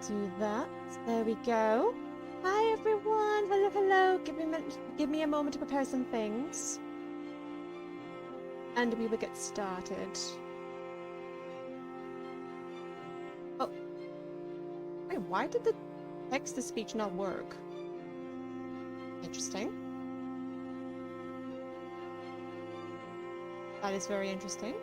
do that. There we go. Hi everyone! Hello, hello! Give me a moment to prepare some things. And we will get started. Oh. Wait, why did the text-to-speech not work? Interesting. That is very interesting.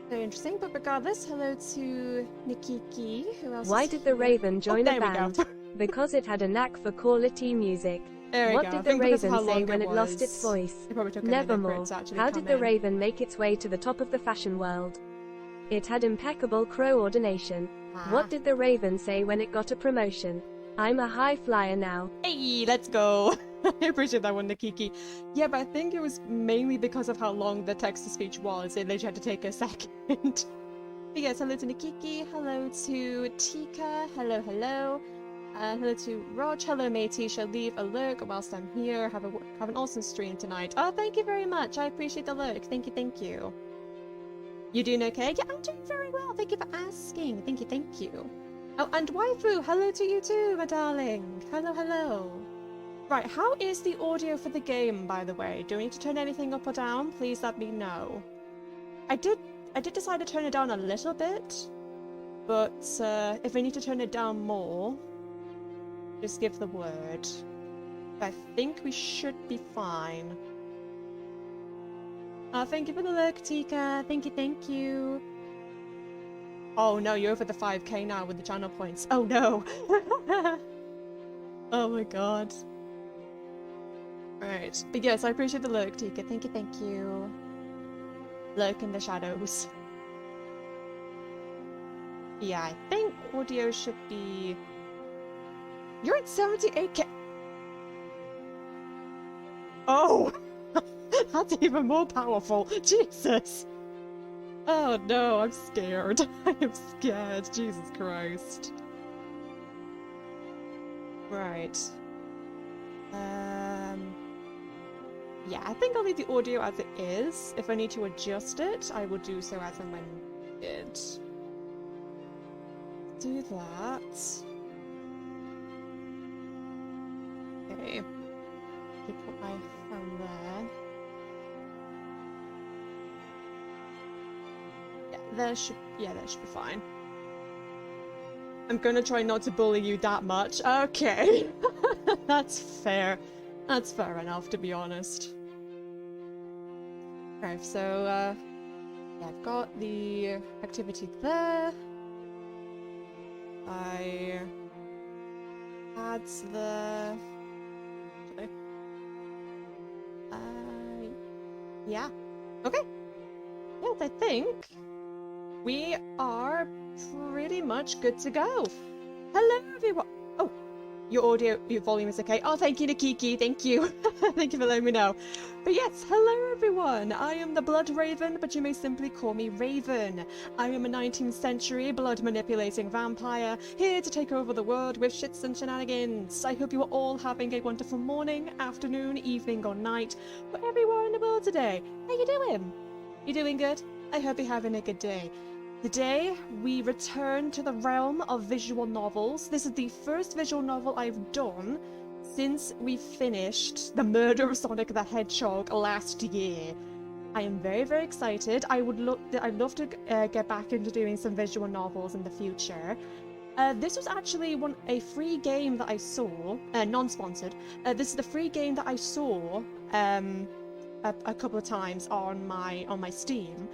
Very interesting, but regardless, hello to Nikiki, who else Why is did the here? Raven join a band? Go. Because it had a knack for quality music. What did the Raven say when it lost its voice? Nevermore. How did the Raven make its way to the top of the fashion world? It had impeccable coordination. What did the Raven say when it got a promotion? I'm a high flyer now. Hey, let's go! I appreciate that one, Nikiki. Yeah, but I think it was mainly because of how long the text-to-speech was. It literally had to take a second. But yes, hello to Nikiki, hello to Tika, hello, hello. Hello to Rog, hello matey, shall leave a lurk whilst I'm here. Have an awesome stream tonight. Oh, thank you very much, I appreciate the lurk. Thank you, thank you. You doing okay? Yeah, I'm doing very well, thank you for asking. Thank you, thank you. Oh, and waifu, hello to you too, my darling. Hello, hello. Right, how is the audio for the game, by the way? Do I need to turn anything up or down? Please let me know. I did decide to turn it down a little bit, but if I need to turn it down more, just give the word. I think we should be fine. Thank you for the lurk, Tika. Thank you, thank you. Oh no, you're over the 5k now with the channel points. Oh no! Oh my god. Right, but yes, I appreciate the lurk, Tika. Thank you, thank you. Lurk in the shadows. Yeah, I think audio should be... You're at 78k! Oh! That's even more powerful! Jesus! Oh no, I'm scared. I am scared. Jesus Christ. Right. Yeah, I think I'll leave the audio as it is. If I need to adjust it, I will do so as and when needed. Do that. Okay. Put my phone there. That should be fine. I'm gonna try not to bully you that much. Okay. That's fair. That's fair enough, to be honest. Okay, so, yeah, I've got the activity there. I add the... yeah. Okay. Yes, I think we are pretty much good to go. Hello, everyone. Oh, your volume is okay. Oh, thank you, Nikiki. Thank you. Thank you for letting me know. But yes, hello, everyone. I am the Blood Raven, but you may simply call me Raven. I am a 19th century blood-manipulating vampire, here to take over the world with shits and shenanigans. I hope you are all having a wonderful morning, afternoon, evening, or night, wherever you are in the world today. How you doing? You doing good? I hope you're having a good day. Today, we return to the realm of visual novels. This is the first visual novel I've done since we finished The Murder of Sonic the Hedgehog last year. I am very, very excited. I'd love to get back into doing some visual novels in the future. This was actually a free game that I saw, non-sponsored. This is the free game that I saw a couple of times on my Steam.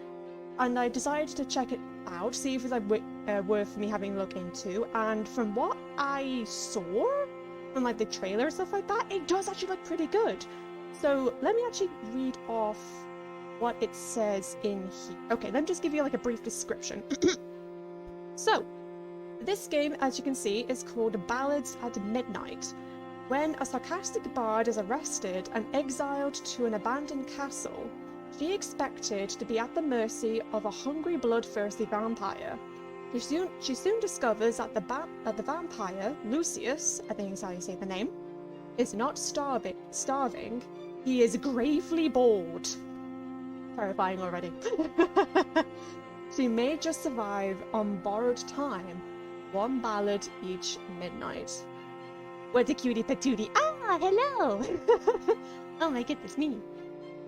And I decided to check it out, see if it was worth me having a look into, and from what I saw, from like the trailer and stuff like that, it does actually look pretty good. So let me actually read off what it says in here. Okay, let me just give you like a brief description. So, this game, as you can see, is called Ballads at Midnight. When a sarcastic bard is arrested and exiled to an abandoned castle, she expected to be at the mercy of a hungry, bloodthirsty vampire. She soon discovers that the vampire, Lucius, I think is how you say the name, is not starving, He is gravely bored. Terrifying already. So you may just survive on borrowed time, 1 ballad each midnight. What a cutie patootie. Ah, hello! Oh my goodness me.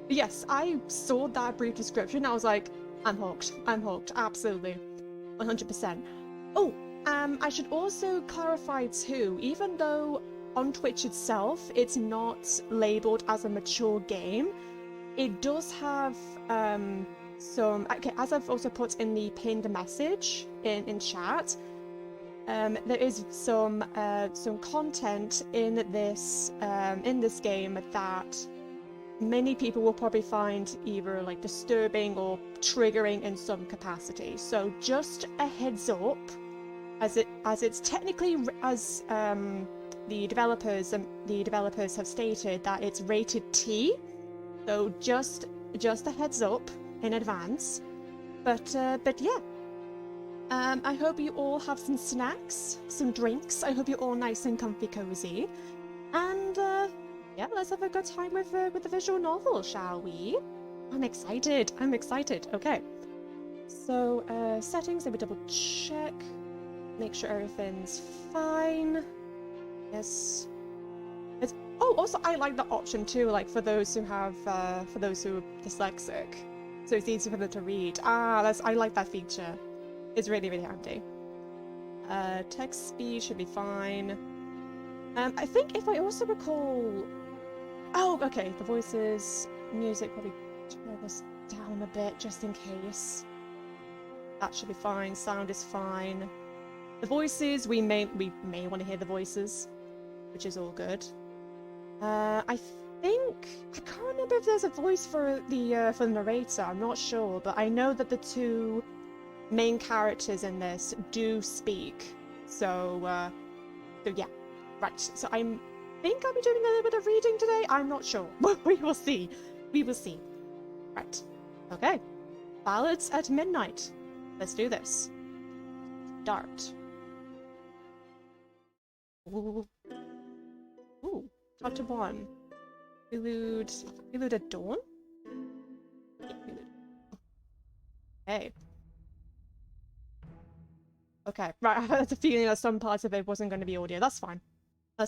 Yes, I saw that brief description. I was like, I'm hooked. I'm hooked. Absolutely. 100%. Oh, I should also clarify too, even though on Twitch itself it's not labeled as a mature game, it does have some, okay, as I've also put in the pinned message in chat, there is some content in this game that many people will probably find either like disturbing or triggering in some capacity. So just a heads up, as it's technically as the developers have stated that it's rated T. So just a heads up in advance. But yeah. I hope you all have some snacks, some drinks. I hope you're all nice and comfy cozy. And yeah, let's have a good time with the visual novel, shall we? I'm excited. Okay. So settings, let me double check. Make sure everything's fine. Yes. Oh, also I like the option too, like for those who are dyslexic, so it's easy for them to read. I like that feature. It's really, really handy. Text speed should be fine. I think if I also recall, oh, okay, the voices, music, probably turn this down a bit just in case. That should be fine. Sound is fine. The voices, we may want to hear the voices, which is all good. I can't remember if there's a voice for the narrator. I'm not sure, but I know that the 2 main characters in this do speak. So yeah, right. So I think I'll be doing a little bit of reading today. I'm not sure. We will see. Right. Okay. Ballads at midnight. Let's do this. Start. Ooh. Chapter 1. Prelude at dawn? Yeah, prelude. Okay. Okay, right, I had a feeling that some parts of it wasn't going to be audio. That's fine. My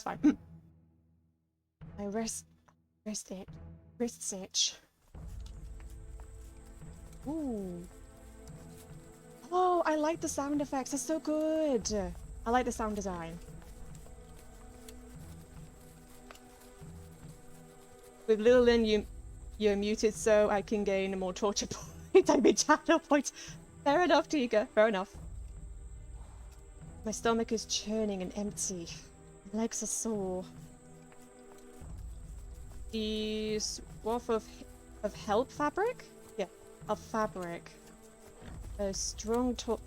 wrist itch. Ooh. Oh, I like the sound effects. They're so good. I like the sound design. With Little Lin, you're muted so I can gain more torture points. I mean, channel points. Fair enough, Tiga. Fair enough. My stomach is churning and empty. My legs are sore. The swath of help fabric? Yeah, of fabric. A strong taut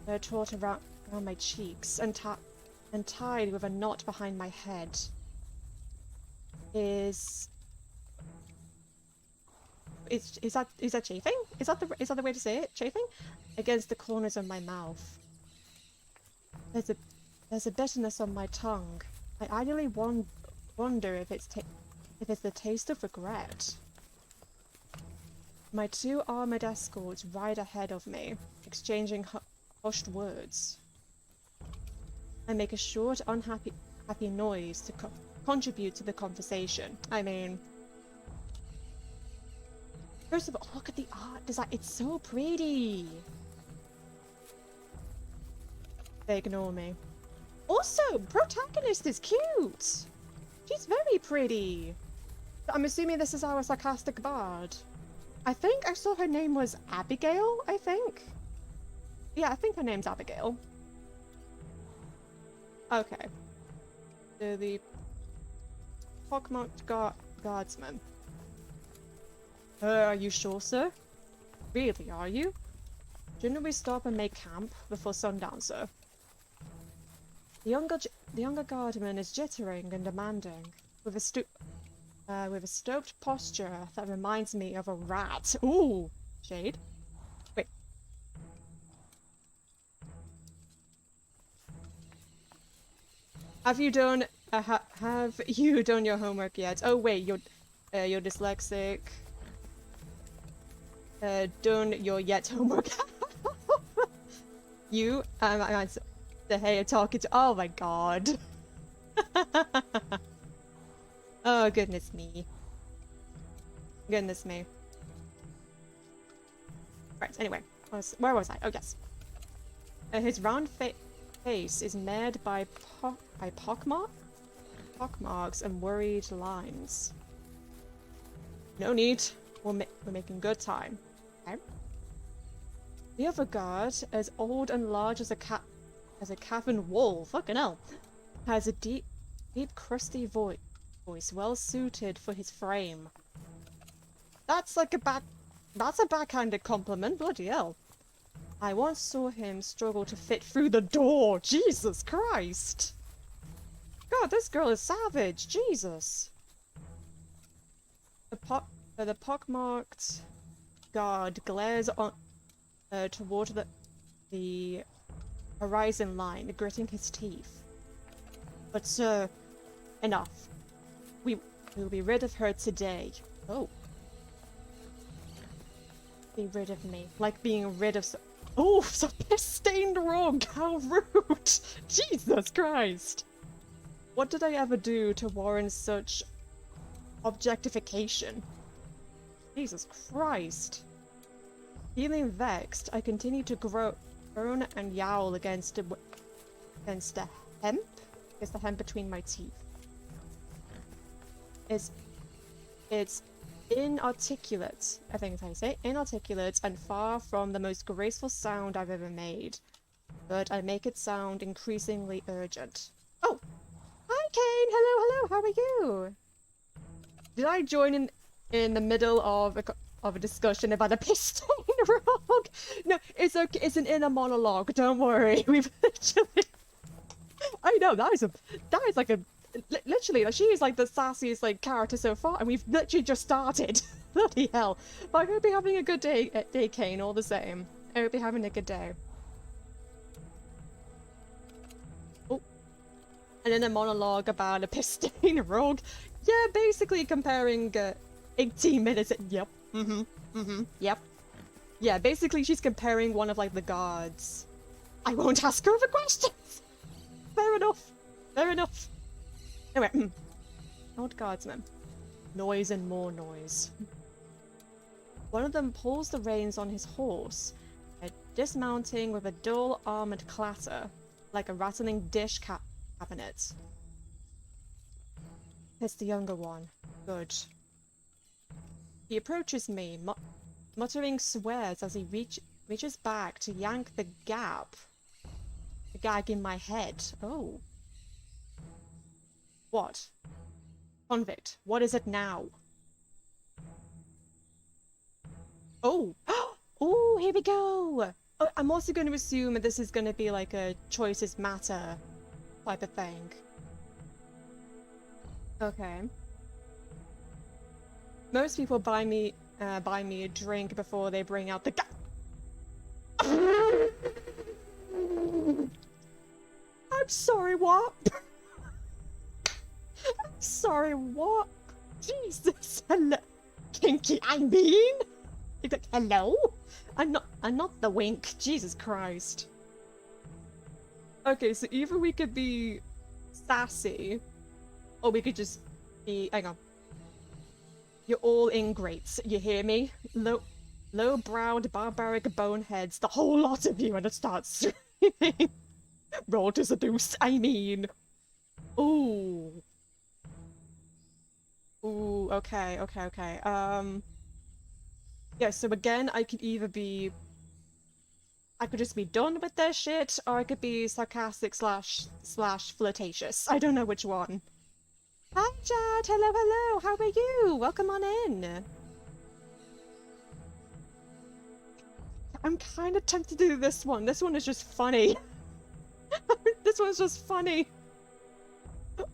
around my cheeks and tied with a knot behind my head. Is that chafing? Is that the way to say it? Chafing? Against the corners of my mouth. There's a bitterness on my tongue. I idly wonder if it's the taste of regret. My 2 armored escorts ride ahead of me, exchanging hushed words. I make a short, unhappy noise to contribute to the conversation. I mean, first of all, look at the art design. It's so pretty. They ignore me. Also, protagonist is cute. She's very pretty. I'm assuming this is our sarcastic bard. I think I saw her name was Abigail, I think. Yeah, I think her name's Abigail. Okay. So the pockmarked guardsman. Are you sure, sir? Really, are you? Shouldn't we stop and make camp before sundown, sir? The younger guardsman is jittering and demanding, with a stooped posture that reminds me of a rat. Ooh, shade. Wait. Have you done your homework yet? Oh wait, You're dyslexic. Done your yet homework. You, the hey, talking to. Oh my god. Oh goodness me. Goodness me. Right. Anyway, where was I? Oh yes. His round face is marred by pockmarks and worried lines. No need. We're making good time. Okay. The other guard, as old and large as a cavern wall, fucking hell, has a deep, crusty voice, well suited for his frame. That's like that's a backhanded compliment, bloody hell. I once saw him struggle to fit through the door. Jesus Christ! God, this girl is savage. Jesus. The pockmarked guard glares on toward the horizon line, gritting his teeth. But sir, enough. We will be rid of her today. Oh. Be rid of me. Like being rid of oh, some piss-stained rug! How rude! Jesus Christ! What did I ever do to warrant such objectification? Jesus Christ. Feeling vexed, I continue to groan and yowl against the hemp? Against the hemp between my teeth. It's inarticulate, I think is how you say it. Inarticulate and far from the most graceful sound I've ever made. But I make it sound increasingly urgent. Oh! Hi Kane! Hello, how are you? Did I join in the middle of a discussion about a piston rug? No, it's okay. It's an inner monologue. Don't worry. We've literally. I know that is like a literally. Like, she is like the sassiest like character so far, and we've literally just started. Bloody hell! But I hope you're having a good day, Kane. All the same. I hope you're having a good day. Oh, and then a monologue about a piston rug. Yeah, basically comparing 18 minutes. Yep. Yep. Yeah, basically she's comparing one of like the guards. I won't ask her the questions. Fair enough. Fair enough. Anyway, old guardsman. Noise and more noise. One of them pulls the reins on his horse, dismounting with a dull armored clatter, like a rattling dish cabinet. It's the younger one. Good. He approaches me, muttering swears as he reaches back to yank the gag in my head. Oh. What? Convict, what is it now? Oh! Oh, here we go! Oh, I'm also going to assume that this is going to be like a choices matter type of thing. Okay. Most people buy me a drink before they bring out the I'm sorry, what? I'm sorry, what? Jesus, hello, Kinky. I mean, like, hello. I'm not the wink. Jesus Christ. Okay, so either we could be sassy, or we could just be. Hang on. You're all ingrates, you hear me? Low-browed barbaric boneheads, the whole lot of you, and it starts screaming. Roll to seduce, I mean. Ooh. Ooh, okay. Yeah, so again, I could either be... I could just be done with their shit, or I could be sarcastic slash flirtatious. I don't know which one. Hi, Chad! Hello! How are you? Welcome on in! I'm kind of tempted to do this one. This one is just funny. This one's just funny.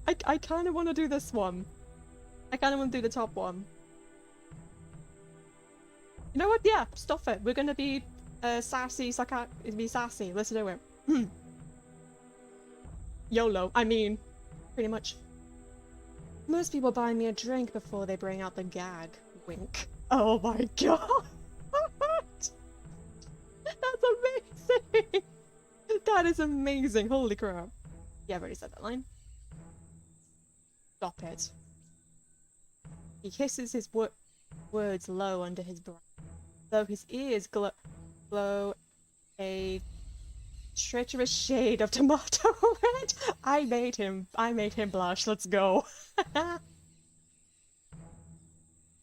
I kind of want to do this one. I kind of want to do the top one. You know what? Yeah, stuff it. We're gonna be sassy, be sassy. Let's do it. YOLO. I mean, pretty much. Most people buy me a drink before they bring out the gag. Wink. Oh my god! That's amazing! That is amazing, holy crap. Yeah, I've already said that line. Stop it. He hisses his words low under his breath, though his ears glow a treacherous shade of tomato red. I made him blush, let's go.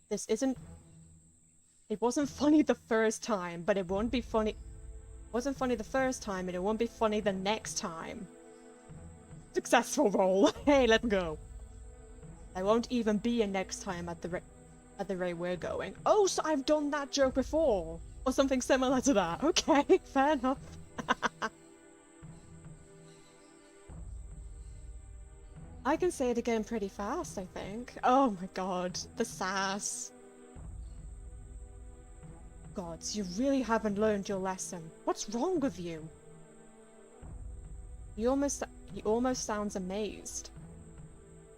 This isn't... It wasn't funny the first time, but it won't be funny... It wasn't funny the first time, and it won't be funny the next time. Successful roll. Hey, let's go. There won't even be a next time at the rate we're going. Oh, so I've done that joke before! Or something similar to that. Okay, fair enough. I can say it again pretty fast, I think. Oh my god, the sass. Gods, you really haven't learned your lesson. What's wrong with you? He almost sounds amazed.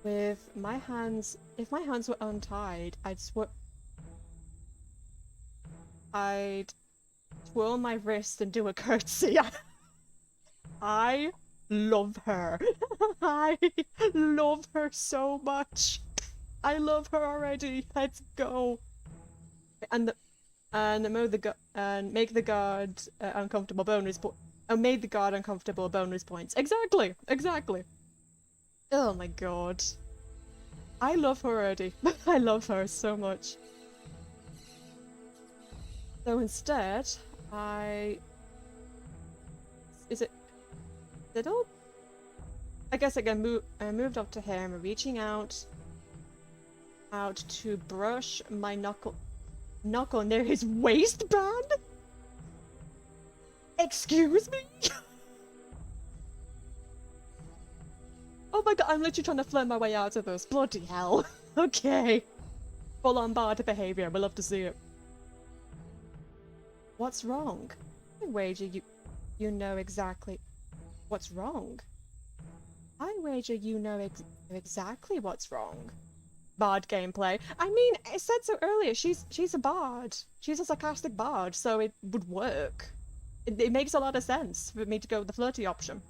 With my hands, if my hands were untied, I'd twirl my wrist and do a curtsy. I love her. I love her so much. I love her already. Let's go. And make the guard uncomfortable bonus point. Made the guard uncomfortable bonus points. Exactly. Exactly. Oh my god. I love her already. I love her so much. So instead, is it Diddle? I guess I moved up to him, reaching out to brush my knuckle near his waistband? Excuse me? Oh my god, I'm literally trying to flirt my way out of this. Bloody hell. Okay. Full on bard behavior, we love to see it. What's wrong? I wager you know exactly what's wrong. I wager you know exactly what's wrong. Bard gameplay. I mean, I said so earlier, she's a bard. She's a sarcastic bard, so it would work. It makes a lot of sense for me to go with the flirty option.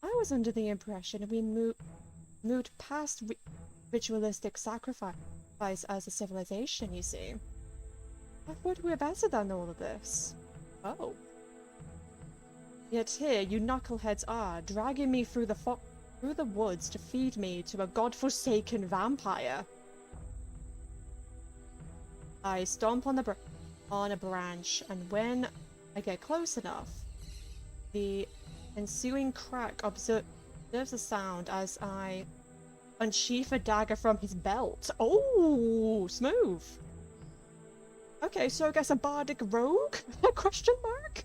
I was under the impression we moved past ritualistic sacrifice as a civilization, you see. I thought we were better than all of this. Oh. Yet here you knuckleheads are, dragging me through the woods to feed me to a godforsaken vampire. I stomp on a branch, and when I get close enough, the ensuing crack observes the sound as I unsheath a dagger from his belt. Oh, smooth. Okay, so I guess a bardic rogue? Question mark?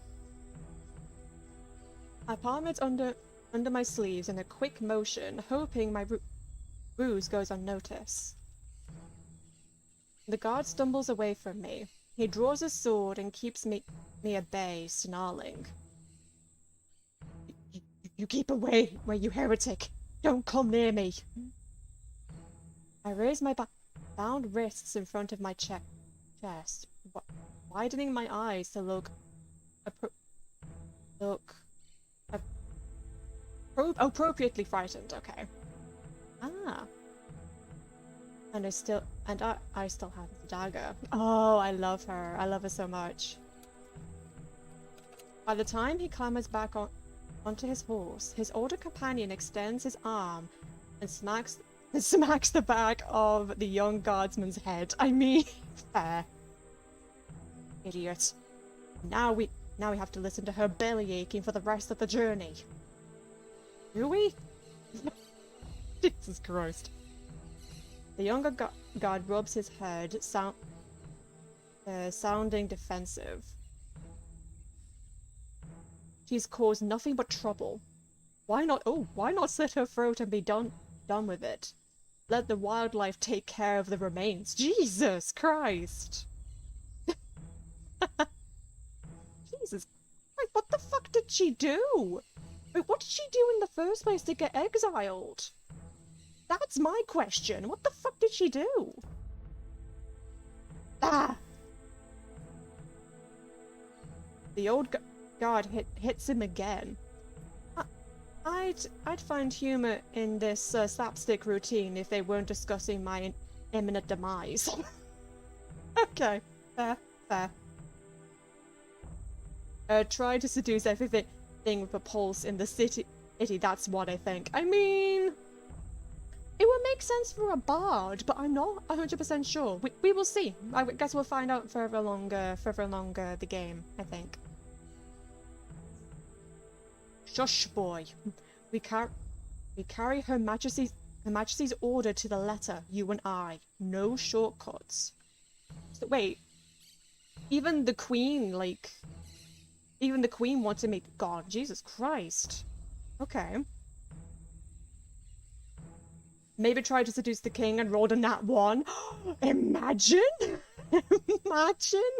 I palm it under my sleeves in a quick motion, hoping my ruse goes unnoticed. The guard stumbles away from me. He draws his sword and keeps me at bay, snarling. You keep away, you heretic! Don't come near me! I raise my bound wrists in front of my chest, widening my eyes to look appropriately frightened. Okay. Ah. And I still have the dagger. Oh, I love her. I love her so much. By the time he clambers back onto his horse, his older companion extends his arm and smacks the back of the young guardsman's head. I mean, fair. Idiot. Now we have to listen to her belly aching for the rest of the journey. Do we? Jesus Christ. The younger guard rubs his head, sounding defensive. She's caused nothing but trouble. Why not slit her throat and be done with it? Let the wildlife take care of the remains. Jesus Christ! Jesus Christ, what the fuck did she do? But what did she do in the first place to get exiled? That's my question. What the fuck did she do? Ah! The old guard hits him again. I'd find humor in this slapstick routine if they weren't discussing my imminent demise. Okay, fair. Try to seduce everything with a pulse in the city. That's what I think. I mean, it would make sense for a bard, but I'm not 100% sure. We will see. I guess we'll find out further along the game, I think. Shush, boy. We carry Her Majesty's order to the letter, you and I. No shortcuts. So, wait. Even the Queen wanted me. God, Jesus Christ. Okay. Maybe try to seduce the king and rolled a nat 1. Imagine! Imagine!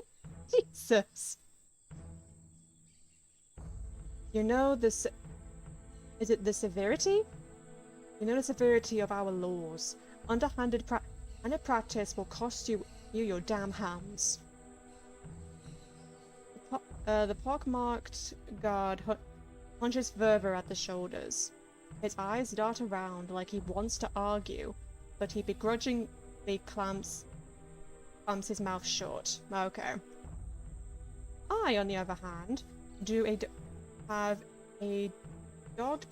Jesus. You know this. Is it the severity? You know the severity of our laws. Underhanded practice will cost you your damn hands. The pockmarked guard hunches further at the shoulders. His eyes dart around like he wants to argue, but he begrudgingly clamps his mouth shut. Okay. I, on the other hand, have a dogged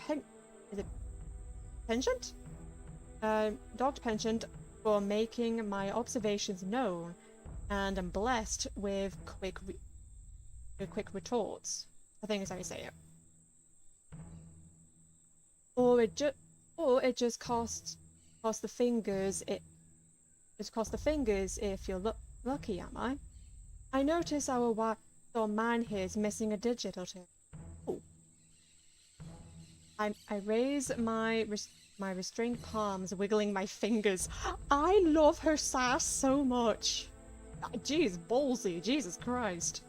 penchant? Dogged penchant for making my observations known, and am blessed with quick retorts. I think is how you say it. Or it just costs the fingers. It just costs the fingers if you're lucky, am I? I notice our man here is missing a digit or two. Oh. I raise my restrained palms, wiggling my fingers. I love her sass so much. Jeez, ballsy, Jesus Christ.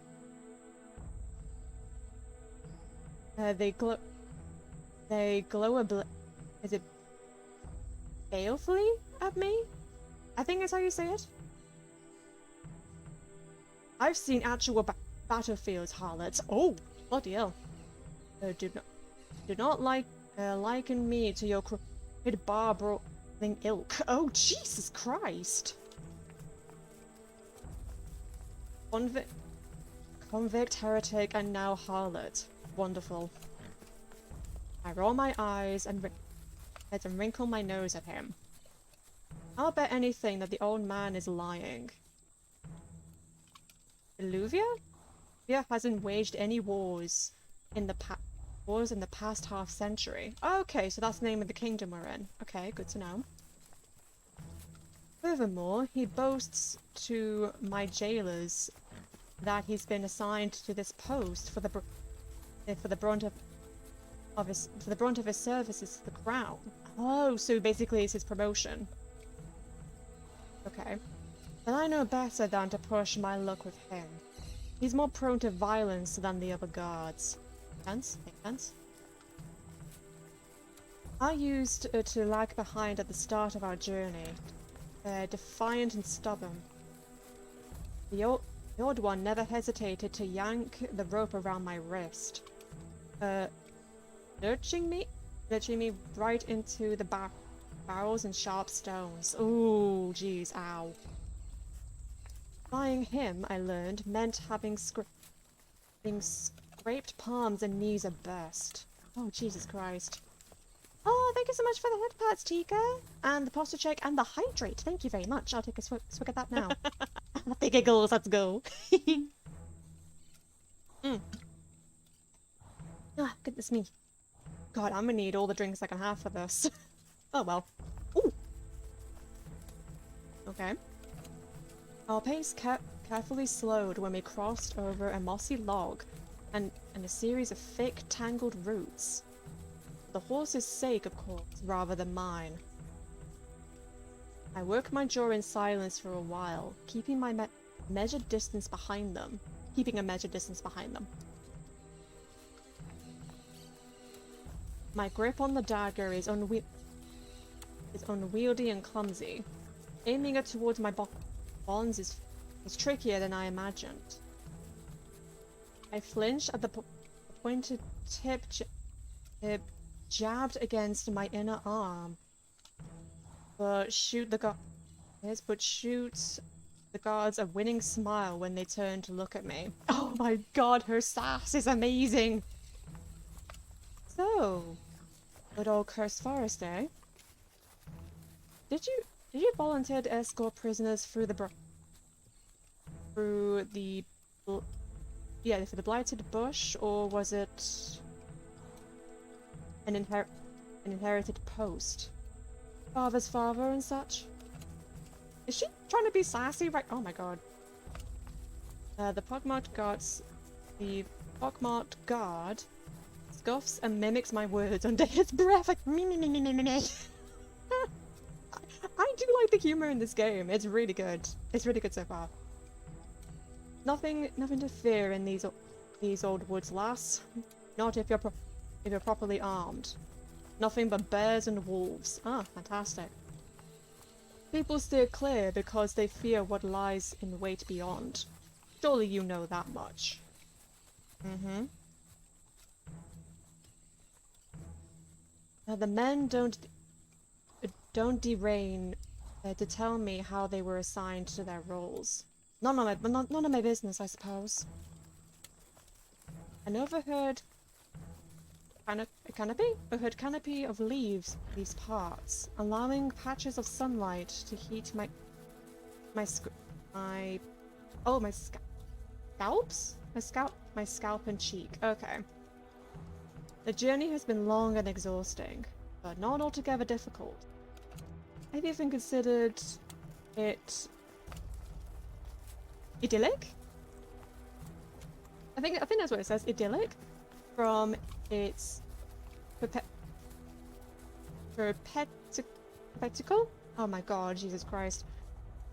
They glow is it balefully at me? I think that's how you say it. I've seen actual battlefields, harlots. Oh, bloody hell. Do not liken me to your crooked bar-brawling ilk. Oh, Jesus Christ. Convict, heretic, and now harlot. Wonderful. I roll my eyes and wrinkle my nose at him. I'll bet anything that the old man is lying. Illuvia? Illuvia hasn't waged any wars in the past half century. Okay, so that's the name of the kingdom we're in. Okay, good to know. Furthermore, he boasts to my jailers that he's been assigned to this post for the brunt of his services to the crown. Oh, so basically it's his promotion. Okay. But I know better than to push my luck with him. He's more prone to violence than the other guards. Makes sense? I used to lag behind at the start of our journey. Defiant and stubborn. The old one never hesitated to yank the rope around my wrist. Lurching me right into the barrels and sharp stones. Ooh, jeez, ow. Flying him, I learned, meant having scraped palms and knees aburst. Oh, Jesus Christ. Oh, thank you so much for the head pats, Tika! And the posture check and the hydrate. Thank you very much. I'll take a swig at that now. The giggles, let's go. Ah, goodness me. God, I'm gonna need all the drinks I can have for this. Oh well. Ooh! Okay. Our pace carefully slowed when we crossed over a mossy log and a series of thick, tangled roots. For the horse's sake, of course, rather than mine. I worked my jaw in silence for a while, keeping my measured distance behind them. My grip on the dagger is unwieldy and clumsy. Aiming it towards my bonds is trickier than I imagined. I flinch at the pointed tip jabbed against my inner arm. But shoot the guards a winning smile when they turn to look at me. Oh my god, her sass is amazing! So, good old Cursed Forest, eh? Did you volunteer to escort prisoners through the for the blighted bush, or was it an inherited post? Father's father and such? Is she trying to be sassy right? Oh my god. The pockmarked guard scoffs and mimics my words under his breath like me. I do like the humor in this game. It's really good. It's really good so far. Nothing to fear in these old woods, lass. Not if you're properly armed. Nothing but bears and wolves. Ah, fantastic. People steer clear because they fear what lies in wait beyond. Surely you know that much. Mm-hmm. Now the men don't dereign to tell me how they were assigned to their roles. None of my business, I suppose. An overheard canopy of leaves these parts, allowing patches of sunlight to heat my scalp and cheek. Okay. The journey has been long and exhausting, but not altogether difficult. I've even considered it idyllic. I think that's what it says, idyllic, from its spectacle. Oh my god, Jesus Christ.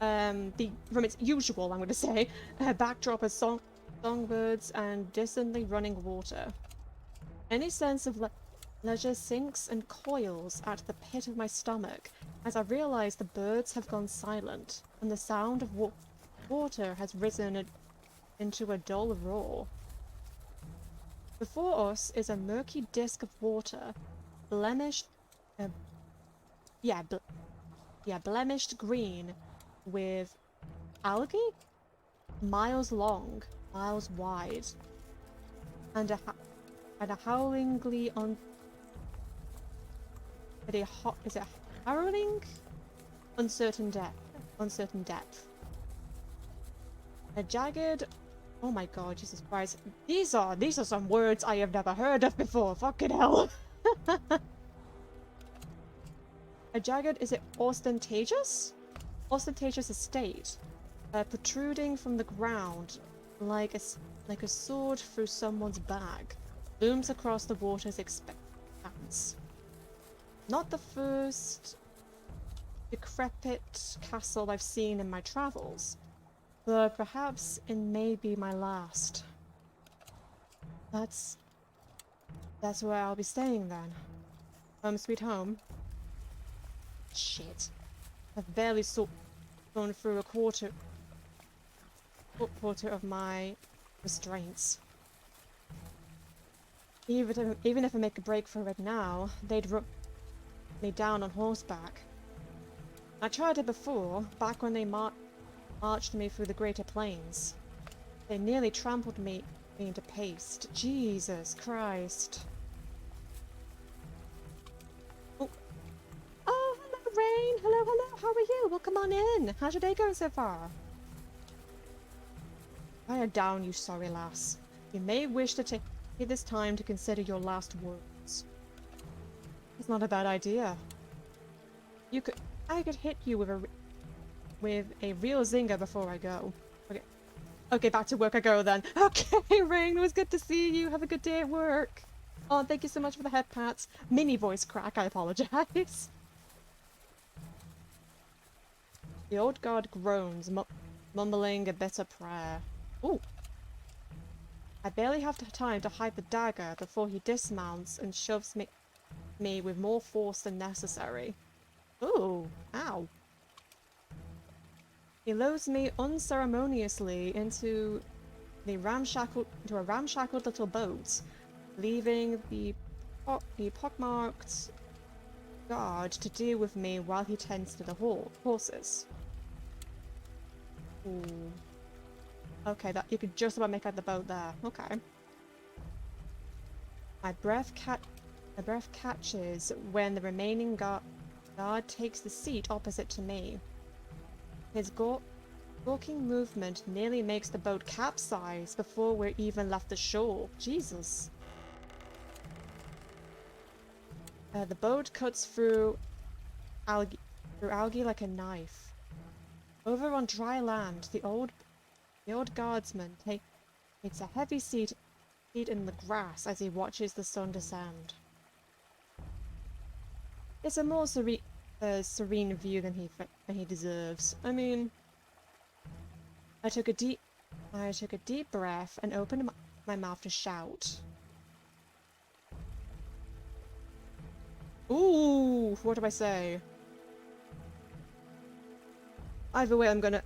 From its usual, I'm going to say, backdrop of songbirds and distantly running water. Any sense of leisure sinks and coils at the pit of my stomach as I realize the birds have gone silent and the sound of water has risen into a dull roar. Before us is a murky disk of water, blemished green with algae, miles long, miles wide, and a howlingly harrowing, uncertain depth. A jagged, oh my god, Jesus Christ, these are some words I have never heard of before. Fucking hell. A jagged, is it ostentatious? Ostentatious estate, protruding from the ground like a sword through someone's bag, looms across the water's expanse. Not the first decrepit castle I've seen in my travels, but perhaps it may be my last. That's where I'll be staying then. Home sweet home. Shit. I've barely gone through a quarter of my restraints. Even if I make a break for it now, they'd run me down on horseback. I tried it before, back when they marched me through the Greater Plains. They nearly trampled me into paste. Jesus Christ. Oh, hello, Rain. Hello. How are you? Welcome on in. How's your day going so far? Quiet down, you sorry lass. You may wish to take this time to consider your last words. It's not a bad idea. I could hit you with a real zinger before I go. Okay, back to work I go then. Okay, Rain, it was good to see you. Have a good day at work. Oh, thank you so much for the head pats. Mini voice crack, I apologize. The old guard groans, mumbling a bitter prayer. Ooh. I barely have time to hide the dagger before he dismounts and shoves me me with more force than necessary. Ooh, ow. He lowers me unceremoniously into a ramshackle little boat, leaving the pockmarked guard to deal with me while he tends to the horses. Ooh. Okay, that you could just about make out the boat there. Okay. My breath catches when the remaining guard takes the seat opposite to me. His gawking movement nearly makes the boat capsize before we're even left the shore. Jesus. The boat cuts through algae like a knife. Over on dry land, the old guardsman takes a heavy seat in the grass as he watches the sun descend. It's a more serene view than he deserves. I mean, I took a deep breath and opened my mouth to shout. Ooh, what do I say? Either way, I'm gonna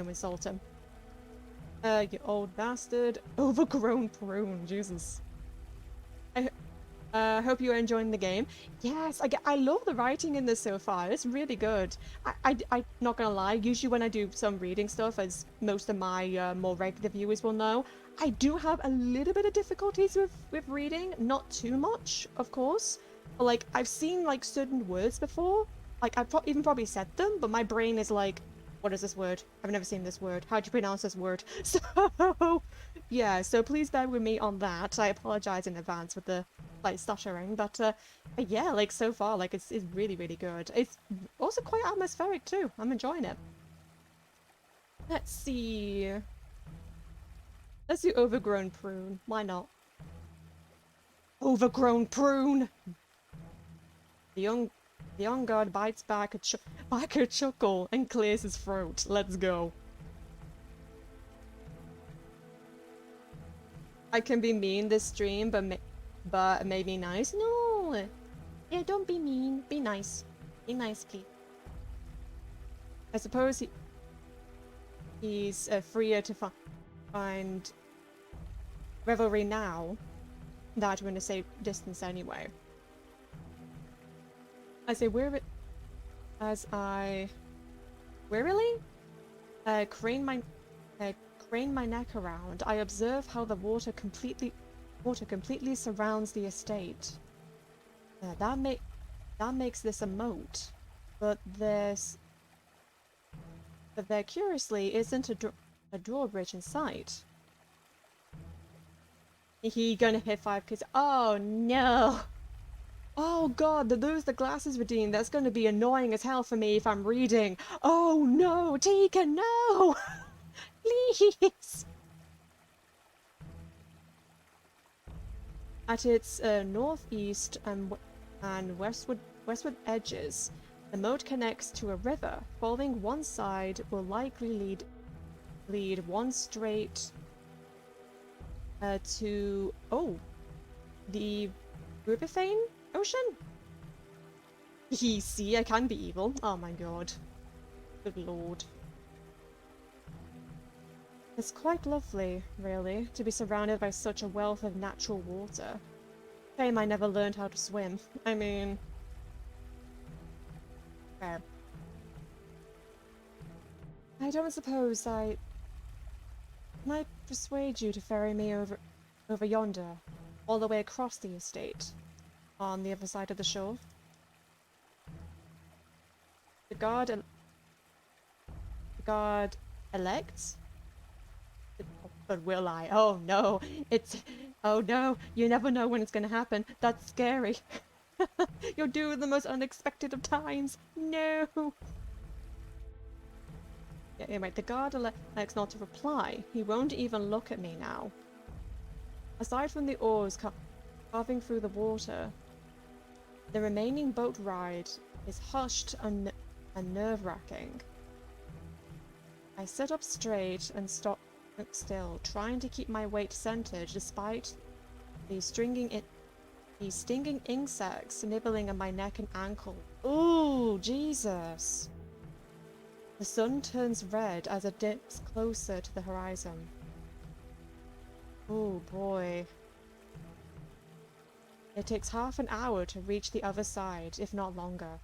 insult him. You old bastard. Overgrown prune. Jesus. I hope you're enjoying the game. Yes, I love the writing in this so far. It's really good. I'm not gonna lie, usually when I do some reading stuff, as most of my more regular viewers will know, I do have a little bit of difficulties with reading. Not too much, of course. But, like, I've seen, like, certain words before. Like, I've even probably said them, but my brain is like, what is this word? I've never seen this word. How do you pronounce this word? So, yeah, so please bear with me on that. I apologize in advance with the, like, stuttering, but yeah, like, so far, like, it's really, really good. It's also quite atmospheric, too. I'm enjoying it. Let's see. Let's do overgrown prune. Why not? Overgrown prune! The young guard bites back a chuckle and clears his throat. Let's go. I can be mean this stream, but maybe nice. No, yeah, don't be mean. Be nice. Be nice, please. I suppose he's freer to find revelry now that we're in a safe distance anyway. Wearily crane my neck around, I observe how the water completely surrounds the estate. That makes this a moat, but there curiously isn't a drawbridge in sight. He gonna hit 5 kids? Oh no! Oh god, to lose the glasses redeemed, that's gonna be annoying as hell for me if I'm reading. Oh no, Tika, no! Please! At its northeast and westward edges, the moat connects to a river. Following one side will likely lead one straight to the VIII Ocean? See, I can be evil. Oh my god. Good lord. It's quite lovely, really, to be surrounded by such a wealth of natural water. Shame I never learned how to swim. I mean... fair. I don't suppose I might persuade you to ferry me over yonder, all the way across the estate, on the other side of the shore. The guard elects? But will I? Oh no, oh no, you never know when it's gonna happen. That's scary. You're doing the most unexpected of times. No. Yeah, anyway, the guard elects not to reply. He won't even look at me now. Aside from the oars carving through the water, the remaining boat ride is hushed and nerve-wracking. I sit up straight and stop still, trying to keep my weight centered despite the These stinging insects nibbling at my neck and ankle. Ooh, Jesus. The sun turns red as it dips closer to the horizon. Oh boy. It takes half an hour to reach the other side, if not longer.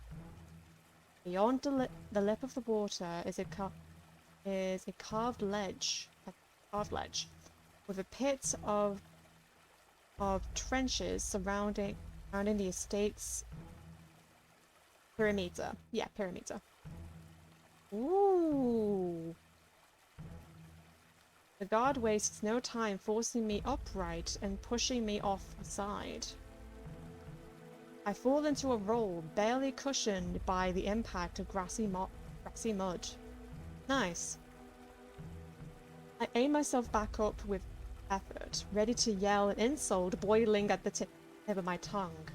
Beyond the lip of the water is a carved ledge, with a pit of trenches surrounding the estate's perimeter. Yeah, perimeter. Ooh. The guard wastes no time forcing me upright and pushing me off the side. I fall into a roll, barely cushioned by the impact of grassy mud. Nice. I aim myself back up with effort, ready to yell an insult boiling at the tip of my tongue.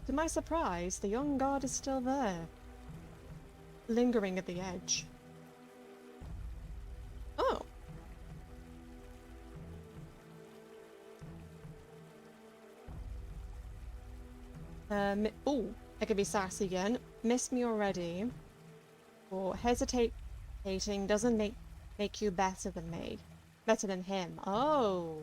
To my surprise, the young guard is still there, lingering at the edge. Oh. Ooh, I could be sassy again. Missed me already. Or hesitating doesn't make you better than me. Better than him. Oh.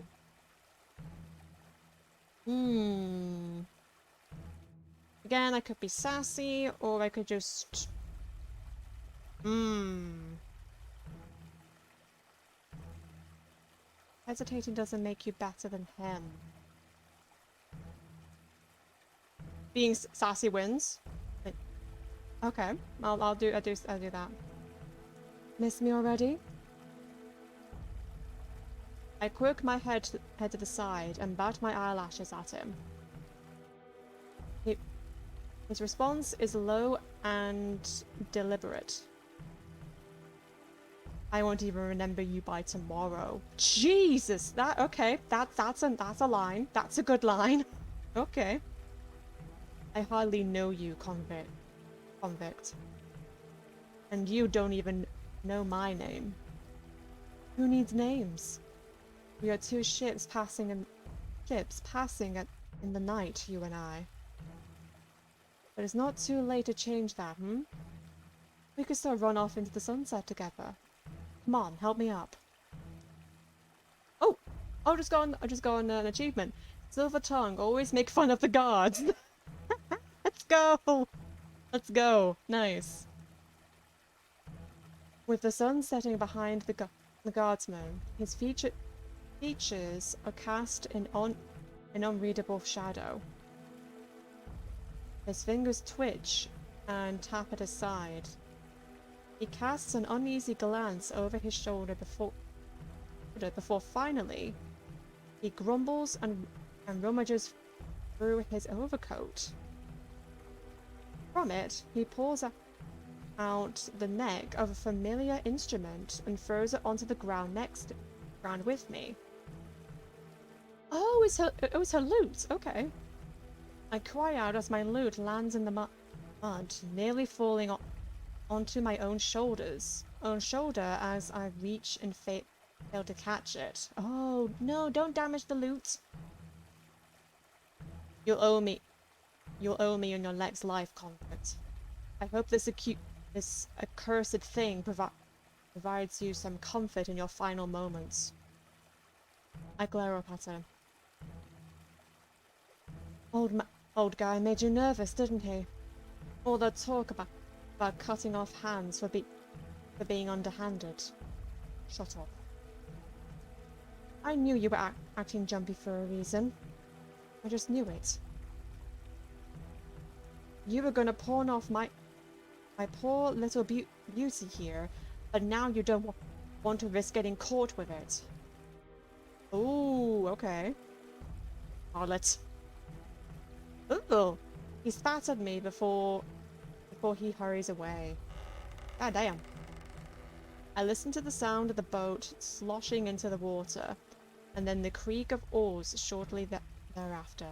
Again, I could be sassy, or I could just... Hesitating doesn't make you better than him. Being sassy wins. Okay, I'll do that. Miss me already? I quirk my head to the side and bat my eyelashes at him. His response is low and deliberate. I won't even remember you by tomorrow. Jesus, okay. That's a line. That's a good line. Okay. I hardly know you, convict. And you don't even know my name. Who needs names? We are two ships passing in the night, you and I. But it's not too late to change that, We could still run off into the sunset together. Come on, help me up. Oh! I just got an achievement. Silver tongue, always make fun of the guards. Let's go! Let's go. Nice. With the sun setting behind the guardsman, his features are cast in an unreadable shadow. His fingers twitch and tap at his side. He casts an uneasy glance over his shoulder before finally he grumbles and rummages through his overcoat. From it, he pulls out the neck of a familiar instrument and throws it onto the ground with me. Oh, it's her lute. Okay. I cry out as my lute lands in the mud, nearly falling onto my own shoulder as I reach and fail to catch it. Oh no! Don't damage the lute. You'll owe me in your next life, convict. I hope this accursed thing provides you some comfort in your final moments. I glare up at her. Old guy made you nervous, didn't he? All that talk about cutting off hands for being underhanded. Shut up. I knew you were acting jumpy for a reason. I just knew it. You were gonna pawn off my poor little beauty here, but now you don't want to risk getting caught with it. Ooh, okay. Harlot. Ooh, he spat at me before he hurries away. God damn. I listen to the sound of the boat sloshing into the water, and then the creak of oars shortly thereafter.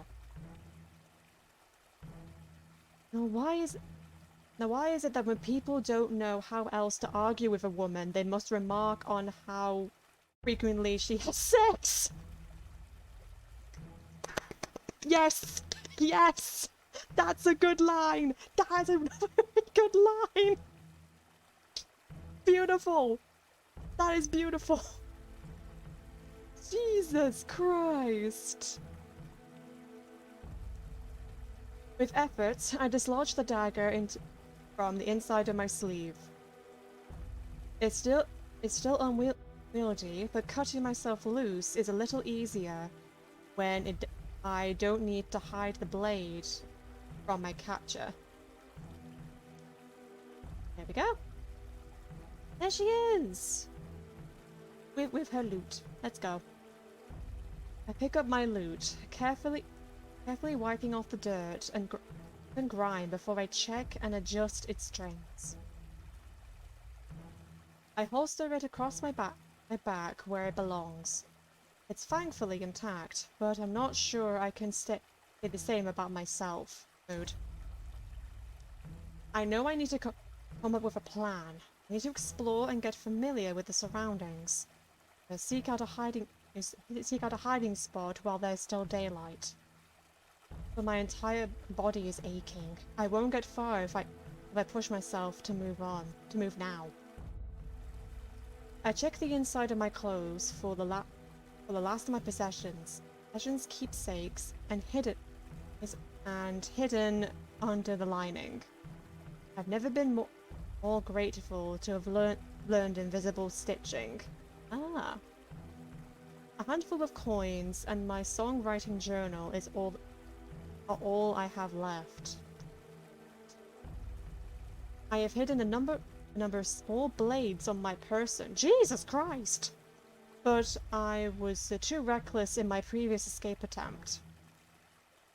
Now why is it that when people don't know how else to argue with a woman, they must remark on how frequently she has sex? Yes! Yes! That's a good line! That is a very good line! Beautiful! That is beautiful! Jesus Christ! With effort, I dislodged the dagger from the inside of my sleeve. It's still unwieldy, but cutting myself loose is a little easier when I don't need to hide the blade from my capture. There we go. There she is! With her loot. Let's go. I pick up my loot, carefully wiping off the dirt and grime before I check and adjust its strings. I holster it across my back where it belongs. It's thankfully intact, but I'm not sure I can say the same about myself. Mood. I know I need to come up with a plan. I need to explore and get familiar with the surroundings. Seek out a hiding spot while there's still daylight. But my entire body is aching. I won't get far if I push myself to move now. I check the inside of my clothes for the last of my possessions, keepsakes, and hidden under the lining. I've never been more grateful to have learned invisible stitching. Ah. A handful of coins and my songwriting journal are all I have left. I have hidden a number of small blades on my person. Jesus Christ! But I was too reckless in my previous escape attempt.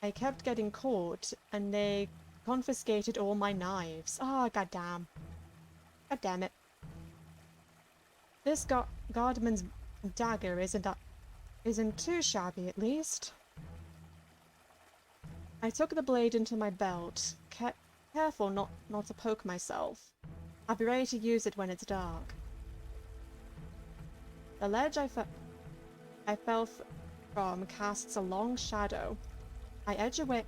I kept getting caught, and they confiscated all my knives. Ah, goddamn. God damn it. This guardman's dagger isn't too shabby, at least. I took the blade into my belt, careful not to poke myself. I'll be ready to use it when it's dark. The ledge I fell from casts a long shadow. I edge away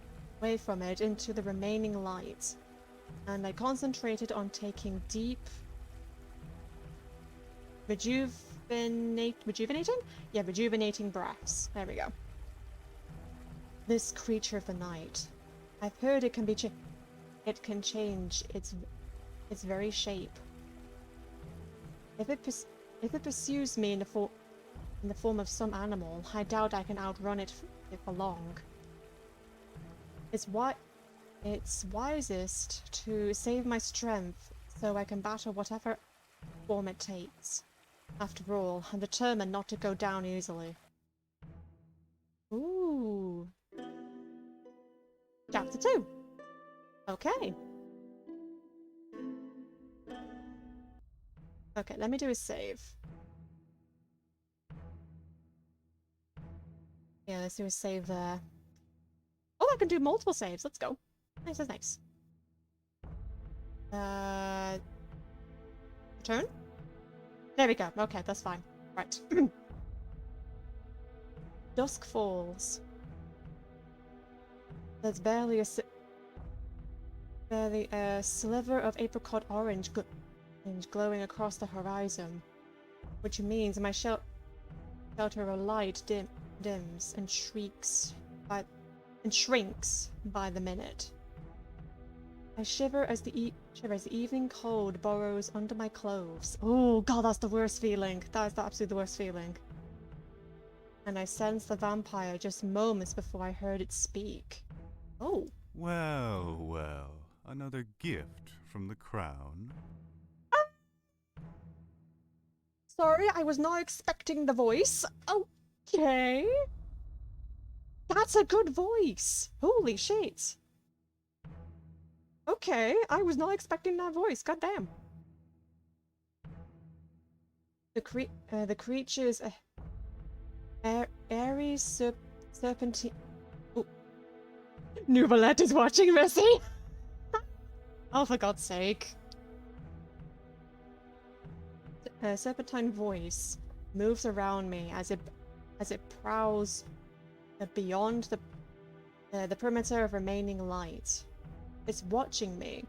from it into the remaining light, and I concentrated on taking deep, rejuvenating breaths. There we go. This creature of the night. I've heard it can change its very shape. If it pursues me in the form of some animal, I doubt I can outrun it for long. It's wisest to save my strength so I can battle whatever form it takes. After all, I'm determined not to go down easily. Ooh. Chapter 2. Okay. Okay, let me do a save. Yeah, let's do a save there. Oh, I can do multiple saves. Let's go. Nice, that's nice. Return? There we go. Okay, that's fine. Right. Dusk falls. There's barely a sliver of apricot orange glowing across the horizon, which means my shelter of light dims and shrinks by the minute. I shiver as the evening cold burrows under my clothes. Oh god, that's the worst feeling. That is absolutely the worst feeling. And I sense the vampire just moments before I heard it speak. Oh. Well, well. Another gift from the crown. Sorry, I was not expecting the voice. Okay. That's a good voice. Holy shit. Okay, I was not expecting that voice. Goddamn. The creature's airy serpentine. Oh. Nouvelette is watching, Missy. Oh, for God's sake. Serpentine voice moves around me as it prowls beyond The perimeter of remaining light. It's watching me,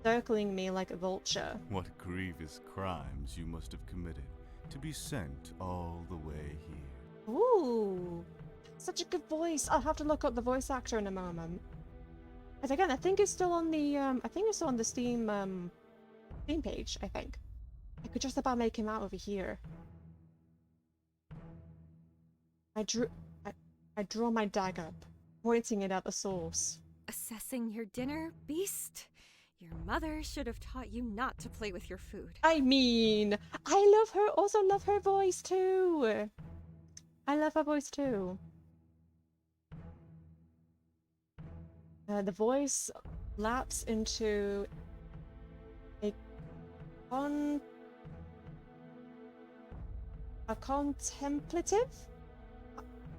circling me like a vulture. What grievous crimes you must have committed to be sent all the way here. Ooh, such a good voice. I'll have to look up the voice actor in a moment. And again, I think it's still on the Steam Steam page. I think I could just about make him out over here. I draw my dagger, pointing it at the source. Assessing your dinner, beast? Your mother should have taught you not to play with your food. I mean, I love her, also love her voice too. I love her voice too. The voice lapses into a contemplative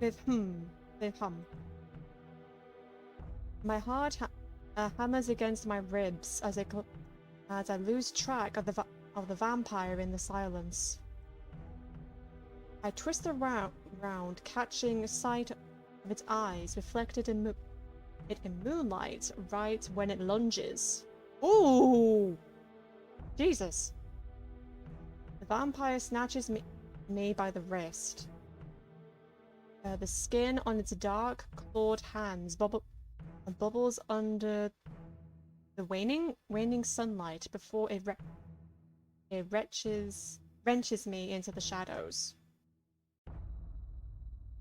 with hum. My heart hammers against my ribs as I lose track of the vampire in the silence. I twist around, catching sight of its eyes reflected in moonlight right when it lunges. Ooh! Jesus. The vampire snatches me by the wrist. The skin on its dark, clawed hands bubbles under the waning sunlight before it wrenches me into the shadows.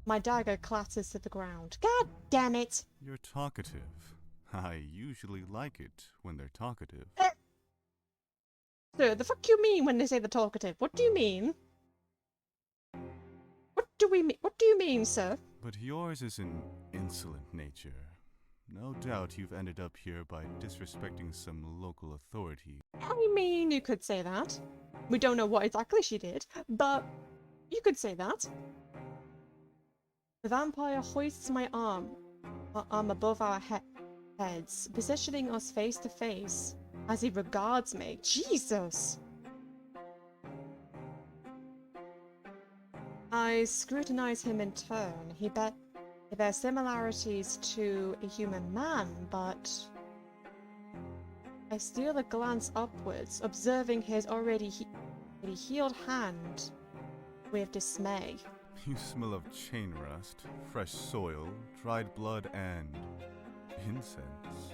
My dagger clatters to the ground. God damn it! You're talkative. I usually like it when they're talkative. Sir, the fuck you mean when they say they're talkative? What do you mean? What do you mean, sir? But yours is an insolent nature. No doubt you've ended up here by disrespecting some local authority. I mean, you could say that. We don't know what exactly she did, but you could say that. The vampire hoists my arm above our heads, positioning us face to face as he regards me. Jesus! I scrutinize him in turn. He bears similarities to a human man, but I steal a glance upwards, observing his already healed hand with dismay. You smell of chain rust, fresh soil, dried blood, and incense.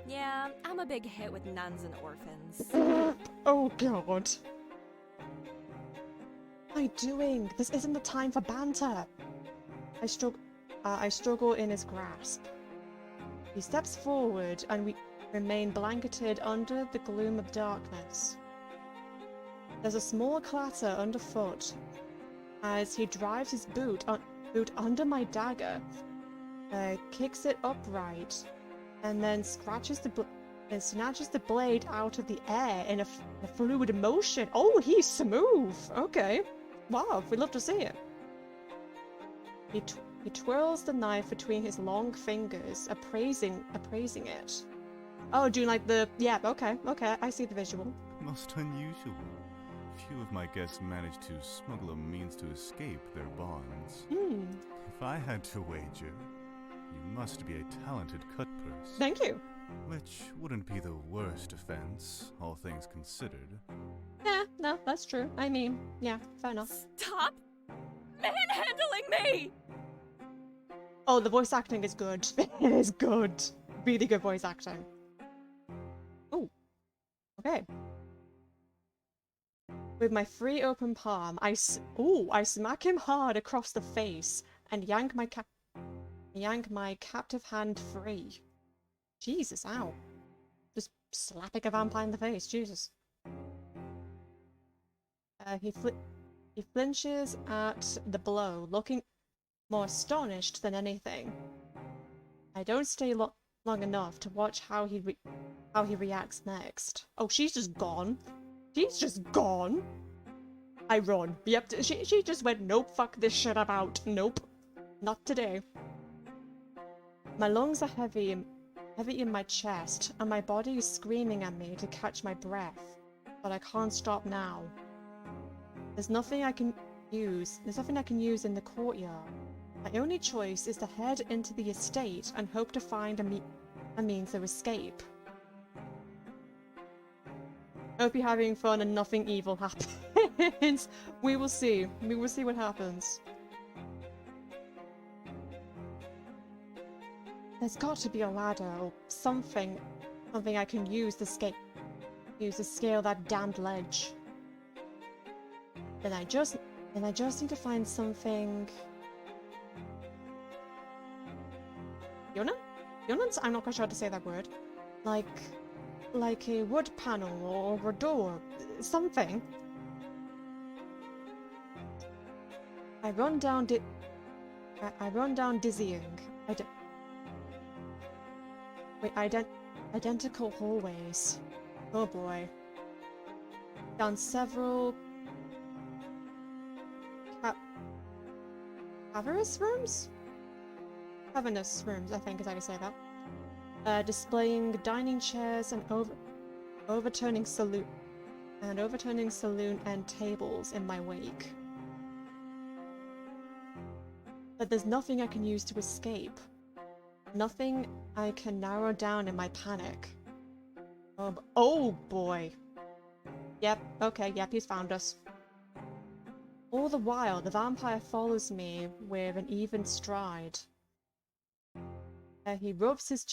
Yeah, I'm a big hit with nuns and orphans. Oh god. What am I doing? This isn't the time for banter. I struggle in his grasp. He steps forward and we remain blanketed under the gloom of darkness. There's a small clatter underfoot as he drives his boot under my dagger, kicks it upright, and then snatches the blade out of the air in a fluid motion. Oh, he's smooth. Okay. Wow, we'd love to see it. He twirls the knife between his long fingers, appraising it. Oh, doing like the... Yeah, okay, I see the visual. Most unusual. Few of my guests manage to smuggle a means to escape their bonds. If I had to wager, you must be a talented cutpurse. Thank you. Which wouldn't be the worst offense, all things considered. Yeah, no, that's true. I mean, yeah, fair enough. Stop manhandling me! Oh, the voice acting is good. It is good. Really good voice acting. Oh, okay. With my free open palm, I smack him hard across the face and yank my captive hand free. Jesus, ow. Just slapping a vampire in the face, Jesus. He flinches at the blow, looking more astonished than anything. I don't stay long enough to watch how he reacts next. Oh, she's just gone. She's just gone. I run. Yep, she just went, nope, fuck this shit about. Nope. Not today. My lungs are heavy in my chest, and my body is screaming at me to catch my breath. But I can't stop now. There's nothing I can use in the courtyard. My only choice is to head into the estate and hope to find a means of escape. Hope you're having fun and nothing evil happens. We will see. We will see what happens. There's got to be a ladder or something I can use to scale that damned ledge. Then I just need to find something. Yonans? I'm not quite sure how to say that word. Like a wood panel or a door, something. I run down dizzying. Identical hallways. Oh boy. Down several cavernous rooms? Cavernous rooms, I think is how you say that. Displaying dining chairs and overturning saloon and tables in my wake. But there's nothing I can use to escape. Nothing I can narrow down in my panic. Oh boy. Yep, okay, yep, he's found us. All the while, the vampire follows me with an even stride. He rubs his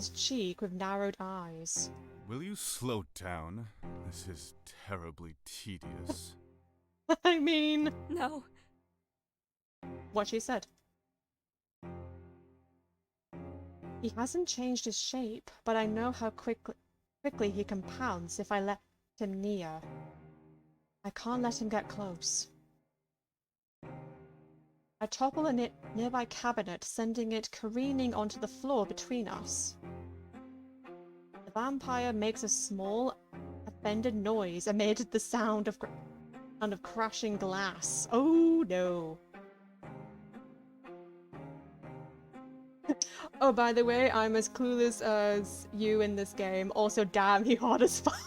cheek with narrowed eyes. Will you slow down? This is terribly tedious. I mean... No. What she said. He hasn't changed his shape, but I know how quickly he can pounce if I let him near. I can't let him get close. I topple a nearby cabinet, sending it careening onto the floor between us. The vampire makes a small, offended noise amid the sound of crashing glass. Oh no. Oh, by the way, I'm as clueless as you in this game. Also, damn, he hot as fuck.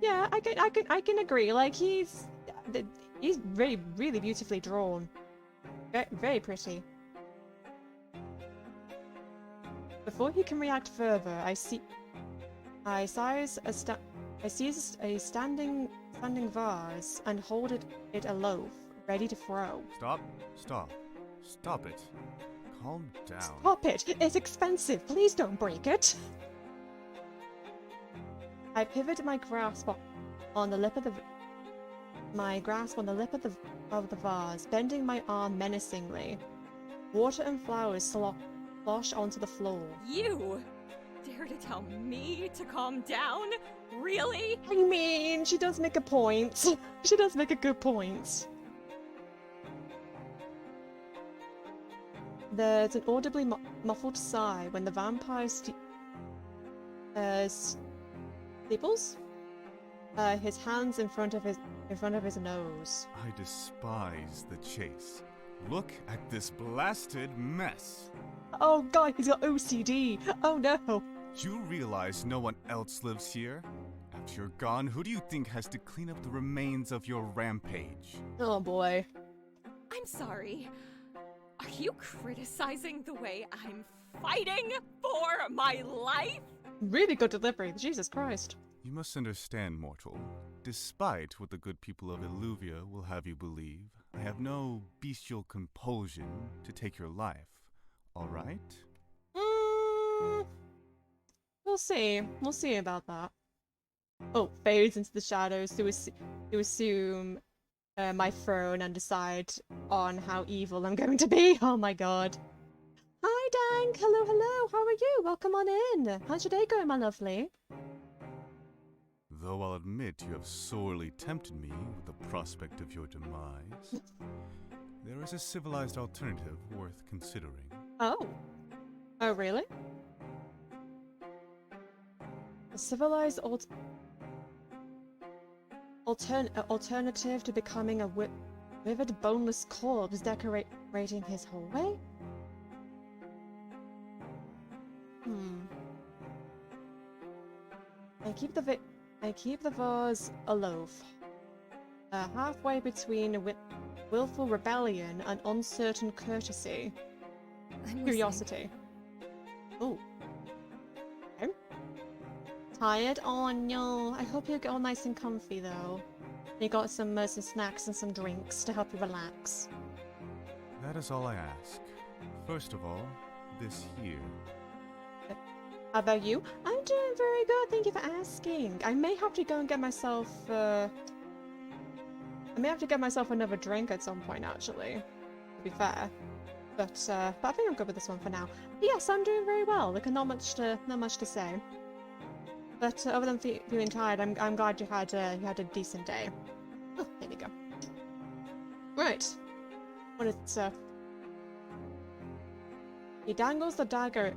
Yeah, I can agree. Like, he's really beautifully drawn. Very pretty. Before he can react further, I seize a standing vase and hold it aloft, ready to throw. Stop it. Calm down. Stop it! It's expensive. Please don't break it. I pivot my grasp on the lip of the vase, bending my arm menacingly. Water and flowers slosh onto the floor. You dare to tell me to calm down? Really? I mean, she does make a point. She does make a good point. There's an audibly muffled sigh when the vampire steeples his hands in front of his nose. I despise the chase. Look at this blasted mess. Oh god, he's got OCD. Oh no. You realize no one else lives here? After you're gone, who do you think has to clean up the remains of your rampage? Oh boy. I'm sorry. Are you criticizing the way I'm fighting for my life? Really good delivery, Jesus Christ. You must understand, mortal. Despite what the good people of Illuvia will have you believe, I have no bestial compulsion to take your life. Alright? We'll see. We'll see about that. Oh, fades into the shadows to assume my throne and decide on how evil I'm going to be. Oh my god. Hi, Dank. Hello. How are you? Welcome on in. How's your day going, my lovely? Though I'll admit you have sorely tempted me with the prospect of your demise, there is a civilized alternative worth considering. Oh. Oh, really? A civilized alternative to becoming a withered, boneless corpse decorating his hallway? I keep the vase aloft, halfway between willful rebellion, and uncertain courtesy. I'm Curiosity. Oh. Okay. Tired? Oh no. I hope you get all nice and comfy though. You got some snacks and some drinks to help you relax. That is all I ask. First of all, this here. How about you? I'm doing very good, thank you for asking. I may have to go and get myself, I may have to get myself another drink at some point, actually. To be fair. But I think I'm good with this one for now. But yes, I'm doing very well. Like, not much to say. But other than feeling tired, I'm glad you had a decent day. Oh, there we go. Right. What is He dangles the dagger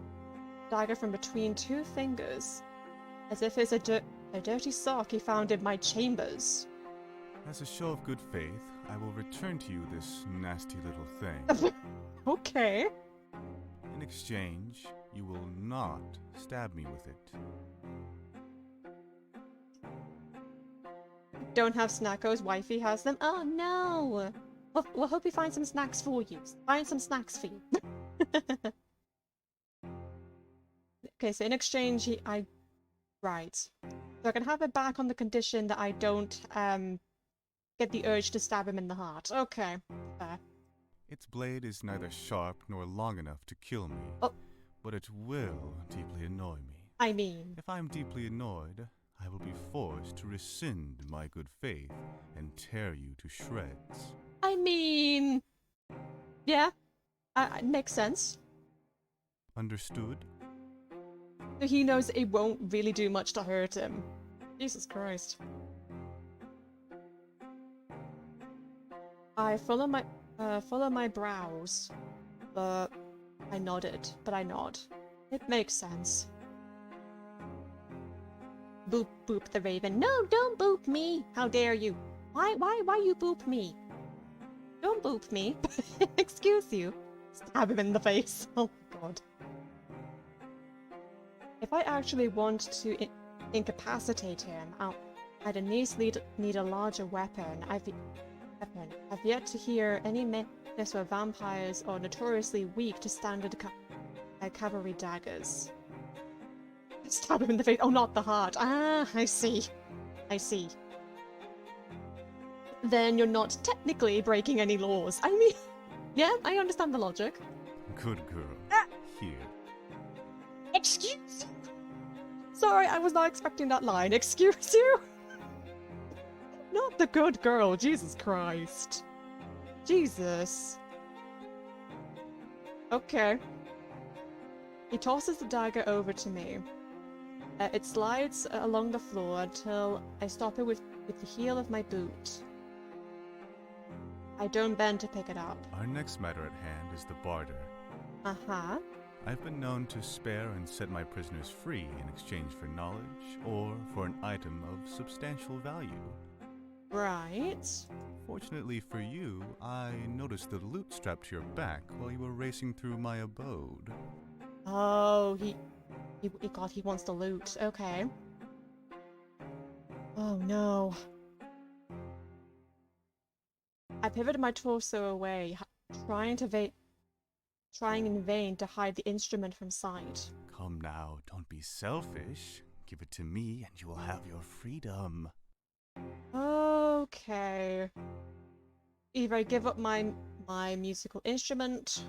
from between two fingers, as if it's a dirty sock he found in my chambers. As a show of good faith, I will return to you this nasty little thing. Okay. In exchange, you will not stab me with it. Don't have snackos, wifey has them. Oh no! We'll hope we find some snacks for you. Find some snacks for you. Okay, so in exchange, right. So I can have it back on the condition that I don't, get the urge to stab him in the heart. Okay, fair. Its blade is neither sharp nor long enough to kill me, but it will deeply annoy me. I mean... If I'm deeply annoyed, I will be forced to rescind my good faith and tear you to shreds. I mean... Yeah, makes sense. Understood? So he knows it won't really do much to hurt him. Jesus Christ. I follow my brows, but I nodded, I nod. It makes sense. Boop boop the raven. No, don't boop me! How dare you? Why you boop me? Don't boop me. Excuse you. Stab him in the face. Oh my god. If I actually want to incapacitate him, I'd at least need a larger weapon. I've yet to hear any myths where vampires are notoriously weak to standard cavalry daggers. Stab him in the face. Oh, not the heart. Ah, I see. I see. Then you're not technically breaking any laws. I mean, yeah, I understand the logic. Good girl. Here. Excuse you? Sorry, I was not expecting that line. Excuse you? Not the good girl, Jesus Christ. Jesus. Okay. He tosses the dagger over to me. It slides along the floor until I stop it with the heel of my boot. I don't bend to pick it up. Our next matter at hand is the barter. Uh-huh. I've been known to spare and set my prisoners free in exchange for knowledge or for an item of substantial value. Right. Fortunately for you, I noticed the loot strapped to your back while you were racing through my abode. Oh, he wants the loot. Okay. Oh no. I pivoted my torso away, trying in vain to hide the instrument from sight. Come now, don't be selfish. Give it to me and you will have your freedom. Okay. Either I give up my musical instrument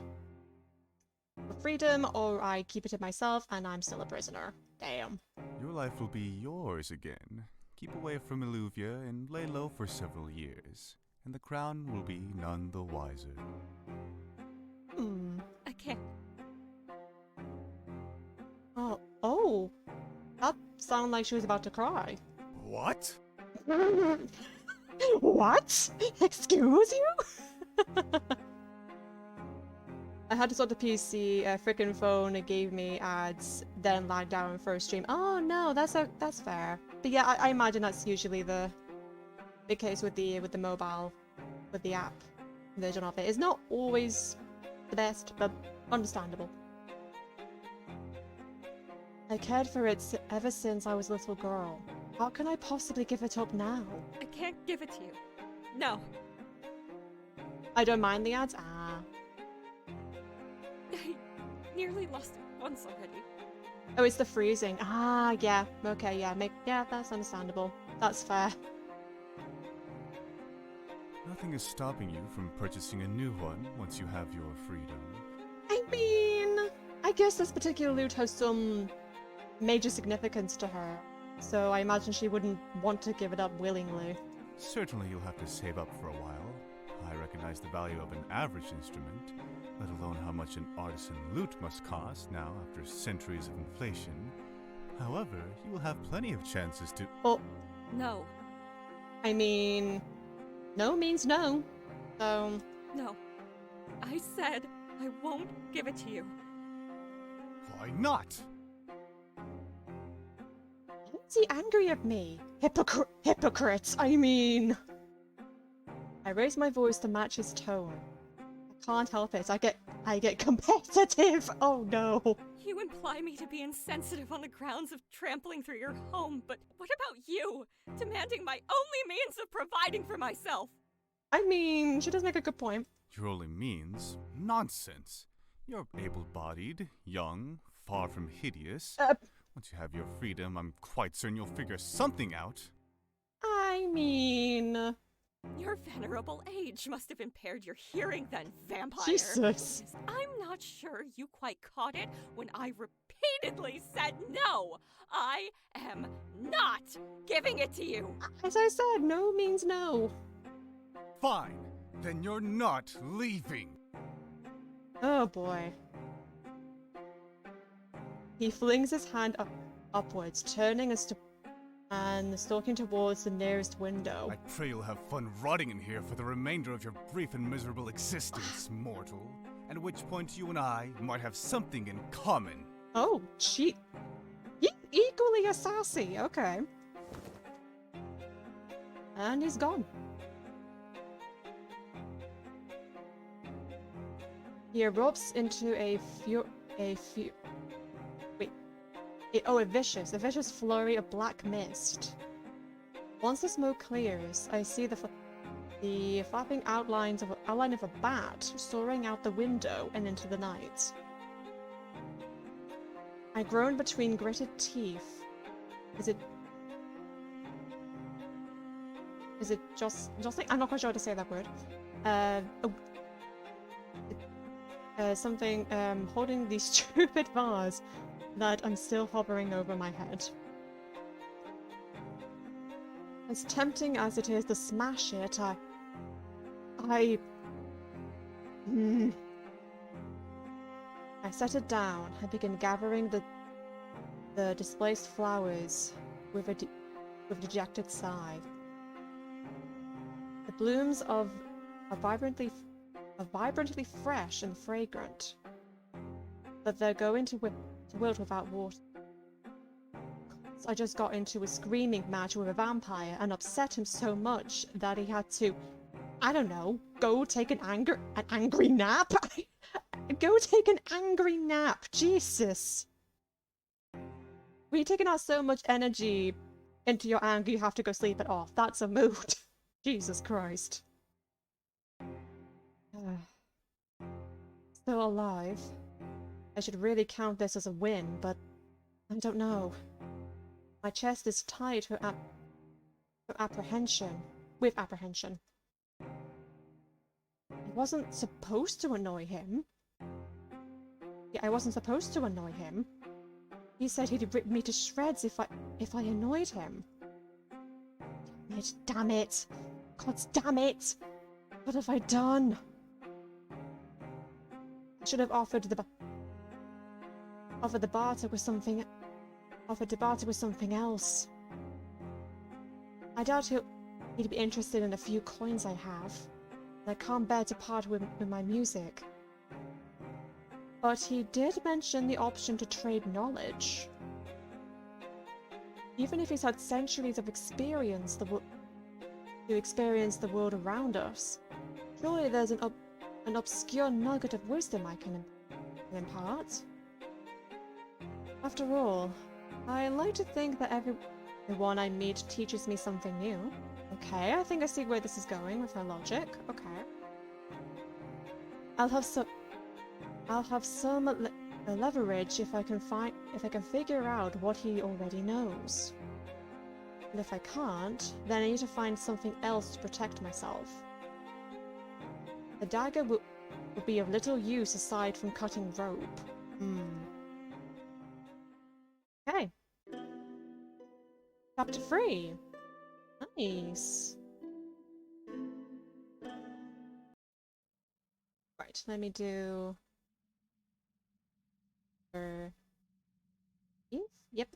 for freedom, or I keep it to myself and I'm still a prisoner. Damn. Your life will be yours again. Keep away from Illuvia and lay low for several years, and the crown will be none the wiser. Okay. Oh. That sounded like she was about to cry. What? What? Excuse you? I had to sort the PC, frickin' phone, it gave me ads, then lagged down for a stream. Oh no, that's fair. But yeah, I imagine that's usually the case with the mobile, with the app version of it. It's not always the best, but understandable. I cared for it ever since I was a little girl. How can I possibly give it up now? I can't give it to you. No. I don't mind the ads. Ah. I nearly lost it once already. Oh, it's the freezing. Ah, yeah. Okay, yeah. Yeah, that's understandable. That's fair. Nothing is stopping you from purchasing a new one once you have your freedom. I mean, I guess this particular loot has some major significance to her, so I imagine she wouldn't want to give it up willingly. Certainly you'll have to save up for a while. I recognize the value of an average instrument, let alone how much an artisan lute must cost now after centuries of inflation. However, you will have plenty of chances to— Oh. No. I mean, no means no. So... No. I said I won't give it to you. Why not? Why is he angry at me? Hypocrites, I mean... I raise my voice to match his tone. I can't help it. I get competitive. Oh no. You imply me to be insensitive on the grounds of trampling through your home, but what about you? Demanding my only means of providing for myself. I mean, she does make a good point. Your only means? Nonsense. You're able-bodied, young, far from hideous. Once you have your freedom, I'm quite certain you'll figure something out. I mean... Your venerable age must have impaired your hearing then, vampire. Jesus. I'm not sure you quite caught it when I repeatedly said no. I am not giving it to you. As I said, no means no. Fine. Then you're not leaving. Oh boy. He flings his hand upwards, turning and stalking towards the nearest window. I pray you'll have fun rotting in here for the remainder of your brief and miserable existence, mortal. At which point you and I might have something in common. Oh, he's equally as sassy. Okay. And he's gone. He erupts into a vicious flurry of black mist. Once the smoke clears, I see the flapping outline of a bat soaring out the window and into the night. I groan between gritted teeth. Is it just I'm not quite sure how to say that word. Something holding the stupid vase that I'm still hovering over my head. As tempting as it is to smash it, I set it down and begin gathering the displaced flowers with a dejected sigh. The blooms are vibrantly fresh and fragrant, but they're going to wilt without water. I just got into a screaming match with a vampire and upset him so much that he had to, I don't know, go take an angry nap? Go take an angry nap, Jesus! When you're taking out so much energy into your anger, you have to go sleep it off. That's a mood. Jesus Christ. Still alive. I should really count this as a win, but I don't know. My chest is tight with apprehension. I wasn't supposed to annoy him. Yeah, I wasn't supposed to annoy him. He said he'd rip me to shreds if I annoyed him. Damn it! God damn it! What have I done? I should have offered to barter with something else. I doubt he'd be interested in a few coins I have. And I can't bear to part with my music. But he did mention the option to trade knowledge. Even if he's had centuries of experience to experience the world around us, surely there's an obscure nugget of wisdom I can impart. After all, I like to think that everyone I meet teaches me something new. Okay, I think I see where this is going with her logic. Okay. I'll have some leverage if I can figure out what he already knows. And if I can't, then I need to find something else to protect myself. The dagger will be of little use aside from cutting rope. Okay. Chapter 3. Nice. Right, let me do... Yep.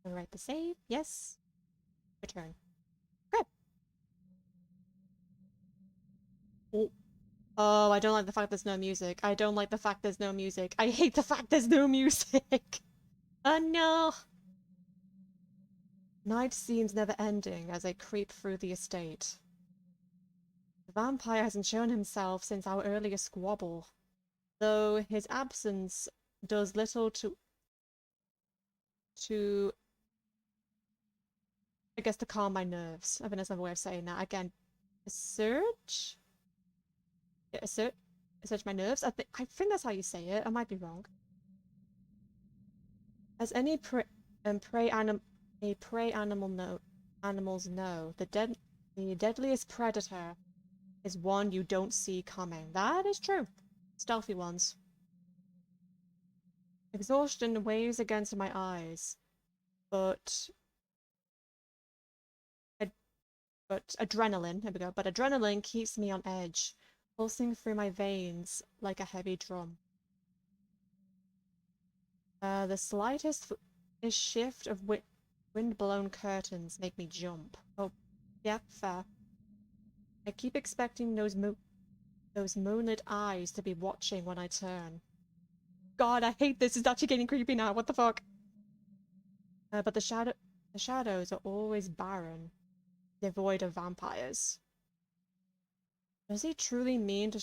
I'll write the save. Yes. Return. Good. Oh, I don't like the fact there's no music. I don't like the fact there's no music. I hate the fact there's no music. Oh no. Night seems never ending as I creep through the estate. The vampire hasn't shown himself since our earlier squabble, though his absence does little to I guess to calm my nerves. I think that's another way of saying that. Again, assert my nerves. I think that's how you say it. I might be wrong. As any animals know, the deadliest predator is one you don't see coming. That is true. Stealthy ones. Exhaustion weighs against my eyes, but adrenaline, here we go, but adrenaline keeps me on edge, pulsing through my veins like a heavy drum. The slightest shift of wind-blown curtains make me jump. Oh, yeah, fair. I keep expecting those moonlit eyes to be watching when I turn. God, I hate this. It's actually getting creepy now. What the fuck? But the shadows are always barren, devoid of vampires. Does he truly mean to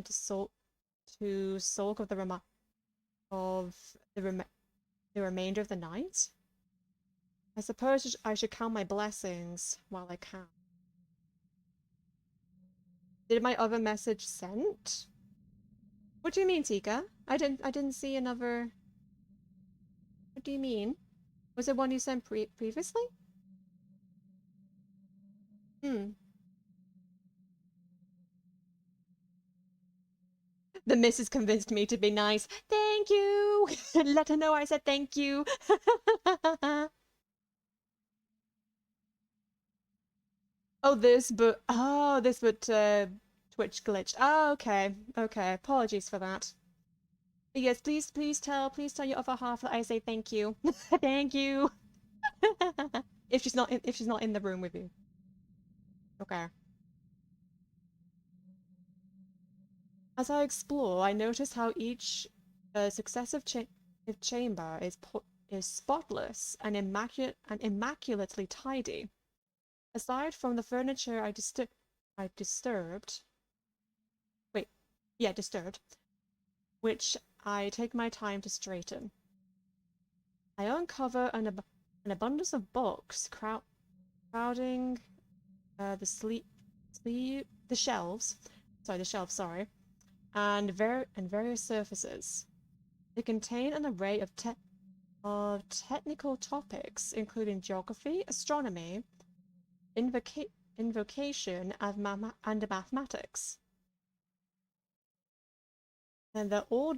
sulk of the remainder of the night? I suppose I should count my blessings while I can. Did my other message sent? What do you mean, Tika? I didn't see another. What do you mean? Was it one you sent previously? The missus convinced me to be nice. Thank you! Let her know I said thank you. this but Twitch glitch. Oh, okay. Okay. Apologies for that. But yes, please tell your other half that I say thank you. Thank you. if she's not in the room with you. Okay. As I explore, I notice how each successive chamber is spotless and immaculately tidy. Aside from the furniture disturbed, which I take my time to straighten. I uncover an abundance of books crowding the shelves, and various surfaces. They contain an array of technical topics, including geography, astronomy, invocation, and mathematics. And they're all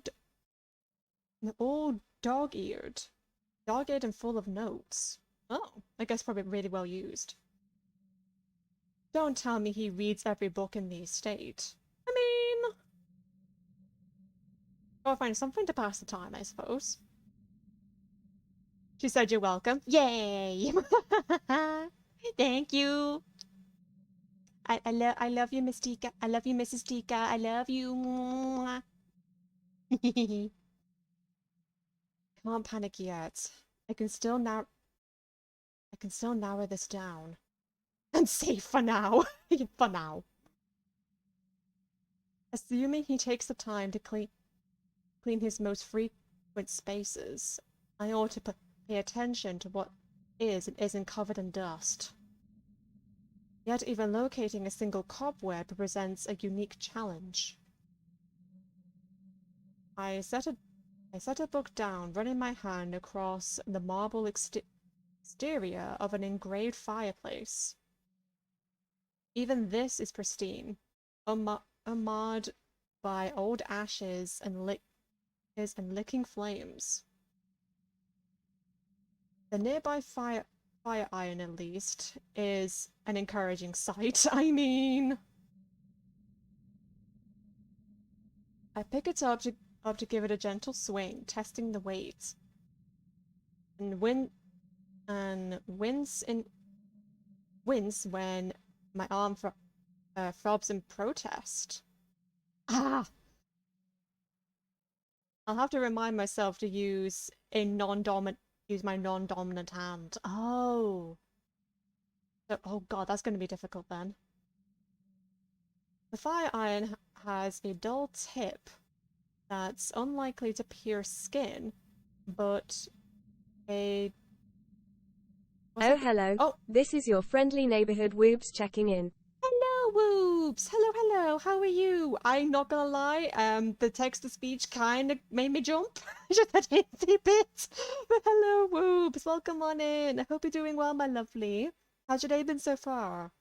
dog-eared and full of notes. Oh, I guess probably really well used. Don't tell me he reads every book in the estate. I mean, gotta find something to pass the time, I suppose. She said you're welcome. Yay! Thank you. I love you, Miss Tika. I love you, Mrs. Tika. I love you. Can't panic yet. I can still narrow this down. And safe for now. For now. Assuming he takes the time to clean his most frequent spaces, I ought to pay attention to what is and isn't covered in dust. Yet even locating a single cobweb presents a unique challenge. I set a book down, running my hand across the marble exterior of an engraved fireplace. Even this is pristine, unmarred by old ashes and licking flames. The nearby fire iron, at least, is an encouraging sight. I mean, I pick it up to give it a gentle swing, testing the weight, and wince when my arm throbs in protest. Ah! I'll have to remind myself to use my non-dominant hand. Oh. So, oh god, that's going to be difficult then. The fire iron has a dull tip that's unlikely to pierce skin, but a... Oh, hello. Oh. This is your friendly neighborhood Woobs checking in. Hello, Woobs! Hello, how are you? I'm not gonna lie, the text-to-speech kind of made me jump. Just that hinty bit. But hello, Woobs! Welcome on in. I hope you're doing well, my lovely. How's your day been so far?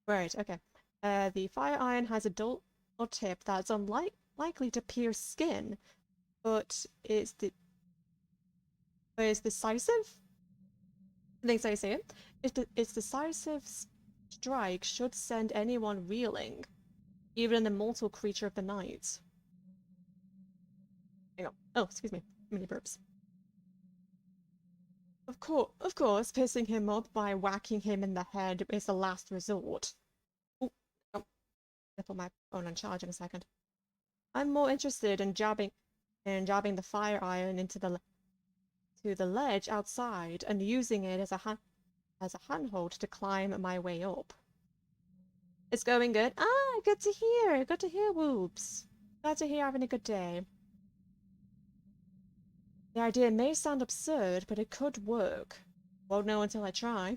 Right, okay. The fire iron has a dull tip that's unlikely to pierce skin, but it's decisive? I think I say it. Its decisive strike should send anyone reeling, even an immortal creature of the night. Hang on. Oh, excuse me. Mini burps. Of course, pissing him up by whacking him in the head is the last resort. Oh, I'll put my phone on charge in a second. I'm more interested in jabbing the fire iron into the ledge outside and using it as a handhold to climb my way up. It's going good. Ah, good to hear. Good to hear, Whoops. Glad to hear you're having a good day. The idea may sound absurd, but it could work. Won't know until I try.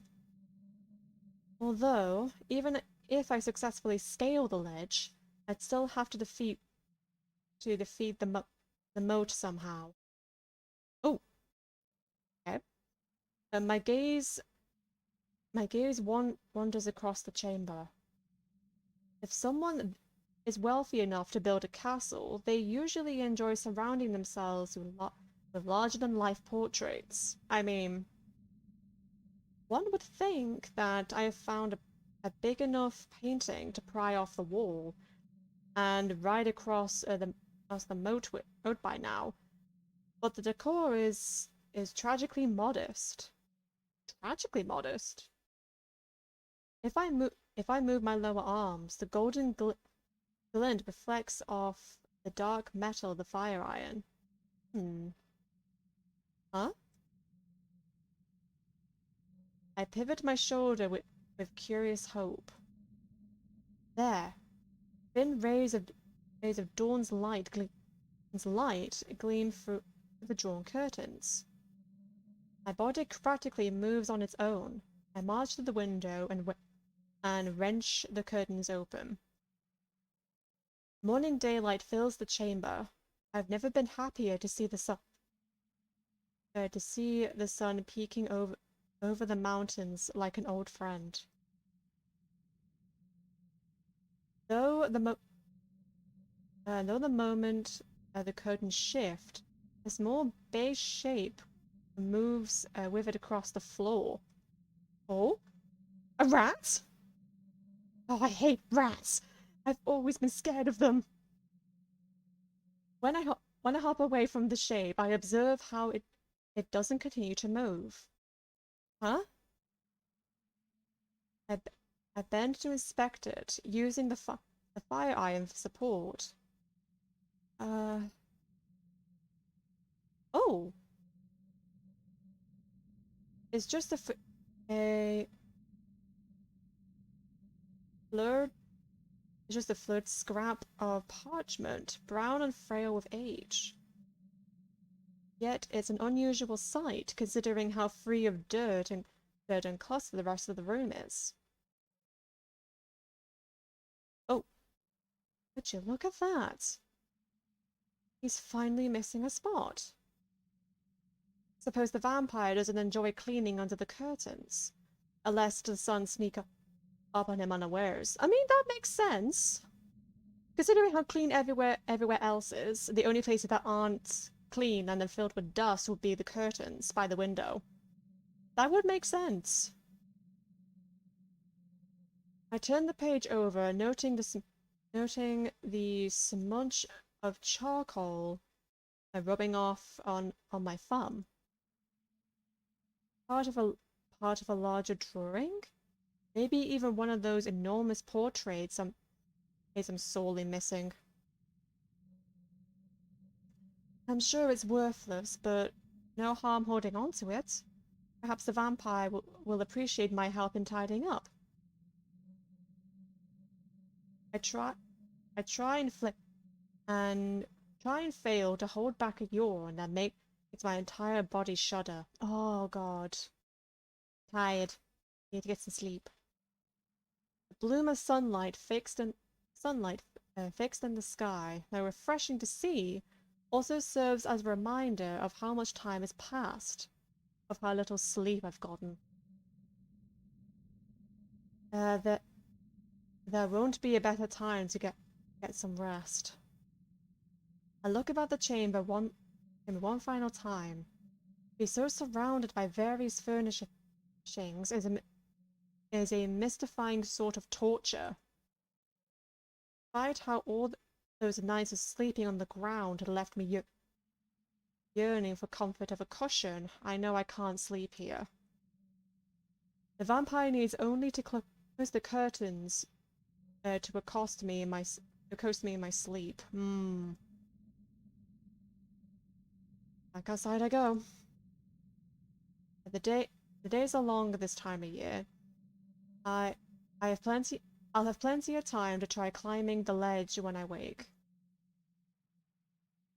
Although, even if I successfully scale the ledge, I'd still have to defeat the moat somehow. Oh. Okay. My gaze wanders across the chamber. If someone is wealthy enough to build a castle, they usually enjoy surrounding themselves with larger-than-life portraits. I mean, one would think that I have found a big enough painting to pry off the wall and ride across the moat by now, but the decor is tragically modest. Tragically modest. If I move my lower arms, the golden glint reflects off the dark metal of the fire iron. Huh? I pivot my shoulder with curious hope. There, thin rays of dawn's light gleam through the drawn curtains. My body practically moves on its own. I march to the window and wrench the curtains open. Morning daylight fills the chamber. I've never been happier to see the sun peeking over the mountains like an old friend. Though the moment the curtains shift, a small beige shape moves with it across the floor. Oh? A rat? Oh, I hate rats! I've always been scared of them. When I hop away from the shape, I observe how it doesn't continue to move. Huh? I bend to inspect it, using the fire iron for support. Oh! It's just a flirred scrap of parchment, brown and frail with age. Yet it's an unusual sight, considering how free of dirt and cluster the rest of the room is. Oh. Would you look at that? He's finally missing a spot. Suppose the vampire doesn't enjoy cleaning under the curtains, unless the sun sneaks up on him unawares. I mean, that makes sense. Considering how clean everywhere else is, the only places that aren't clean and then filled with dust would be the curtains by the window. That would make sense. I turned the page over, noting the smudge of charcoal rubbing off on my thumb. Part of a larger drawing? Maybe even one of those enormous portraits I'm sorely missing. I'm sure it's worthless, but no harm holding on to it. Perhaps the vampire will appreciate my help in tidying up. I try and fail to hold back a yawn that makes my entire body shudder. Oh god. Tired. Need to get some sleep. The bloom of sunlight fixed in the sky, though refreshing to see, also serves as a reminder of how much time has passed, of how little sleep I've gotten. There won't be a better time to get some rest. I look about the chamber one final time. To be so surrounded by various furnishings is a mystifying sort of torture. Despite how all those nights of sleeping on the ground had left me yearning for comfort of a cushion, I know I can't sleep here. The vampire needs only to close the curtains to accost me in my sleep. Back outside I go. The days are long this time of year. I'll have plenty of time to try climbing the ledge when I wake.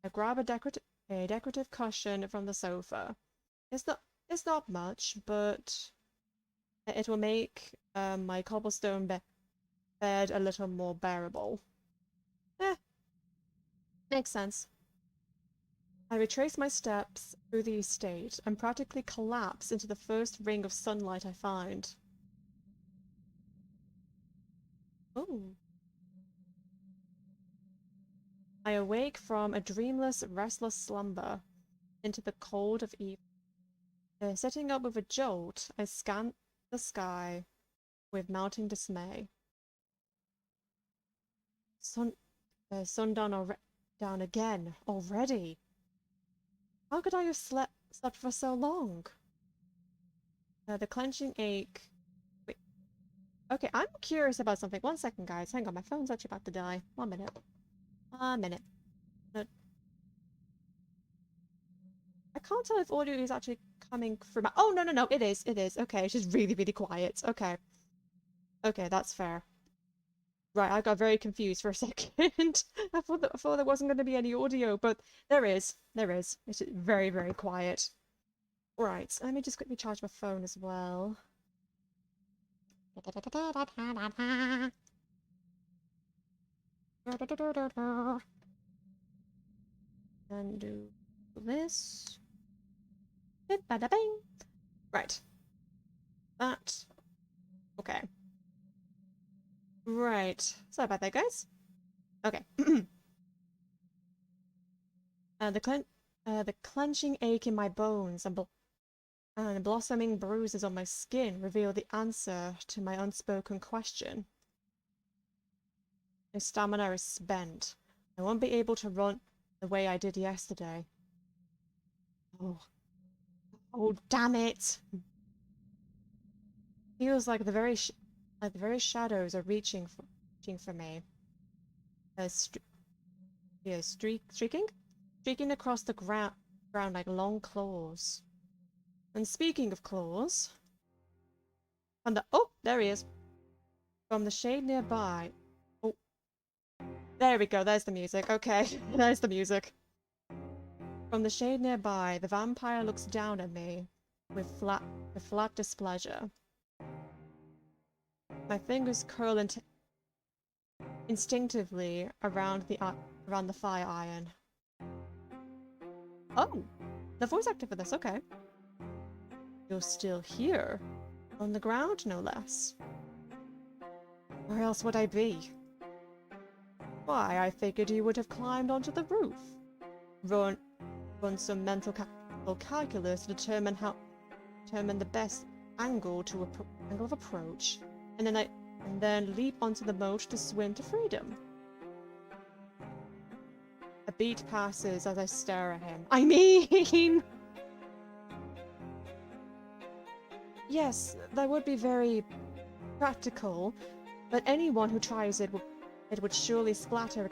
I grab a decorative cushion from the sofa. It's not much, but it will make my cobblestone bed a little more bearable. Makes sense. I retrace my steps through the estate and practically collapse into the first ring of sunlight I find. Oh. I awake from a dreamless, restless slumber into the cold of evening. Sitting up with a jolt, I scan the sky with mounting dismay. Sundown down again already. How could I have slept for so long? The clenching ache. Wait. Okay, I'm curious about something. 1 second, guys. Hang on, my phone's actually about to die. 1 minute. 1 minute. No. I can't tell if audio is actually coming through my— oh, no, it is. It is. Okay, it's just really, really quiet. Okay. Okay, that's fair. Right, I got very confused for a second. I thought there wasn't going to be any audio, but there is. There is. It's very, very quiet. Right, let me just quickly charge my phone as well. And do this. Bada bing. Right. That. Okay. Right. Sorry about that, guys. Okay. The clenching ache in my bones and blossoming bruises on my skin reveal the answer to my unspoken question. My stamina is spent. I won't be able to run the way I did yesterday. Oh, damn it! Feels like the very shadows are reaching for me. Streaking across the ground like long claws. And speaking of claws, oh, there he is. From the shade nearby. Oh, there we go. There's the music. Okay, there's the music. From the shade nearby, the vampire looks down at me with flat displeasure. My fingers curl instinctively around the fire iron. Oh, the voice actor for this, okay. You're still here. On the ground, no less. Where else would I be? Why, I figured you would have climbed onto the roof. Run some mental calculus to determine the best angle of approach, and then leap onto the moat to swim to freedom. A beat passes as I stare at him. I mean... Yes, that would be very practical, but anyone who tries it would surely splatter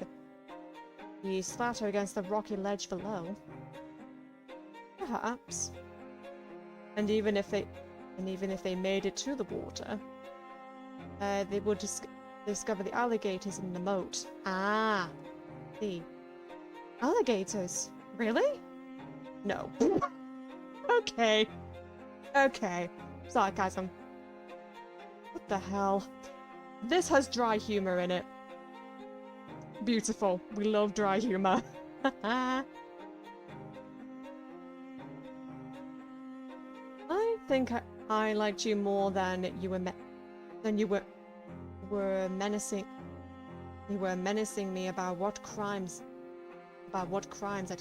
against the rocky ledge below. Perhaps. And even if they made it to the water, they would discover the alligators in the moat. Ah, the alligators. Really? No. Okay. Okay. Sarcasm. What the hell? This has dry humor in it. Beautiful. We love dry humor. I think I liked you more than you were menacing. You were menacing me about what crimes I'd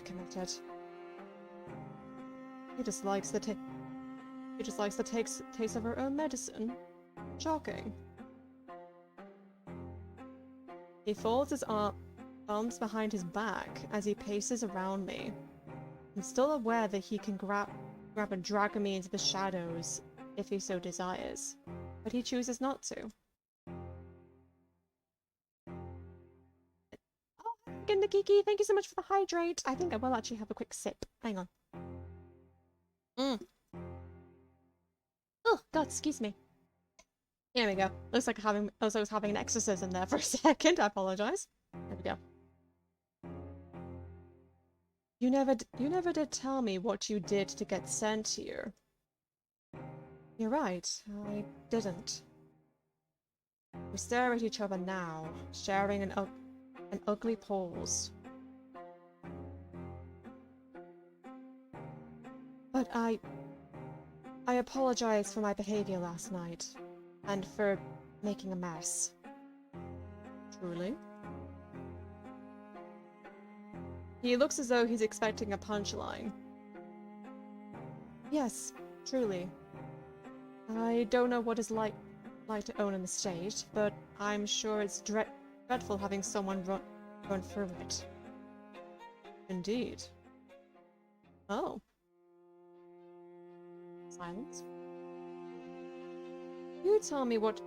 committed. He just likes the taste of her own medicine. Shocking. He folds his arms behind his back as he paces around me. I'm still aware that he can grab and drag me into the shadows if he so desires, but he chooses not to. Oh, Gindakiki, thank you so much for the hydrate. I think I will actually have a quick sip. Hang on. Oh, God, excuse me. Here we go. Looks like I was having an exorcism there for a second. I apologize. There we go. You never did tell me what you did to get sent here. You're right, I didn't. We stare at each other now, sharing an ugly pause. But I apologize for my behavior last night, and for making a mess. Truly? He looks as though he's expecting a punchline. Yes, truly. I don't know what it's like to own an estate, but I'm sure it's dreadful having someone run through it. Indeed. Oh. Silence. Will you tell me what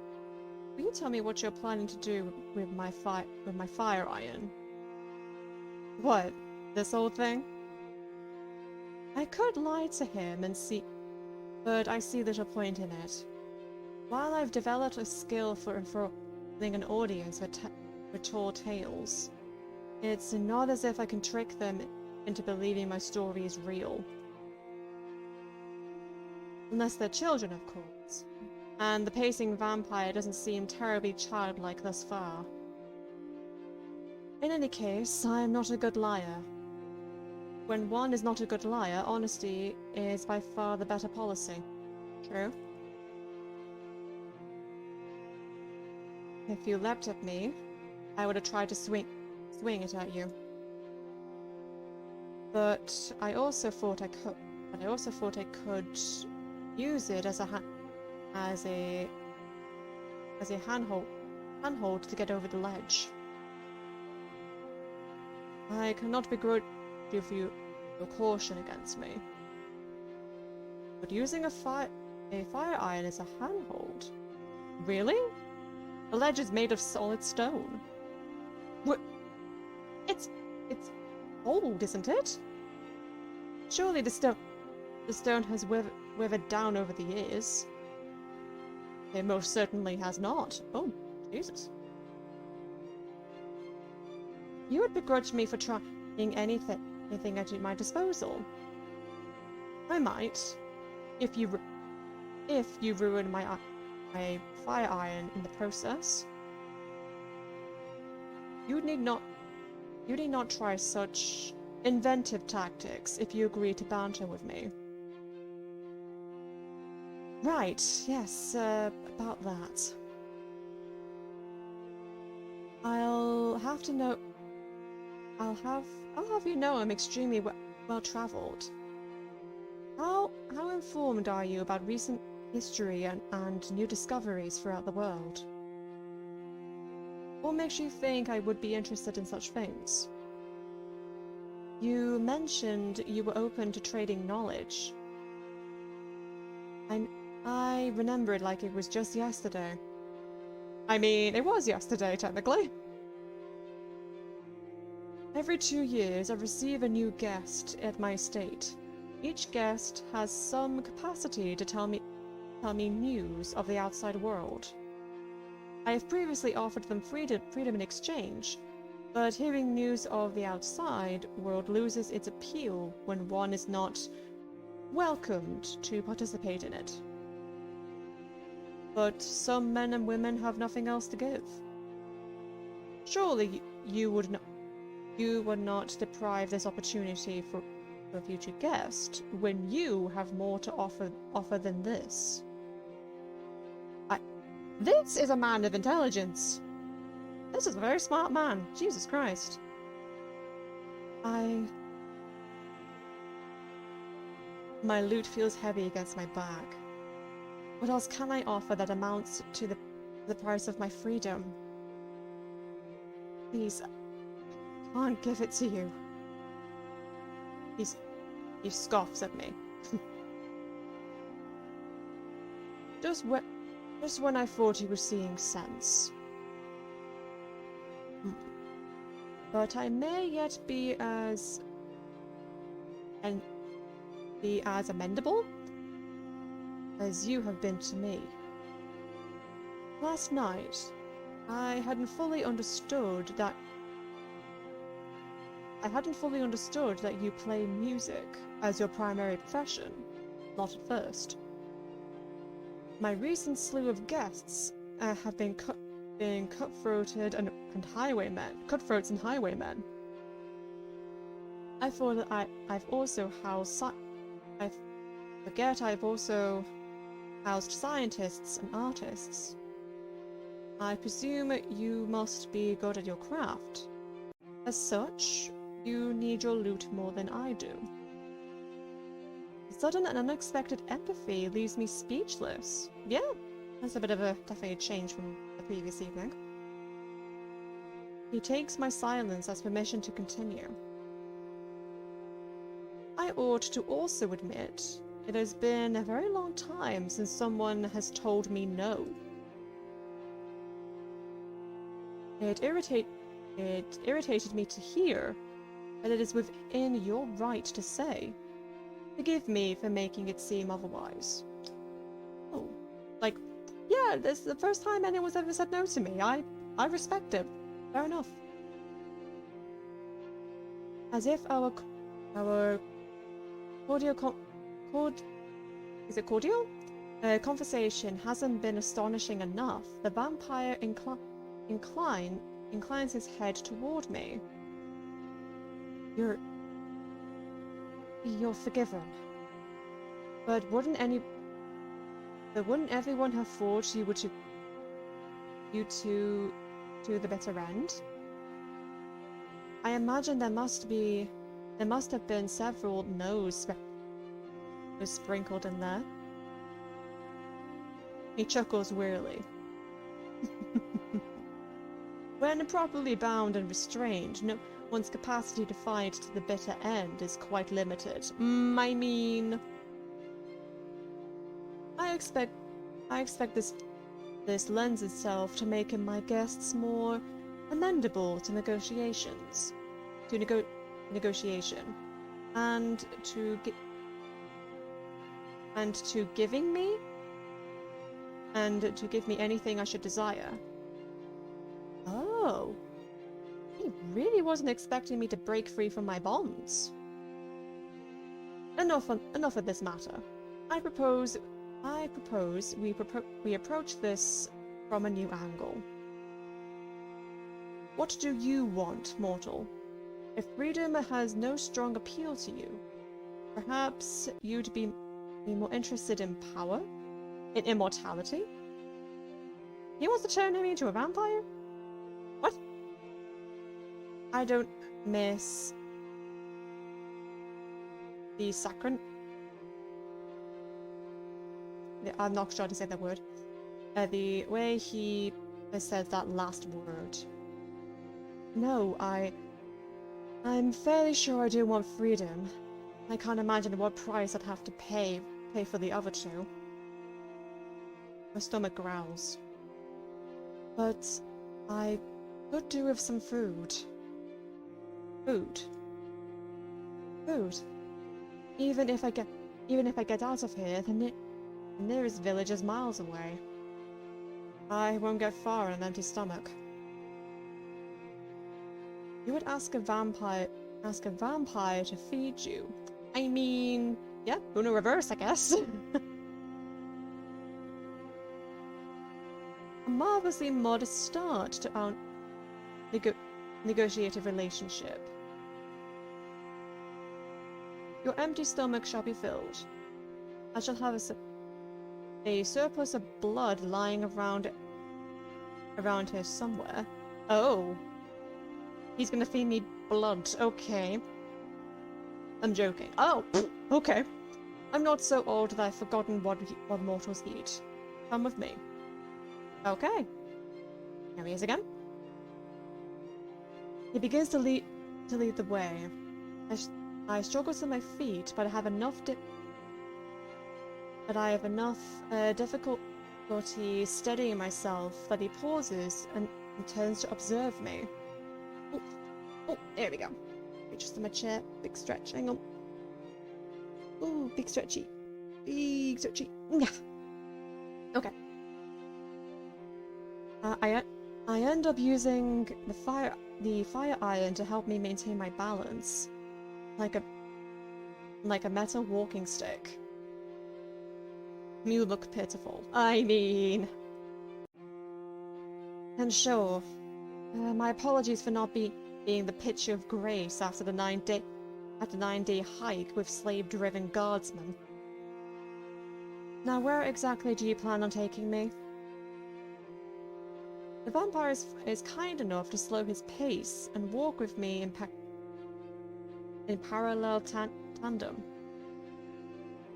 you're planning to do with my fire iron? What? This old thing? I could lie to him and see, but I see little point in it. While I've developed a skill for enthralling an audience with tall tales, it's not as if I can trick them into believing my story is real. Unless they're children, of course. And the pacing vampire doesn't seem terribly childlike thus far. In any case, I am not a good liar. When one is not a good liar, honesty is by far the better policy. True? If you leapt at me, I would have tried to swing it at you. But I also thought I could use it as a handhold to get over the ledge. I cannot begrudge you for your caution against me. But using a fire iron as a handhold? Really? The ledge is made of solid stone. What? It's old, isn't it? Surely the stone has withered down over the years. It most certainly has not. Oh, Jesus. You would begrudge me for trying anything at my disposal. I might, if you ruin my fire iron in the process. You need not try such inventive tactics if you agree to banter with me. Right, yes, about that. I'll have you know I'm extremely well traveled. How informed are you about recent history and new discoveries throughout the world? What makes you think I would be interested in such things? You mentioned you were open to trading knowledge. I remember it like it was just yesterday. I mean, it was yesterday, technically. Every 2 years, I receive a new guest at my estate. Each guest has some capacity to tell me news of the outside world. I have previously offered them freedom in exchange, but hearing news of the outside world loses its appeal when one is not welcomed to participate in it. But some men and women have nothing else to give. Surely you would not deprive this opportunity for a future guest when you have more to offer than this. This is a man of intelligence. This is a very smart man. Jesus Christ. My loot feels heavy against my back. What else can I offer that amounts to the price of my freedom? Please, I can't give it to you. He scoffs at me. Just when I thought he was seeing sense. But I may yet be as amendable as you have been to me. Last night, I hadn't fully understood that you play music as your primary profession. Not at first. My recent slew of guests have been cutthroats and highwaymen. I thought that I've also housed scientists and artists. I presume you must be good at your craft. As such, you need your loot more than I do. Sudden and unexpected empathy leaves me speechless. Yeah, that's definitely a change from the previous evening. He takes my silence as permission to continue. I ought to also admit, it has been a very long time since someone has told me no. It irritated me to hear that it is within your right to say. Forgive me for making it seem otherwise. Oh, yeah, this is the first time anyone's ever said no to me. I respect it. Fair enough. As if our conversation hasn't been astonishing enough, the vampire inclines his head toward me. You're forgiven. But wouldn't everyone have thought you to the bitter end? I imagine there must have been several no's sprinkled in there. He chuckles wearily. When properly bound and restrained, one's capacity to fight to the bitter end is quite limited. I mean, I expect this lends itself to making my guests more amendable to negotiation, and to give me anything I should desire. Oh. He really wasn't expecting me to break free from my bonds. Enough of this matter. I propose we approach this from a new angle. What do you want, mortal? If freedom has no strong appeal to you, perhaps you'd be more interested in power? In immortality? He wants to turn me into a vampire? What? I don't miss the sacrament. I'm not sure how to say that word. The way he says that last word. No, I'm fairly sure I do want freedom. I can't imagine what price I'd have to pay for the other two. My stomach growls. But I could do with some food. Food. Even if I get out of here, the nearest village is miles away. I won't get far on an empty stomach. You would ask a vampire to feed you. I mean, yeah, Uno reverse, I guess. A marvelously modest start to our negotiated relationship. Your empty stomach shall be filled. I shall have a surplus of blood lying around here somewhere. Oh. He's gonna feed me blood. Okay. I'm joking. Oh, okay. I'm not so old that I've forgotten what mortals eat. Come with me. Okay. Here he is again. He begins to lead the way. I struggle to my feet, but I have enough difficulty steadying myself that he pauses and turns to observe me. Oh, there we go. Just in my chair. Big stretch. Hang on. Ooh, big stretchy. Big stretchy. Yeah. Okay. I end up using the fire iron to help me maintain my balance, like a metal walking stick. You look pitiful. I mean, and sure, my apologies for not being the picture of grace after the 9-day hike with slave-driven guardsmen. Now, where exactly do you plan on taking me? The vampire is kind enough to slow his pace and walk with me in parallel tandem,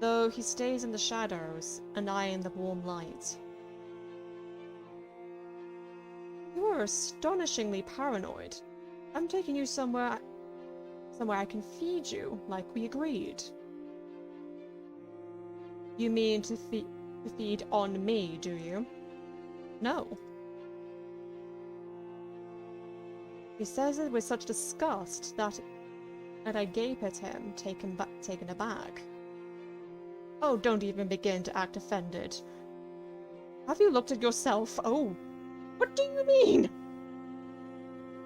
though he stays in the shadows and I in the warm light. You are astonishingly paranoid. I'm taking you somewhere I can feed you, like we agreed. You mean to feed on me, do you? No. He says it with such disgust that I gape at him, taken aback. Oh, don't even begin to act offended. Have you looked at yourself? Oh, what do you mean?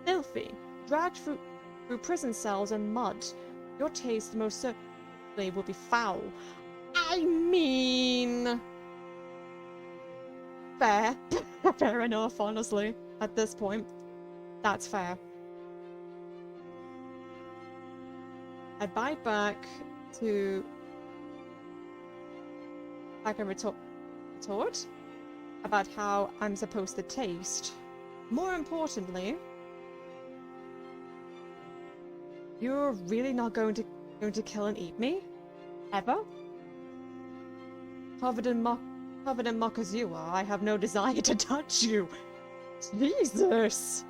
Filthy, dragged through prison cells and mud. Your taste most certainly will be foul. I mean... fair. Fair enough, honestly, at this point. That's fair. I bite back to... like a retort about how I'm supposed to taste. More importantly, you're really not going to kill and eat me? Ever? Covered in muck as you are, I have no desire to touch you. Jesus!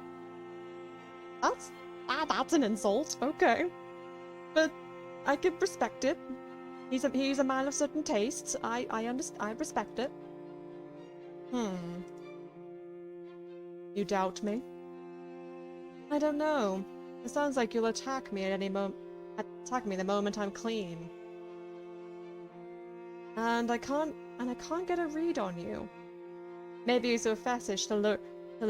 That's an insult. Okay. But I can respect it. He's a man of certain tastes. I respect it. You doubt me? I don't know. It sounds like you'll attack me at any moment. Attack me the moment I'm clean. And I can't get a read on you. Maybe it's your fetish to lure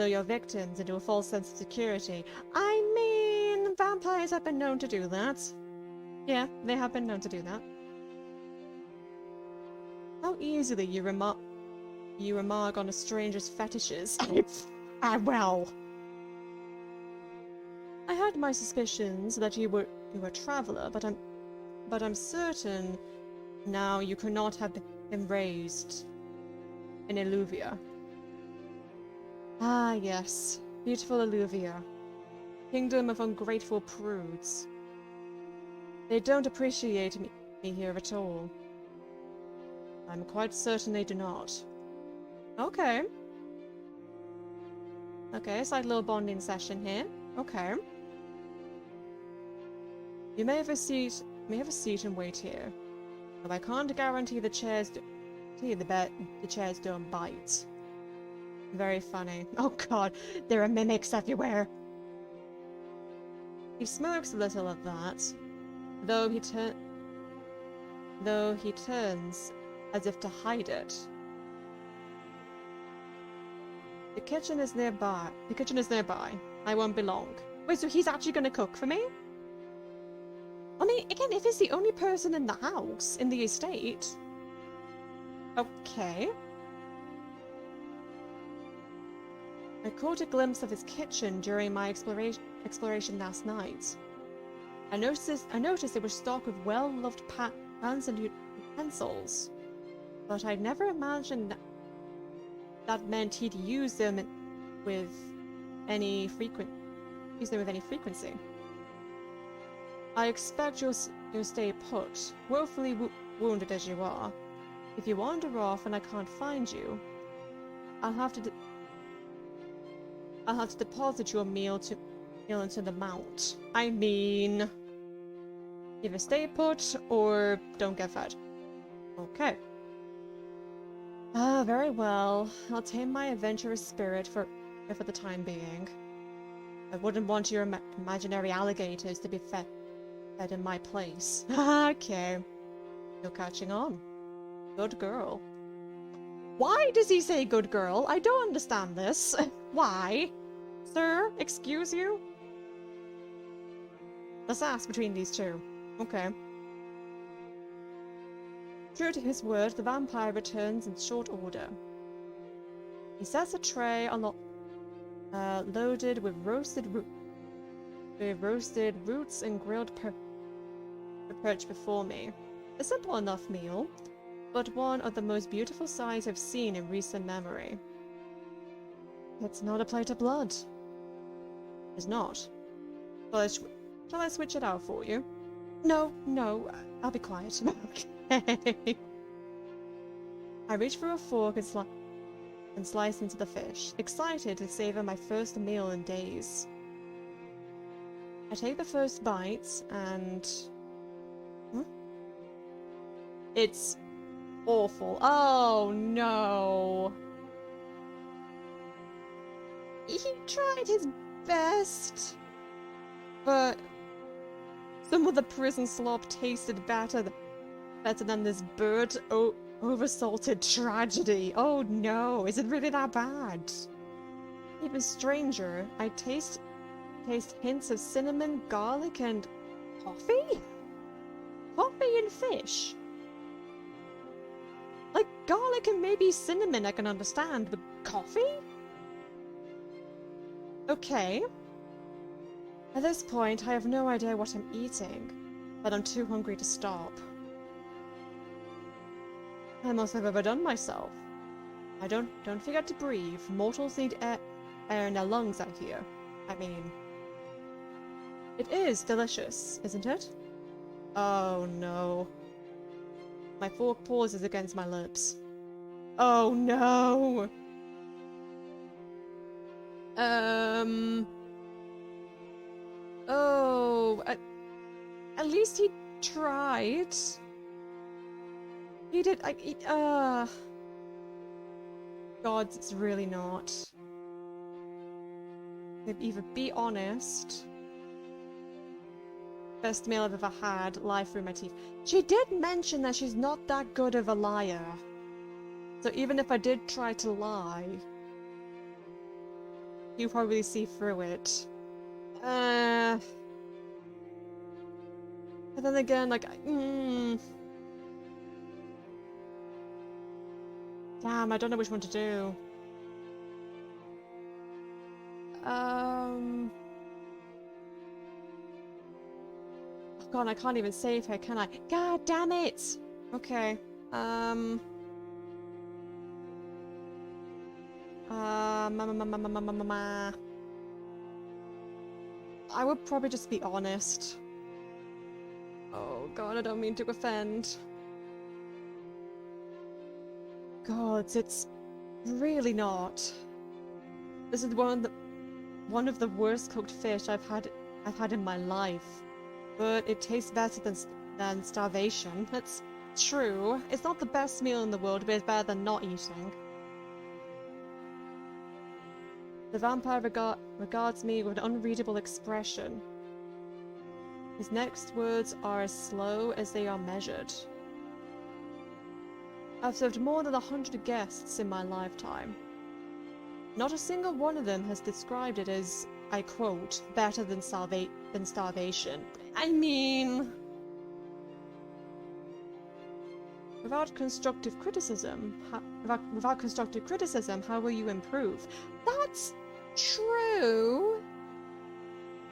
your victims into a false sense of security. I mean, vampires have been known to do that. Yeah, they have been known to do that. How easily you remark on a stranger's fetishes. Well. had my suspicions that you were a traveler, but I'm certain now you could not have been raised in Illuvia. Ah, yes. Beautiful Illuvia. Kingdom of ungrateful prudes. They don't appreciate me here at all. I'm quite certain they do not. Okay. Okay, it's like a little bonding session here. Okay. You may have a seat and wait here. But I can't guarantee the chairs don't bite. Very funny. Oh god, there are mimics everywhere. He smirks a little at that, though he turns as if to hide it. The kitchen is nearby. I won't be long. Wait, so he's actually gonna cook for me? I mean, again, if he's the only person in the house, in the estate... Okay. I caught a glimpse of his kitchen during my exploration last night. I noticed it was stocked with well-loved pans and utensils, but I'd never imagined that meant he'd use them with any frequency. I expect you'll stay put, woefully wounded as you are. If you wander off and I can't find you, I'll have to deposit your meal into the mount. I mean, either stay put or don't get fed. Okay. Ah, very well. I'll tame my adventurous spirit for the time being. I wouldn't want your imaginary alligators to be fed in my place. Okay. You're catching on. Good girl. Why does he say good girl? I don't understand this. Why? Sir, excuse you? Let's ask between these two. Okay. True to his word, the vampire returns in short order. He sets a tray loaded with roasted roots and grilled perch before me. A simple enough meal, but one of the most beautiful sights I've seen in recent memory. It's not a plate of blood. It's not. Shall I switch it out for you? No, I'll be quiet. Okay. I reach for a fork and slice into the fish, excited to savor my first meal in days. I take the first bites and... It's awful. Oh no! He tried his best, but some of the prison slop tasted better than this bird over-salted tragedy. Oh no, is it really that bad? Even stranger, I taste hints of cinnamon, garlic, and coffee? Coffee and fish? Like, garlic and maybe cinnamon I can understand, but coffee? Okay. At this point, I have no idea what I'm eating, but I'm too hungry to stop. I must have overdone myself. Don't forget to breathe. Mortals need air in their lungs out here. I mean... It is delicious, isn't it? Oh no. My fork pauses against my lips. Oh no! Oh... At least he tried. He did... God, it's really not. Either be honest... Best meal I've ever had, live through my teeth. She did mention that she's not that good of a liar. So even if I did try to lie, you probably see through it. But then again, like, damn, I don't know which one to do. God, I can't even save her, can I? God damn it! Okay. I would probably just be honest. Oh God, I don't mean to offend. God, it's really not. This is one of the worst cooked fish I've had in my life. But it tastes better than starvation. That's true. It's not the best meal in the world, but it's better than not eating. The vampire regards me with an unreadable expression. His next words are as slow as they are measured. I've served more than 100 guests in my lifetime. Not a single one of them has described it as, I quote, better than starvation. I mean... Without constructive criticism, how will you improve? That's true.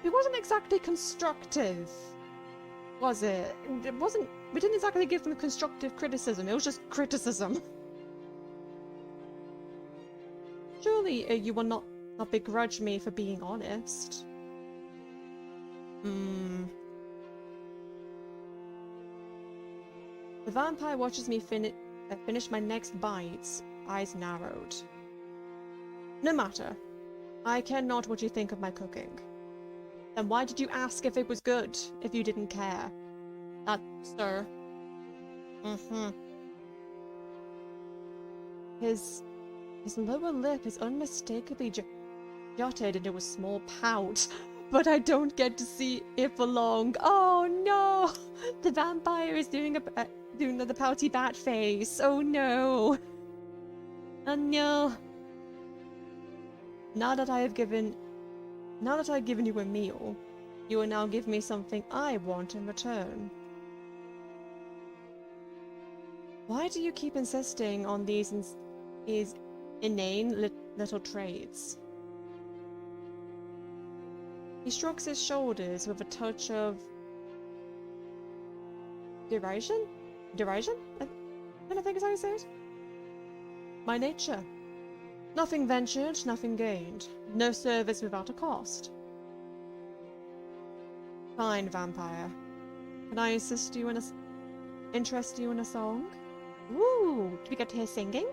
It wasn't exactly constructive, was it? It wasn't. We didn't exactly give them constructive criticism. It was just criticism. Surely you will not begrudge me for being honest. The vampire watches me finish my next bite, eyes narrowed. No matter. I care not what you think of my cooking. Then why did you ask if it was good, if you didn't care? That, sir. His lower lip is unmistakably jutted into a small pout, but I don't get to see it for long. Oh no! The vampire is doing the pouty bat face. Oh no! Oh no! Now that I've given you a meal, you will now give me something I want in return. Why do you keep insisting on these inane little trades? He shrugs his shoulders with a touch of derision? Derision? I don't think is how you say it. My nature. Nothing ventured, nothing gained. No service without a cost. Fine, vampire. Can I interest you in a song? Woo! Do we get to hear singing?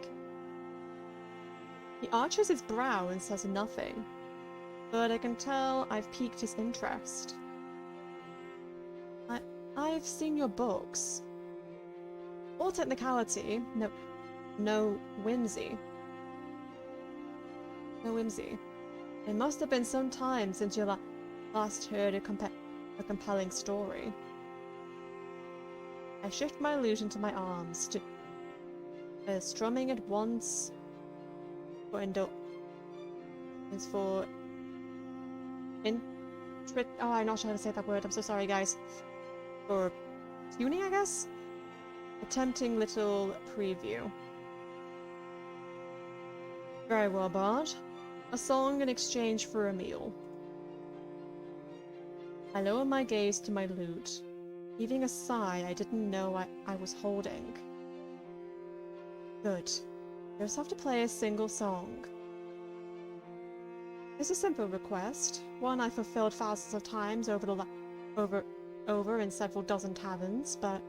He arches his brow and says nothing, but I can tell I've piqued his interest. I've seen your books. All technicality, no whimsy. No whimsy. It must have been some time since you last heard a compelling story. I shift my lute into my arms, strumming it once oh, I'm not sure how to say that word, I'm so sorry guys. For tuning, I guess? A tempting little preview. Very well, Bard. A song in exchange for a meal. I lower my gaze to my lute, heaving a sigh I didn't know I was holding. Good. I just have to play a single song. It's a simple request, one I fulfilled thousands of times over in several dozen taverns, but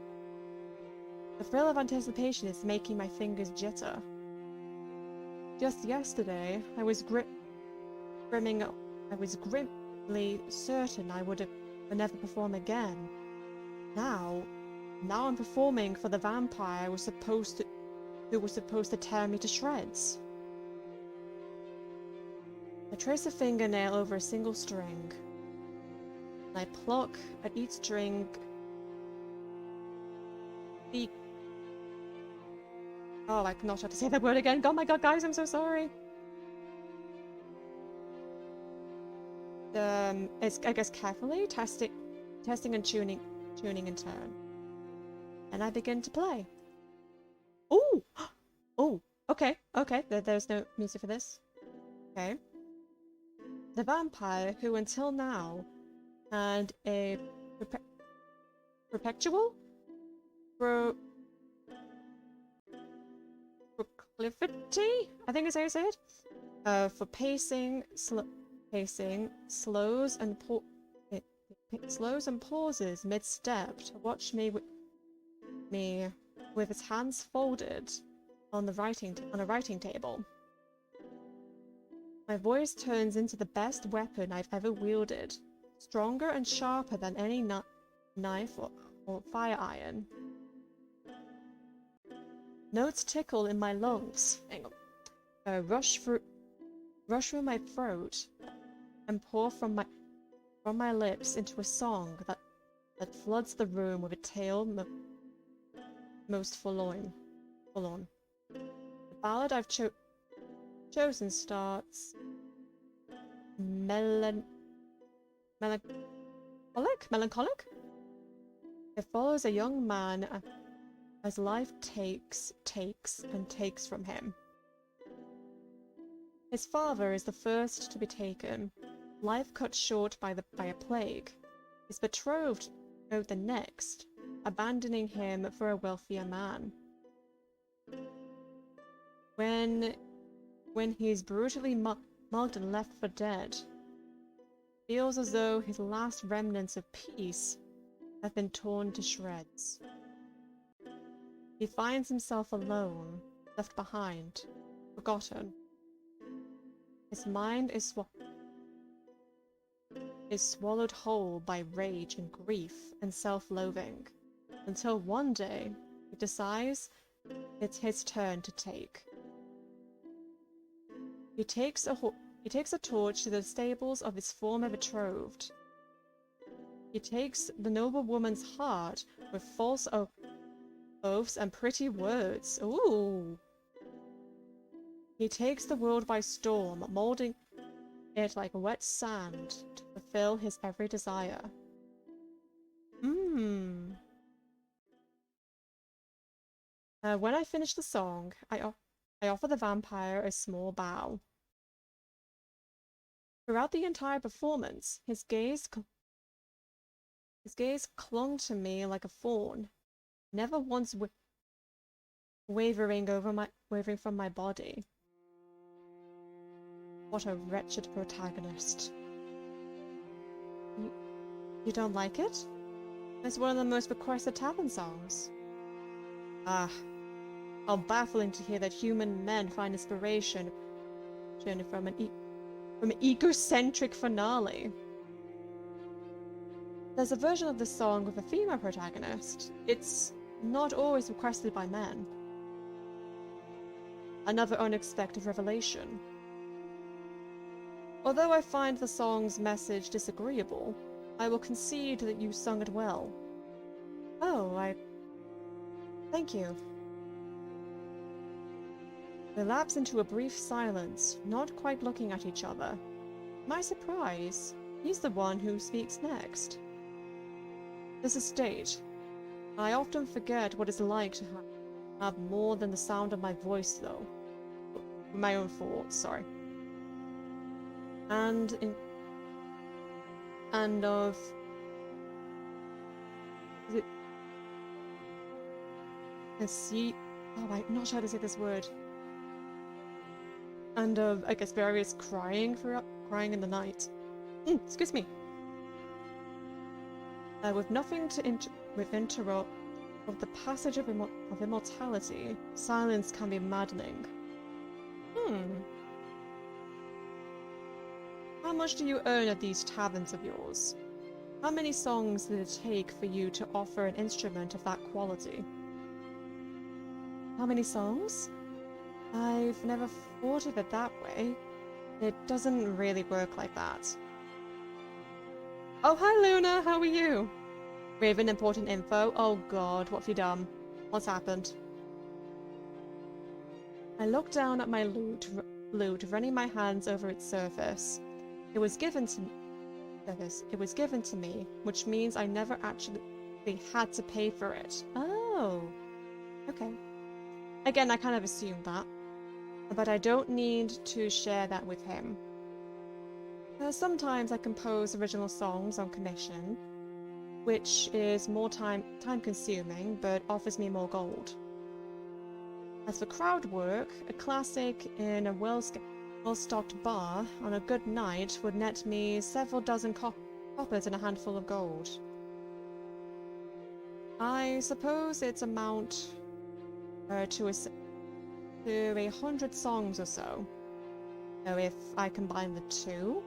the thrill of anticipation is making my fingers jitter. Just yesterday, I was grimly certain I would never perform again. Now I'm performing for the vampire who was supposed to tear me to shreds. I trace a fingernail over a single string, and I pluck at each string the... Oh, I cannot try to say that word again. Oh my god, guys, I'm so sorry. It's, I guess, carefully testing and tuning in turn. And I begin to play. Ooh! Oh, okay. There's no music for this. Okay. The vampire, who until now had a perpetual? Proclivity? I think is how you say it. For pacing, slows and pauses mid-step to watch me with its hands folded on a writing table. My voice turns into the best weapon I've ever wielded, stronger and sharper than any knife or fire iron. Notes tickle in my lungs, rush through my throat, and pour from my lips into a song that floods the room with a tale most forlorn. The ballad I've chosen starts melancholic. It follows a young man as life takes from him. His father is the first to be taken, life cut short by a plague. His betrothed the next, abandoning him for a wealthier man. When he's brutally mugged and left for dead, feels as though his last remnants of peace have been torn to shreds. He finds himself alone, left behind, forgotten. His mind is swallowed whole by rage and grief and self-loathing, until one day he decides it's his turn to take. He takes a torch to the stables of his former betrothed. He takes the noble woman's heart with false oaths and pretty words. Ooh! He takes the world by storm, molding it like wet sand to fulfill his every desire. When I finish the song, I offer the vampire a small bow. Throughout the entire performance, his gaze clung to me like a fawn, never once wavering from my body. What a wretched protagonist. You don't like it? It's one of the most requested tavern songs. Ah, how baffling to hear that human men find inspiration from an egocentric finale. There's a version of the song with a female protagonist. It's not always requested by men. Another unexpected revelation. Although I find the song's message disagreeable, I will concede that you sung it well. Oh, thank you. We lapse into a brief silence, not quite looking at each other. My surprise, he's the one who speaks next. This estate. I often forget what it's like to have more than the sound of my voice, though. My own thoughts, sorry. And of... Is it... Oh, I'm not sure how to say this word. And of, I guess, various crying in the night. Excuse me. With nothing to interrupt of the passage of immortality, silence can be maddening. How much do you earn at these taverns of yours? How many songs did it take for you to offer an instrument of that quality? How many songs? I've never thought of it that way. It doesn't really work like that. Oh, hi Luna, how are you? Raven, important info. Oh god, what have you done? What's happened? I looked down at my lute, running my hands over its surface. It was given to me, which means I never actually had to pay for it. Oh, okay. Again, I kind of assumed that, but I don't need to share that with him. Sometimes I compose original songs on commission, which is more time consuming, but offers me more gold. As for crowd work, a classic in a well-stocked bar on a good night would net me several dozen coppers and a handful of gold. I suppose it's amount to 100 songs or so. So if I combine the two,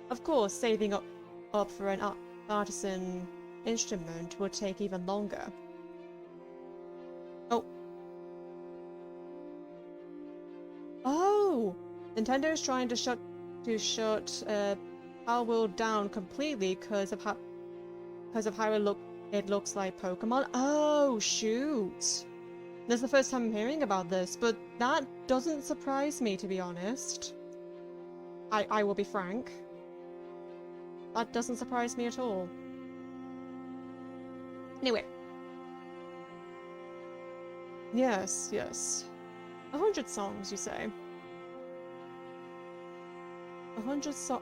of course, saving up for an artisan instrument would take even longer. Oh, Nintendo is trying to shut Power World down completely because of how it looks like Pokemon. Oh shoot! This is the first time I'm hearing about this, but that doesn't surprise me, to be honest. I will be frank. That doesn't surprise me at all. Anyway. Yes. 100 songs, you say? 100 songs.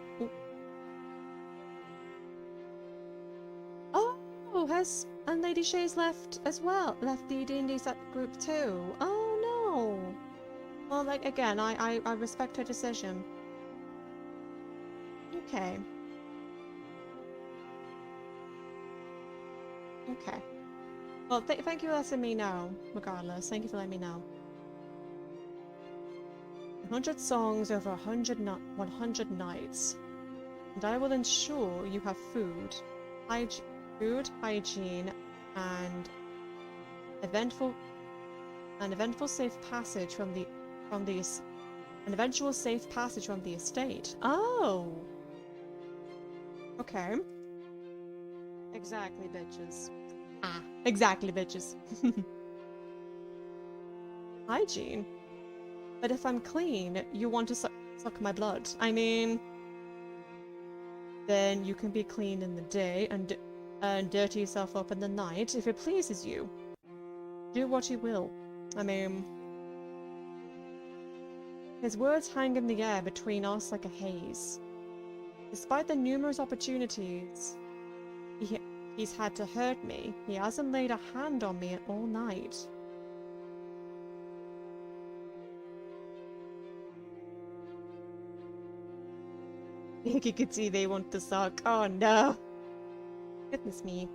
And Lady Shay's left as well. Left the D&D set group too. Oh no. Well, like again, I respect her decision. Okay. Well, thank you for letting me know. Regardless, thank you for letting me know. 100 songs over 100 nights, and I will ensure you have food, hygiene, and eventual safe passage from the estate. Oh, okay. Exactly, bitches. Exactly, bitches. Hygiene. But if I'm clean, you want to suck my blood. I mean, then you can be clean in the day and dirty yourself up in the night if it pleases you. Do what you will. I mean, his words hang in the air between us like a haze. Despite the numerous opportunities he's had to hurt me, he hasn't laid a hand on me all night. You could see they want to suck. Oh no! Goodness me.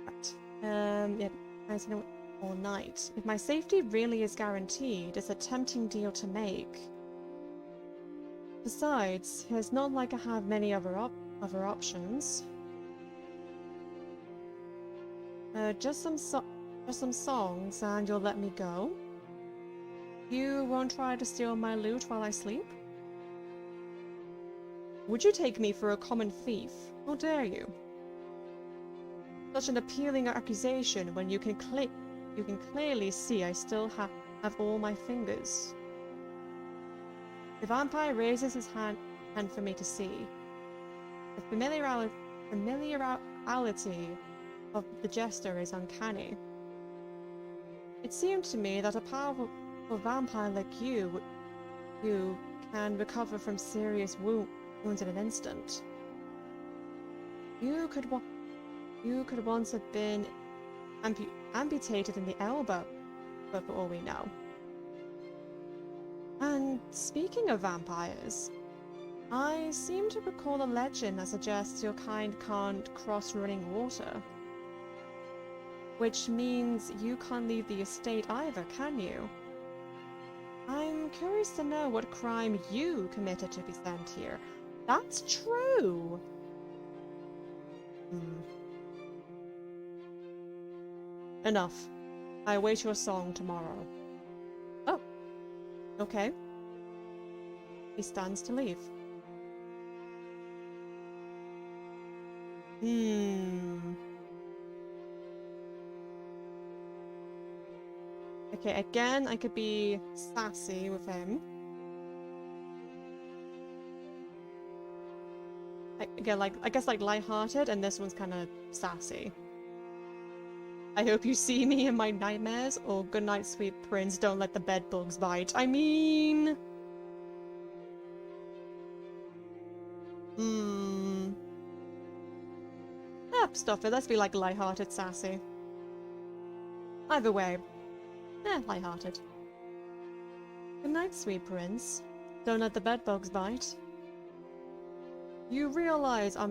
Right. Yeah, nice and all night. If my safety really is guaranteed, it's a tempting deal to make. Besides, it's not like I have many other options. Just some songs, and you'll let me go? You won't try to steal my loot while I sleep? Would you take me for a common thief? How dare you? Such an appealing accusation when you can clearly see I still have all my fingers. The vampire raises his hand for me to see. The familiarity of the jester is uncanny. It seemed to me that a powerful vampire like you can recover from serious wounds in an instant. You could once have been amputated in the elbow, but for all we know. And speaking of vampires, I seem to recall a legend that suggests your kind can't cross running water. Which means you can't leave the estate either, can you? I'm curious to know what crime you committed to be sent here. That's true! Enough. I await your song tomorrow. Oh. Okay. He stands to leave. Okay, again, I could be sassy with him. Again, I guess lighthearted, and this one's kind of sassy. I hope you see me in my nightmares, or good night, sweet prince, don't let the bed bugs bite. I mean... stuff it. Let's be like light-hearted sassy. Either way. Light-hearted. Good night, sweet prince. Don't let the bedbugs bite. You realize I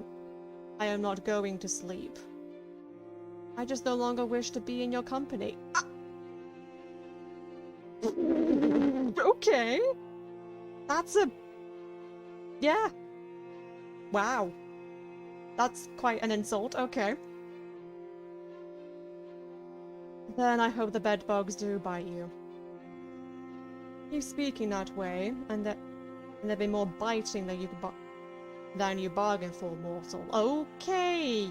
am not going to sleep. I just no longer wish to be in your company. Ah! Okay. That's a... Yeah. Wow. That's quite an insult, okay. Then I hope the bedbugs do bite you. Keep speaking that way, and there'll be more biting than you bargained for, mortal. Okay!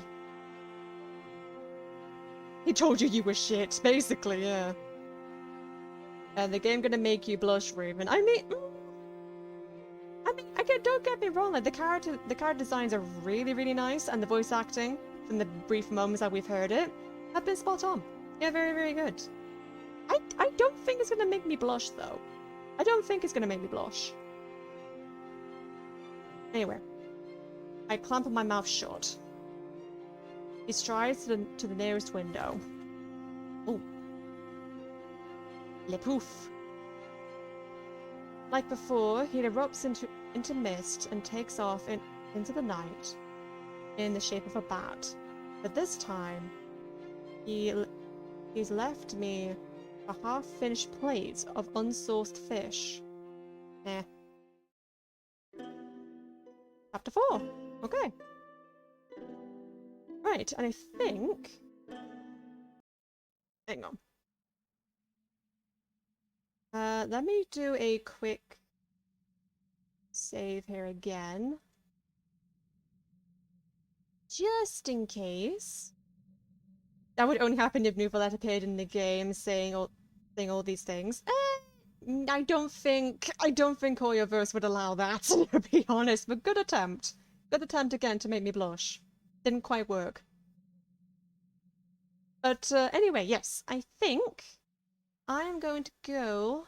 He told you were shit, basically, yeah. And the game gonna make you blush, Raven. I mean, again, don't get me wrong, like, the character designs are really, really nice, and the voice acting, from the brief moments that we've heard it, have been spot on. Yeah, very, very good. I don't think it's gonna make me blush, though. I don't think it's gonna make me blush. Anyway. I clamp my mouth shut. He strides to the nearest window. Oh. Le poof. Like before, he erupts into mist and takes off into the night in the shape of a bat. But this time, he's left me a half-finished plate of unsourced fish. Chapter 4. Okay. Right, and I think... Hang on. Let me do a quick save here again. Just in case. That would only happen if Nuvalet appeared in the game saying all these things. I don't think Hoyoverse would allow that, to be honest, but good attempt. Good attempt again to make me blush. Didn't quite work. But anyway, yes, I think I'm going to go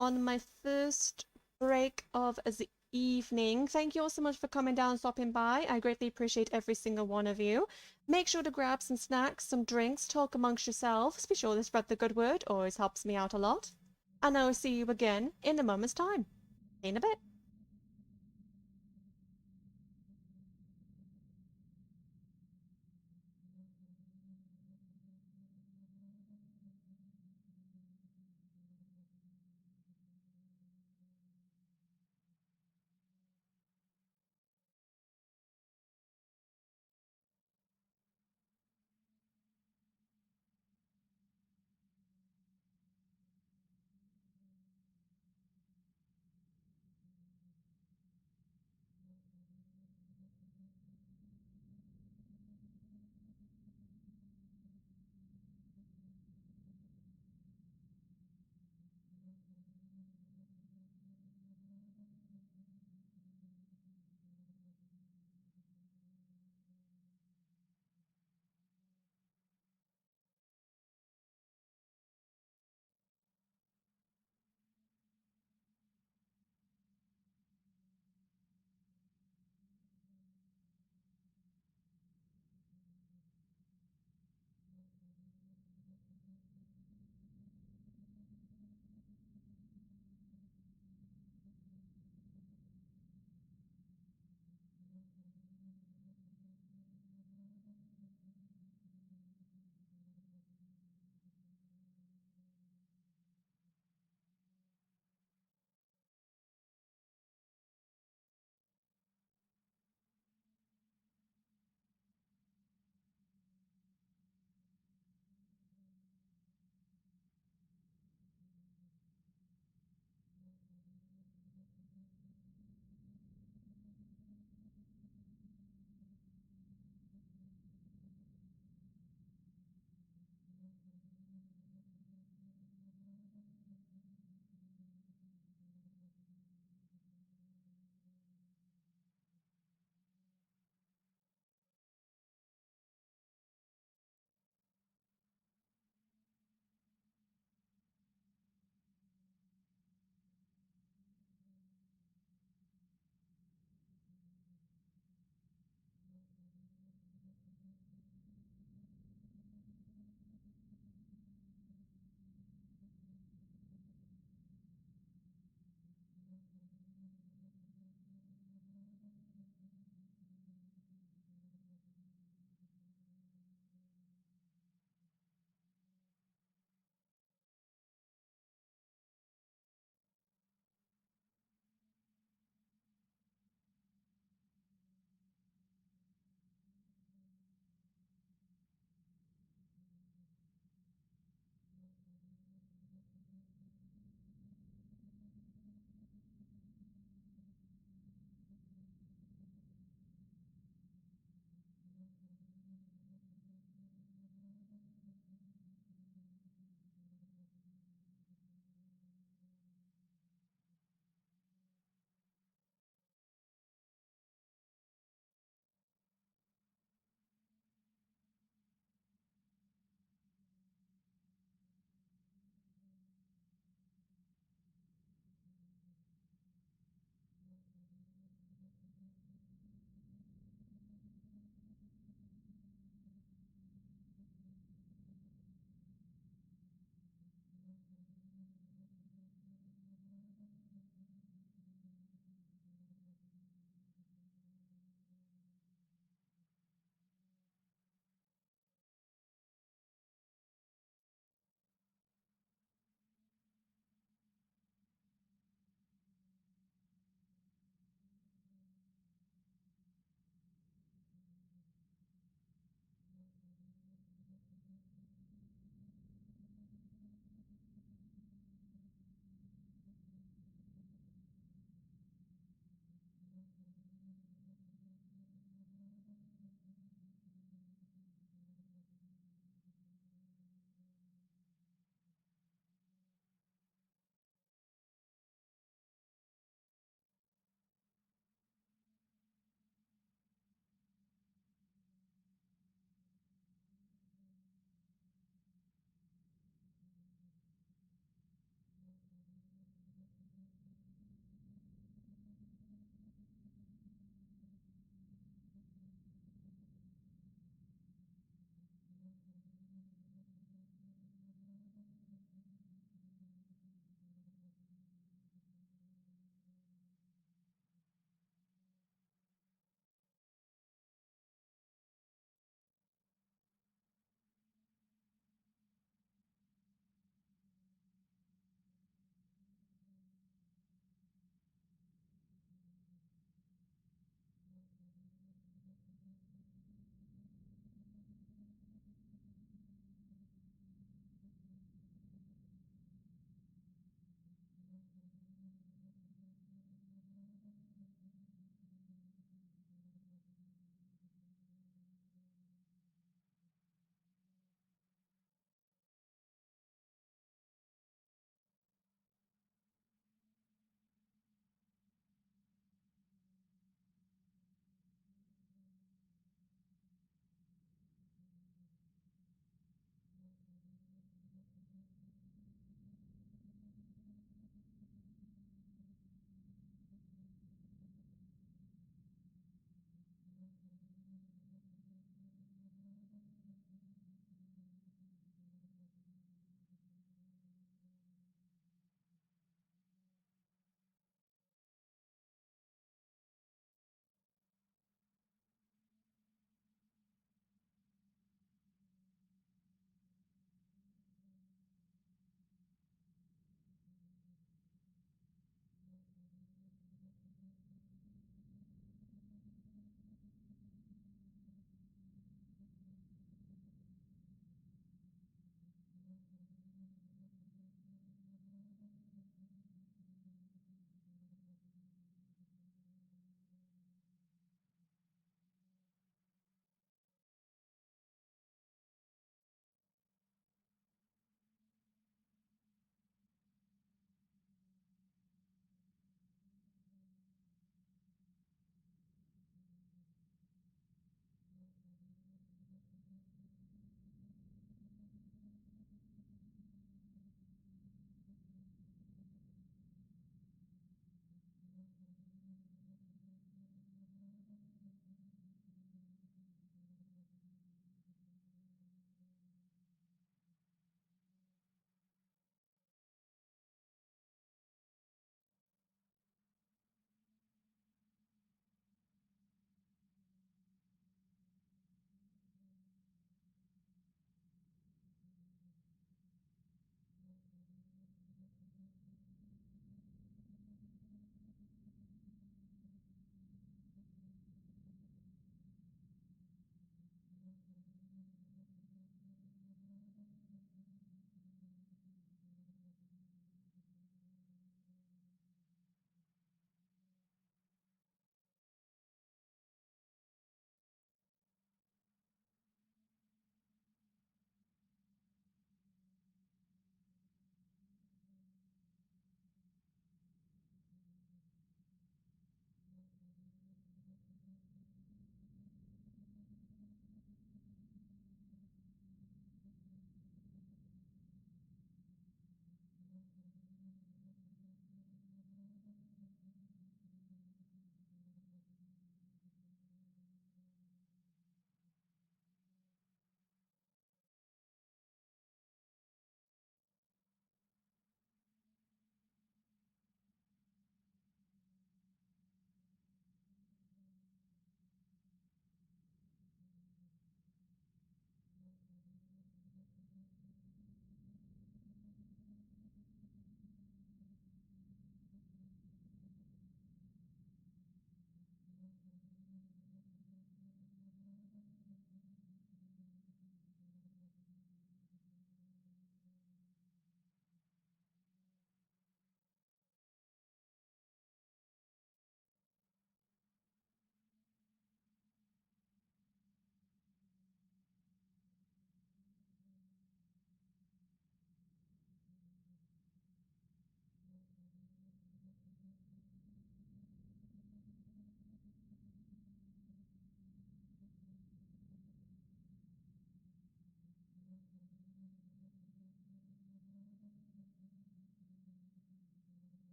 on my first break of the evening. Thank you all so much for coming down and stopping by. I greatly appreciate every single one of you. Make sure to grab some snacks, some drinks, talk amongst yourselves. Be sure to spread the good word, always helps me out a lot. And I will see you again in a moment's time. In a bit.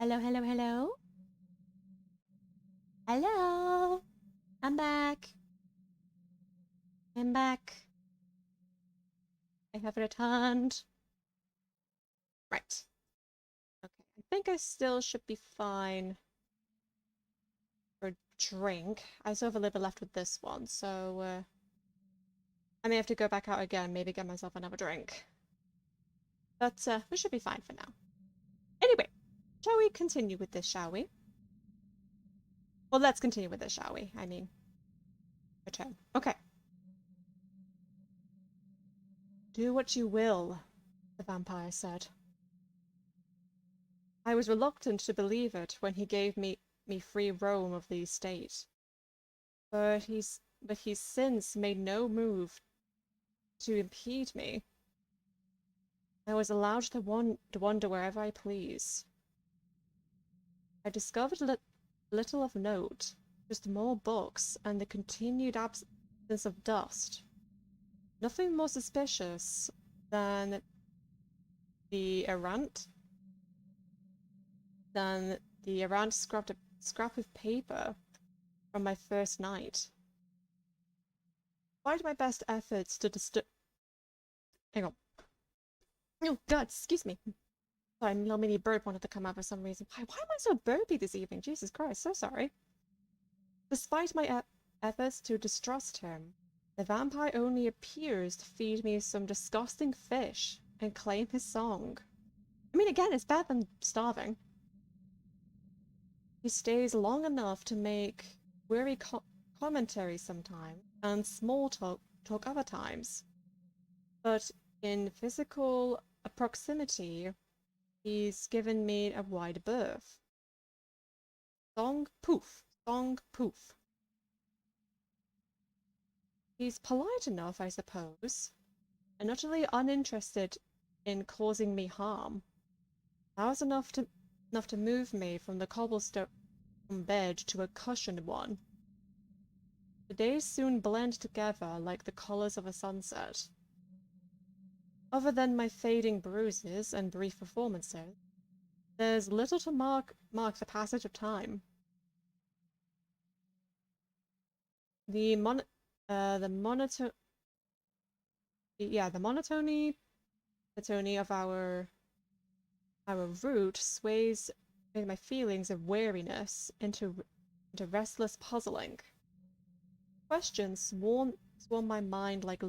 Hello, hello, hello. Hello. I'm back. I'm back. I have returned. Right. Okay. I think I still should be fine for drink. I still have a little bit left with this one, so I may have to go back out again, maybe get myself another drink. But we should be fine for now. Anyway, shall we continue with this, shall we? Well, let's continue with this, shall we? I mean, return. Okay. Do what you will, the vampire said. I was reluctant to believe it when he gave me free roam of the estate. But he's since made no move to impede me. I was allowed to wander wherever I please. I discovered little of note, just more books and the continued absence of dust. Nothing more suspicious than the errant scrap of paper from my first night. Despite my best efforts to hang on. Oh God, excuse me. Sorry, a little mini burp wanted to come out for some reason. Why am I so burpy this evening? Jesus Christ, so sorry. Despite my efforts to distrust him, the vampire only appears to feed me some disgusting fish and claim his song. I mean, again, it's better than starving. He stays long enough to make weary commentary sometimes and small talk other times. But in physical proximity, he's given me a wide berth. Song poof, song poof. He's polite enough, I suppose, and utterly uninterested in causing me harm. That was enough to move me from the cobblestone bed to a cushioned one. The days soon blend together like the colors of a sunset. Other than my fading bruises and brief performances, there's little to mark the passage of time. The monotony of our route sways my feelings of weariness into restless puzzling. Questions swarm my mind like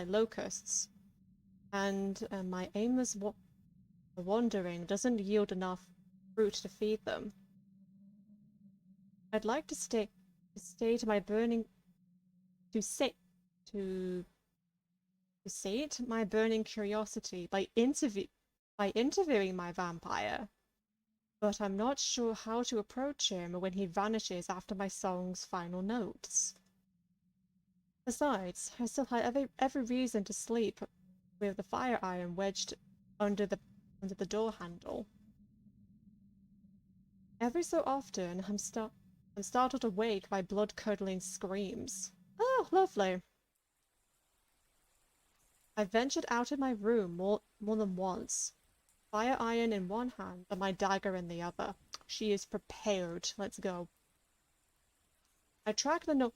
locusts, and my aimless wandering doesn't yield enough fruit to feed them. I'd like to sate my burning curiosity by interviewing my vampire, but I'm not sure how to approach him when he vanishes after my song's final notes. Besides, I still had every reason to sleep with the fire iron wedged under the door handle. Every so often, I'm startled awake by blood-curdling screams. Oh, lovely. I ventured out of my room more than once, fire iron in one hand and my dagger in the other. She is prepared. Let's go. I tracked the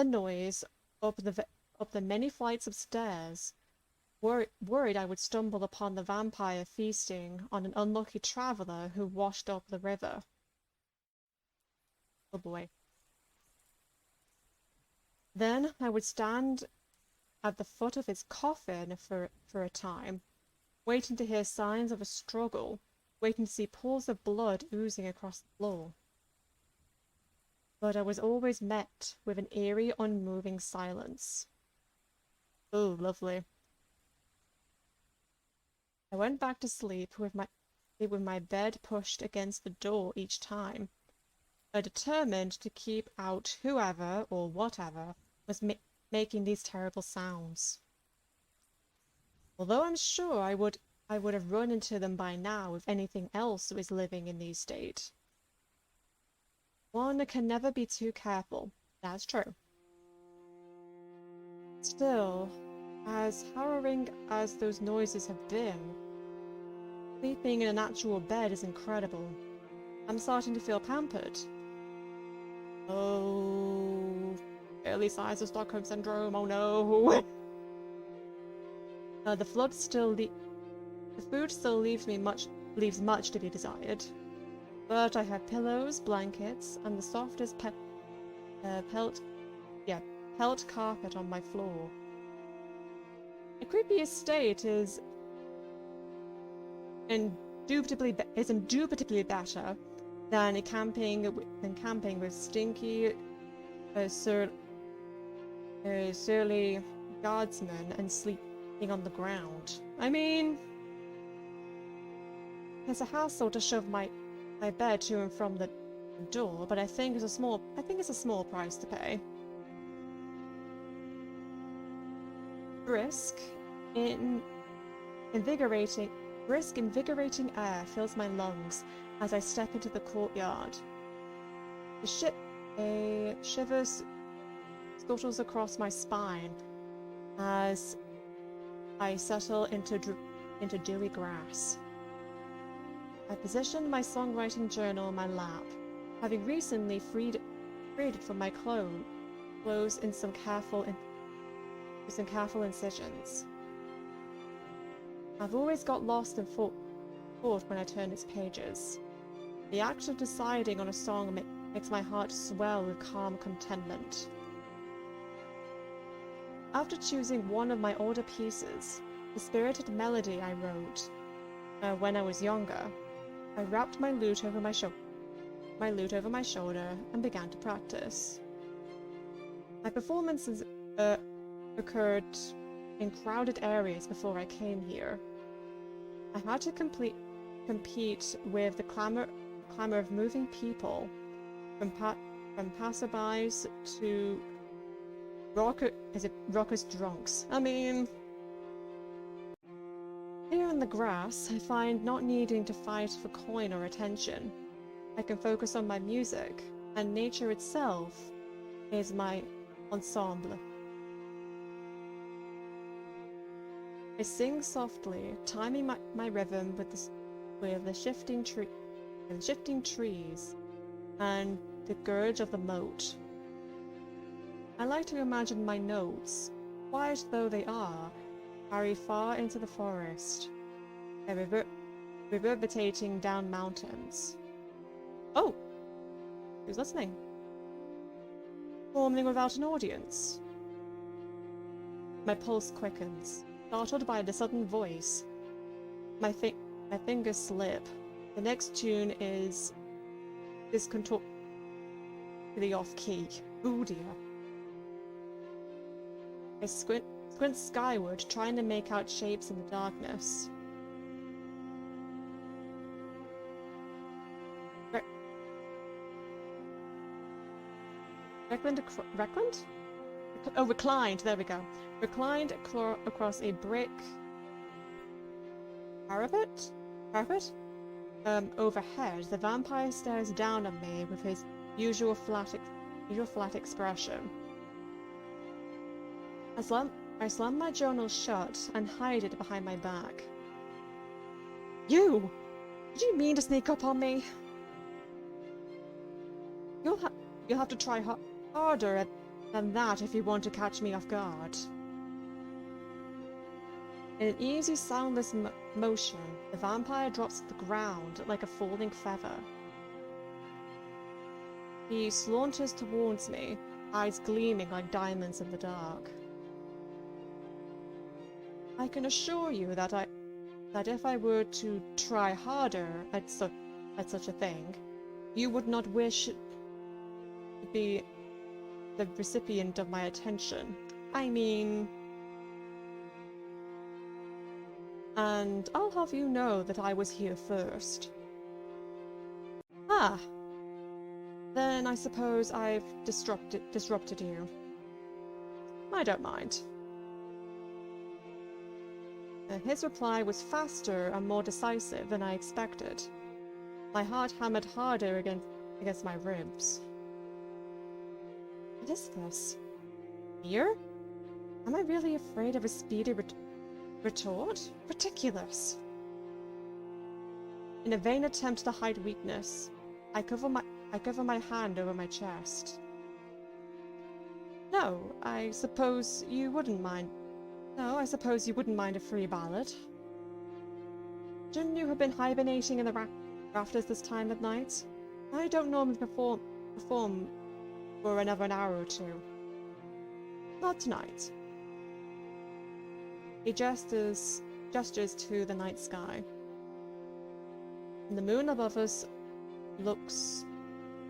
noise up the many flights of stairs, worried I would stumble upon the vampire feasting on an unlucky traveler who washed up the river. Oh boy. Then I would stand at the foot of his coffin for a time, waiting to hear signs of a struggle, waiting to see pools of blood oozing across the floor. But I was always met with an eerie, unmoving silence. Oh, lovely. I went back to sleep with my bed pushed against the door each time, determined to keep out whoever or whatever was making these terrible sounds. Although I'm sure I would have run into them by now if anything else was living in the estate. One can never be too careful, that's true. Still, as harrowing as those noises have been, Sleeping in an actual bed is incredible. I'm starting to feel pampered. Oh, early signs of Stockholm Syndrome, oh no. The food still leaves much to be desired. But I have pillows, blankets, and the softest pelt carpet on my floor. A creepy estate is indubitably better than camping with stinky, surly guardsmen and sleeping on the ground. I mean, it's a hassle to shove my bed to and from the door, but I think it's a small price to pay. Brisk, invigorating air fills my lungs as I step into the courtyard. A shiver scuttles across my spine as I settle into dewy grass. I position my songwriting journal in my lap, having recently freed it from my clothes in some careful incisions. I've always got lost in thought when I turn its pages. The act of deciding on a song makes my heart swell with calm contentment. After choosing one of my older pieces, the spirited melody I wrote when I was younger, I wrapped my lute over my shoulder and began to practice. My performances occurred in crowded areas before I came here. I had to compete with the clamor of moving people, from passerbys to rockers drunks. I mean, here in the grass, I find not needing to fight for coin or attention. I can focus on my music, and nature itself is my ensemble. I sing softly, timing my rhythm with the shifting trees and the gurge of the moat. I like to imagine my notes, quiet though they are, carry far into the forest, reverberating down mountains. Oh! Who's listening? Performing without an audience. My pulse quickens, startled by the sudden voice. My fingers slip. The next tune is disconcertingly off-key. Ooh dear. I squint skyward, trying to make out shapes in the darkness. Reclined, there we go. Reclined across a brick parapet? Overhead, the vampire stares down at me with his usual flat expression. I slam my journal shut and hide it behind my back. You! Did you mean to sneak up on me? You'll have to try harder than that if you want to catch me off guard. In an easy, soundless motion, the vampire drops to the ground like a falling feather. He saunters towards me, eyes gleaming like diamonds in the dark. I can assure you that if I were to try harder at such a thing, you would not wish to be the recipient of my attention. I mean... And I'll have you know that I was here first. Ah! Then I suppose I've disrupted you. I don't mind. His reply was faster and more decisive than I expected. My heart hammered harder against my ribs. What is this? Fear? Am I really afraid of a speedy retort? Ridiculous. In a vain attempt to hide weakness, I cover my hand over my chest. No, I suppose you wouldn't mind. No, I suppose you wouldn't mind a free ballad. Shouldn't you have been hibernating in the rafters this time of night? I don't normally perform for another hour or two. Not tonight. He gestures to the night sky. And the moon above us looks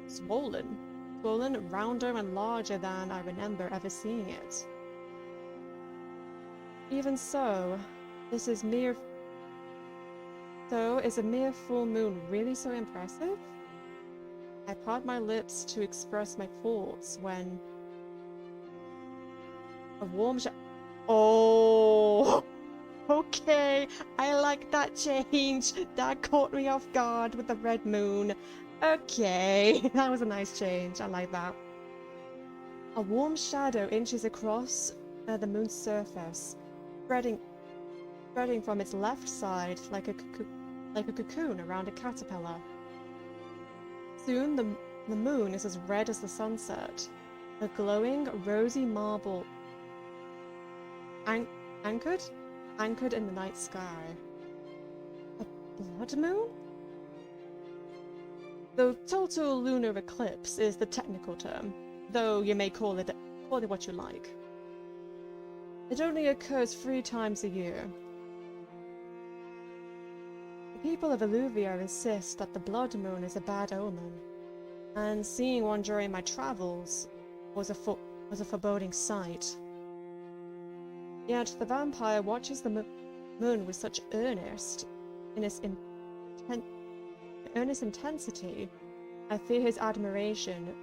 swollen, rounder and larger than I remember ever seeing it. Even so, is a mere full moon really so impressive? I part my lips to express my thoughts when a warm Oh! Okay, I like that change. That caught me off guard with the red moon. Okay, that was a nice change. I like that. A warm shadow inches across the moon's surface, spreading from its left side like a cocoon around a caterpillar. Soon the moon is as red as the sunset, a glowing rosy marble anchored in the night sky. A blood moon? The total lunar eclipse is the technical term, though you may call it what you like. It only occurs 3 times a year. The people of Alluvia insist that the blood moon is a bad omen, and seeing one during my travels was a foreboding sight. Yet the vampire watches the moon with such earnest intensity. I fear his admiration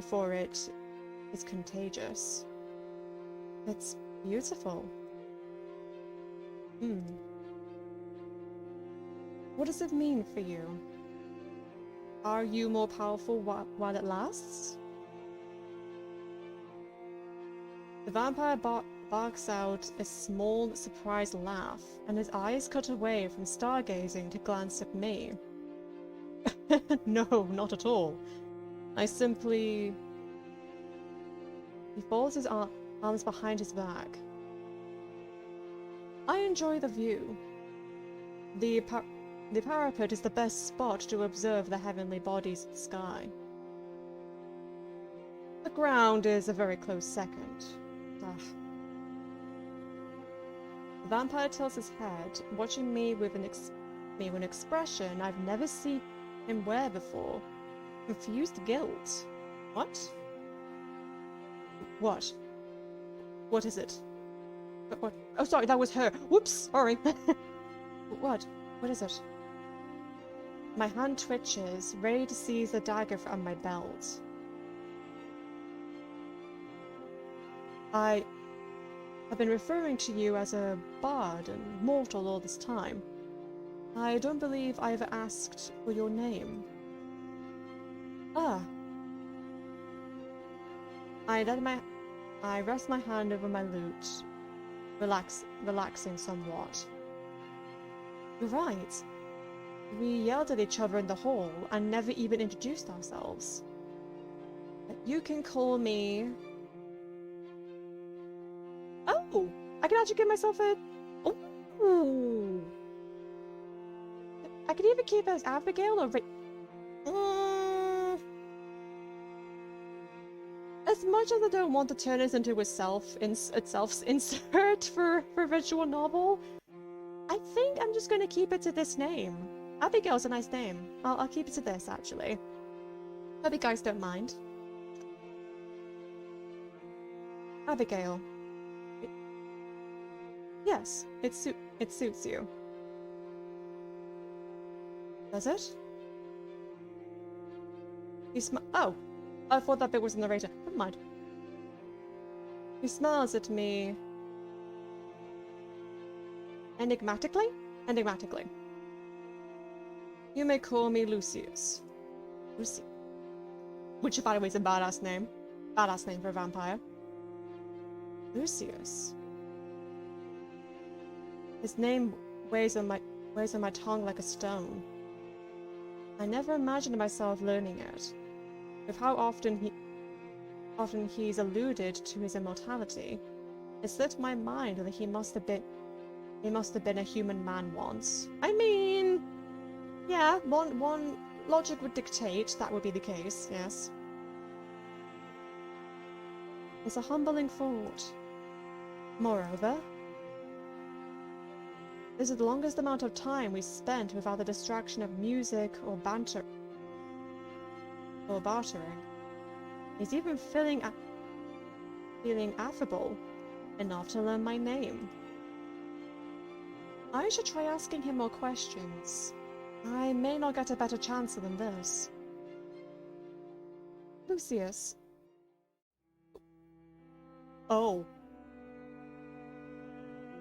for it is contagious. It's beautiful. What does it mean for you? Are you more powerful while it lasts? The vampire barks out a small, surprised laugh, and his eyes cut away from stargazing to glance at me. No, not at all. I simply... He folds his arms behind his back. I enjoy the view. The parapet is the best spot to observe the heavenly bodies in the sky. The ground is a very close second. The vampire tilts his head, watching me with an expression I've never seen him wear before. Confused guilt. What? What? What is it? What? Oh, sorry, that was her. Whoops, sorry. What? What is it? My hand twitches, ready to seize the dagger from my belt. I have been referring to you as a bard and mortal all this time. I don't believe I ever asked for your name. Ah. I rest my hand over my lute, relaxing somewhat. You're right. We yelled at each other in the hall and never even introduced ourselves. You can call me... Oh! I can actually give myself a... Ooh! I could either keep it as Abigail or... As much as I don't want to turn this into a self-insert for a visual novel, I think I'm just going to keep it to this name. Abigail's a nice name. I'll keep it to this, actually. Hope you guys don't mind. Abigail. Yes, it suits you. Does it? Oh! I thought that bit was the narrator. Never mind. He smiles at me... Enigmatically? Enigmatically. You may call me Lucius. Lucy. Which, by the way, is a badass name. Badass name for a vampire. Lucius. His name weighs on weighs on my tongue like a stone. I never imagined myself learning it. With how often he's alluded to his immortality, it slipped my mind that he must have been a human man once. I mean, yeah, one logic would dictate that would be the case, yes. It's a humbling thought. Moreover, this is the longest amount of time we spent without the distraction of music or banter or bartering. He's even feeling affable enough to learn my name. I should try asking him more questions. I may not get a better chance than this. Lucius. Oh.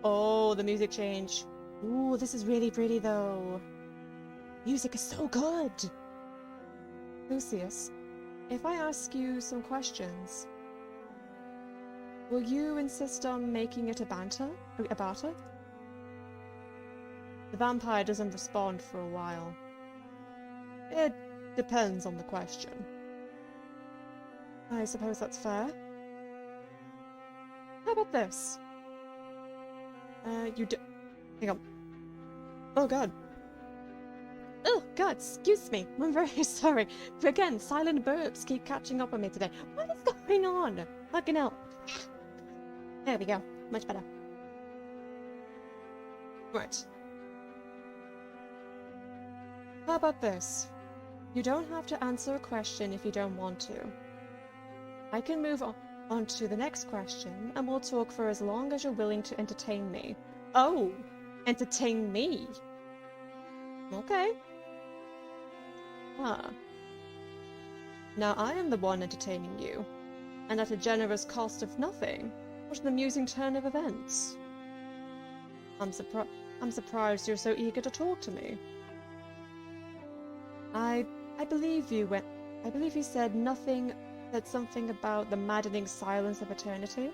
Oh, the music change. Ooh, this is really pretty though. Music is so good. Lucius, if I ask you some questions, will you insist on making it a barter? The vampire doesn't respond for a while. It depends on the question. I suppose that's fair. How about this? Hang on. Oh god. Oh god, excuse me. I'm very sorry. But again, silent burps keep catching up on me today. What is going on? Fucking hell. There we go. Much better. Right. How about this? You don't have to answer a question if you don't want to. I can move on to the next question, and we'll talk for as long as you're willing to entertain me. Oh! Entertain me? Okay. Ah. Now I am the one entertaining you, and at a generous cost of nothing. What an amusing turn of events. I'm surprised you're so eager to talk to me. I believe you said something about the maddening silence of eternity.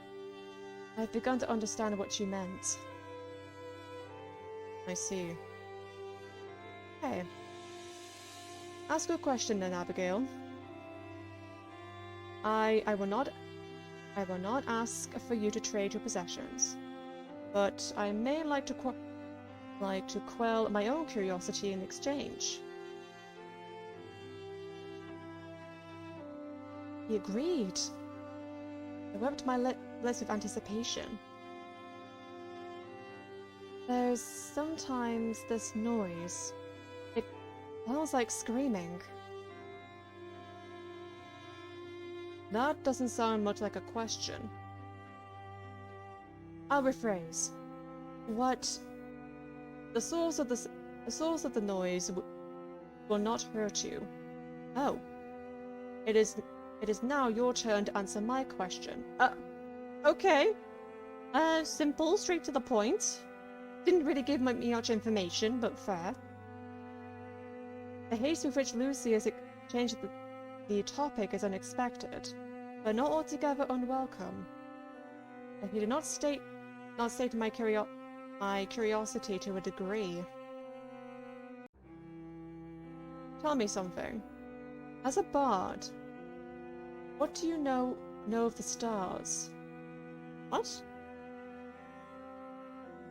I've begun to understand what you meant. I see. Hey. Ask a question then, Abigail. I will not ask for you to trade your possessions, but I may like to quell my own curiosity in exchange. He agreed. I wept my lips with anticipation. There's sometimes this noise. It sounds like screaming. That doesn't sound much like a question. I'll rephrase. The source of the noise will not hurt you. Oh. It is now your turn to answer my question. Okay. Simple, straight to the point. Didn't really give me much information, but fair. The haste with which Lucius changed the topic is unexpected, but not altogether unwelcome. And he did not state my curiosity to a degree. Tell me something. As a bard, what do you know of the stars? What?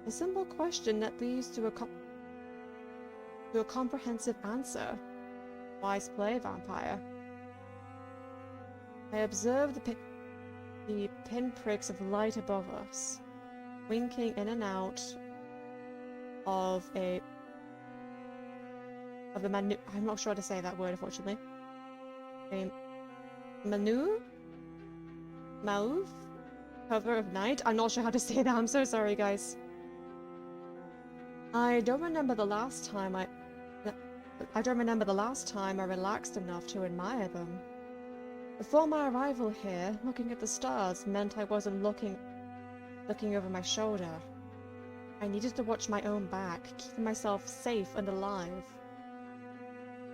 A simple question that leads to a comprehensive answer. Wise play, vampire. I observe the pinpricks of light above us, winking in and out of the manu. I'm not sure how to say that word, unfortunately. Mauve? Cover of night? I'm not sure how to say that. I'm so sorry, guys. I don't remember the last time I relaxed enough to admire them. Before my arrival here, looking at the stars meant I wasn't looking over my shoulder. I needed to watch my own back, keeping myself safe and alive.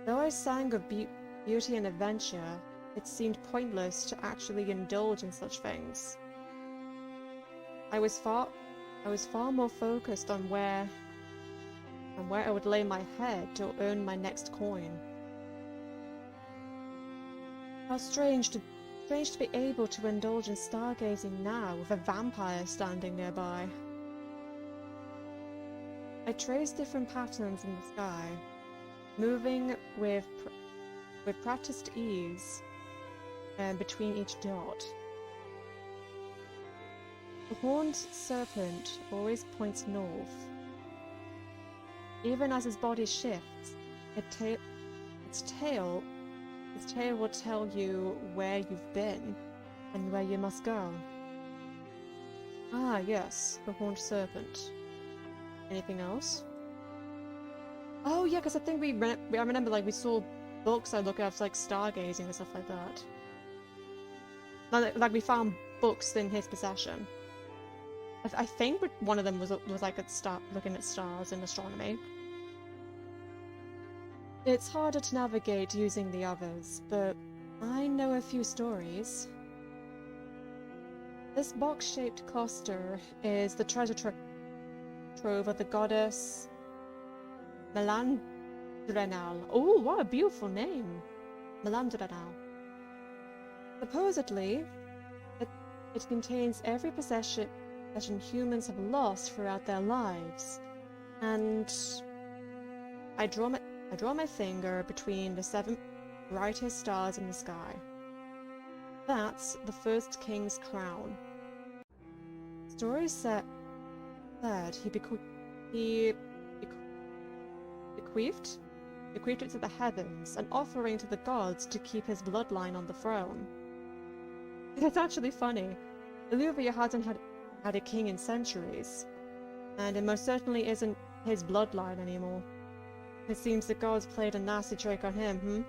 Though I sang of beauty and adventure, it seemed pointless to actually indulge in such things. I was far more focused on where and where I would lay my head to earn my next coin. How strange to be able to indulge in stargazing now with a vampire standing nearby. I traced different patterns in the sky, moving with practiced ease between each dot. The horned serpent always points north. Even as his body shifts, its tail will tell you where you've been and where you must go. Ah, yes, the horned serpent. Anything else? Oh yeah, because I think I remember like we saw books I look at like stargazing and stuff like that. Like we found books in his possession. I think one of them was like looking at stars in astronomy. It's harder to navigate using the others, but I know a few stories. This box-shaped cluster is the treasure trove of the goddess Melandrenal. Oh, what a beautiful name! Melandrenal. Supposedly, it contains every possession humans have lost throughout their lives, and I draw my finger between the 7 brightest stars in the sky. That's the first king's crown. Stories said he bequeathed it to the heavens, an offering to the gods to keep his bloodline on the throne. It's actually funny. Illuvia hasn't had a king in centuries, and it most certainly isn't his bloodline anymore. It seems the gods played a nasty trick on him,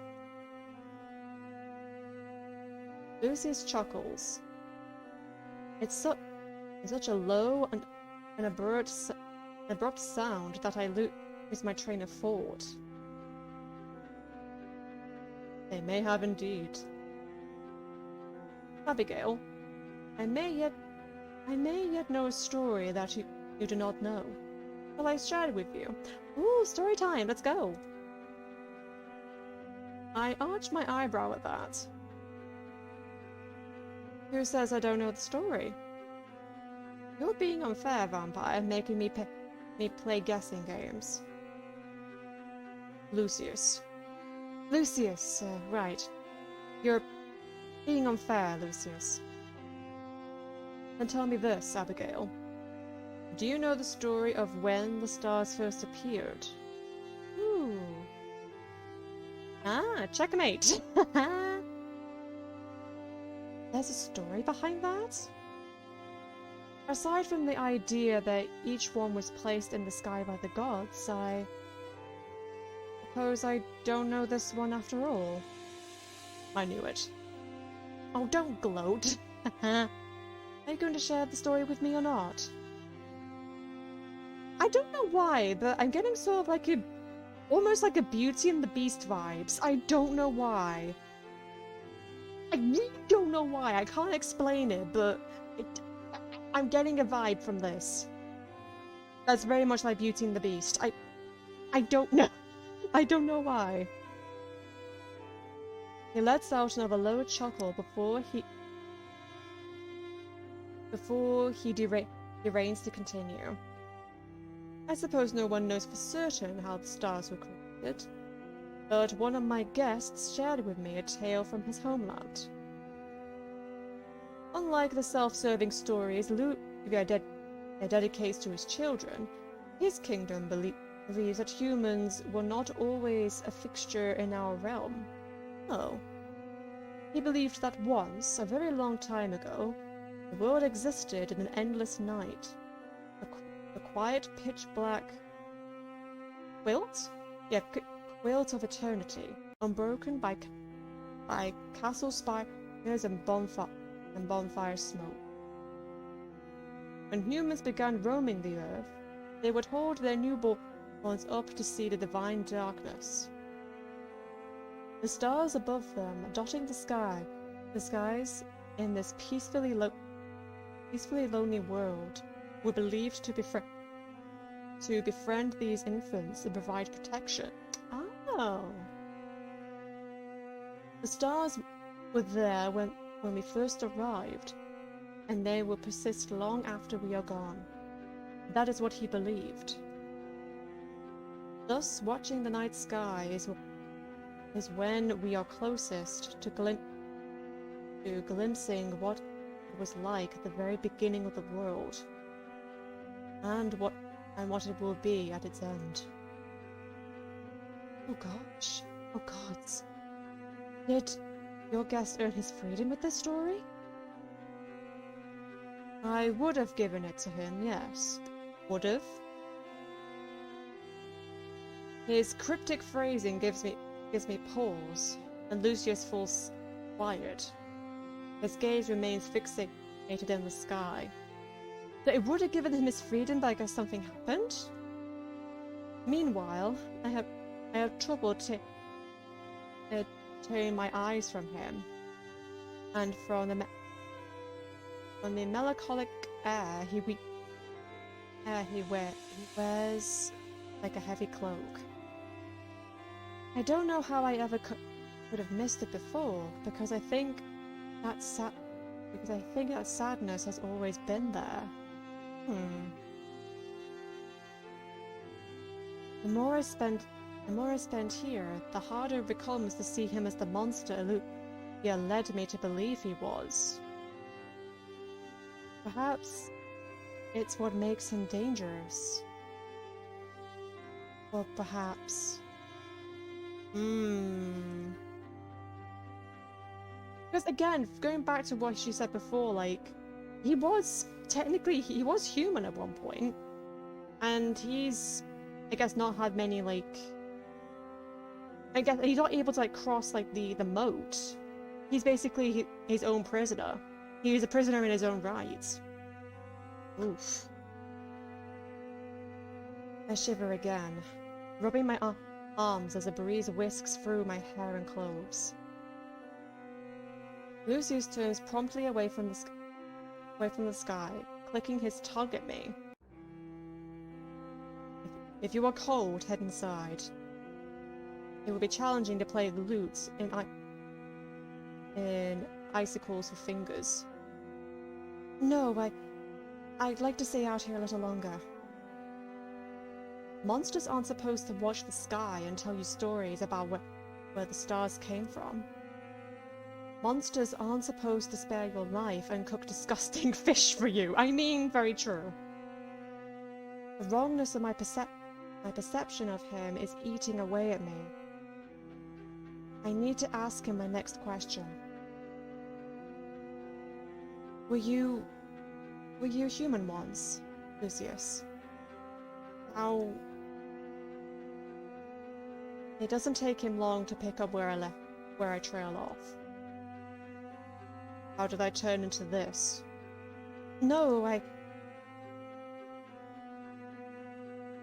Lucius chuckles. It's such a low and abrupt sound that I lose my train of thought. They may have indeed. Abigail, I may yet know a story that you do not know. Well, I shared with you. Ooh, story time, let's go! I arch my eyebrow at that. Who says I don't know the story? You're being unfair, vampire, making me play guessing games. Lucius, right. You're being unfair, Lucius. Then tell me this, Abigail. Do you know the story of when the stars first appeared? Ooh. Ah, checkmate! There's a story behind that? Aside from the idea that each one was placed in the sky by the gods, I suppose I don't know this one after all. I knew it. Oh, don't gloat. Are you going to share the story with me or not? I don't know why, but I'm getting sort of like almost like a Beauty and the Beast vibes. I don't know why. I really don't know why. I can't explain it, but I'm getting a vibe from this. That's very much like Beauty and the Beast. I don't know. I don't know why. He lets out another low chuckle before he derains to continue. I suppose no one knows for certain how the stars were created, but one of my guests shared with me a tale from his homeland. Unlike the self-serving stories Illuvia dedicates to his children, his kingdom believes that humans were not always a fixture in our realm. Oh. He believed that once, a very long time ago, the world existed in an endless night. A quiet, pitch-black quilt? Yeah, quilt of eternity, unbroken by castle spires and bonfire smoke. When humans began roaming the earth, they would hold their newborns up to see the divine darkness. The stars above them, dotting the skies in this peacefully lonely world, were believed to to befriend these infants and provide protection. Oh. The stars were there when we first arrived, and they will persist long after we are gone. That is what he believed. Thus, watching the night sky is when we are closest to glimpsing what it was like at the very beginning of the world, and what it will be at its end. Oh gosh. Oh gods. Did your guest earn his freedom with this story? I would have given it to him, yes. Would have. His cryptic phrasing gives me pause, and Lucius falls quiet. His gaze remains fixated in the sky. So it would have given him his freedom, but I guess something happened? Meanwhile, I have trouble tearing my eyes from him, and from the melancholic air he wears like a heavy cloak. I don't know how I ever could have missed it before, because I think that sadness has always been there. The more I spend here, the harder it becomes to see him as the monster Olivia led me to believe he was. Perhaps it's what makes him dangerous. Or perhaps... Because again, going back to what she said before, like, he was human at one point. And he's, I guess, not had many, like... I guess he's not able to, like, cross, like, the moat. He's basically his own prisoner. He's a prisoner in his own right. Oof. I shiver again, rubbing my arms as a breeze whisks through my hair and clothes. Lucius turns promptly away from the sky, clicking his tongue at me. If you are cold, head inside. It will be challenging to play the lute in icicles for fingers. No, I'd like to stay out here a little longer. Monsters aren't supposed to watch the sky and tell you stories about where the stars came from. Monsters aren't supposed to spare your life and cook disgusting fish for you. I mean, very true. The wrongness of my perception of him is eating away at me. I need to ask him my next question. Were you human once, Lucius? How... It doesn't take him long to pick up where I trail off. How did I turn into this? No,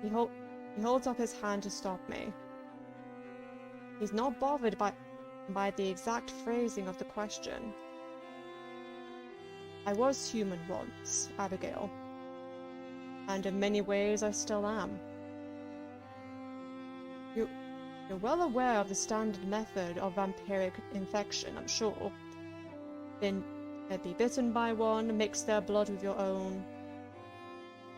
He holds up his hand to stop me. He's not bothered by the exact phrasing of the question. I was human once, Abigail. And in many ways I still am. You're well aware of the standard method of vampiric infection, I'm sure. Be bitten by one, mix their blood with your own.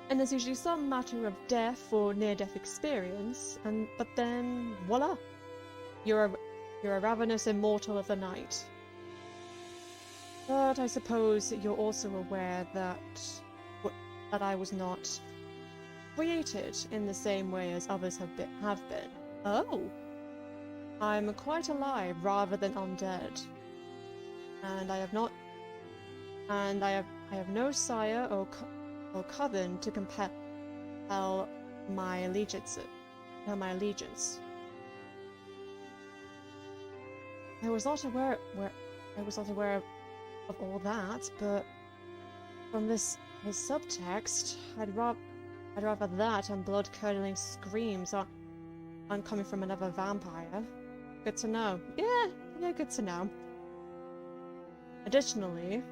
And there's usually some matter of death or near-death experience, but then, voila! You're a ravenous immortal of the night. But I suppose you're also aware that I was not created in the same way as others have been. Oh! I'm quite alive rather than undead. And I have no sire or coven to compel my allegiance. I was not aware of all that, but from his subtext, I'd rather that and blood-curdling screams aren't coming from another vampire. Good to know. Yeah, good to know. Additionally,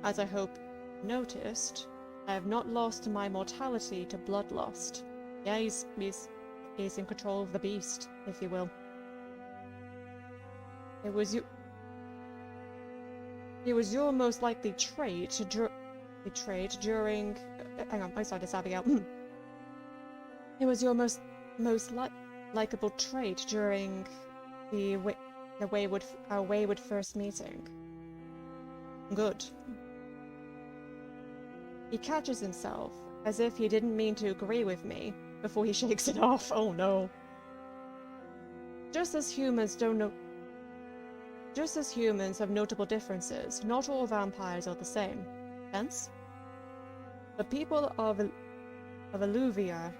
as I hope you noticed, I have not lost my mortality to bloodlust. Yeah, he's in control of the beast, if you will. It was your most likely trait during. Hang on, I started this out. It was your most likable trait during our wayward first meeting. Good. He catches himself, as if he didn't mean to agree with me, before he shakes it off. Oh no. Just as humans have notable differences, not all vampires are the same. Hence, the people of Alluvia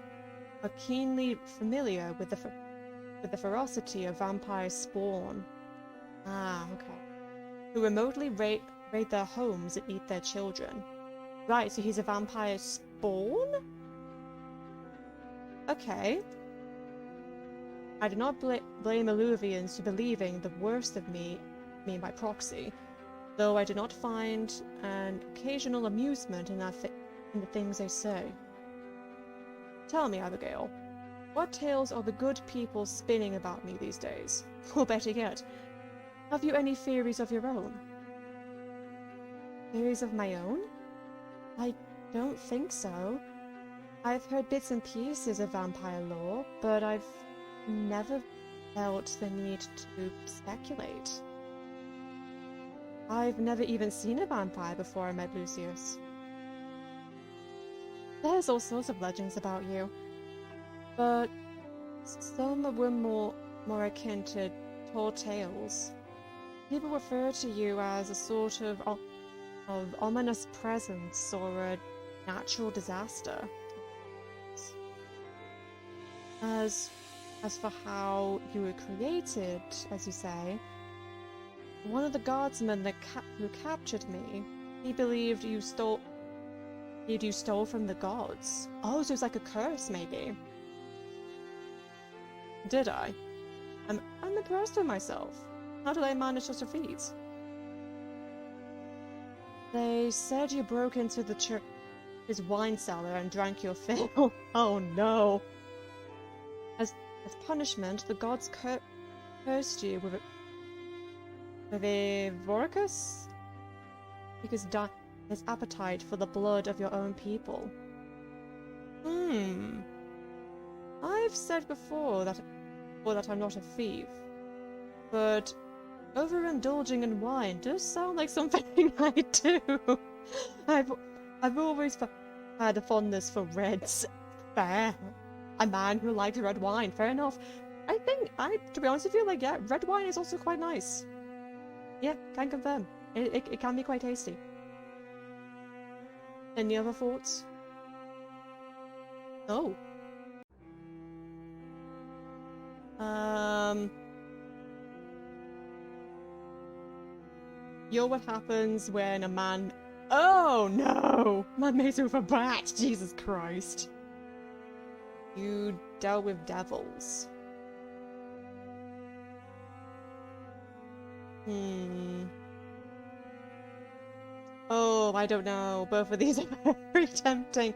are keenly familiar with the ferocity of vampire spawn. Ah, okay. Who remotely raid their homes and eat their children. Right, so he's a vampire spawn? Okay. I do not blame Alluvians for believing the worst of me by proxy, though I do not find an occasional amusement in the things they say. Tell me, Abigail, what tales are the good people spinning about me these days? Or better yet, have you any theories of your own? Theories of my own? I don't think so. I've heard bits and pieces of vampire lore, but I've never felt the need to speculate. I've never even seen a vampire before I met Lucius. There's all sorts of legends about you, but some were more akin to tall tales. People refer to you as a sort of ominous presence or a natural disaster. As for how you were created, as you say, one of the guardsmen who captured me, he believed you stole from the gods. Oh, so it's like a curse, maybe. Did I? I'm impressed with myself. How did I manage such a feat? They said you broke into his wine cellar and drank your fill. Oh no! As punishment, the gods cursed you with a voracus? Because his appetite for the blood of your own people. I've said before that I'm not a thief, but overindulging in wine does sound like something I do. I've always had a fondness for reds. Fair. A man who likes red wine. Fair enough. To be honest with you, like, yeah, red wine is also quite nice. Yeah, can confirm. It can be quite tasty. Any other thoughts? Oh. You're what happens when a man... Oh no! Man mates with a bat! Jesus Christ. You dealt with devils. Oh, I don't know. Both of these are very tempting.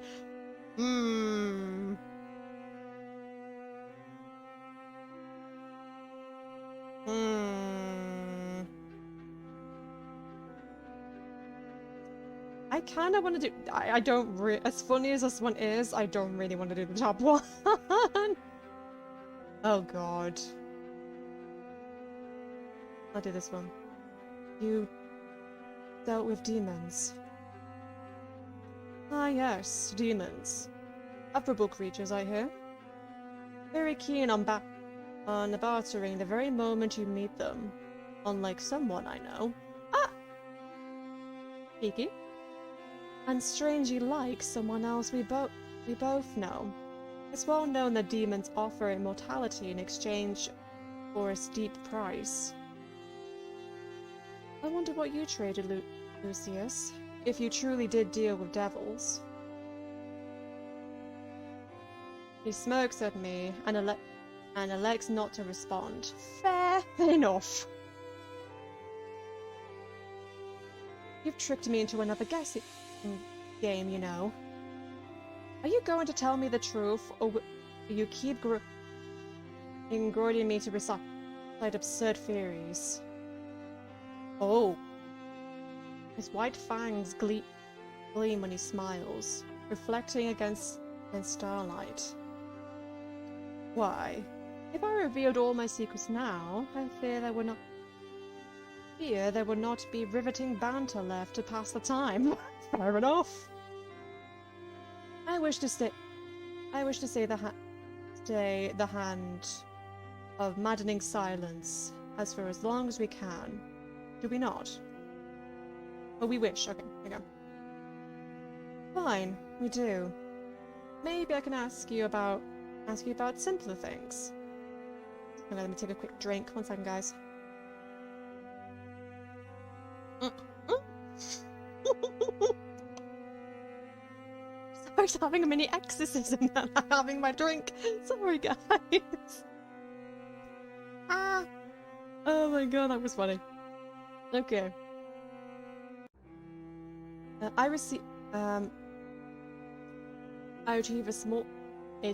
I kind of want to do... I don't as funny as this one is, I don't really want to do the top one. Oh god. I'll do this one. You dealt with demons. Ah yes, demons. Affable creatures, I hear. Very keen on bartering the very moment you meet them. Unlike someone I know. Ah! Cheeky. And strangely like someone else we both know. It's well known that demons offer immortality in exchange for a steep price. I wonder what you traded, Lucius, if you truly did deal with devils. He smirks at me and elects not to respond. Fair enough. You've tricked me into another guessing game, you know. Are you going to tell me the truth, or will you keep engrossing me to recite absurd theories? Oh. His white fangs gleam when he smiles, reflecting against starlight. Why? If I revealed all my secrets now, I fear there would not be riveting banter left to pass the time. Fair enough. I wish to stay the hand of maddening silence for as long as we can. Do we not? Oh, we wish. Okay, here we go. Fine, we do. Maybe I can ask you about simpler things. Okay, let me take a quick drink. 1 second, guys. Sorry, I'm having a mini exorcism and I'm having my drink. Sorry, guys. Ah. Oh my god, that was funny. Okay. I retrieve a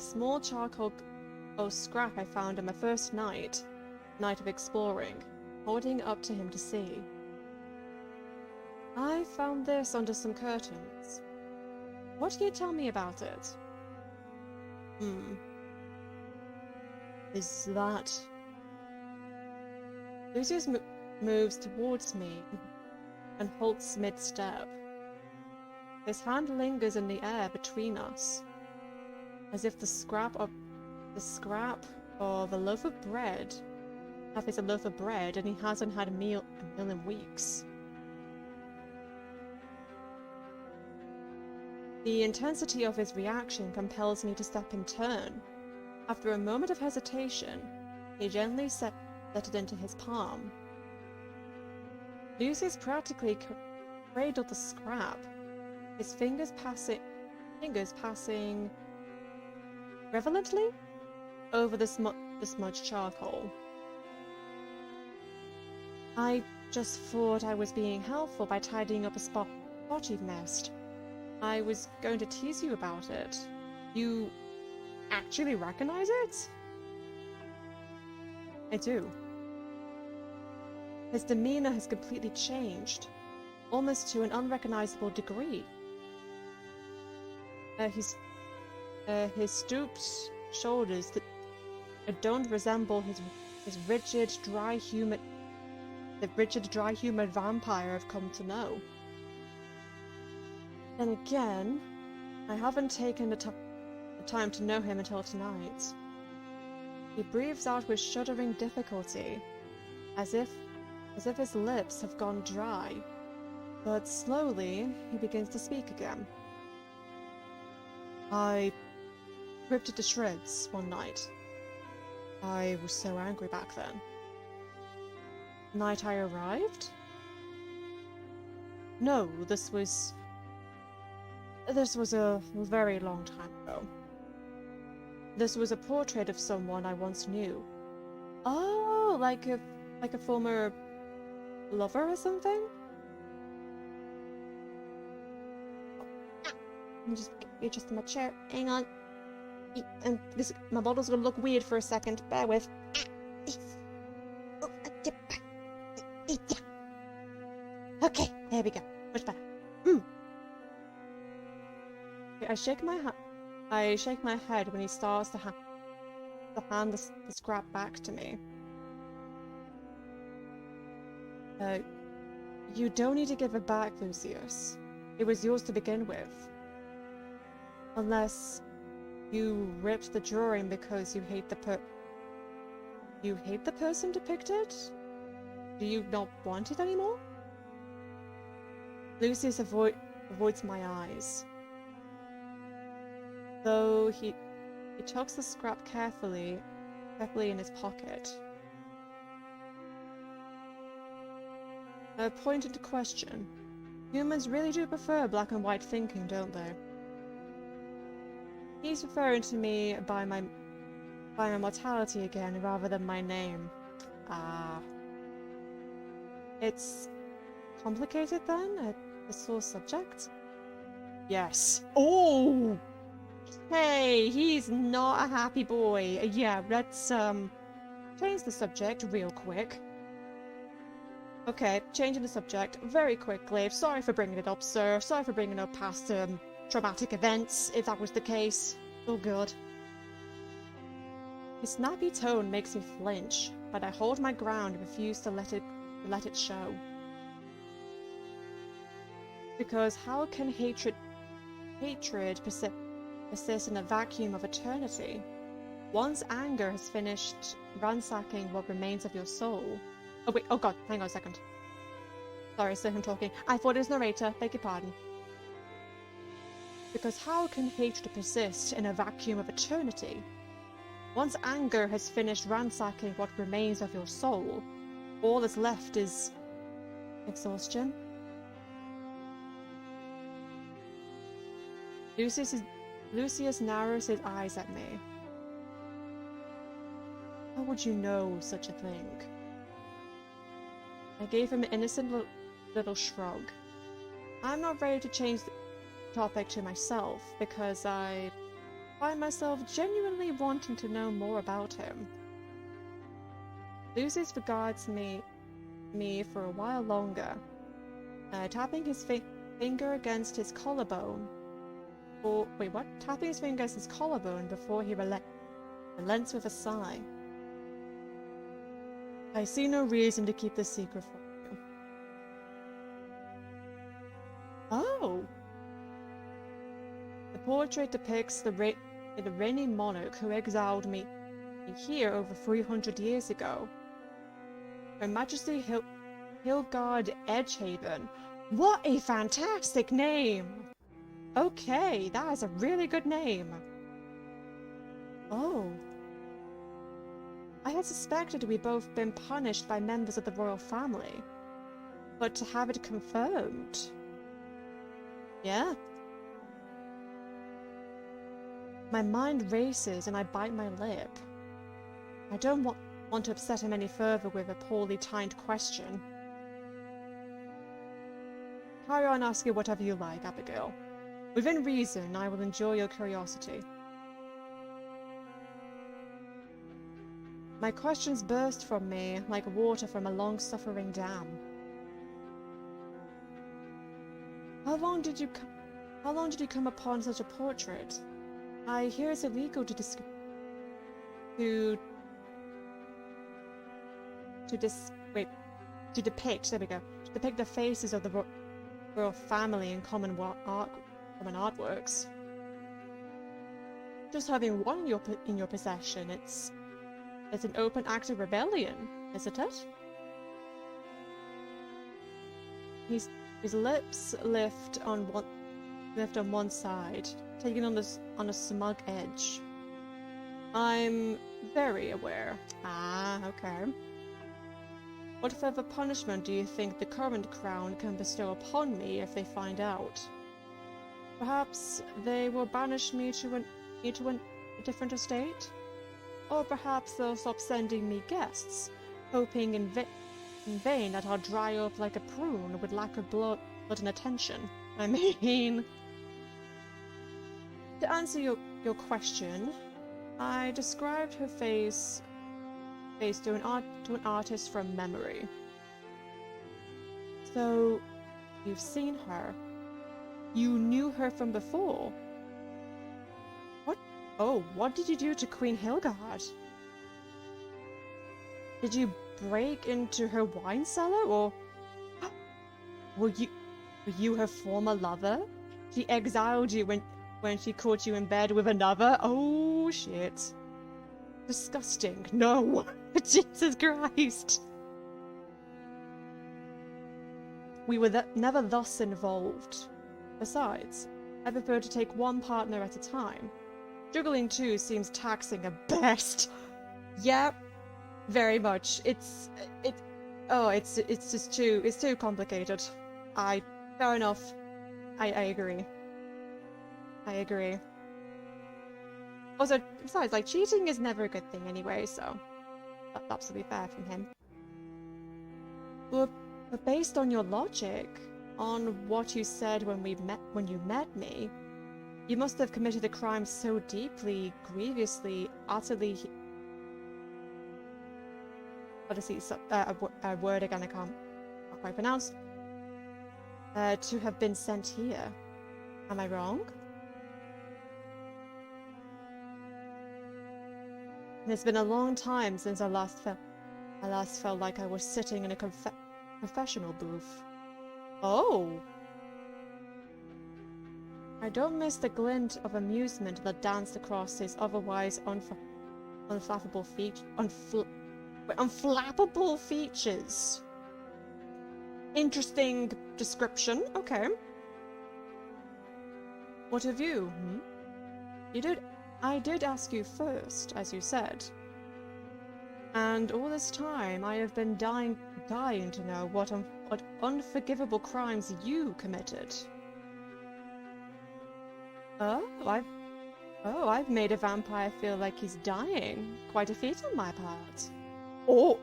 small charcoal scrap I found on my first night of exploring, holding it up to him to see. I found this under some curtains. What can you tell me about it? Is that... Lucius moves towards me and halts mid-step. His hand lingers in the air between us, as if the scrap of a loaf of bread. It's a loaf of bread, and he hasn't had a meal in weeks. The intensity of his reaction compels me to step in turn. After a moment of hesitation, he gently set it into his palm. Lucius practically cradled the scrap, his fingers passing relevantly over the smudged charcoal. I just thought I was being helpful by tidying up a spot you've missed. I was going to tease you about it. You actually recognize it? I do. His demeanor has completely changed, almost to an unrecognizable degree. His stooped shoulders that don't resemble his rigid, dry, humid vampire I've come to know. Then again, I haven't taken the time to know him until tonight. He breathes out with shuddering difficulty, as if his lips have gone dry, but slowly he begins to speak again. I ripped it to shreds one night. I was so angry back then. The night I arrived? No, this was a very long time ago. This was a portrait of someone I once knew. Oh, like a former lover or something? I'm just in my chair. Hang on. And my bottle's gonna look weird for a second. Bear with. Okay, there we go. Much better. I shake my head when he starts to hand the scrap back to me. You don't need to give it back, Lucius. It was yours to begin with. Unless you ripped the drawing because you hate the person depicted? Do you not want it anymore? Lucius avoids my eyes. Though he tucks the scrap carefully in his pocket. A pointed question. Humans really do prefer black and white thinking, don't they? He's referring to me by my mortality again, rather than my name. It's complicated then? A sore subject? Yes. Oh! Okay, he's not a happy boy. Yeah, let's change the subject real quick. Okay, changing the subject very quickly. Sorry for bringing it up, sir. Sorry for bringing up past traumatic events, if that was the case. Oh god. His snappy tone makes me flinch, but I hold my ground and refuse to let it show. Because how can hatred persist in a vacuum of eternity? Once anger has finished ransacking what remains of your soul. Oh wait, oh god, hang on a second. Sorry, still him talking. I thought it was narrator, beg your pardon. Because how can hatred persist in a vacuum of eternity? Once anger has finished ransacking what remains of your soul, all that's left is exhaustion. Lucius narrows his eyes at me. How would you know such a thing? I gave him an innocent little shrug. I'm not ready to change the topic to myself, because I find myself genuinely wanting to know more about him. Lucius regards me for a while longer, tapping his finger against his collarbone. Wait, what? Tapping his finger against his collarbone before he relents with a sigh. I see no reason to keep this secret from you. Oh! The portrait depicts the reigning monarch who exiled me here over 300 years ago. Her Majesty Hilgard Edgehaven. What a fantastic name! Okay, that is a really good name. Oh. I had suspected we'd both been punished by members of the royal family, but to have it confirmed... Yeah. My mind races and I bite my lip. I don't want to upset him any further with a poorly timed question. Carry on asking whatever you like, Abigail. Within reason, I will enjoy your curiosity. My questions burst from me like water from a long-suffering dam. How long did you come upon such a portrait? I hear it's illegal to depict the faces of the royal family in common artworks. Just having one in your possession, it's an open act of rebellion, isn't it? His lips lift on one side, taking on a smug edge. I'm very aware. Ah, okay. What further punishment do you think the current crown can bestow upon me if they find out? Perhaps they will banish me to a different estate? Or perhaps they'll stop sending me guests, hoping in vain that I'll dry up like a prune with lack of blood and attention. I mean... To answer your question, I described her face to an artist from memory. So, you've seen her. You knew her from before. What? Oh, what did you do to Queen Hilgard? Did you break into her wine cellar, or were you her former lover? She exiled you when she caught you in bed with another? Oh shit. Disgusting. No. Jesus Christ. We were never thus involved. Besides, I prefer to take one partner at a time. Juggling two seems taxing at best. Yeah, very much. It's too complicated. Fair enough. I agree. I agree. Also, besides, like, cheating is never a good thing anyway, so that's absolutely fair from him. But based on your logic, on what you said when you met me, You must have committed a crime so deeply, grievously, utterly... Odyssey, a word again I can't quite pronounce. To have been sent here. Am I wrong? It's been a long time since I last felt like I was sitting in a confessional booth. Oh! I don't miss the glint of amusement that danced across his otherwise unflappable features. Interesting description. Okay. What of you? I did ask you first, as you said. And all this time, I have been dying to know what unforgivable crimes you committed. I've made a vampire feel like he's dying. Quite a feat on my part. Oh!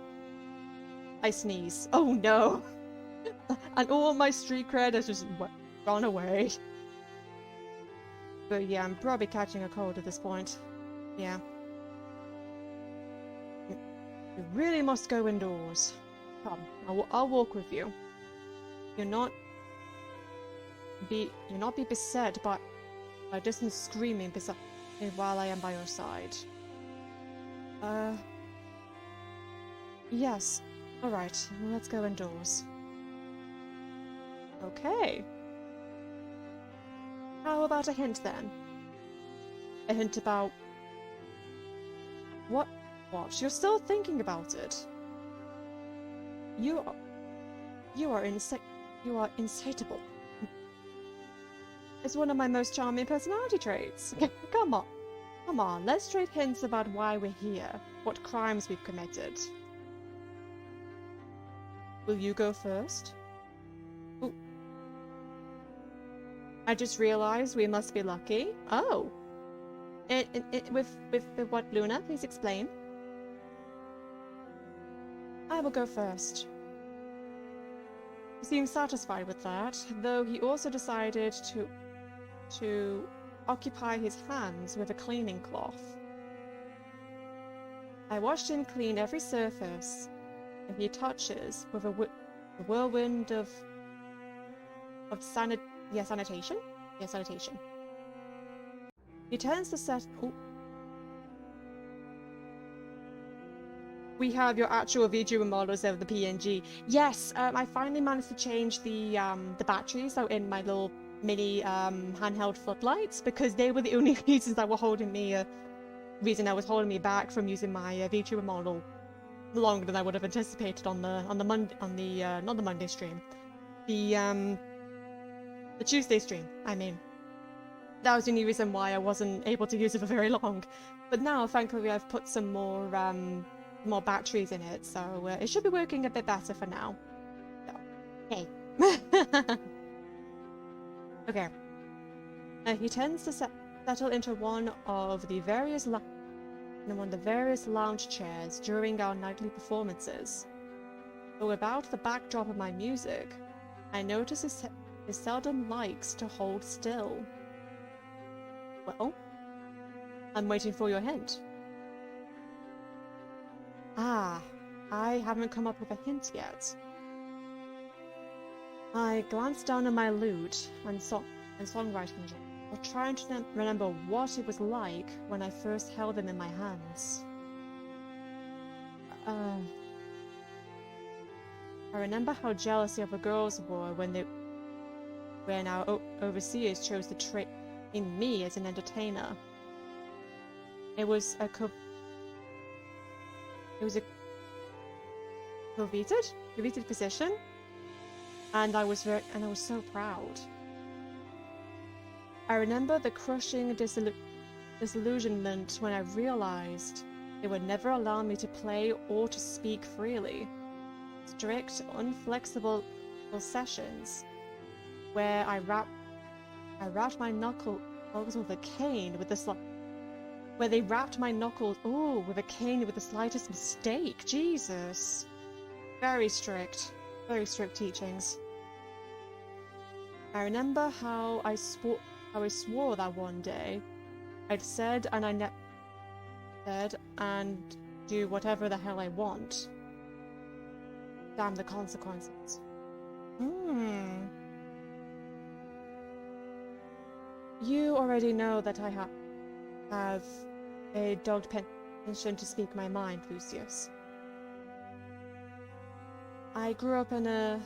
I sneeze. Oh no! And all my street cred has just gone away. But yeah, I'm probably catching a cold at this point. Yeah. You really must go indoors. Come, I'll walk with you. You'll not be beset by distant screaming while I am by your side. Yes. Alright, let's go indoors. Okay. How about a hint then? A hint about... What? You're still thinking about it. You are insatiable. It's one of my most charming personality traits. Come on, let's trade hints about why we're here, what crimes we've committed. Will you go first? Ooh. I just realized we must be lucky. Oh. With what, Luna? Please explain. I will go first. He seemed satisfied with that, though he also decided to occupy his hands with a cleaning cloth. I watched him clean every surface, and he touches with a whirlwind of sanitation? Yeah, sanitation. He turns to set... Oh. We have your actual VIII models of the PNG. Yes, I finally managed to change the batteries out in my little mini handheld floodlights, because they were the only reasons that were holding me back from using my VIII model longer than I would have anticipated on the not the Monday stream, the Tuesday stream. I mean, that was the only reason why I wasn't able to use it for very long. But now, thankfully, I've put some more batteries in it, so it should be working a bit better for now. So, hey. Okay. He tends to settle into one of the various lounge chairs during our nightly performances. Though about the backdrop of my music, I notice he seldom likes to hold still. Well, I'm waiting for your hint. Ah, I haven't come up with a hint yet. I glanced down at my lute and songwriting journal, trying to remember what it was like when I first held them in my hands. I remember how jealous the other girls were when our overseers chose to train me as an entertainer. It was a coveted position, and I was so proud. I remember the crushing disillusionment when I realized they would never allow me to play or to speak freely. Strict, inflexible sessions where I wrapped my knuckles with a cane where they wrapped my knuckles with a cane with the slightest mistake. Jesus. Very strict teachings. I remember how I I swore that one day I'd said and I said and do whatever the hell I want. Damn the consequences. You already know that I have a dogged penchant to speak my mind, Lucius. I grew up in a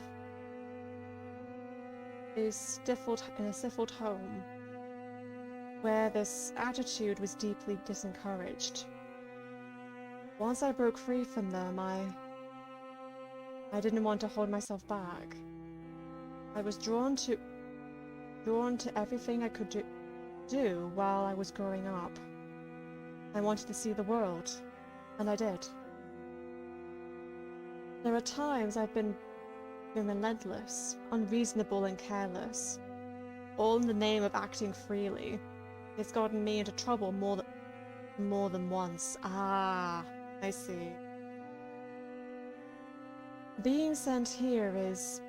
stifled home where this attitude was deeply disencouraged. Once I broke free from them, I didn't want to hold myself back. I was drawn to everything I could do while I was growing up. I wanted to see the world, and I did. There are times I've been relentless, unreasonable, and careless, all in the name of acting freely. It's gotten me into trouble more than once. Ah, I see. Being sent here is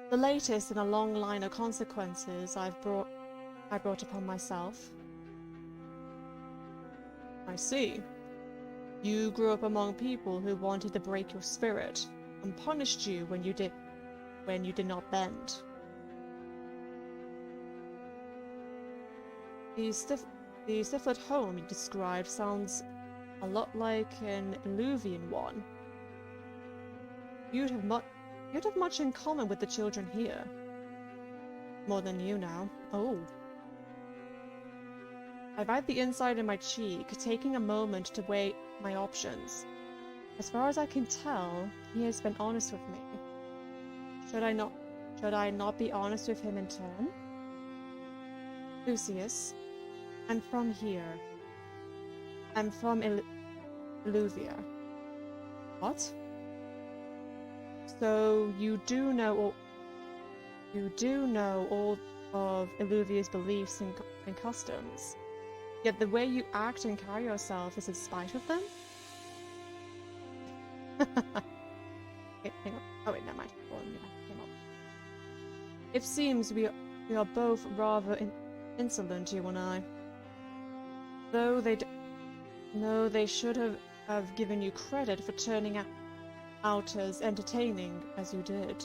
the latest in a long line of consequences I brought upon myself. I see. You grew up among people who wanted to break your spirit and punished you when you did not bend. The stifled home you described sounds a lot like an Illuvian one. You'd have much in common with the children here. More than you now. Oh. I write the inside of my cheek, taking a moment to weigh my options. As far as I can tell, he has been honest with me. Should I not be honest with him in turn? Lucius, I'm from here. I'm from Illuvia. What? So you do know all of Illuvia's beliefs and customs, yet the way you act and carry yourself is in spite of them? Okay, hang on. Oh wait, never mind. It seems we are both rather insolent, you and I. Though they should have given you credit for turning out as entertaining as you did.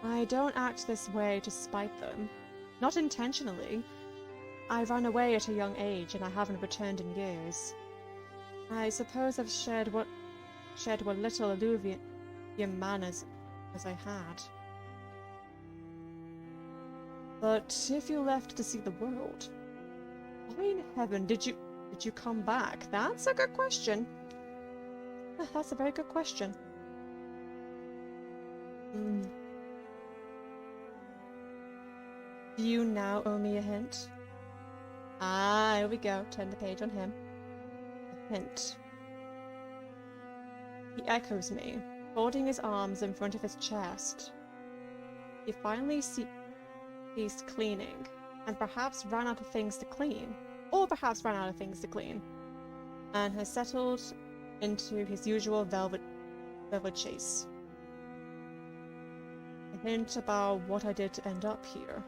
I don't act this way to spite them. Not intentionally. I ran away at a young age and I haven't returned in years. I suppose I've shared what little Illuvian manners as I had. But if you left to see the world, why in heaven did you come back? That's a good question. That's a very good question. Do you now owe me a hint? Ah, here we go. Turn the page on him. A hint. He echoes me, folding his arms in front of his chest. He finally ceased cleaning, and perhaps ran out of things to clean. Or perhaps ran out of things to clean. And has settled into his usual velvet chase. A hint about what I did to end up here.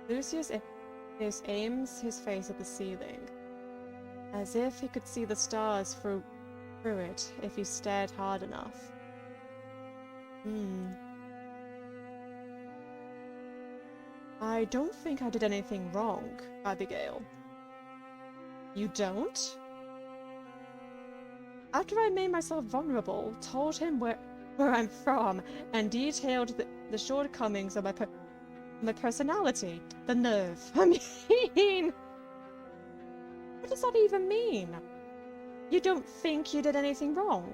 Lucius aims his face at the ceiling, as if he could see the stars through it if he stared hard enough. I don't think I did anything wrong, Abigail. You don't? After I made myself vulnerable, told him where I'm from, and detailed the shortcomings of my personality, the nerve. I mean, what does that even mean? You don't think you did anything wrong?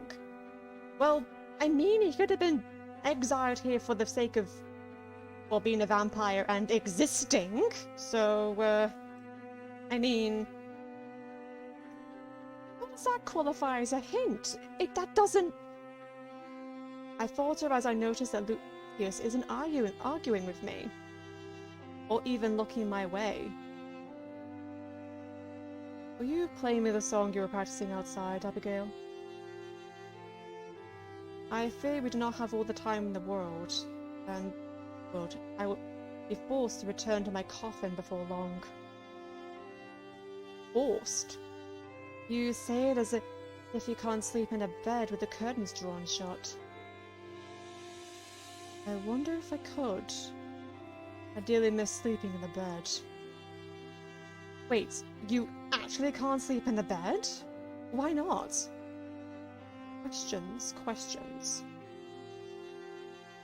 Well, I mean, he could have been exiled here for the sake of, well, being a vampire and existing. So, I mean, how does that qualify as a hint? That doesn't... I falter as I notice that Lucius isn't arguing with me, or even looking my way. Will you play me the song you were practicing outside, Abigail? I fear we do not have all the time in the world, and But I will be forced to return to my coffin before long. Forced? You say it as if you can't sleep in a bed with the curtains drawn shut. I wonder if I could. I dearly miss sleeping in the bed. Wait, you actually can't sleep in the bed? Why not? Questions.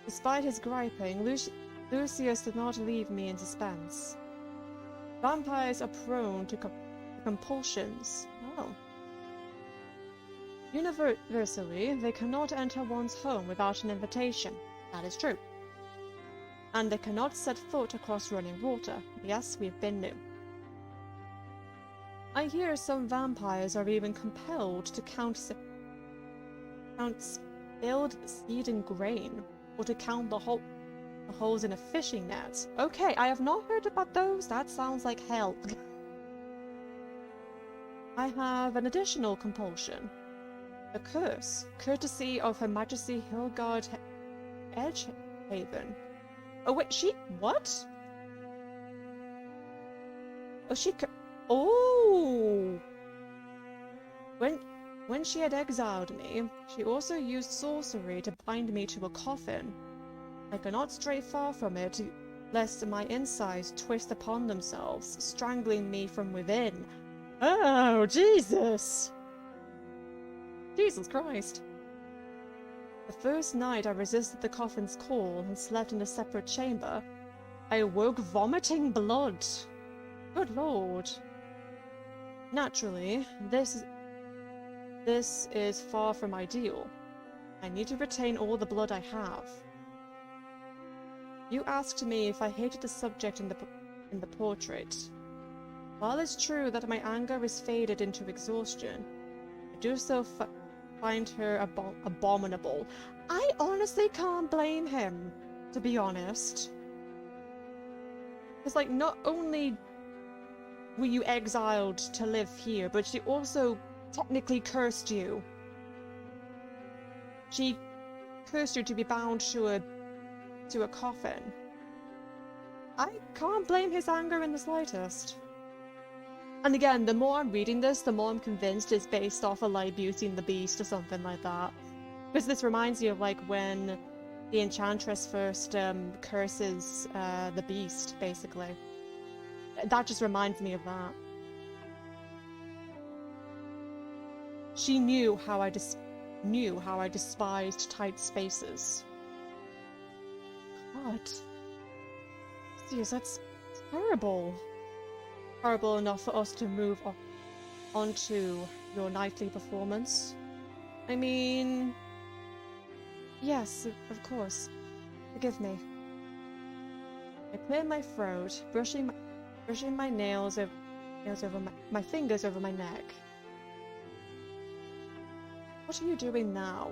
Despite his griping, Lucius did not leave me in suspense. Vampires are prone to compulsions. Oh. Universally, they cannot enter one's home without an invitation. That is true. And they cannot set foot across running water. Yes, we've been new. I hear some vampires are even compelled to count spilled seed and grain, or to count the holes in a fishing net. Okay, I have not heard about those. That sounds like hell. I have an additional compulsion. A curse, courtesy of Her Majesty Hilgard Edgehaven. Oh wait, what? Oh, oh! When she had exiled me, she also used sorcery to bind me to a coffin. I cannot stray far from it, lest my insides twist upon themselves, strangling me from within. Oh, Jesus! Jesus Christ. The first night I resisted the coffin's call and slept in a separate chamber, I awoke vomiting blood. Good Lord. Naturally, this is far from ideal. I need to retain all the blood I have. You asked me if I hated the subject in the portrait. While it's true that my anger is faded into exhaustion, I do so find her abominable. I honestly can't blame him, to be honest. Because, like, not only were you exiled to live here, but she also technically cursed you. She cursed you to be bound to a coffin. I can't blame his anger in the slightest. And again, the more I'm reading this, the more I'm convinced it's based off of, like, Beauty and the Beast or something like that. Because this reminds me of, like, when the Enchantress first curses the Beast, basically. That just reminds me of that. She knew how I despised tight spaces. God. Serious, that's terrible. Horrible enough for us to move on to your nightly performance. I mean... Yes, of course. Forgive me. I cleared my throat, brushing my nails over my fingers over my neck. What are you doing now?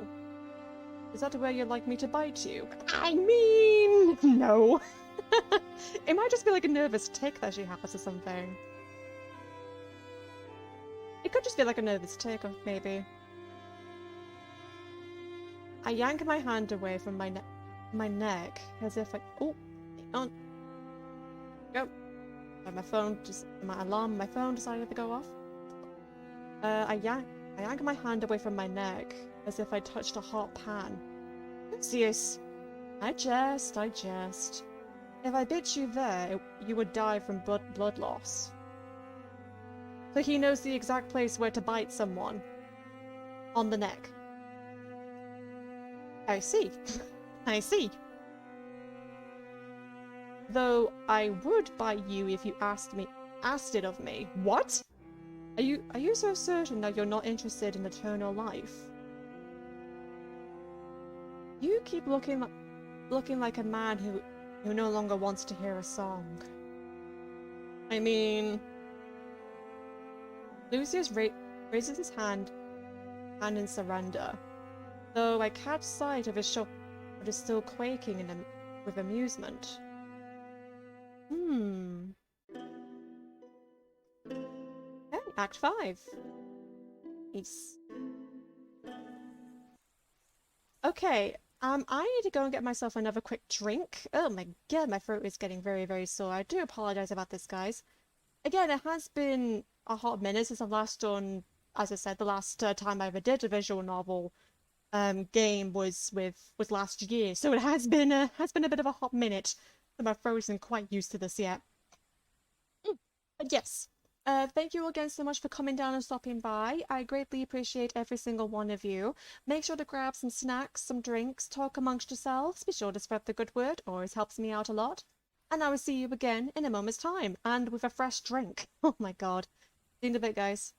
Is that where you'd like me to bite you? I mean... No. It might just be like a nervous tick that she has or something. It could just be like a nervous tick, or maybe. I yank my hand away from my neck, as if I... Oh, hang on. Go. My phone just... my phone decided to go off. I yank my hand away from my neck, as if I touched a hot pan. Lucius! I jest. If I bit you there, you would die from blood loss. So he knows the exact place where to bite someone. On the neck. I see. I see. Though I would bite you if you asked it of me. What? Are you so certain that you're not interested in eternal life? You keep looking like a man who no longer wants to hear a song. I mean... Lucius raises his hand in surrender, though I catch sight of his shoulder is still quaking with amusement. Okay, Act 5. Okay, I need to go and get myself another quick drink. Oh my god, my throat is getting very, very sore. I do apologize about this, guys. Again, it has been a hot minute since I've last done, as I said, the last time I ever did a visual novel game was last year, so it has been a bit of a hot minute. And my throat isn't quite used to this yet. But yes, thank you again so much for coming down and stopping by. I greatly appreciate every single one of you. Make sure to grab some snacks, some drinks, talk amongst yourselves. Be sure to spread the good word, always helps me out a lot. And I will see you again in a moment's time, and with a fresh drink. Oh my god. See you in a bit, guys.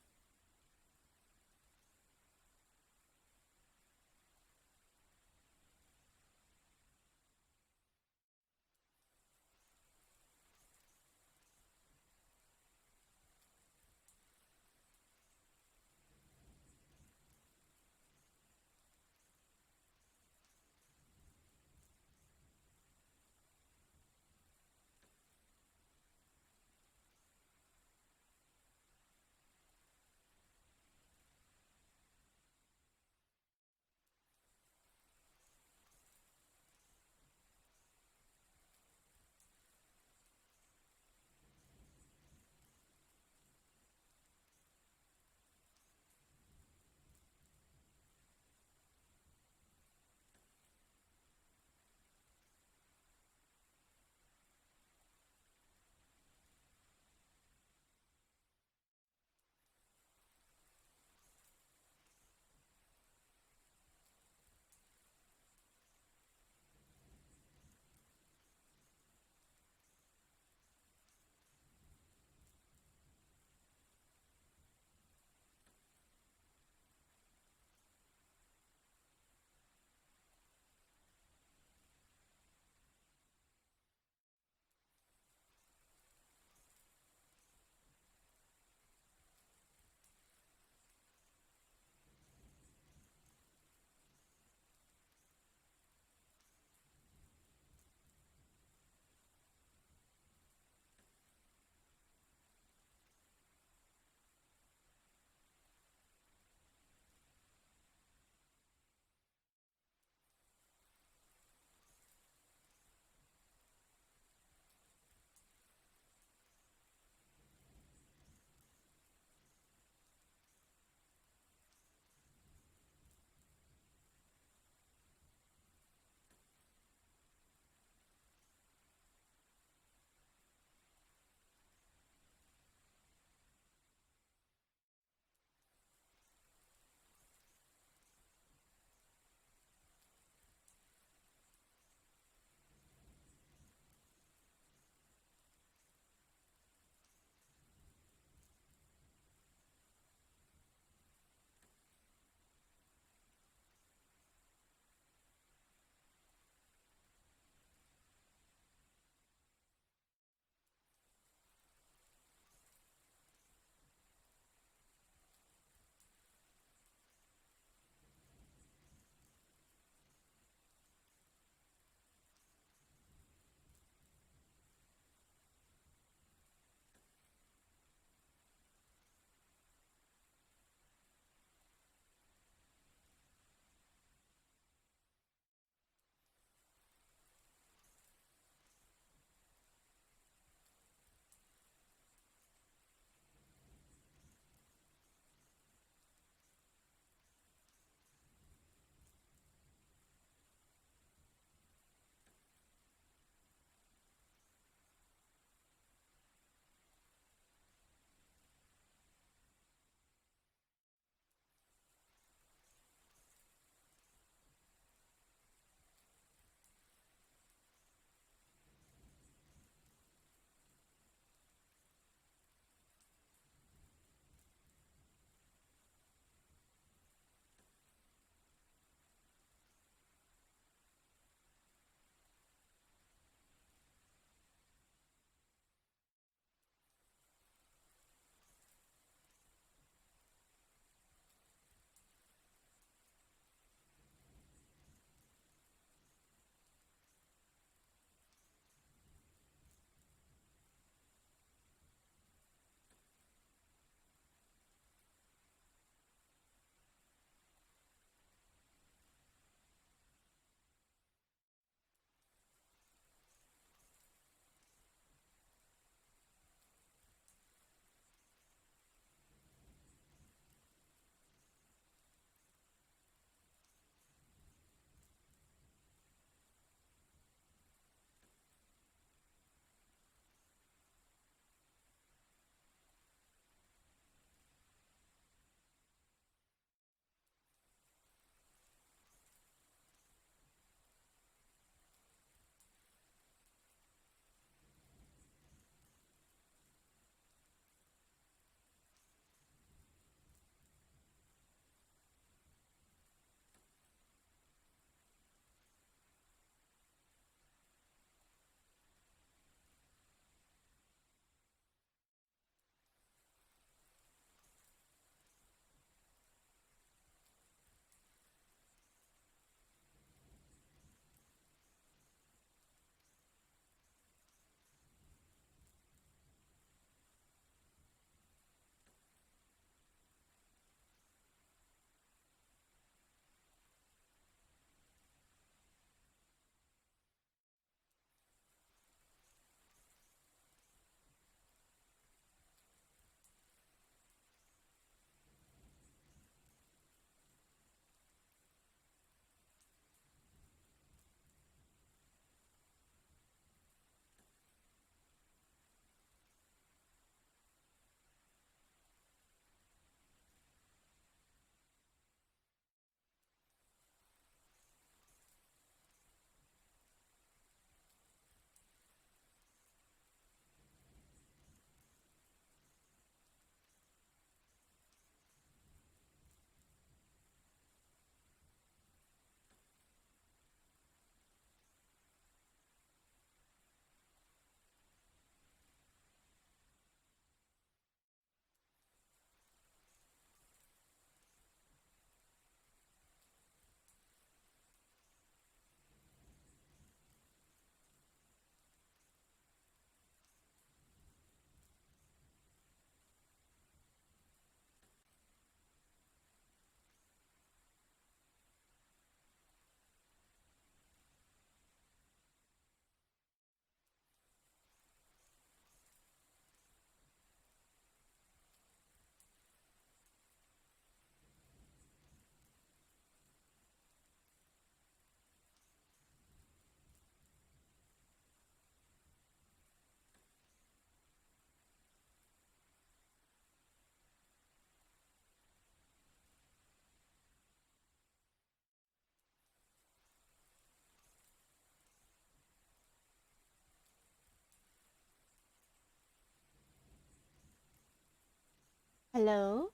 Hello?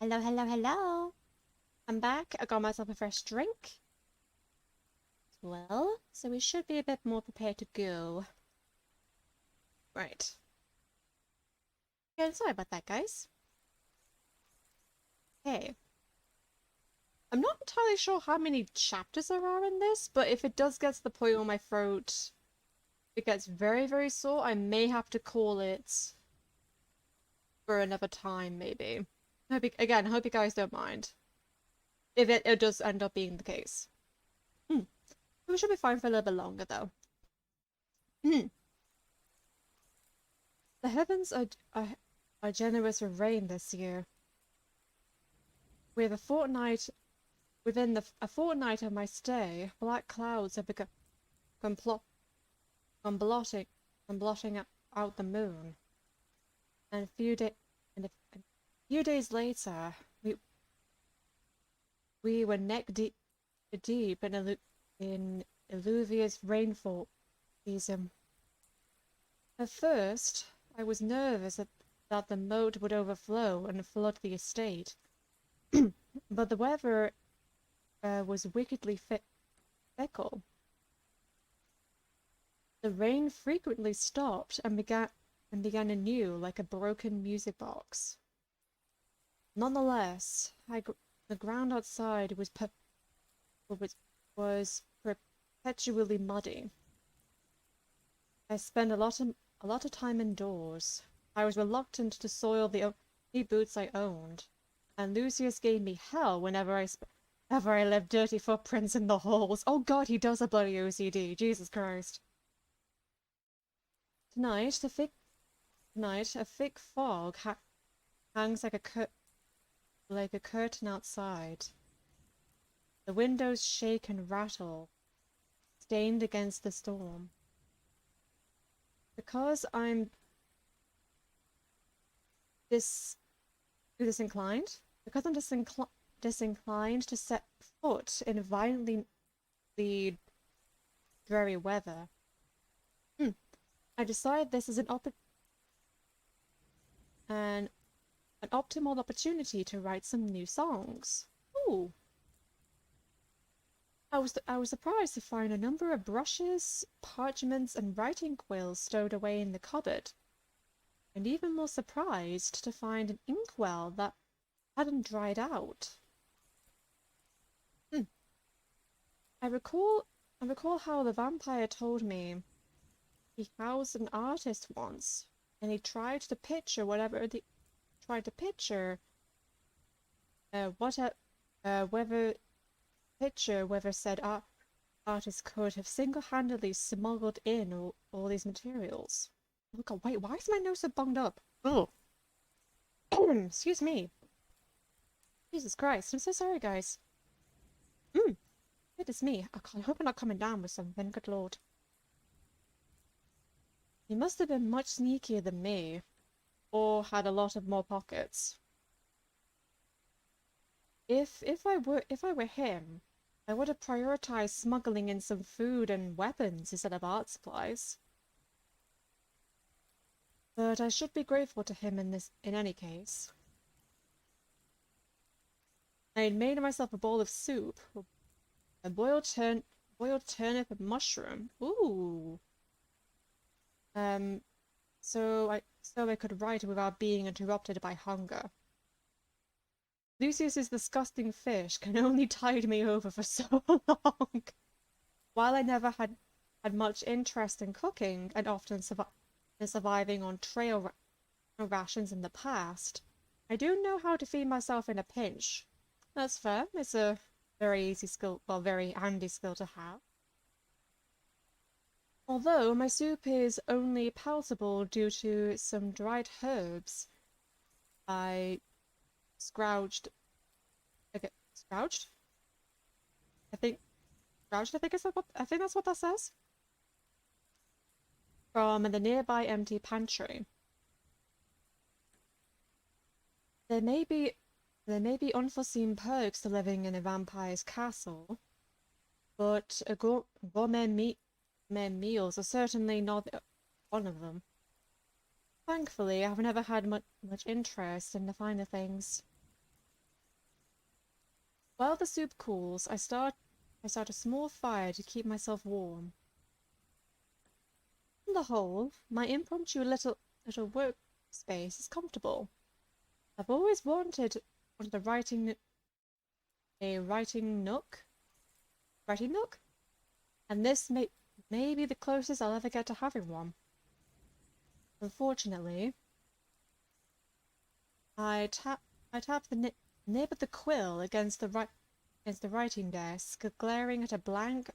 Hello, hello, hello. I'm back. I got myself a fresh drink. Well, so we should be a bit more prepared to go. Right. Yeah, sorry about that, guys. Okay. I'm not entirely sure how many chapters there are in this, but if it does get to the point where my throat it gets very, very sore, I may have to call it for another time, maybe. Hope you guys don't mind. If it does end up being the case. We should be fine for a little bit longer, though. The heavens are generous with rain this year. With a fortnight Within a fortnight of my stay, black clouds have begun blotting out the moon. And a few days later, we were neck deep in alluvious rainfall season. At first, I was nervous that the moat would overflow and flood the estate, but the weather was wickedly fickle. The rain frequently stopped and began anew like a broken music box. Nonetheless, the ground outside was perpetually muddy. I spent a lot of time indoors. I was reluctant to soil the only boots I owned, and Lucius gave me hell whenever I left dirty footprints in the halls. Oh god, he does a bloody OCD. Jesus Christ. Tonight, a thick fog hangs like a curtain outside. The windows shake and rattle, stained against the storm. Because I'm disinclined to set foot in violently dreary weather, I decide this is an optimal opportunity to write some new songs. Ooh. I was surprised to find a number of brushes, parchments, and writing quills stowed away in the cupboard, and even more surprised to find an inkwell that hadn't dried out. I recall how the vampire told me he housed an artist once, and he tried to picture whether said artist could have single-handedly smuggled in all these materials. Oh god, wait, why is my nose so bunged up? Oh, excuse me. Jesus Christ, I'm so sorry, guys. It is me. I hope I'm not coming down with something, good lord. He must have been much sneakier than me, or had a lot of more pockets. If I were him, I would have prioritized smuggling in some food and weapons instead of art supplies. But I should be grateful to him in any case. I had made myself a bowl of soup, a boiled turnip and mushroom. Ooh. So I could write without being interrupted by hunger. Lucius's disgusting fish can only tide me over for so long. While I never had much interest in cooking and often surviving on trail rations in the past, I do know how to feed myself in a pinch. That's fair. It's a very handy skill to have. Although my soup is only palatable due to some dried herbs I scrounged. Okay, scrounged? I think that's what that says. From the nearby empty pantry. There may be unforeseen perks to living in a vampire's castle, but gourmet meals are certainly not one of them. Thankfully, I've never had much interest in the finer things. While the soup cools, I start a small fire to keep myself warm. On the whole, my impromptu little workspace is comfortable. I've always wanted a writing nook, and this may be the closest I'll ever get to having one. Unfortunately, I tap the nib of the quill against the writing desk, glaring at a blank,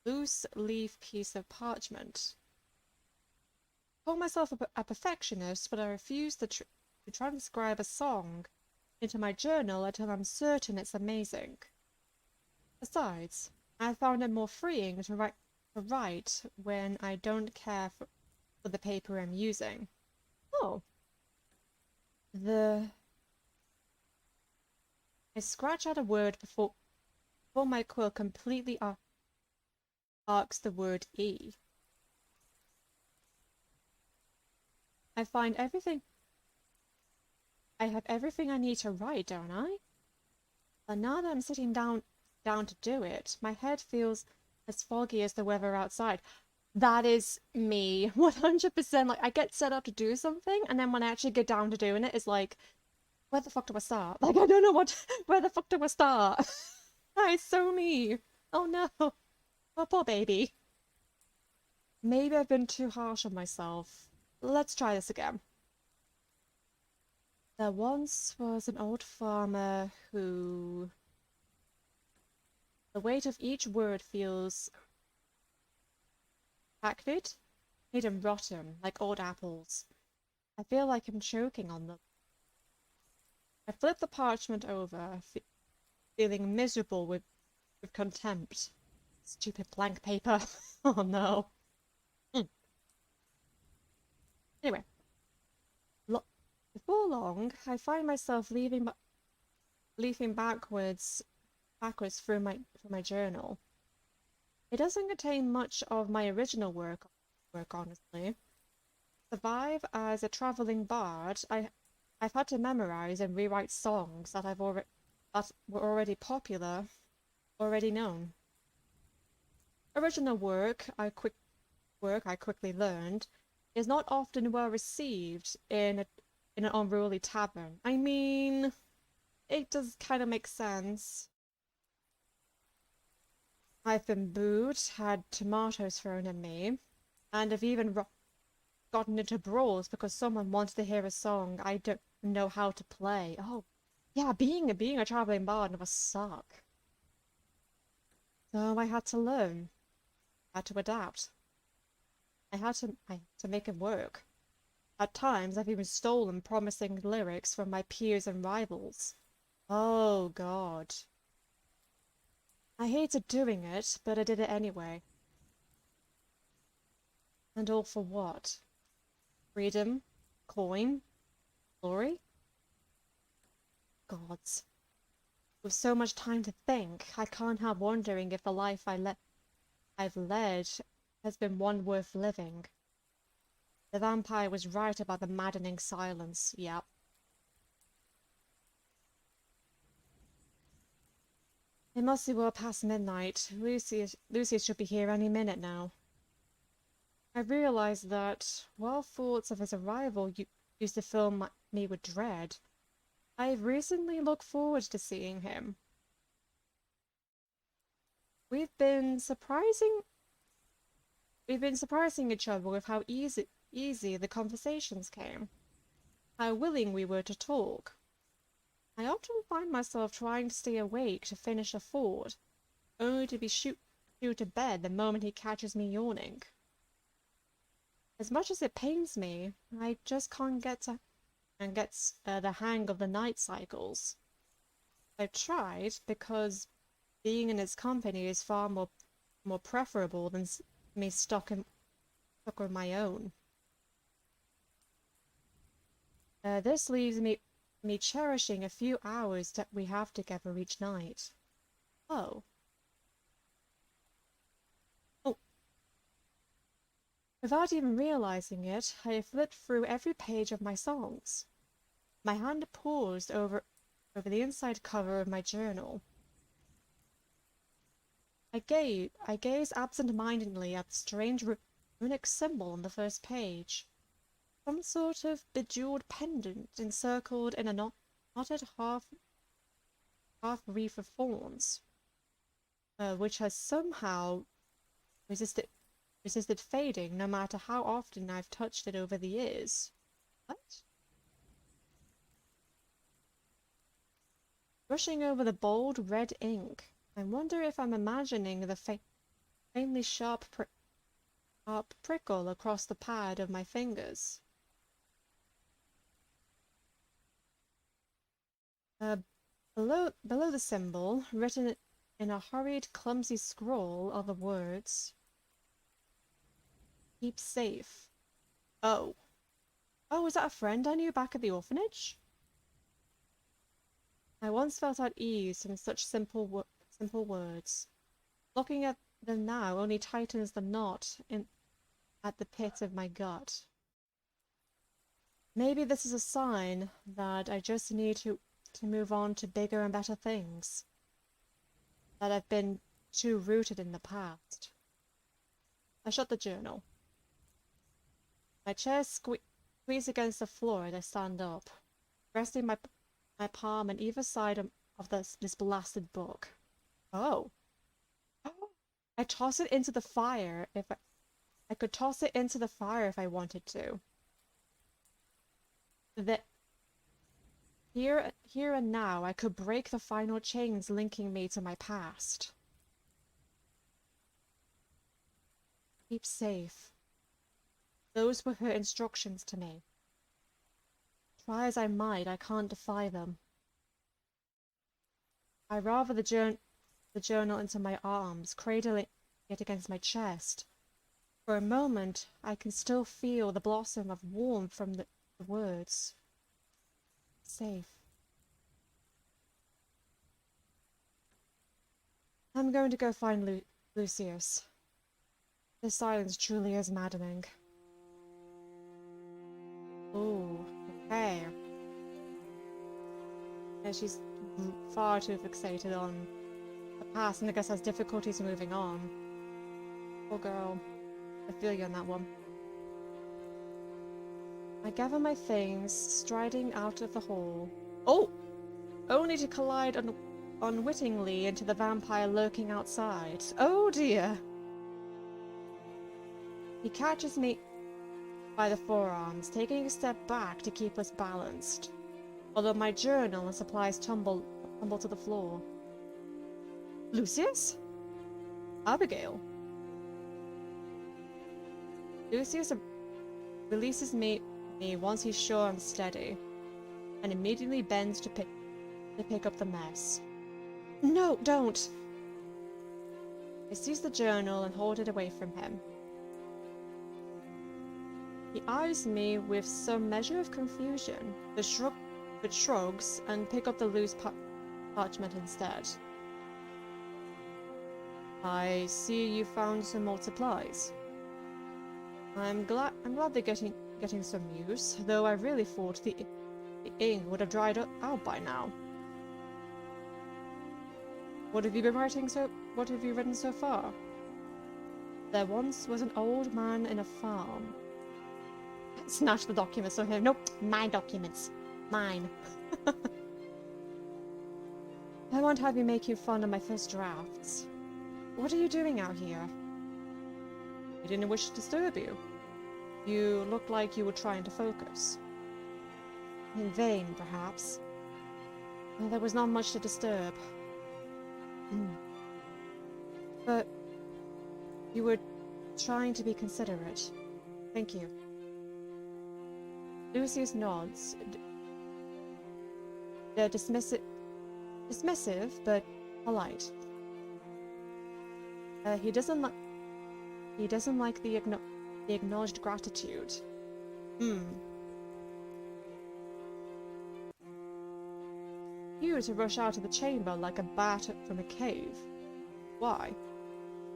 loose leaf piece of parchment. I call myself a perfectionist, but I refuse to transcribe a song into my journal until I'm certain it's amazing. Besides, I found it more freeing to write when I don't care for the paper I'm using. Oh. I scratch out a word before my quill completely arcs the word E. I have everything I need to write, don't I? But now that I'm sitting down to do it, my head feels as foggy as the weather outside. That is me, 100%. Like, I get set up to do something, and then when I actually get down to doing it, it's like, where the fuck do I start? Like, I don't know where the fuck do I start? That is so me. Oh no. Oh, poor baby. Maybe I've been too harsh on myself. Let's try this again. There once was an old farmer who... The weight of each word feels hackneyed, made and rotten, like old apples. I feel like I'm choking on them. I flip the parchment over, feeling miserable with contempt. Stupid blank paper. Oh no. Anyway. Before long, I find myself leafing backwards through my journal. It doesn't contain much of my original work honestly. To survive as a traveling bard, I've had to memorize and rewrite songs that were already popular, already known. Original work I quickly learned is not often well received in an unruly tavern. I mean, it does kind of make sense. I've been booed, had tomatoes thrown at me, and have even gotten into brawls because someone wants to hear a song I don't know how to play. Oh, yeah, being a traveling bard must suck. So I had to learn. I had to adapt. I had to make it work. At times, I've even stolen promising lyrics from my peers and rivals. Oh, God. I hated doing it, but I did it anyway. And all for what? Freedom? Coin? Glory? Gods. With so much time to think, I can't help wondering if the life I've led has been one worth living. The vampire was right about the maddening silence, yep. It must be well past midnight. Lucius should be here any minute now. I realized that, while thoughts of his arrival used to fill me with dread, I've recently looked forward to seeing him. We've been surprising each other with how easy the conversations came, how willing we were to talk. I often find myself trying to stay awake to finish a thought, only to be shoot to bed the moment he catches me yawning. As much as it pains me, I just can't get the hang of the night cycles. I've tried, because being in his company is far more preferable than me stuck with my own. This leaves me cherishing a few hours that we have together each night. Oh. Oh. Without even realizing it, I flipped through every page of my songs. My hand paused over the inside cover of my journal. I gazed absent-mindedly at the strange runic symbol on the first page. Some sort of bejeweled pendant encircled in a knotted half wreath of thorns, which has somehow resisted fading no matter how often I've touched it over the years. What? Brushing over the bold red ink, I wonder if I'm imagining the faintly sharp prickle across the pad of my fingers. Below the symbol, written in a hurried, clumsy scrawl, are the words, "Keep safe." Oh. Oh, is that a friend I knew back at the orphanage? I once felt at ease in such simple words. Looking at them now only tightens the knot at the pit of my gut. Maybe this is a sign that I just need to move on to bigger and better things. That I've been too rooted in the past. I shut the journal. My chair squeezed against the floor as I stand up, resting my palm on either side of this blasted book. Oh. I toss it into the fire if I could toss it into the fire if I wanted to. Here and now, I could break the final chains linking me to my past. Keep safe. Those were her instructions to me. Try as I might, I can't defy them. I rather the journal into my arms, cradling it against my chest. For a moment, I can still feel the blossom of warmth from the words. Safe. I'm going to go find Lucius. This silence truly is maddening. Ooh, okay. Yeah, she's far too fixated on the past and I guess has difficulties moving on. Poor girl. I feel you on that one. I gather my things, striding out of the hall. Oh! Only to collide unwittingly into the vampire lurking outside. Oh dear! He catches me by the forearms, taking a step back to keep us balanced, although my journal and supplies tumble to the floor. Lucius? Abigail? Lucius releases me once he's sure I'm steady, and immediately bends to pick up the mess. No, don't! I seize the journal and hold it away from him. He eyes me with some measure of confusion, but shrugs and picks up the loose parchment instead. I see you found some more supplies. I'm glad they're getting some use, though I really thought the ink would have dried out by now. What have you written so far? There once was an old man in a farm. Snatch the documents from him. Nope, my documents. Mine. I won't have you making fun of my first drafts. What are you doing out here? I didn't wish to disturb you. You looked like you were trying to focus. In vain, perhaps. There was not much to disturb. But you were trying to be considerate. Thank you. Lucius nods. They're dismissive, but polite. He doesn't like the acknowledged gratitude. You to rush out of the chamber like a bat from a cave. Why?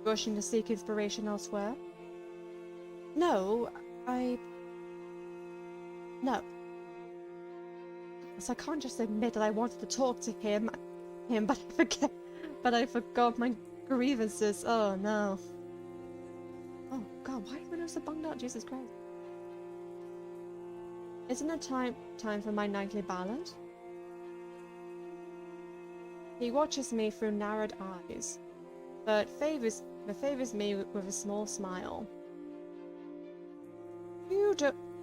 Rushing to seek inspiration elsewhere? No, No. So I can't just admit that I wanted to talk to him, but I forgot my grievances. Oh no. Oh god, why even was the bunged out? Jesus Christ. Isn't it time for my nightly ballad? He watches me through narrowed eyes, but favors me with a small smile.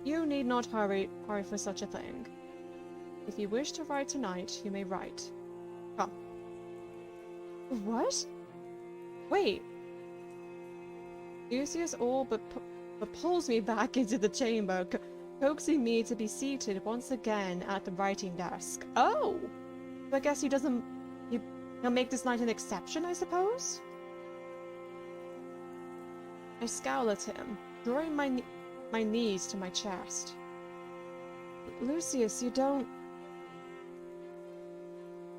You need not hurry for such a thing. If you wish to write tonight, you may write. Come. What? Wait. Lucius all but pulls me back into the chamber, coaxing me to be seated once again at the writing desk. Oh! So I guess he'll make this night an exception, I suppose? I scowl at him, drawing my knees to my chest. Lucius, you don't...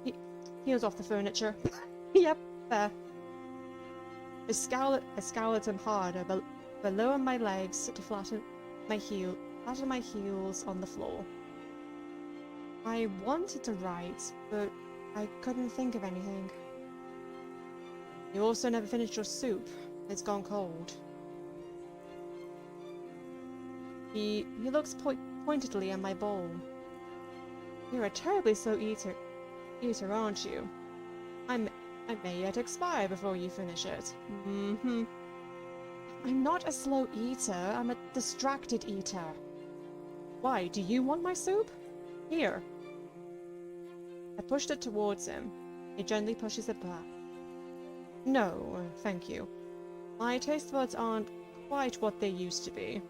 He heels off the furniture. Yep, fair. I scowl at him harder, but lower my legs to flatten my heels on the floor. I wanted to write, but I couldn't think of anything. You also never finished your soup. It's gone cold. He looks pointedly at my bowl. You're a terribly slow eater, aren't you? I may yet expire before you finish it. Mm-hmm. I'm not a slow eater, I'm a distracted eater. Why, do you want my soup? Here. I pushed it towards him. He gently pushes it back. No, thank you. My taste buds aren't quite what they used to be.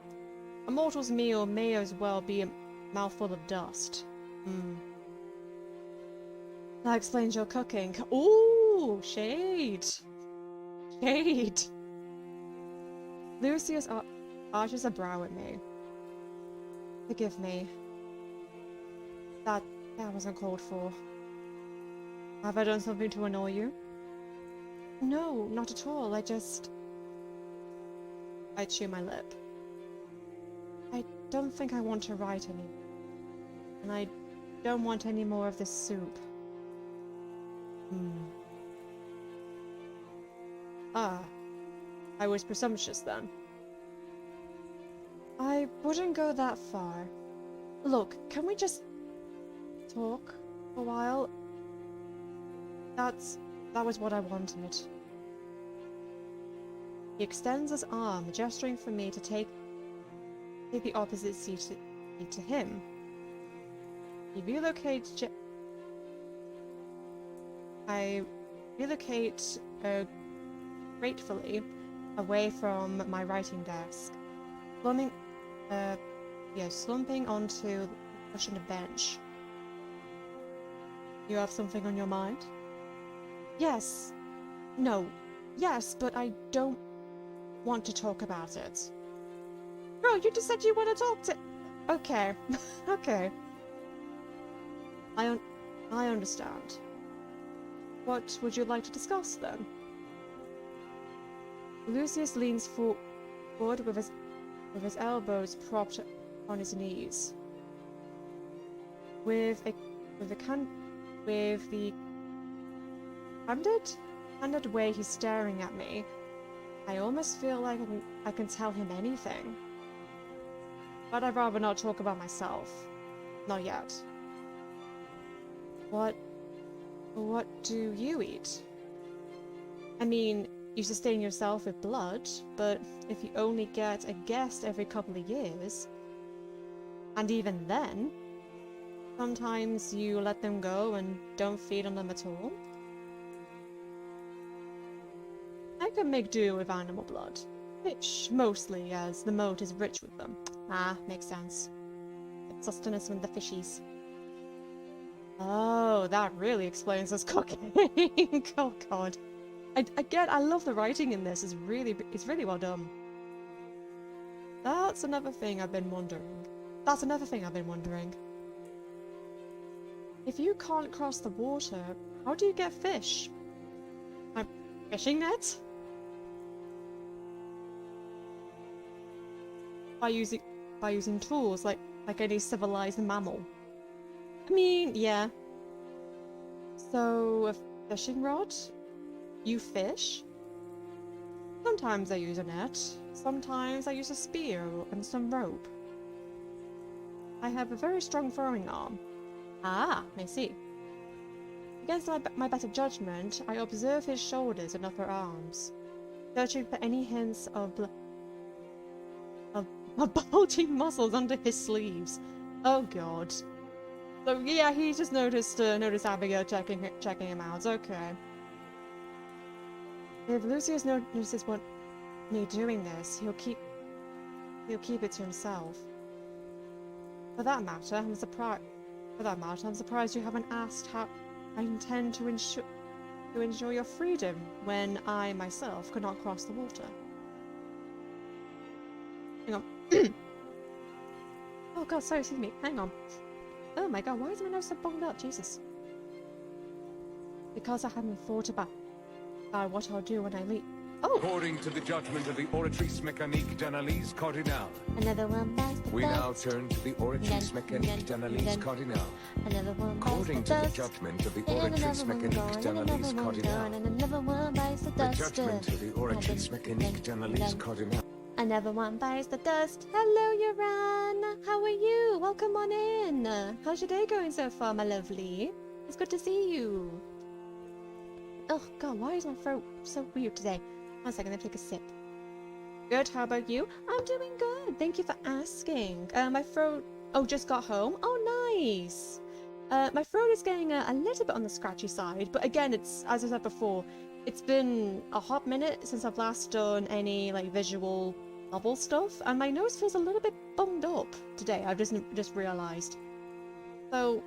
A mortal's meal may as well be a mouthful of dust. That explains your cooking. Ooh, shade. Shade. Lucius arches a brow at me. Forgive me. That wasn't called for. Have I done something to annoy you? No, not at all. I chew my lip. I don't think I want to write anymore. And I don't want any more of this soup. Ah, I was presumptuous then. I wouldn't go that far. Look, can we just talk for a while? That was what I wanted. He extends his arm, gesturing for me to take the opposite seat to him. He relocates. I relocate gratefully away from my writing desk, slumping onto the cushioned bench. You have something on your mind? Yes. No. Yes, but I don't want to talk about it. Bro, you just said you want to talk to... Okay. Okay. I understand. What would you like to discuss, then? Lucius leans forward with his elbows propped on his knees. With the candid way he's staring at me, I almost feel like I can tell him anything. But I'd rather not talk about myself. Not yet. What do you eat? I mean, you sustain yourself with blood, but if you only get a guest every couple of years, and even then, sometimes you let them go and don't feed on them at all. I could make do with animal blood. Fish, mostly, as the moat is rich with them. Ah, makes sense. Get sustenance from the fishies. Oh, that really explains his cooking. Oh god. I love the writing in this. It's really well done. That's another thing I've been wondering. If you can't cross the water, how do you get fish? A fishing net? by using tools like any civilized mammal. I mean, yeah. So, a fishing rod? You fish? Sometimes I use a net. Sometimes I use a spear and some rope. I have a very strong throwing arm. Ah, I see. Against my better judgment, I observe his shoulders and upper arms, searching for any hints of bulging muscles under his sleeves. Oh god. So yeah, he just noticed Abigail checking him out. Okay. If Lucius notices me doing this, he'll keep it to himself. For that matter, I'm surprised you haven't asked how I intend to ensure your freedom when I myself could not cross the water. Hang on. Oh god, sorry, excuse me. Hang on. Oh my god, why is my nose so bunged up? Jesus. Because I haven't thought about what I'll do when I leave. Oh! According to the judgment of the Oratrice Mécanique d'Analyse Cardinale. Another one bites the We dust. now turn to the Oratrice Mécanique d'Analyse Cardinale. Another one bites According the to the dust. judgment of the And Oratrice another one Mécanique gone, and d'Analyse another one gone, Cardinale. and another one bites the The dust. judgment of the Oratrice Mécanique d'Analyse Cardinale. Another one bites the dust. Hello, Yoran. How are you? Welcome on in. How's your day going so far, my lovely? It's good to see you. Oh god, why is my throat so weird today? 1 second, let me take a sip. Good, how about you? I'm doing good, thank you for asking. My throat... Oh, just got home? Oh, nice! My throat is getting a little bit on the scratchy side, but again, it's, as I said before, it's been a hot minute since I've last done any, like, visual novel stuff, and my nose feels a little bit bunged up today, I've just realised. So,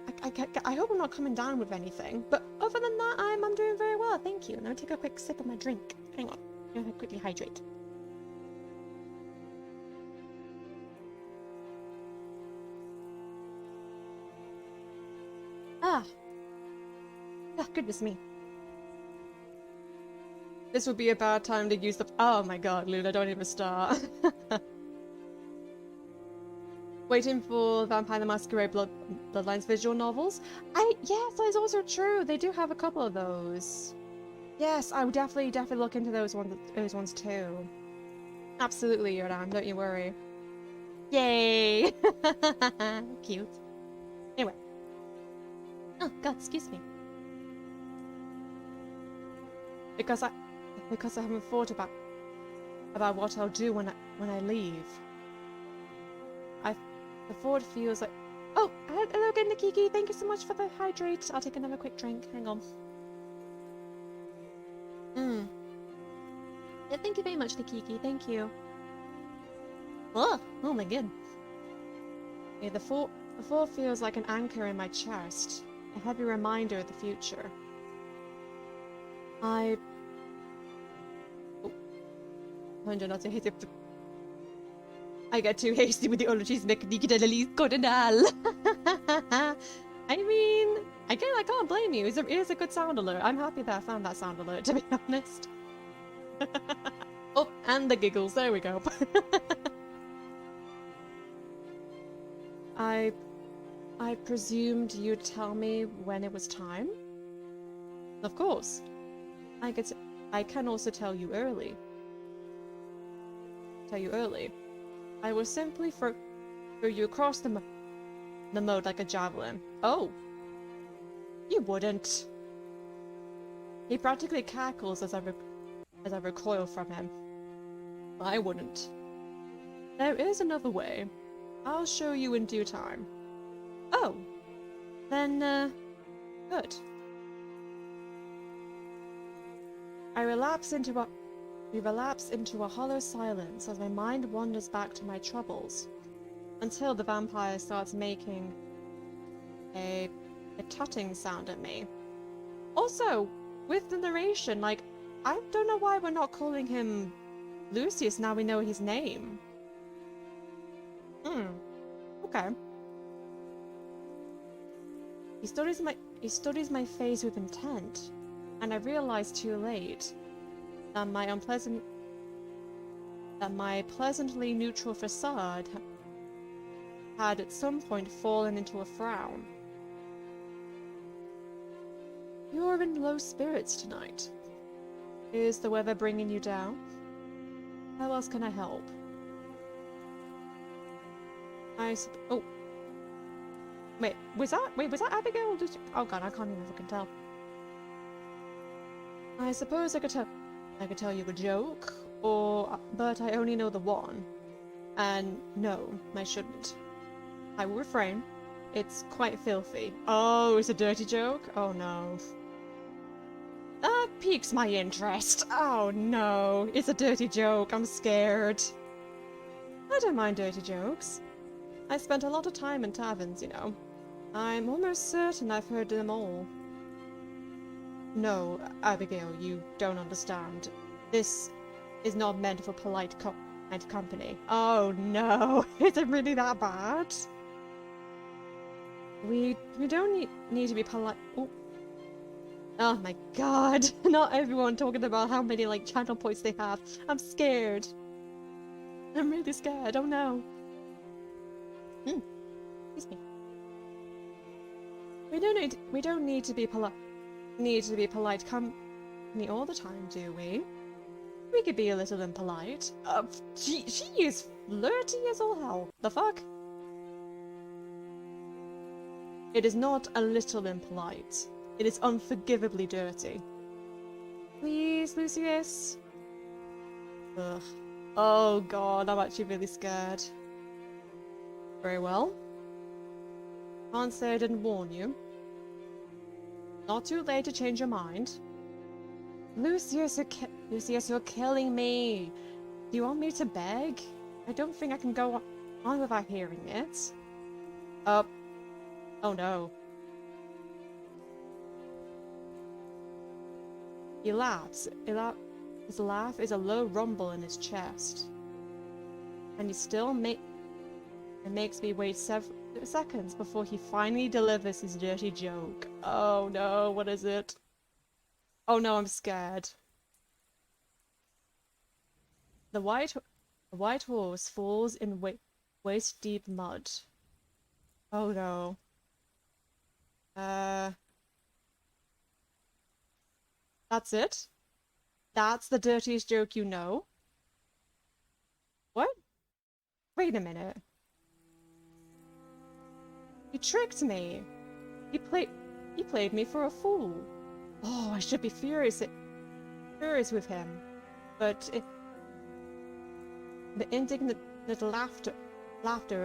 I hope I'm not coming down with anything, but other than that, I'm doing very well, thank you. Now I'll take a quick sip of my drink. Hang on, I'm gonna quickly hydrate. Ah, goodness me. This would be a bad time to use the... Oh my god, Luna, don't even start. Waiting for Vampire the Masquerade Bloodlines visual novels? Yes, that is also true. They do have a couple of those. Yes, I would definitely look into those ones too. Absolutely, Yoram, don't you worry. Yay! Cute. Anyway. Oh god, excuse me. Because I haven't thought about what I'll do when I leave. The thought feels like... Oh, hello again, Nikiki. Thank you so much for the hydrate. I'll take another quick drink. Hang on. Yeah, thank you very much, Nikiki. Thank you. Oh my god. Yeah, the thought feels like an anchor in my chest. A heavy reminder of the future. I get too hasty with the Oratrice Mécanique d'Analyse Cardinale. I mean, I can't blame you. It is a good sound alert. I'm happy that I found that sound alert, to be honest. Oh, and the giggles. There we go. I presumed you'd tell me when it was time? Of course. I can also tell you early. I will simply throw you across the moat like a javelin. Oh! You wouldn't. He practically cackles as I recoil from him. I wouldn't. There is another way. I'll show you in due time. Oh! Then, good. We relapse into a hollow silence as my mind wanders back to my troubles, until the vampire starts making a tutting sound at me. Also, with the narration, like, I don't know why we're not calling him Lucius now we know his name. Okay. He studies my face with intent, and I realize too late that my unpleasant that my pleasantly neutral facade had at some point fallen into a frown. You're in low spirits tonight. Is the weather bringing you down? How else can I help? Oh. Wait, was that Abigail? Oh god, I can't even fucking tell. I suppose I could tell you a joke, but I only know the one. And no, I shouldn't. I will refrain. It's quite filthy. Oh, it's a dirty joke? Oh no. That piques my interest. Oh no, it's a dirty joke. I'm scared. I don't mind dirty jokes. I spent a lot of time in taverns, you know. I'm almost certain I've heard them all. No, Abigail, you don't understand. This is not meant for polite company. Oh no, is it really that bad? We don't need to be polite. Oh my god, not everyone talking about how many like channel points they have. I'm scared. I'm really scared. Oh no. Excuse me. We don't need to be polite company all the time, do we? We could be a little impolite. She is flirty as all hell. The fuck? It is not a little impolite. It is unforgivably dirty. Please, Lucius. Ugh. Oh god, I'm actually really scared. Very well. Can't say I didn't warn you. Not too late to change your mind. Lucius, you're killing me. Do you want me to beg? I don't think I can go on without hearing it. Oh no. He laughs. His laugh is a low rumble in his chest. And he still it makes me wait several seconds before he finally delivers his dirty joke. Oh no, what is it? Oh no, I'm scared. The white horse falls in waist-deep mud. Oh no. That's it? That's the dirtiest joke you know? What? Wait a minute. He tricked me. He played me for a fool. Oh, I should be furious with him. But the indignant little laughter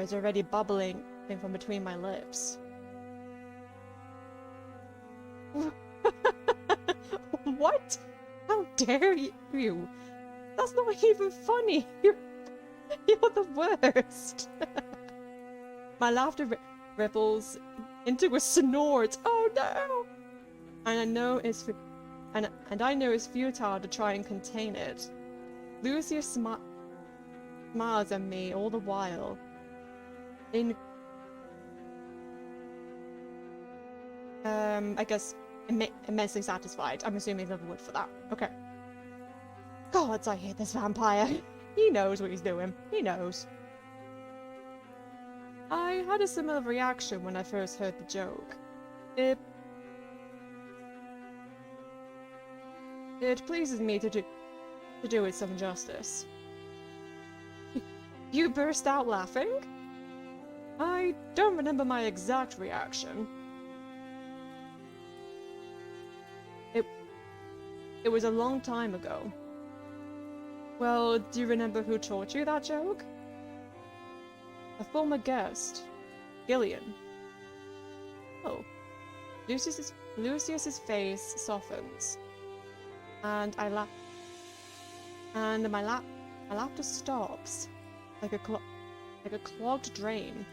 is already bubbling from between my lips. What? How dare you? That's not even funny. You're the worst. My laughter ripples into a snort. Oh no! And I know it's futile to try and contain it. Lucius smiles at me all the while. I guess immensely satisfied. I'm assuming there's another word for that. Okay. Gods, I hate this vampire. He knows what he's doing. He knows. I had a similar reaction when I first heard the joke. It pleases me to do it some justice. You burst out laughing? I don't remember my exact reaction. It was a long time ago. Well, do you remember who taught you that joke? A former guest, Gillian. Oh. Lucius's face softens. And my laughter stops, like a clogged drain.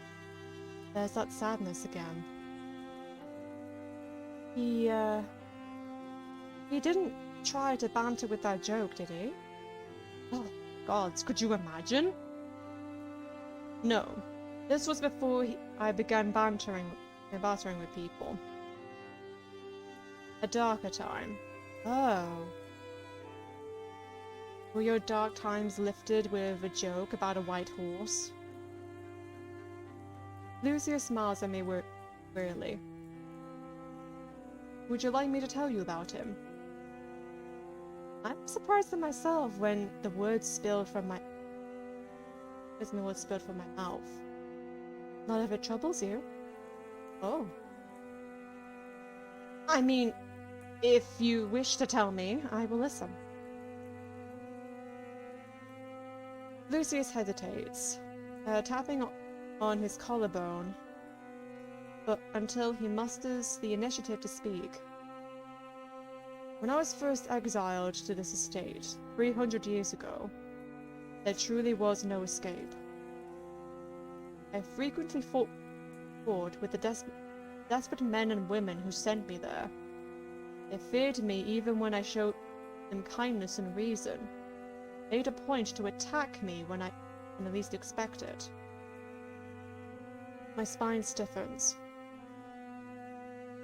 There's that sadness again. He didn't try to banter with that joke, did he? Oh, gods, could you imagine? No. This was before I began bantering with people. A darker time. Oh. Were your dark times lifted with a joke about a white horse? Lucia smiles at me wearily. Would you like me to tell you about him? I'm surprised at myself when the words spilled from my mouth. Not if it troubles you. Oh. I mean, if you wish to tell me, I will listen. Lucius hesitates, tapping on his collarbone, but until he musters the initiative to speak. When I was first exiled to this estate, 300 years ago, there truly was no escape. I frequently fought with the desperate men and women who sent me there. They feared me even when I showed them kindness and reason. They made a point to attack me when I least expect it. My spine stiffens.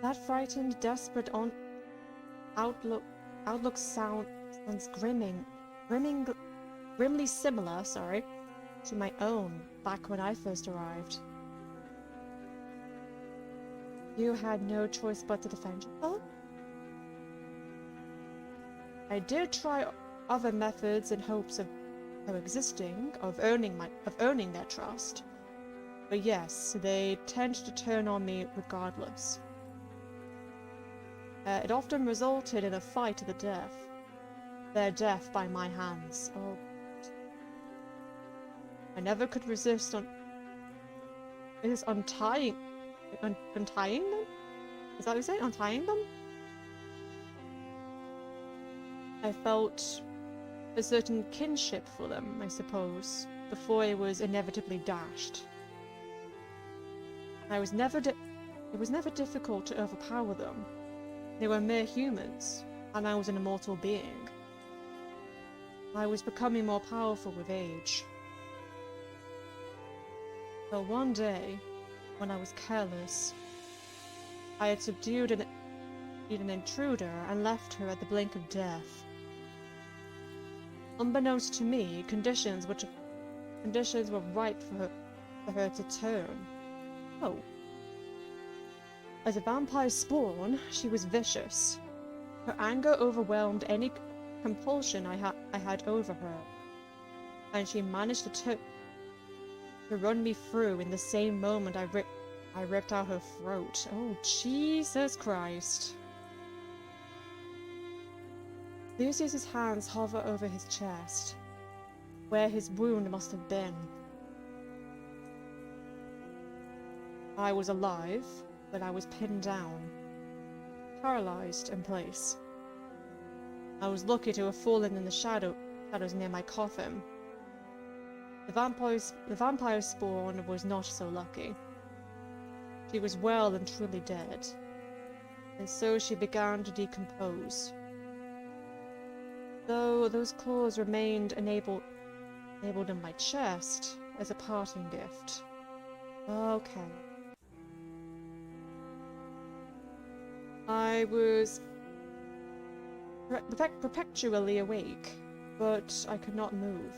That frightened, desperate outlook sounds grimly similar, to my own back when I first arrived. You had no choice but to defend yourself? I did try other methods in hopes of coexisting, of earning their trust. But yes, they tend to turn on me regardless. It often resulted in a fight to the death. Their death by my hands. Oh. I never could resist untying them? Is that what you say? Untying them? I felt a certain kinship for them, I suppose, before it was inevitably dashed. It was never difficult to overpower them. They were mere humans, and I was an immortal being. I was becoming more powerful with age. But one day, when I was careless, I had subdued an intruder and left her at the blink of death. Unbeknownst to me, conditions were ripe for her to turn. Oh. As a vampire spawn, she was vicious. Her anger overwhelmed any compulsion I had over her, and she managed to run me through in the same moment I ripped out her throat. Oh, Jesus Christ. Lucius's hands hover over his chest, where his wound must have been. I was alive, but I was pinned down, paralyzed in place. I was lucky to have fallen in the shadows near my coffin. The vampire spawn was not so lucky. She was well and truly dead, and so she began to decompose. Though those claws remained enabled in my chest as a parting gift. Okay. I was perpetually awake, but I could not move.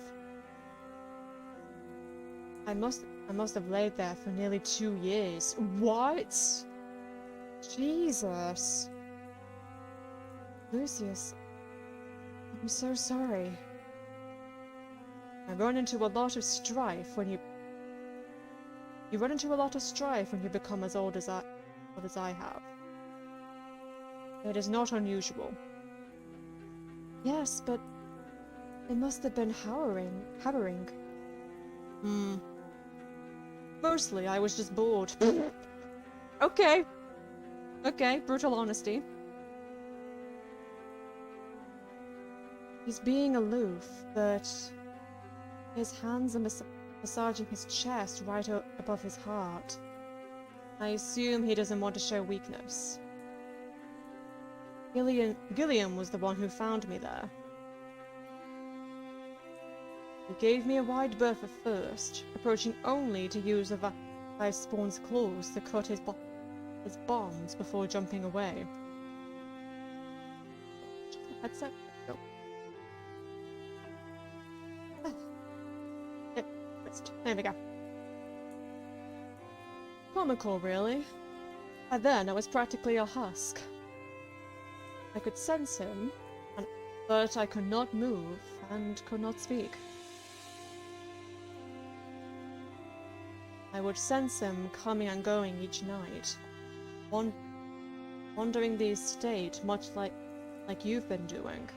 I must have laid there for nearly 2 years. What? Jesus. Lucius, I'm so sorry. I run into a lot of strife when you run into a lot of strife when you become as old as I have. It is not unusual. Yes, but it must have been harrowing. Mostly, I was just bored. Okay, brutal honesty. He's being aloof, but his hands are massaging his chest right above his heart. I assume he doesn't want to show weakness. Gilliam was the one who found me there. He gave me a wide berth at first, approaching only to use the vampire spawn's claws to cut his bonds before jumping away. Headset? No. chest. There we go. Comical, really. By then, I was practically a husk. I could sense him, but I could not move and could not speak. I would sense him coming and going each night, wandering the estate much like you've been doing.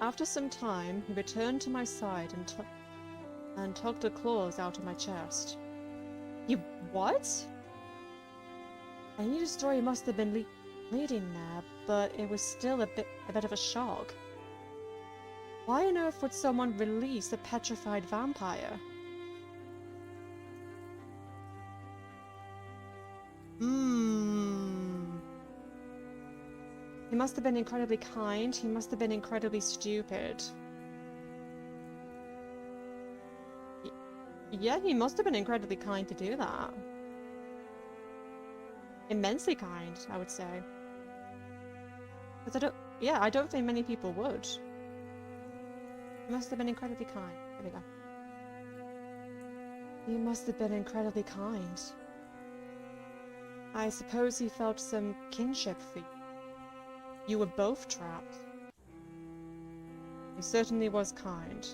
After some time, he returned to my side and tugged the claws out of my chest. You what? I knew the story must have been leading there, but it was still a bit of a shock. Why on earth would someone release a petrified vampire? He must have been incredibly kind. He must have been incredibly stupid. Yeah, he must have been incredibly kind to do that. Immensely kind, I would say. Because I don't think many people would. He must have been incredibly kind. There we go. He must have been incredibly kind. I suppose he felt some kinship for you. You were both trapped. He certainly was kind.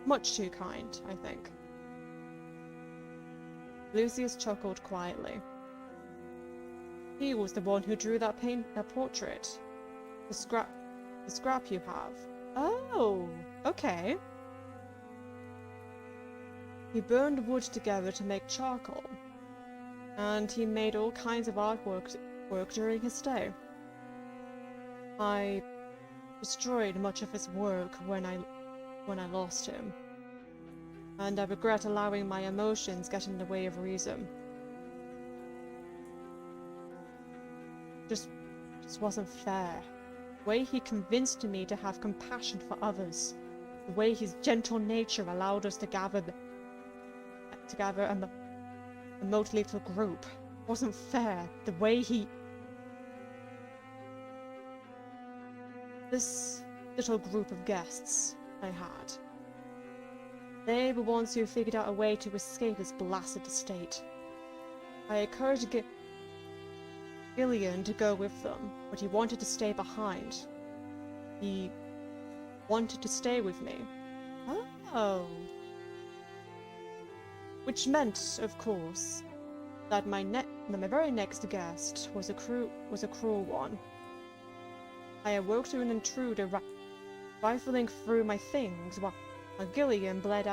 Much too kind, I think. Lucius chuckled quietly. He was the one who drew that portrait. The scrap you have. Oh, okay. He burned wood together to make charcoal, and he made all kinds of artwork during his stay. I destroyed much of his work when I lost him, and I regret allowing my emotions get in the way of reason. Just wasn't fair. The way he convinced me to have compassion for others, the way his gentle nature allowed us to gather a motley little group, wasn't fair. The way this little group of guests I had, they were ones who figured out a way to escape this blasted estate. I encouraged Gillian to go with them, but he wanted to stay behind. He wanted to stay with me. Oh. Which meant, of course, that my very next guest was a cruel one. I awoke to an intruder rifling through my things while Gillian bled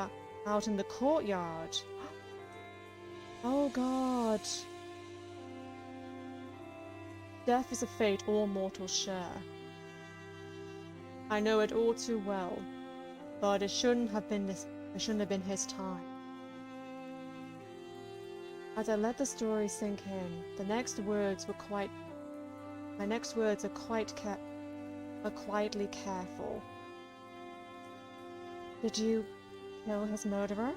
out in the courtyard. Oh God. Death is a fate all mortals share. I know it all too well, but it shouldn't have been his time. As I let the story sink in, my next words are quietly careful. Did you kill his murderer?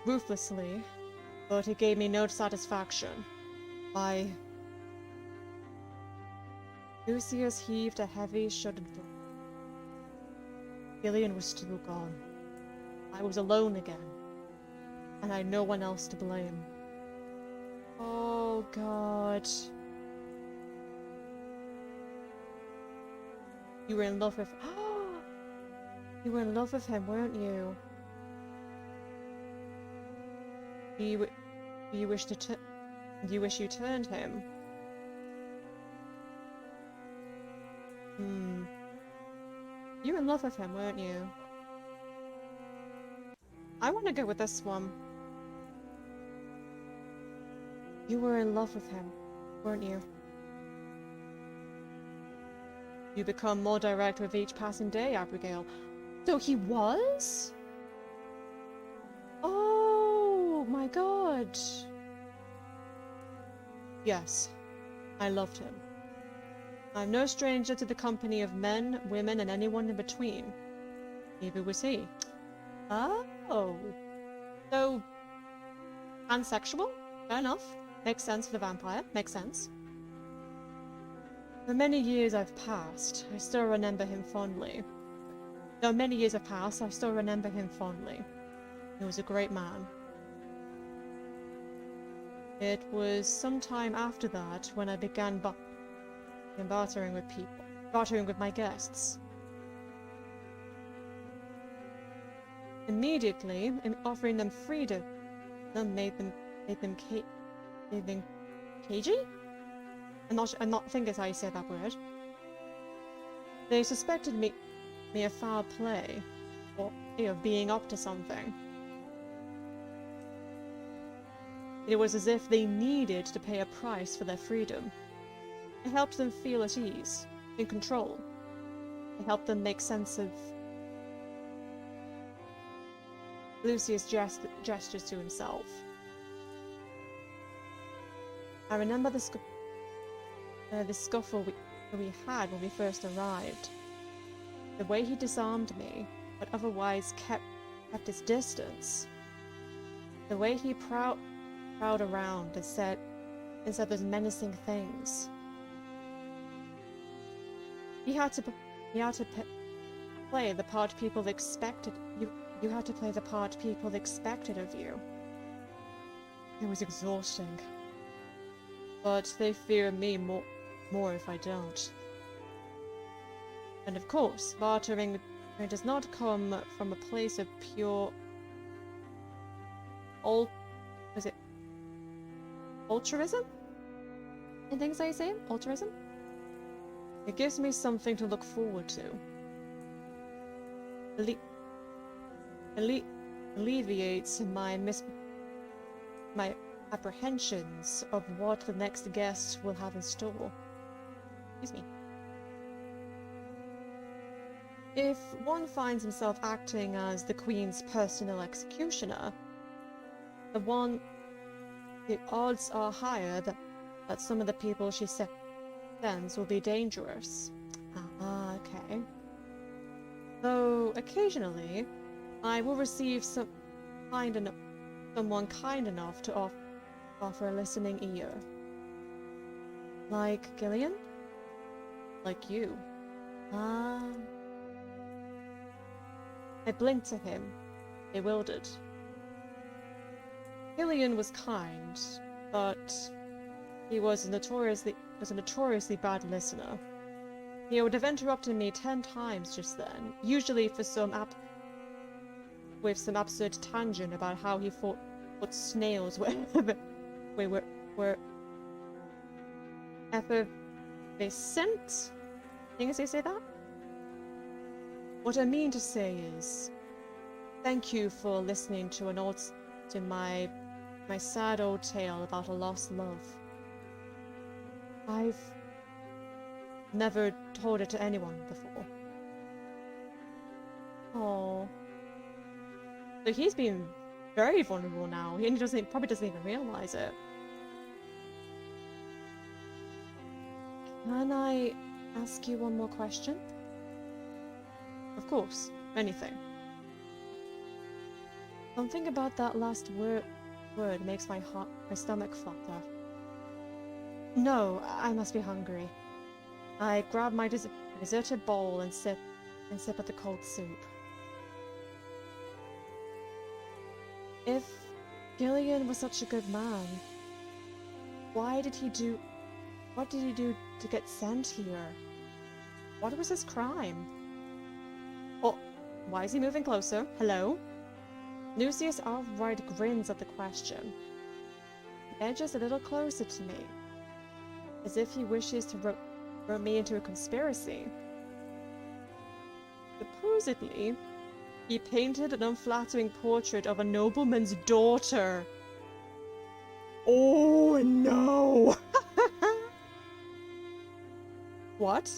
Ruthlessly, but it gave me no satisfaction. Lucius heaved a heavy, shuddered breath. Gillian was still gone. I was alone again, and I had no one else to blame. Oh God. You were in love with... You were in love with him, weren't you? You wish you turned him? You were in love with him, weren't you? I want to go with this one. You were in love with him, weren't you? You become more direct with each passing day, Abigail. So he was? Oh my God. Yes, I loved him. I'm no stranger to the company of men, women, and anyone in between. Neither was he. Oh. So, pansexual? Fair enough. Makes sense for the vampire. Makes sense. The many years I've passed, I still remember him fondly. Though many years have passed, I still remember him fondly. He was a great man. It was some time after that when I began bartering with people, bartering with my guests. Immediately, offering them freedom, made them cagey? I'm not think that's how you say that word. They suspected me of foul play, or of being up to something. It was as if they needed to pay a price for their freedom. It helped them feel at ease, in control. It helped them make sense of Lucius' gestures to himself. I remember the scuffle we had when we first arrived. The way he disarmed me, but otherwise kept his distance. The way he prowled around and said those menacing things. He had to play the part people expected. You had to play the part people expected of you. It was exhausting. But they fear me more if I don't. And of course, bartering does not come from a place of pure altruism? I think so you say? Altruism? It gives me something to look forward to. Alleviates my apprehensions of what the next guest will have in store. Excuse me. If one finds himself acting as the Queen's personal executioner, the odds are higher that some of the people she sends will be dangerous. Ah, okay. Though occasionally, I will receive someone kind enough to offer a listening ear. Like Gillian? Like you. Ah. I blinked to him, bewildered. Gillian was kind, but he was a notoriously bad listener. He would have interrupted me 10 times just then, usually for with some absurd tangent about how he thought what snails were effervescent? I think they say that? What I mean to say is, thank you for listening to my sad old tale about a lost love. I've never told it to anyone before. Oh. So he's been very vulnerable now. He probably doesn't even realize it. Can I ask you one more question? Of course, anything. Something about that last word makes my stomach flutter. No, I must be hungry. I grab my deserted bowl and sip at the cold soup. If Gillian was such a good man, what did he do to get sent here? What was his crime? Oh, why is he moving closer? Hello? Lucius outright grins at the question. He edges a little closer to me, as if he wishes to rope me into a conspiracy. Supposedly, he painted an unflattering portrait of a nobleman's daughter. Oh no! What?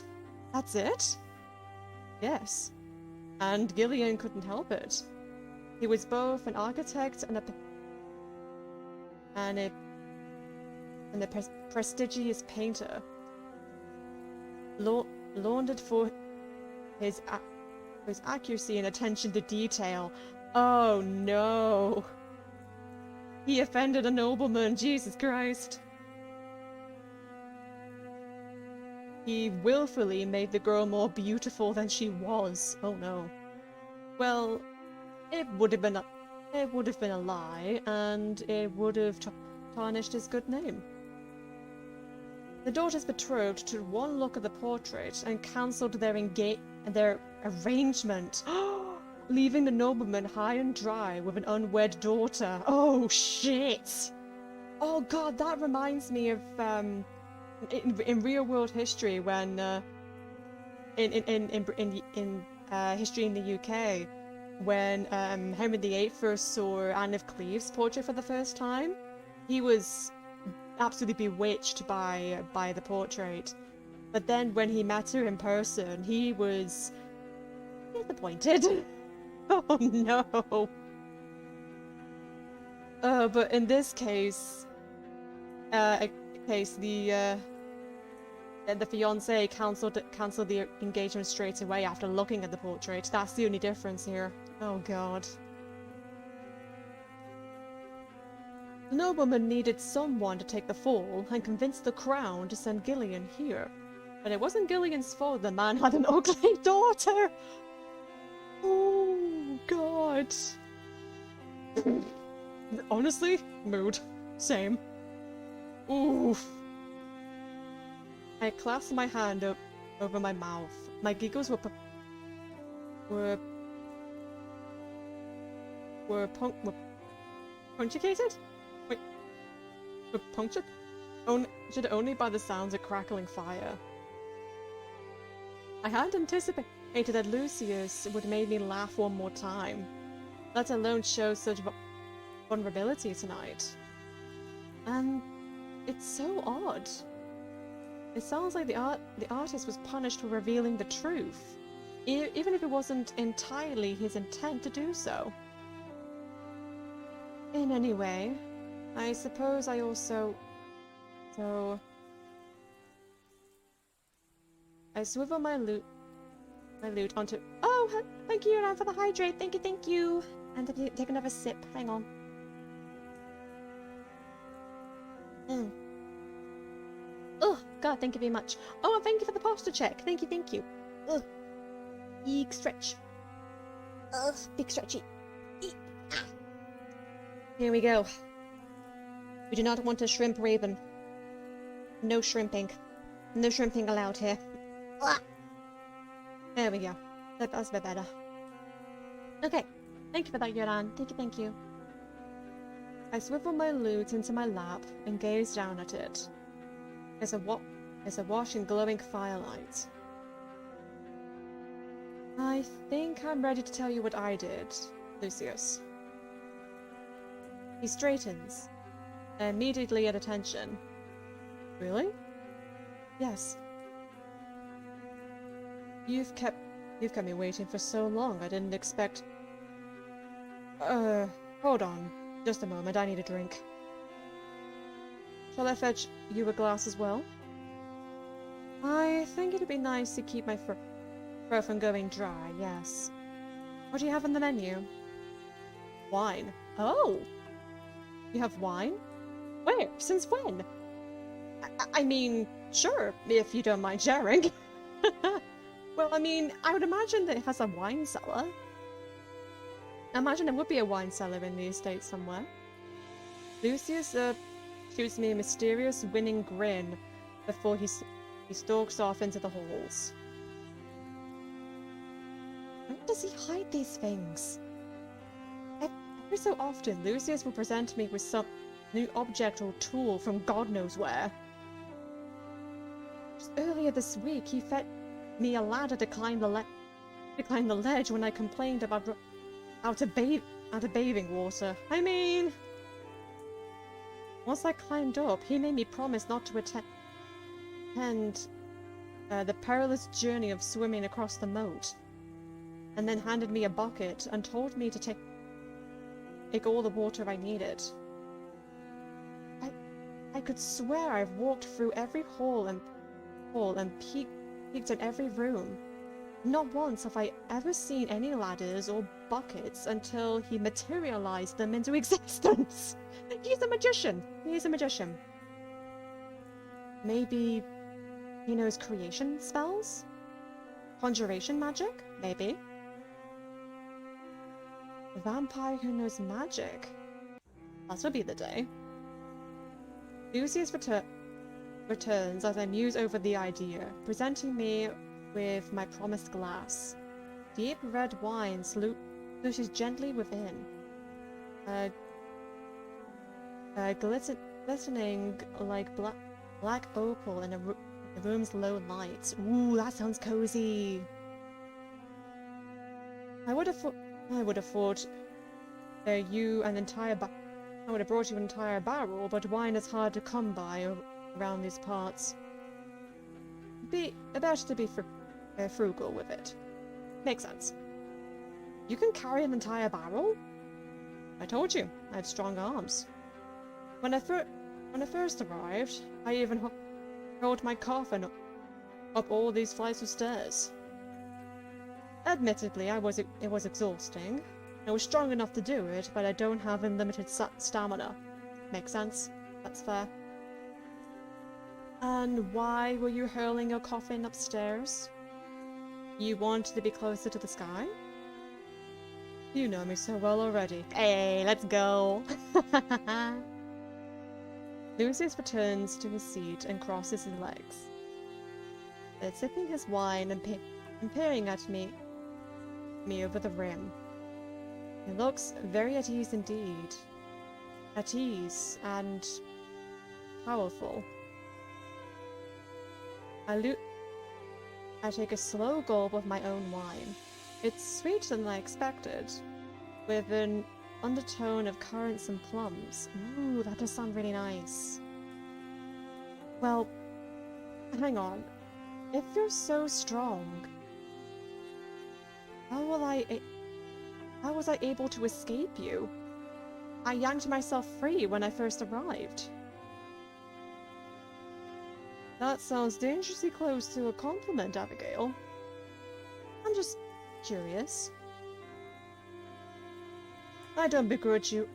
That's it? Yes. And Gillian couldn't help it. He was both an architect and a prestigious painter, lauded for his accuracy and attention to detail. Oh no! He offended a nobleman, Jesus Christ! he willfully made the girl more beautiful than she was. Oh no. Well, it would have been a lie, and it would have tarnished his good name. The daughter's betrothed took one look at the portrait and cancelled their arrangement, leaving the nobleman high and dry with an unwed daughter. Oh shit! Oh god, that reminds me of in real world history when in history in the UK when Henry VIII first saw Anne of Cleves' portrait for the first time. He was absolutely bewitched by the portrait, but then when he met her in person, he was disappointed. Oh no. But in this case, the fiancé cancelled the engagement straight away after looking at the portrait. That's the only difference here. Oh god. The nobleman needed someone to take the fall and convince the crown to send Gillian here. But it wasn't Gillian's fault the man had an ugly daughter! Oh, God. Honestly, mood. Same. Oof. I clasped my hand up over my mouth. My giggles were punctuated? Wait. Were punctured? Punctured only by the sounds of crackling fire. I hadn't anticipated that Lucius would make me laugh one more time, let alone show such vulnerability tonight. And it's so odd. It sounds like the artist was punished for revealing the truth, even if it wasn't entirely his intent to do so. In any way, I suppose I also... I swivel my lute onto... Oh, thank you, Yoran, for the hydrate. Thank you. And take another sip. Hang on. Oh, God, thank you very much. Oh, thank you for the posture check. Thank you. Ugh. Big stretch. Ugh, big stretchy. Ah. Here we go. We do not want to shrimp Raven. No shrimping. No shrimping allowed here. Ah. There we go. That's a bit better. Okay. Thank you for that, Yoran. Thank you. I swivel my lute into my lap and gaze down at it. It's a wash in glowing firelight. I think I'm ready to tell you what I did, Lucius. He straightens, immediately at attention. Really? Yes. You've kept me waiting for so long, I didn't expect... hold on. Just a moment, I need a drink. Shall I fetch you a glass as well? I think it'd be nice to keep my throat from going dry, yes. What do you have on the menu? Wine. Oh! You have wine? Where? Since when? I mean, sure, if you don't mind sharing. Well, I mean, I would imagine that it has a wine cellar. I imagine there would be a wine cellar in the estate somewhere. Lucius, shoots me a mysterious, winning grin before he stalks off into the halls. Where does he hide these things? Every so often, Lucius will present me with some new object or tool from God knows where. Just earlier this week, he fed me a ladder to climb the ledge when I complained about out of bathing water. I mean... Once I climbed up, he made me promise not to attend the perilous journey of swimming across the moat, and then handed me a bucket and told me to take all the water I needed. I could swear I've walked through every hall and peeked in every room. Not once have I ever seen any ladders or buckets until he materialized them into existence. He's a magician. Maybe he knows creation spells? Conjuration magic? Maybe. A vampire who knows magic? That would be the day. Lucius returns as I muse over the idea, presenting me with my promised glass. Deep red wine slooshes gently within, glistening like black opal in the room's low light. Ooh, that sounds cozy. I would have thought you an entire I would have brought you an entire barrel, but wine is hard to come by around these parts. Better to be frugal with it. Makes sense. You can carry an entire barrel? I told you, I had strong arms. When I first arrived, I even held my coffin up all these flights of stairs. Admittedly, it was exhausting. I was strong enough to do it, but I don't have unlimited stamina. Makes sense. That's fair. And why were you hurling your coffin upstairs? You wanted to be closer to the sky? You know me so well already. Hey, let's go! Lucius returns to his seat and crosses his legs. Sipping his wine and peering at me over the rim. He looks very at ease indeed. At ease and powerful. I take a slow gulp of my own wine. It's sweeter than I expected, with an undertone of currants and plums. Ooh, that does sound really nice. Well, hang on. If you're so strong, how was I able to escape you? I yanked myself free when I first arrived. That sounds dangerously close to a compliment, Abigail. I'm just curious. I don't begrudge you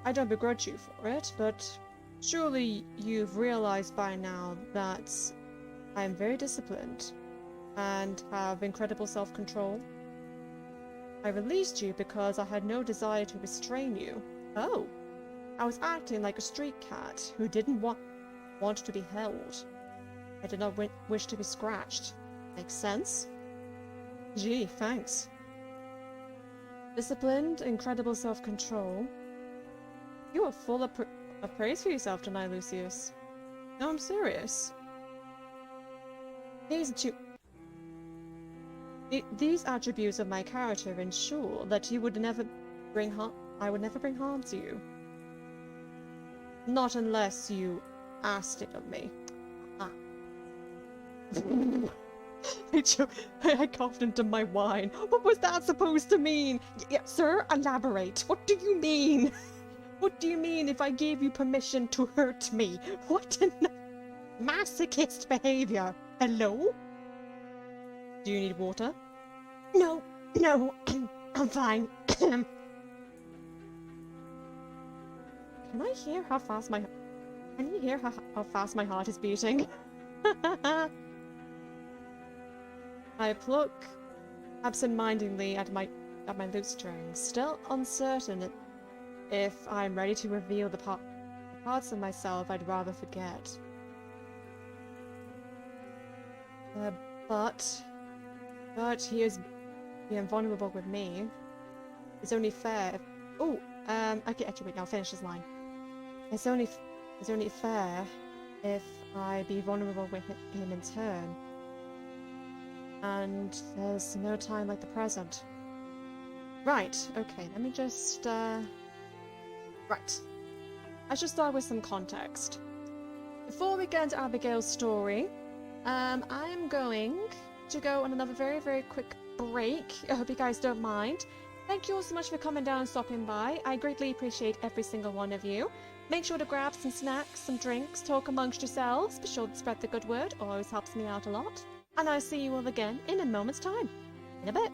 for it, but surely you've realized by now that I am very disciplined and have incredible self-control. I released you because I had no desire to restrain you. Oh, I was acting like a street cat who didn't want to be held. I did not wish to be scratched. Makes sense? Gee, thanks. Disciplined, incredible self-control. You are full of praise for yourself tonight, Lucius. No, I'm serious. These attributes of my character ensure that I would never bring harm to you. Not unless you asked it of me. Ah. I coughed into my wine. What was that supposed to mean? Sir, elaborate. What do you mean? What do you mean if I gave you permission to hurt me? What masochist behavior? Hello? Do you need water? No, I'm fine. Can you hear how fast my heart is beating? I pluck absent-mindedly at my lute strings, still uncertain if I'm ready to reveal the parts of myself I'd rather forget. But he is being vulnerable with me. It's only fair. Okay, actually, wait, I'll finish this line. It's only fair if I be vulnerable with him in turn. And there's no time like the present. Right, okay, let me just, Right. I should start with some context. Before we get into Abigail's story, I'm going to go on another very, very quick break. I hope you guys don't mind. Thank you all so much for coming down and stopping by. I greatly appreciate every single one of you. Make sure to grab some snacks, some drinks, talk amongst yourselves. Be sure to spread the good word, always helps me out a lot. And I'll see you all again in a moment's time. In a bit.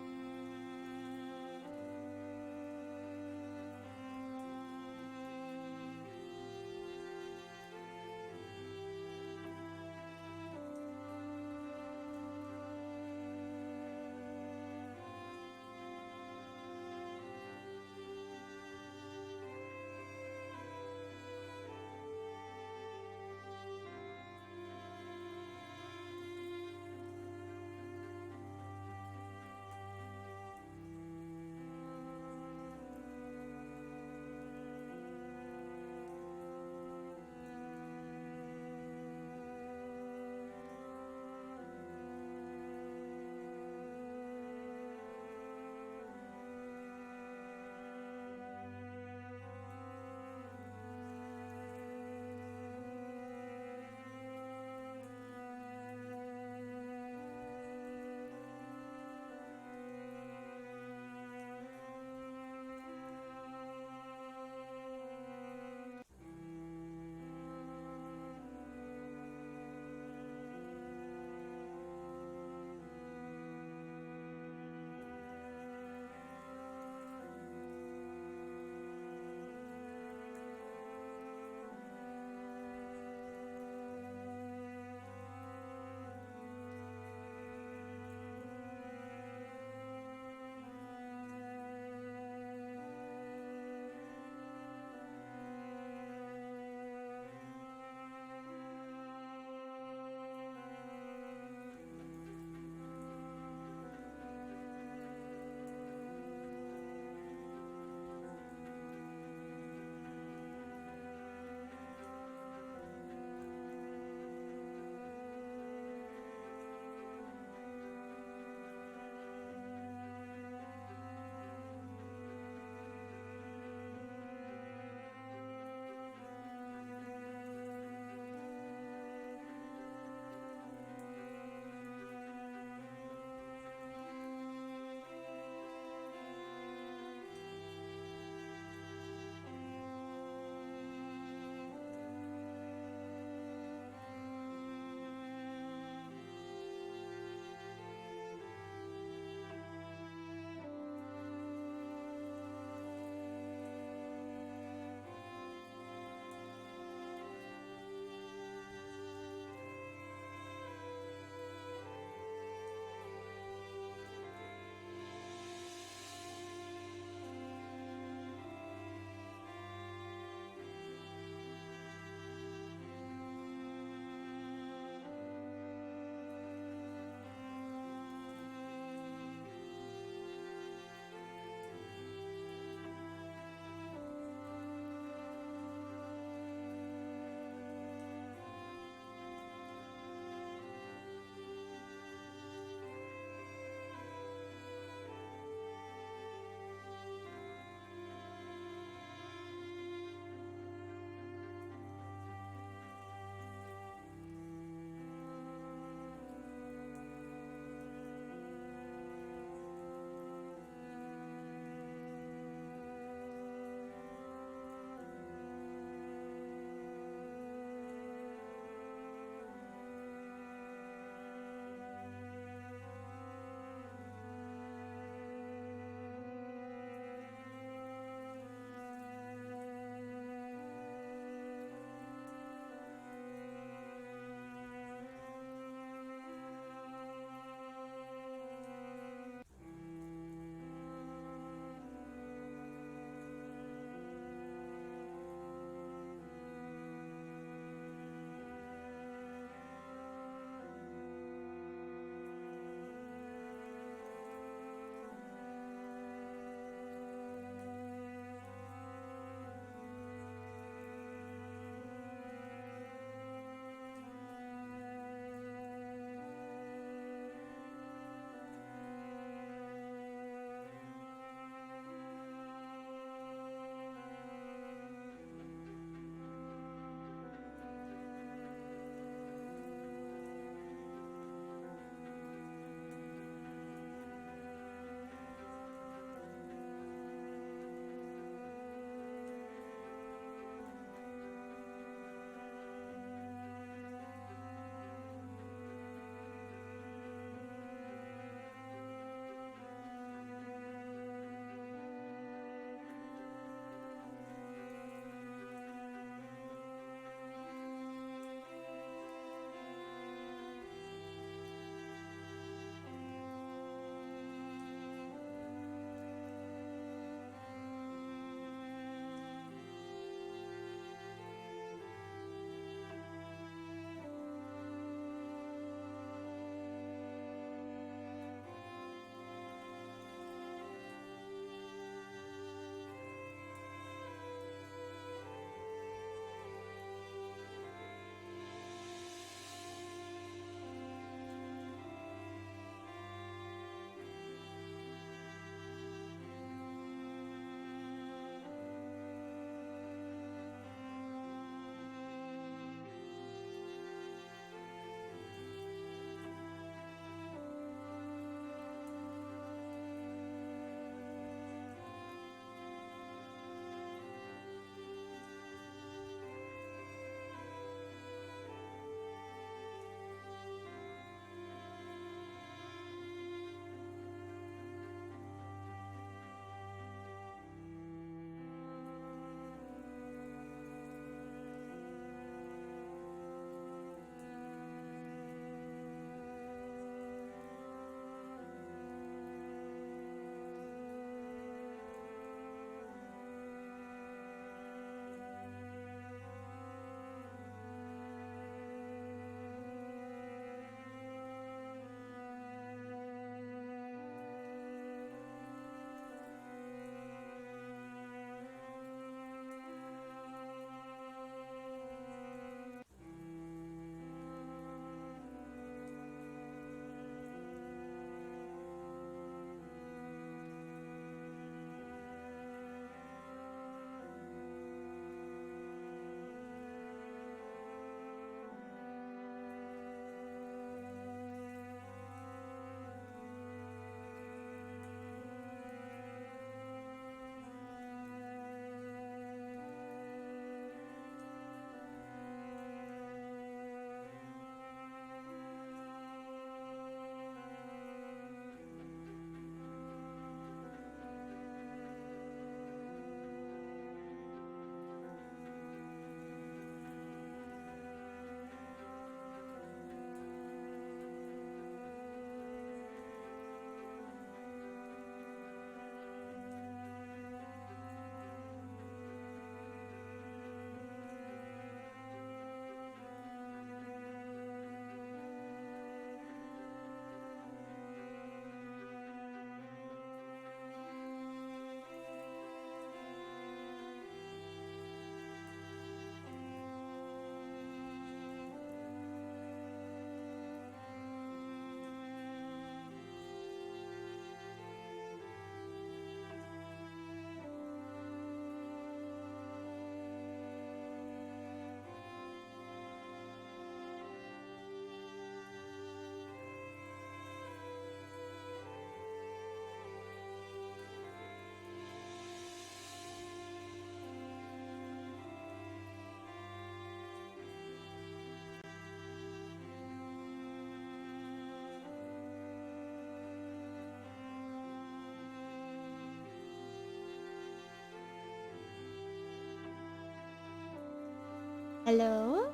Hello?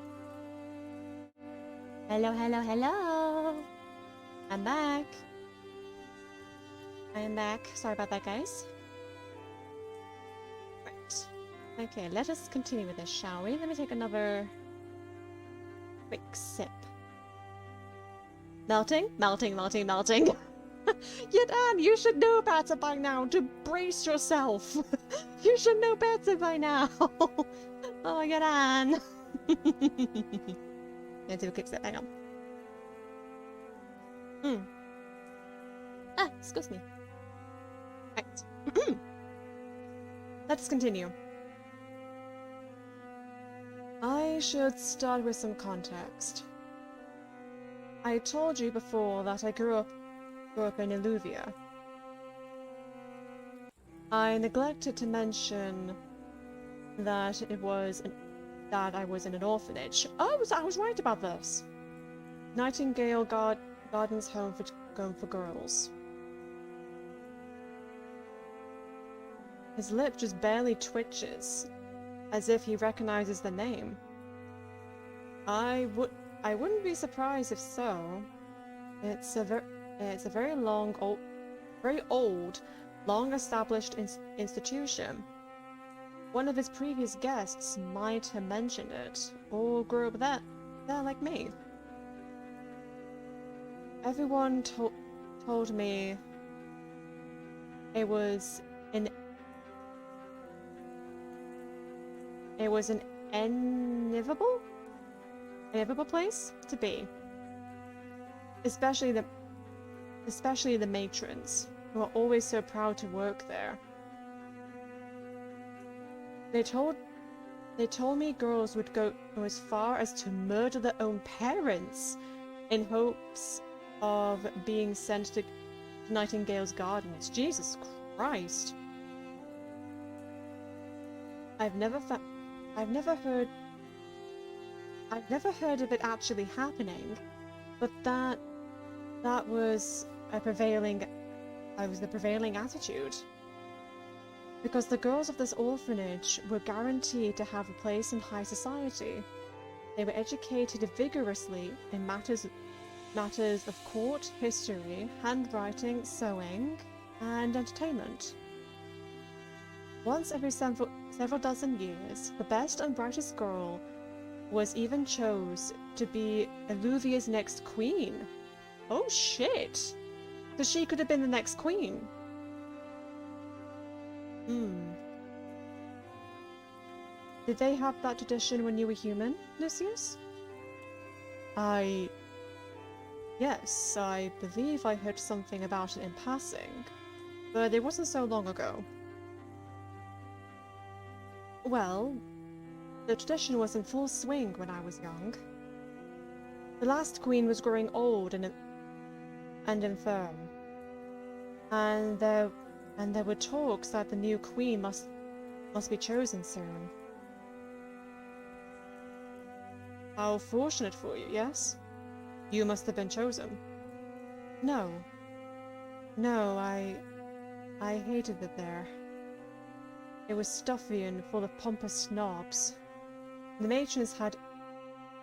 Hello, hello, hello. I'm back. I am back. Sorry about that, guys. Right. Okay, let us continue with this, shall we? Let me take another quick sip. Melting, melting, melting, melting. Yadan, you should know better by now to brace yourself. You should know better by now. Oh, Yadan. Let's do a quick sip. Hang on. Ah, excuse me. Right. Let's continue. I should start with some context. I told you before that I grew up in Illuvia. I neglected to mention that I was in an orphanage. Oh, I was right about this. Nightingale Gardens Home for Girls. His lip just barely twitches, as if he recognizes the name. I wouldn't be surprised if so. It's a very old, long-established institution. One of his previous guests might have mentioned it, or grew up there like me. Everyone told me it was an inevitable place to be. Especially the matrons, who are always so proud to work there. They told me girls would go as far as to murder their own parents in hopes of being sent to Nightingale's Gardens. Jesus Christ. I've never heard of it actually happening, but that was the prevailing attitude. Because the girls of this orphanage were guaranteed to have a place in high society. They were educated vigorously in matters of court, history, handwriting, sewing, and entertainment. Once every several dozen years, the best and brightest girl was even chose to be Illuvia's next queen. Oh shit! So she could have been the next queen. Did they have that tradition when you were human, Lucius? Yes, I believe I heard something about it in passing, but it wasn't so long ago. Well, the tradition was in full swing when I was young. The last queen was growing old and infirm, and there were talks that the new queen must be chosen soon. How fortunate for you, yes? You must have been chosen. No, I hated it there. It was stuffy and full of pompous snobs. The matrons had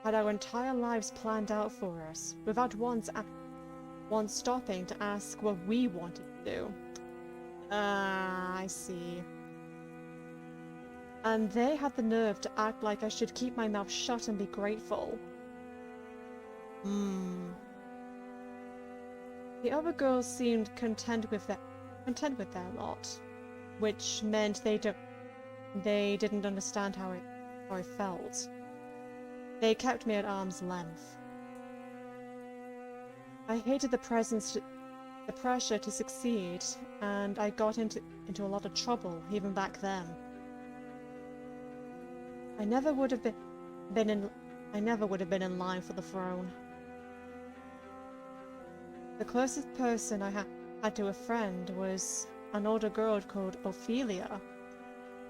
our entire lives planned out for us, without once stopping to ask what we wanted to do. I see. And they had the nerve to act like I should keep my mouth shut and be grateful. The other girls seemed content with their lot, which meant they didn't understand how I felt. They kept me at arm's length. I hated the pressure to succeed, and I got into a lot of trouble even back then. I never would have been in line for the throne. The closest person I had to a friend was an older girl called Ophelia.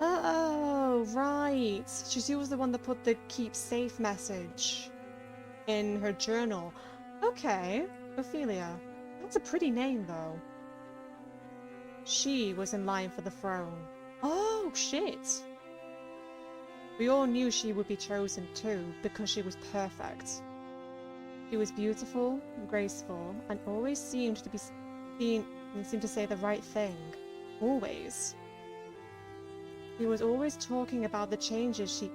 Oh, right. She was the one that put the keep safe message in her journal. Okay, Ophelia. That's a pretty name, though. She was in line for the throne. Oh, shit. We all knew she would be chosen too, because she was perfect. She was beautiful, graceful, and always seemed to say the right thing. Always. She was always talking about the changes she'd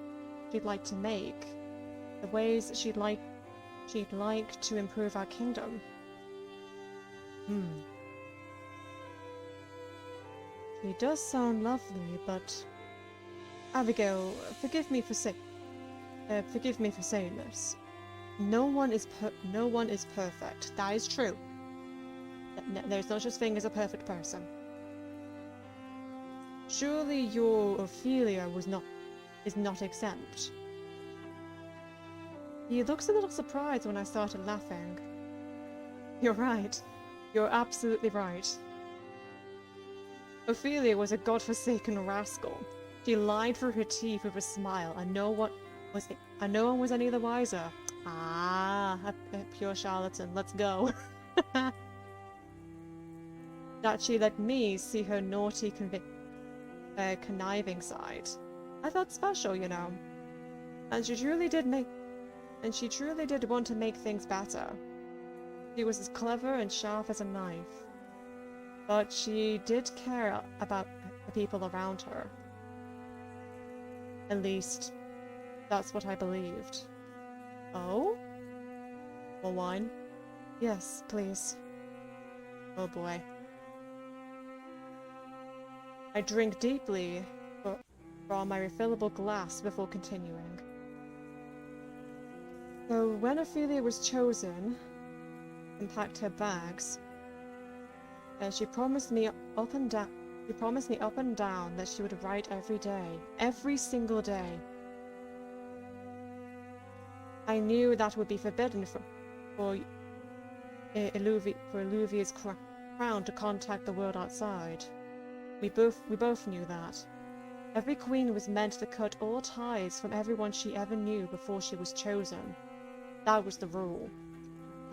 like to make, the ways she'd like to improve our kingdom. She does sound lovely, but Abigail, forgive me for saying this. No one is perfect. That is true. There's no such thing as a perfect person. Surely your Ophelia is not exempt. He looks a little surprised when I started laughing. You're right. You're absolutely right. Ophelia was a godforsaken rascal. She lied through her teeth with a smile, and no one was any the wiser. Ah, a pure charlatan. Let's go. That she let me see her naughty, conniving side. I felt special, you know. And she truly did want to make things better. She was as clever and sharp as a knife. But she did care about the people around her. At least, that's what I believed. Oh? More wine? Yes, please. Oh boy. I drink deeply from my refillable glass before continuing. So when Ophelia was chosen and packed her bags, she promised me up and down that she would write every day, every single day. I knew that would be forbidden for Illuvia's crown to contact the world outside. We both knew that. Every queen was meant to cut all ties from everyone she ever knew before she was chosen. That was the rule.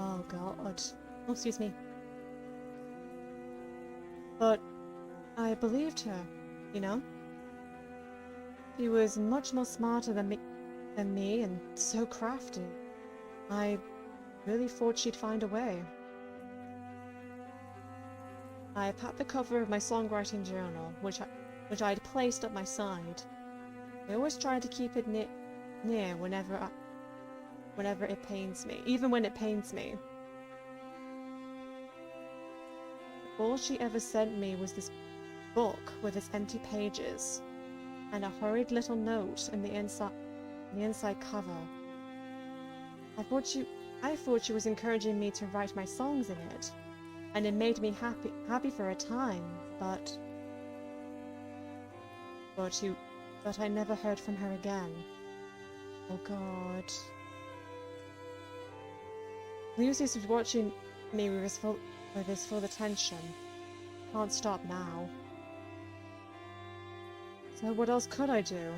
Oh god. Oh, excuse me. But I believed her, you know? She was much more smarter than me and so crafty. I really thought she'd find a way. I packed the cover of my songwriting journal, which I had placed at my side. I always try to keep it near whenever it pains me, even when it pains me. All she ever sent me was this book with its empty pages, and a hurried little note in the inside cover. I thought she was encouraging me to write my songs in it, and it made me happy for a time, but I never heard from her again. Oh god. Lucius was watching me with his full attention. Can't stop now. So what else could I do?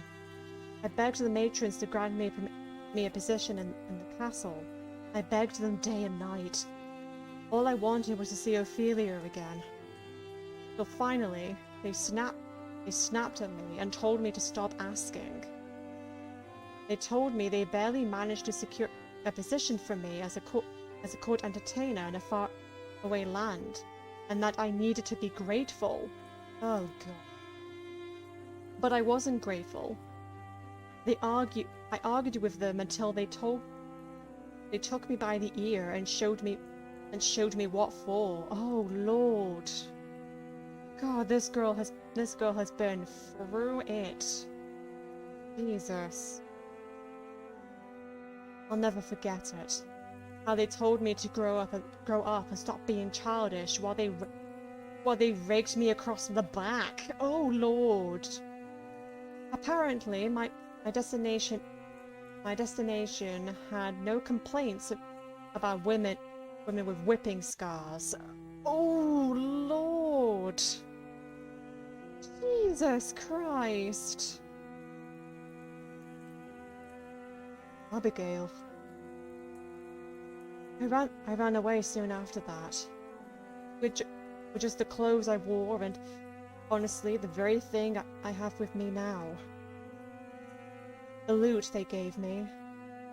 I begged the matrons to grant me a position in the castle. I begged them day and night. All I wanted was to see Ophelia again. So finally, they snapped at me and told me to stop asking. They told me they barely managed to secure a position for me as a court entertainer in a far-away land, and that I needed to be grateful. Oh god. But I wasn't grateful. I argued with them until they took me by the ear and showed me what for. Oh lord. God, this girl has been through it. Jesus. I'll never forget it. How they told me to grow up and stop being childish while they raked me across the back. Oh lord. Apparently, my destination had no complaints about women with whipping scars. Oh lord. Jesus Christ. Abigail. I ran away soon after that. With just the clothes I wore and, honestly, the very thing I have with me now. the lute they gave me,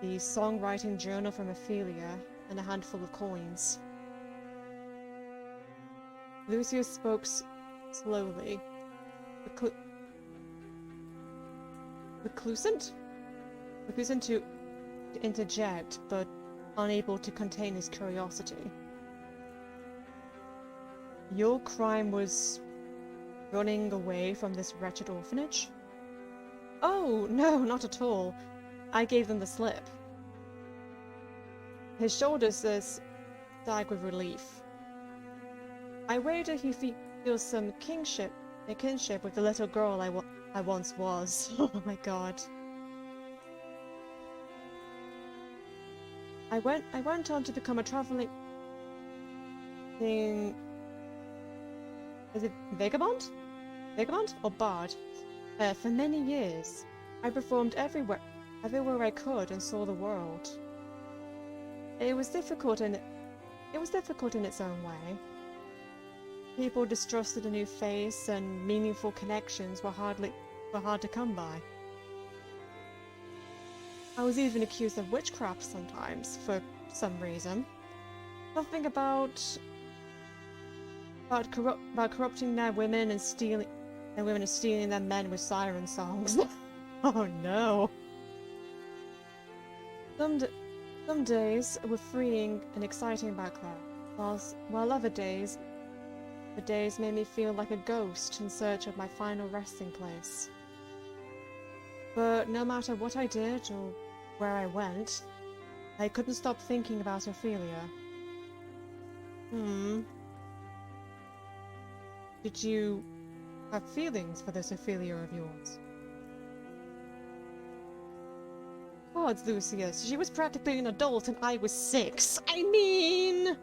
the songwriting journal from Ophelia, and a handful of coins. Lucius spoke slowly. Reclusant to interject, but unable to contain his curiosity. Your crime was running away from this wretched orphanage? Oh, no, not at all. I gave them the slip. His shoulders sag with relief. I wager he feels some kinship with the little girl I once was. Oh my god. I went on to become a traveling thing. Is it vagabond? Vagabond or bard? For many years, I performed everywhere I could and saw the world. It was difficult in its own way. People distrusted a new face, and meaningful connections were hard to come by. I was even accused of witchcraft sometimes, for some reason. Something about corrupting their women and stealing their men with siren songs. Oh no. Some days were freeing and exciting back there, while other days, the days made me feel like a ghost in search of my final resting place. But no matter what I did or where I went, I couldn't stop thinking about Ophelia. Did you have feelings for this Ophelia of yours? Gods, Lucius, she was practically an adult and I was 6. I mean...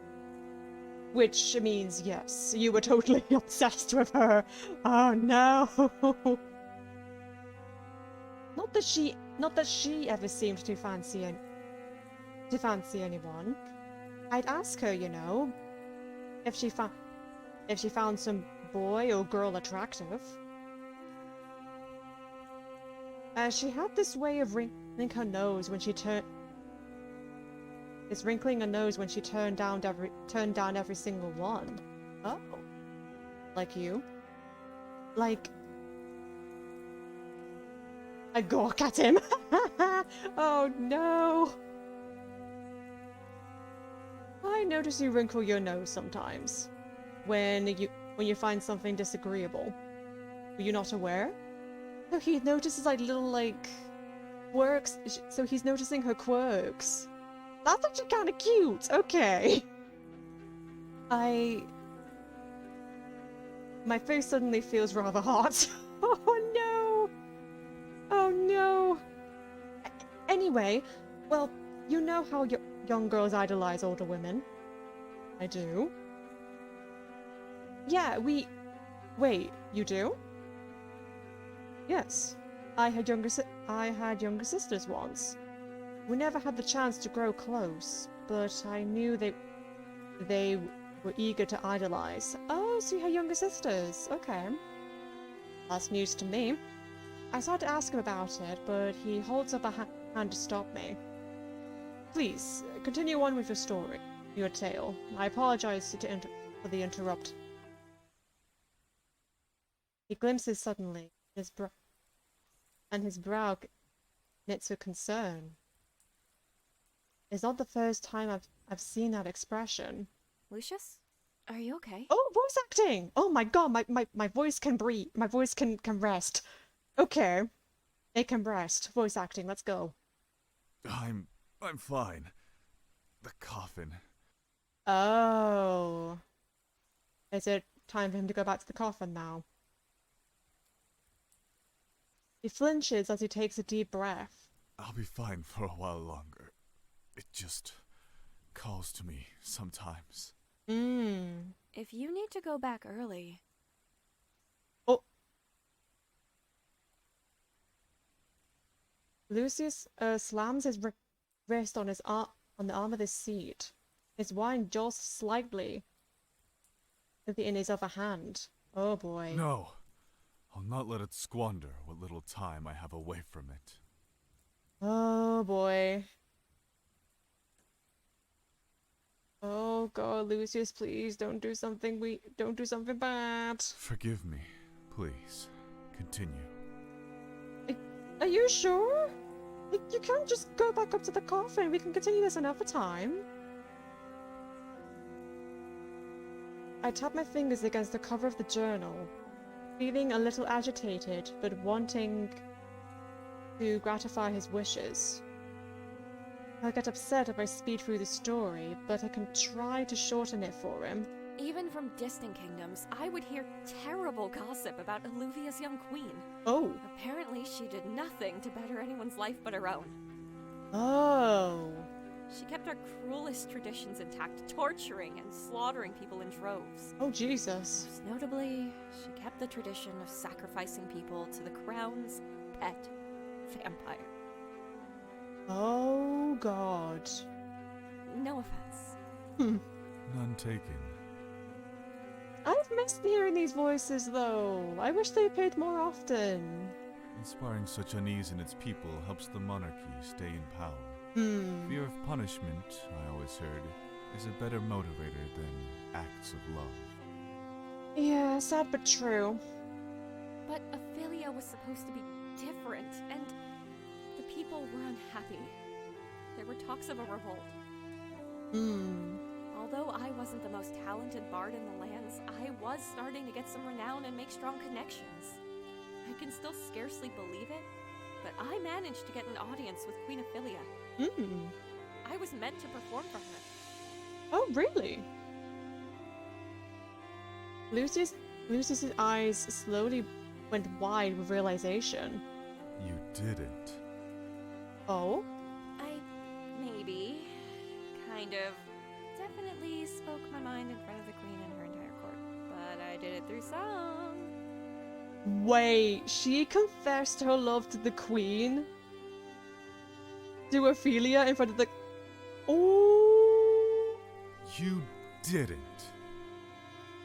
Which means, yes, you were totally obsessed with her. Oh no! Not that she ever seemed to fancy anyone. I'd ask her, you know, if she found some boy or girl attractive. She had this way of wrinkling her nose when she turned down every single one. Oh. Like you? Like... I gawk at him. Oh no. I notice you wrinkle your nose sometimes. When you find something disagreeable. Were you not aware? So he notices little quirks. So he's noticing her quirks. That's actually kind of cute. Okay. My face suddenly feels rather hot. Oh no. Oh no. Anyway, well, you know how young girls idolize older women. I do. Yeah, Wait, you do? Yes. I had younger sisters once. We never had the chance to grow close, but I knew they were eager to idolize. Oh, so you had younger sisters. Okay. That's news to me. I started to ask him about it, but he holds up a hand to stop me. Please, continue on with your story, your tale. I apologize for the interrupt. He glimpses suddenly, and his brow knits with concern. It's not the first time I've seen that expression. Lucius? Are you okay? Oh, voice acting! Oh my god, my voice can breathe. My voice can rest. Okay. It can rest. Voice acting, let's go. I'm fine. The coffin. Oh. Is it time for him to go back to the coffin now? He flinches as he takes a deep breath. I'll be fine for a while longer. It just calls to me sometimes. If you need to go back early... Oh. Lucius slams his wrist on the arm of his seat. His wine jolts slightly in his other hand. Oh boy. No. I'll not let it squander what little time I have away from it. Oh boy. Oh god, Lucius, please don't do something bad. Forgive me, please. Continue. Are you sure? You can't just go back up to the coffin. We can continue this another time. I tap my fingers against the cover of the journal, feeling a little agitated, but wanting to gratify his wishes. I get upset if I speed through the story, but I can try to shorten it for him. Even from distant kingdoms, I would hear terrible gossip about Alluvia's young queen. Oh. Apparently, she did nothing to better anyone's life but her own. Oh. She kept our cruelest traditions intact, torturing and slaughtering people in droves. Oh, Jesus. Most notably, she kept the tradition of sacrificing people to the crown's pet vampire. Oh, God. No offense. None taken. I've missed hearing these voices, though. I wish they appeared more often. Inspiring such unease in its people helps the monarchy stay in power. Fear of punishment, I always heard, is a better motivator than acts of love. Yeah, sad but true. But Ophelia was supposed to be different, and the people were unhappy. There were talks of a revolt. Although I wasn't the most talented bard in the lands, I was starting to get some renown and make strong connections. I can still scarcely believe it, but I managed to get an audience with Queen Ophelia. I was meant to perform for her. Oh, really? Lucius's eyes slowly went wide with realization. You didn't. Oh? I maybe, kind of, definitely spoke my mind in front of the queen and her entire court, but I did it through song. Wait, she confessed her love to the queen? To Ophelia in front of the... Oh! You didn't.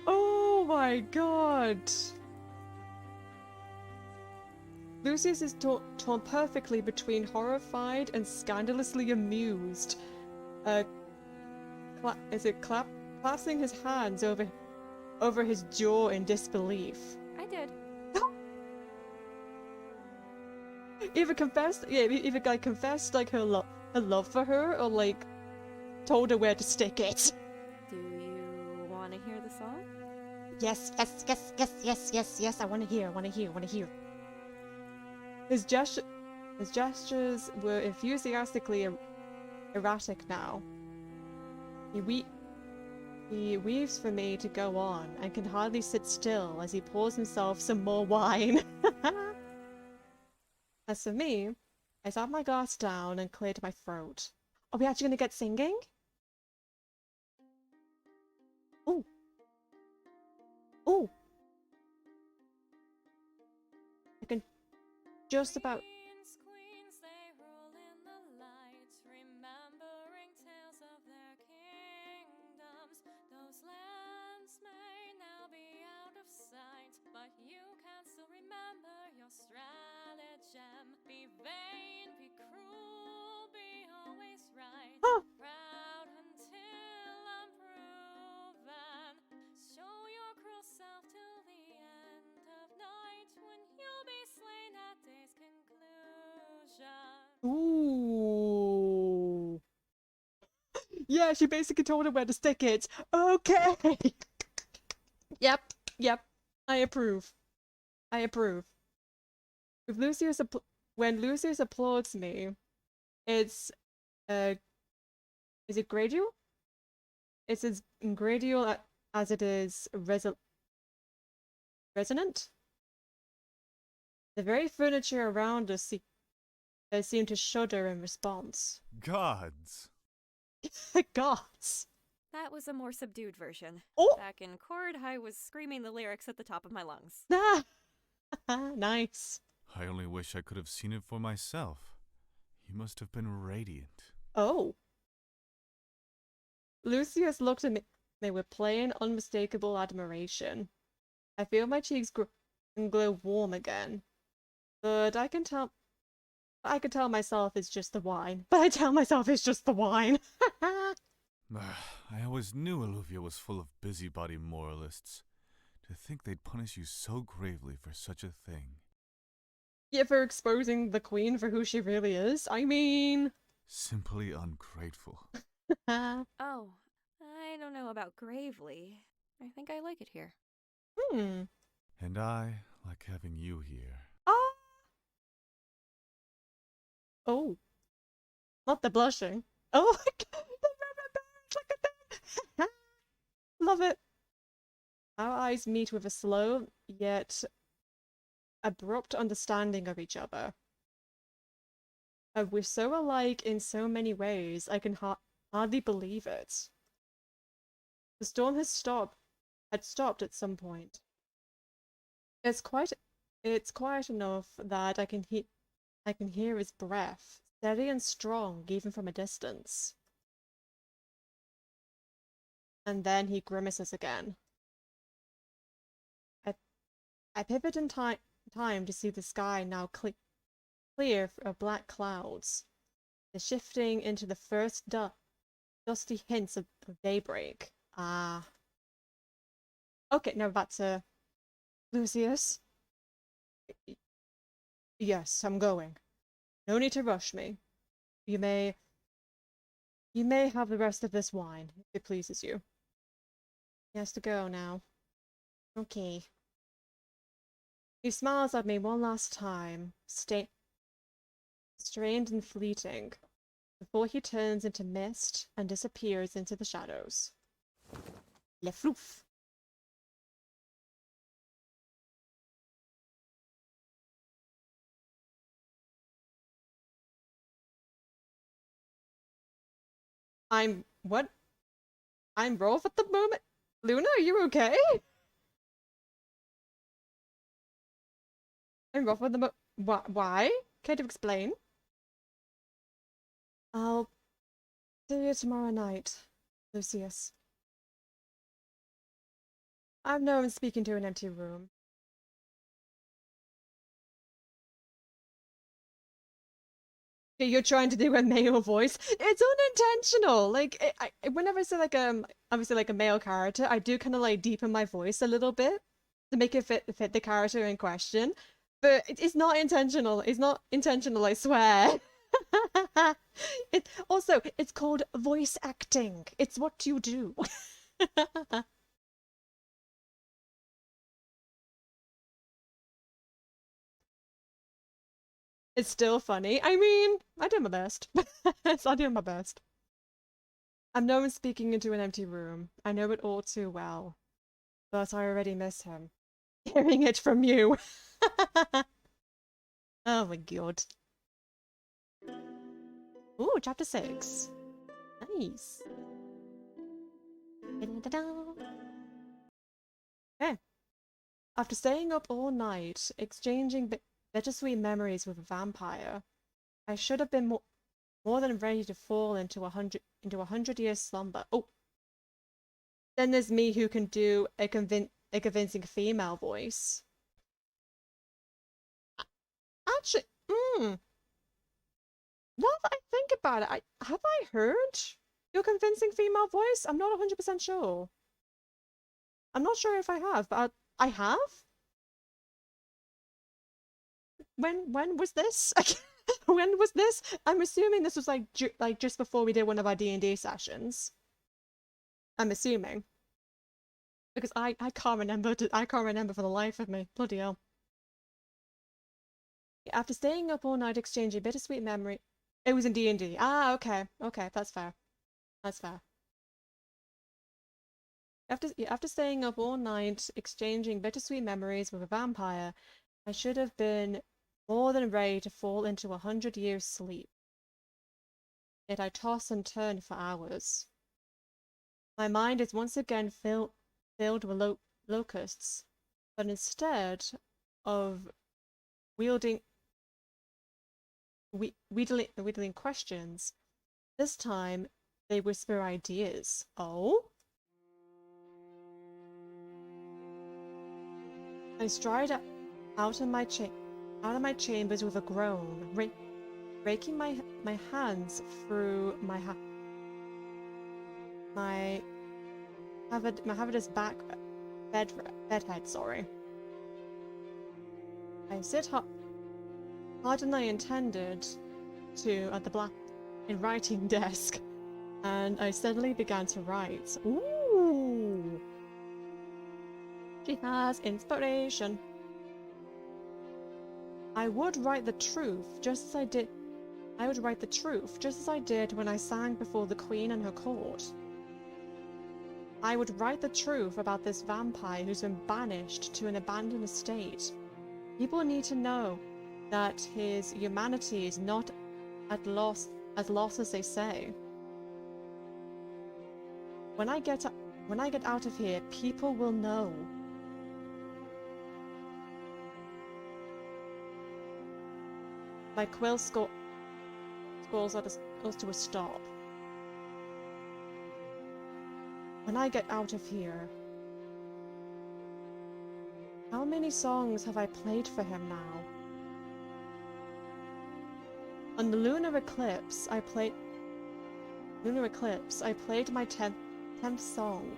Oh my god! Lucius is torn perfectly between horrified and scandalously amused. Clasping his hands over his jaw in disbelief. I did. Either confessed like her love for her, or like told her where to stick it. Do you want to hear the song? Yes. I want to hear. His gestures were enthusiastically erratic now. He weaves for me to go on and can hardly sit still as he pours himself some more wine. As for me, I sat my glass down and cleared my throat. Are we actually gonna get singing? Ooh. Ooh. I can just about... Queens, they rule in the light, remembering tales of their kingdoms. Those lands may now be out of sight, but you can still remember your stratagem. Be vain, be cruel, be always right. Proud until unproven. Show your cruel self till the end of night, when you'll be slain at day's conclusion. Ooh. Yeah, she basically told her where to stick it. Okay. Yep. I approve. If when Lucius applauds me, it's is it gradual? It's as gradual as it is resonant. The very furniture around us seemed to shudder in response. Gods! Gods! That was a more subdued version. Oh! Back in court, I was screaming the lyrics at the top of my lungs. Ah! Nice. I only wish I could have seen it for myself. You must have been radiant. Oh. Lucius looked at me with plain, unmistakable admiration. I feel my cheeks glow warm again. But I can tell I could tell myself it's just the wine, but I tell myself it's just the wine. I always knew Alluvia was full of busybody moralists. To think they'd punish you so gravely for such a thing. Yeah, for exposing the queen for who she really is. I mean... Simply ungrateful. Oh, I don't know about gravely. I think I like it here. And I like having you here. Oh. Not the blushing. Oh my god, the rubber bands, look at that! Love it. Our eyes meet with a slow, yet abrupt understanding of each other. We're so alike in so many ways, I can hardly believe it. The storm had stopped at some point. It's quiet enough that I can hear his breath, steady and strong even from a distance. And then he grimaces again. I pivot in time to see the sky now clear of black clouds. They're shifting into the first dusty hints of daybreak. Ah. Okay, now back to Lucius. Yes, I'm going. No need to rush me. You may have the rest of this wine, if it pleases you. He has to go now. Okay. He smiles at me one last time, strained and fleeting, before he turns into mist and disappears into the shadows. Le flouf! What? I'm rough at the moment? Luna, are you okay? I'm rough at the why? Can't you explain? I'll see you tomorrow night, Lucius. I've known speaking to an empty room. You're trying to do a male voice. It's unintentional. Like, whenever I say like obviously like a male character, I do kind of like deepen my voice a little bit to make it fit the character in question. But it's not intentional. It's not intentional, I swear. It's called voice acting. It's what you do. It's still funny. I mean, I do my best. I do my best. I'm known speaking into an empty room. I know it all too well. But I already miss him. Hearing it from you. Oh my god. Ooh, chapter 6. Nice. Okay. After staying up all night, exchanging bittersweet memories with a vampire, I should have been more than ready to fall into a 100-year slumber. Oh! Then there's me who can do a convincing female voice. Actually, now that I think about it, have I heard your convincing female voice? I'm not 100% sure. I'm not sure if I have, but I have? When was this? When was this? I'm assuming this was like just before we did one of our D&D sessions. I'm assuming. Because I can't remember for the life of me. Bloody hell. After staying up all night exchanging bittersweet memory... It was in D&D. Ah, okay. Okay, that's fair. That's fair. After staying up all night exchanging bittersweet memories with a vampire, I should have been more than ready to fall into a 100-year sleep. Yet I toss and turn for hours. My mind is once again filled with locusts, but instead of wheedling questions, this time they whisper ideas. Oh? I stride out of my chambers with a groan, raking my hands through my hazardous bedhead, sorry. I sit harder than I intended to at the black and writing desk, and I steadily began to write. Ooh! She has inspiration. I would write the truth just as I did. I would write the truth just as I did when I sang before the Queen and her court. I would write the truth about this vampire who's been banished to an abandoned estate. People need to know that his humanity is not as lost as they say. When I get out of here, people will know. My quill scrolls to a stop. When I get out of here, how many songs have I played for him now? On the lunar eclipse, I played my 10th song.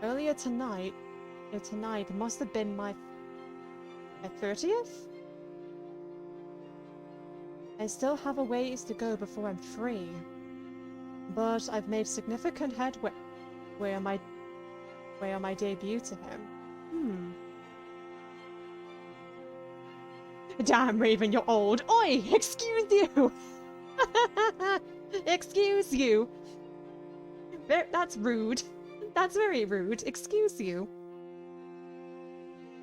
Earlier tonight must have been my 30th? I still have a ways to go before I'm free, but I've made significant headway on my debut to him. Damn, Raven, you're old. Oi! Excuse you! Excuse you! That's rude. That's very rude. Excuse you.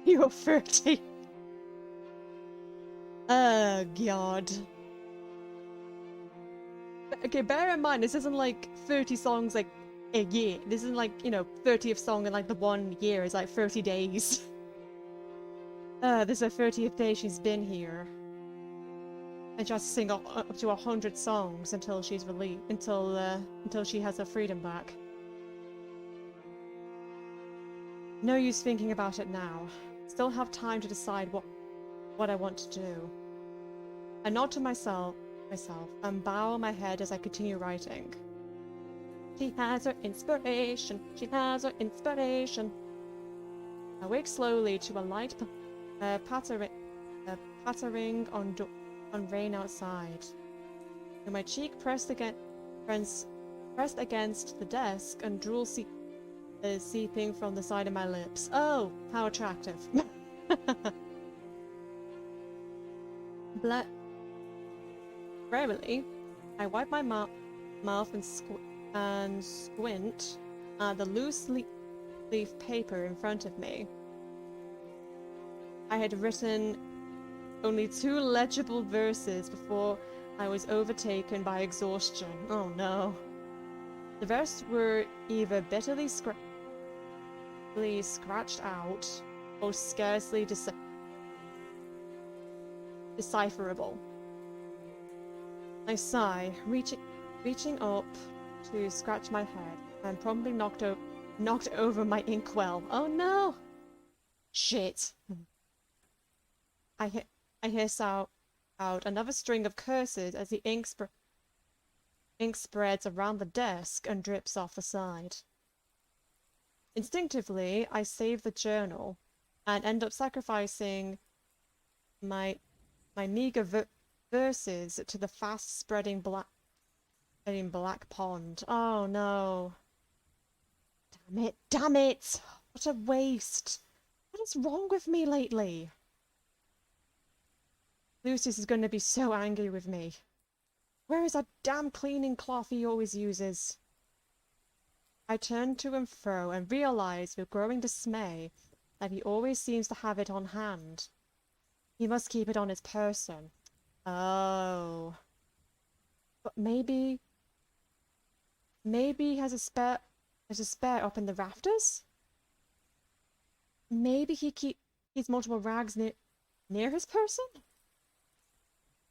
You're 30. Oh, God. Okay, bear in mind, this isn't like 30 songs like a year. This isn't like, 30th song in like the 1 year. It's like 30 days. This is her 30th day she's been here. And she has to sing up to 100 songs until she's released, until she has her freedom back. No use thinking about it now. Still have time to decide what I want to do. I nod to myself and bow my head as I continue writing. She has her inspiration. She has her inspiration. I wake slowly to a light pattering on rain outside. With my cheek pressed against the desk and drool seeping from the side of my lips. Oh, how attractive. Warily, I wipe my mouth and squint at the loose leaf paper in front of me. I had written only 2 legible verses before I was overtaken by exhaustion. Oh no. The rest were either bitterly scratched out or scarcely decipherable. I sigh, reaching up to scratch my head, and promptly knocked over my inkwell. Oh no! Shit! I hiss out another string of curses as the ink spreads around the desk and drips off the side. Instinctively, I save the journal and end up sacrificing my meager verses to the fast-spreading black pond. Oh no. Damn it! What a waste! What is wrong with me lately? Lucius is going to be so angry with me. Where is that damn cleaning cloth he always uses? I turn to and fro and realize with growing dismay that he always seems to have it on hand. He must keep it on his person. Oh. But maybe he has a spare up in the rafters? Maybe he keeps multiple rags near his person?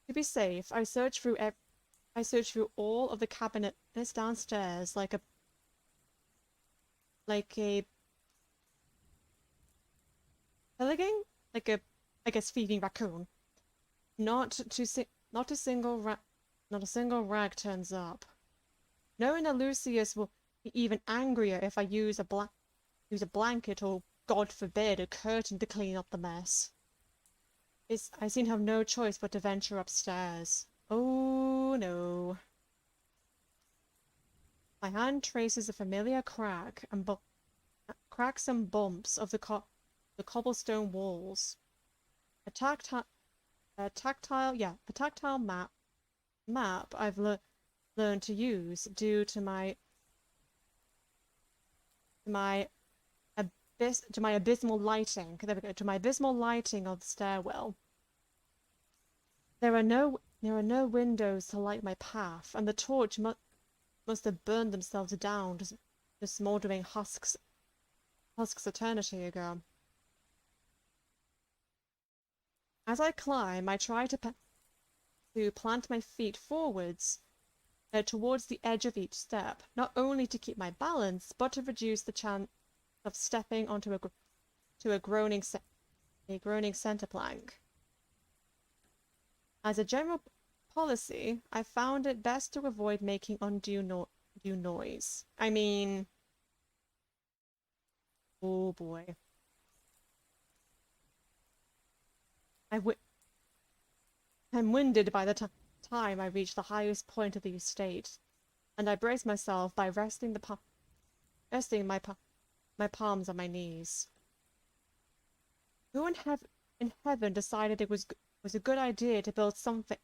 To be safe, I search through all of the cabinets downstairs like a pillaging? I guess feeding raccoon. Not to not a single rag turns up. Knowing that Lucius will be even angrier if I use a blanket or, God forbid, a curtain to clean up the mess. I seem to have no choice but to venture upstairs. Oh no. My hand traces a familiar cracks and bumps of the cobblestone walls. A tactile map I've learned to use due to my abysmal lighting. There we go. To my abysmal lighting of the stairwell. There are no windows to light my path, and the torch must have burned themselves down to smouldering husks eternity ago. As I climb, I try to plant my feet forwards towards the edge of each step, not only to keep my balance, but to reduce the chance of stepping onto a groaning center plank. As a general policy, I found it best to avoid making undue noise. I mean, oh boy. I'm winded by the time I reach the highest point of the estate, and I brace myself by resting my palms on my knees. Who in heaven decided it was a good idea to build something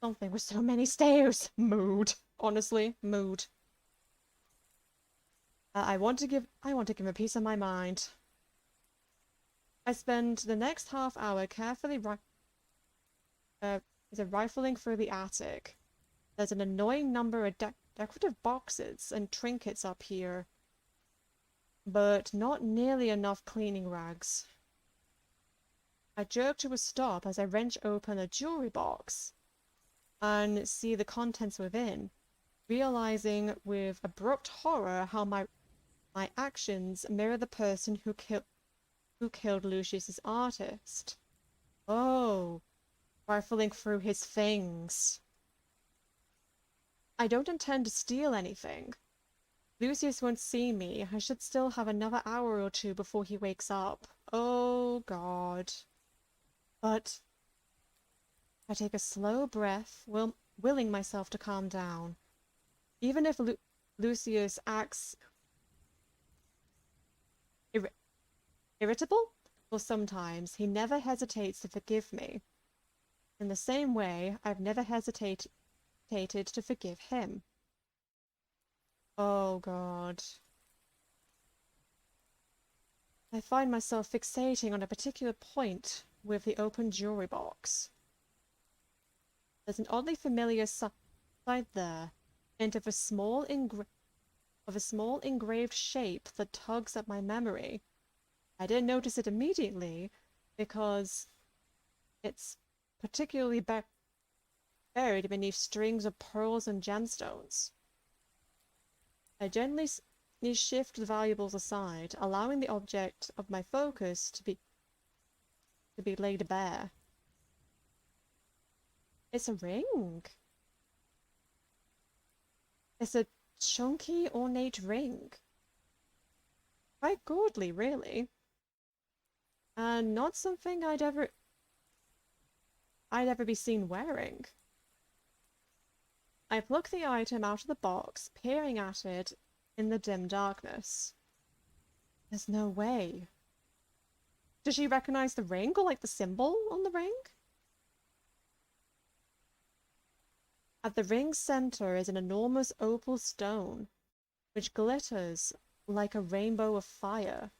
with so many stairs? Mood. Honestly, mood. I want to give a piece of my mind. I spend the next half hour carefully rifling through the attic. There's an annoying number of decorative boxes and trinkets up here, but not nearly enough cleaning rags. I jerk to a stop as I wrench open a jewelry box and see the contents within, realizing with abrupt horror how my actions mirror the person who killed Lucius's artist. Oh, rifling through his things. I don't intend to steal anything. Lucius won't see me. I should still have another hour or two before he wakes up. Oh, God. But I take a slow breath, willing myself to calm down. Even if Lucius acts irritable, well, sometimes, he never hesitates to forgive me. In the same way, I've never hesitated to forgive him. Oh, God. I find myself fixating on a particular point with the open jewelry box. There's an oddly familiar side there, and of a small engraved shape that tugs at my memory. I didn't notice it immediately because it's particularly buried beneath strings of pearls and gemstones. I gently shift the valuables aside, allowing the object of my focus to be laid bare. It's a ring. It's a chunky, ornate ring. Quite godly, really. And not something I'd ever be seen wearing. I pluck the item out of the box, peering at it in the dim darkness. There's no way. Does she recognize the ring or like the symbol on the ring? At the ring's center is an enormous opal stone, which glitters like a rainbow of fire.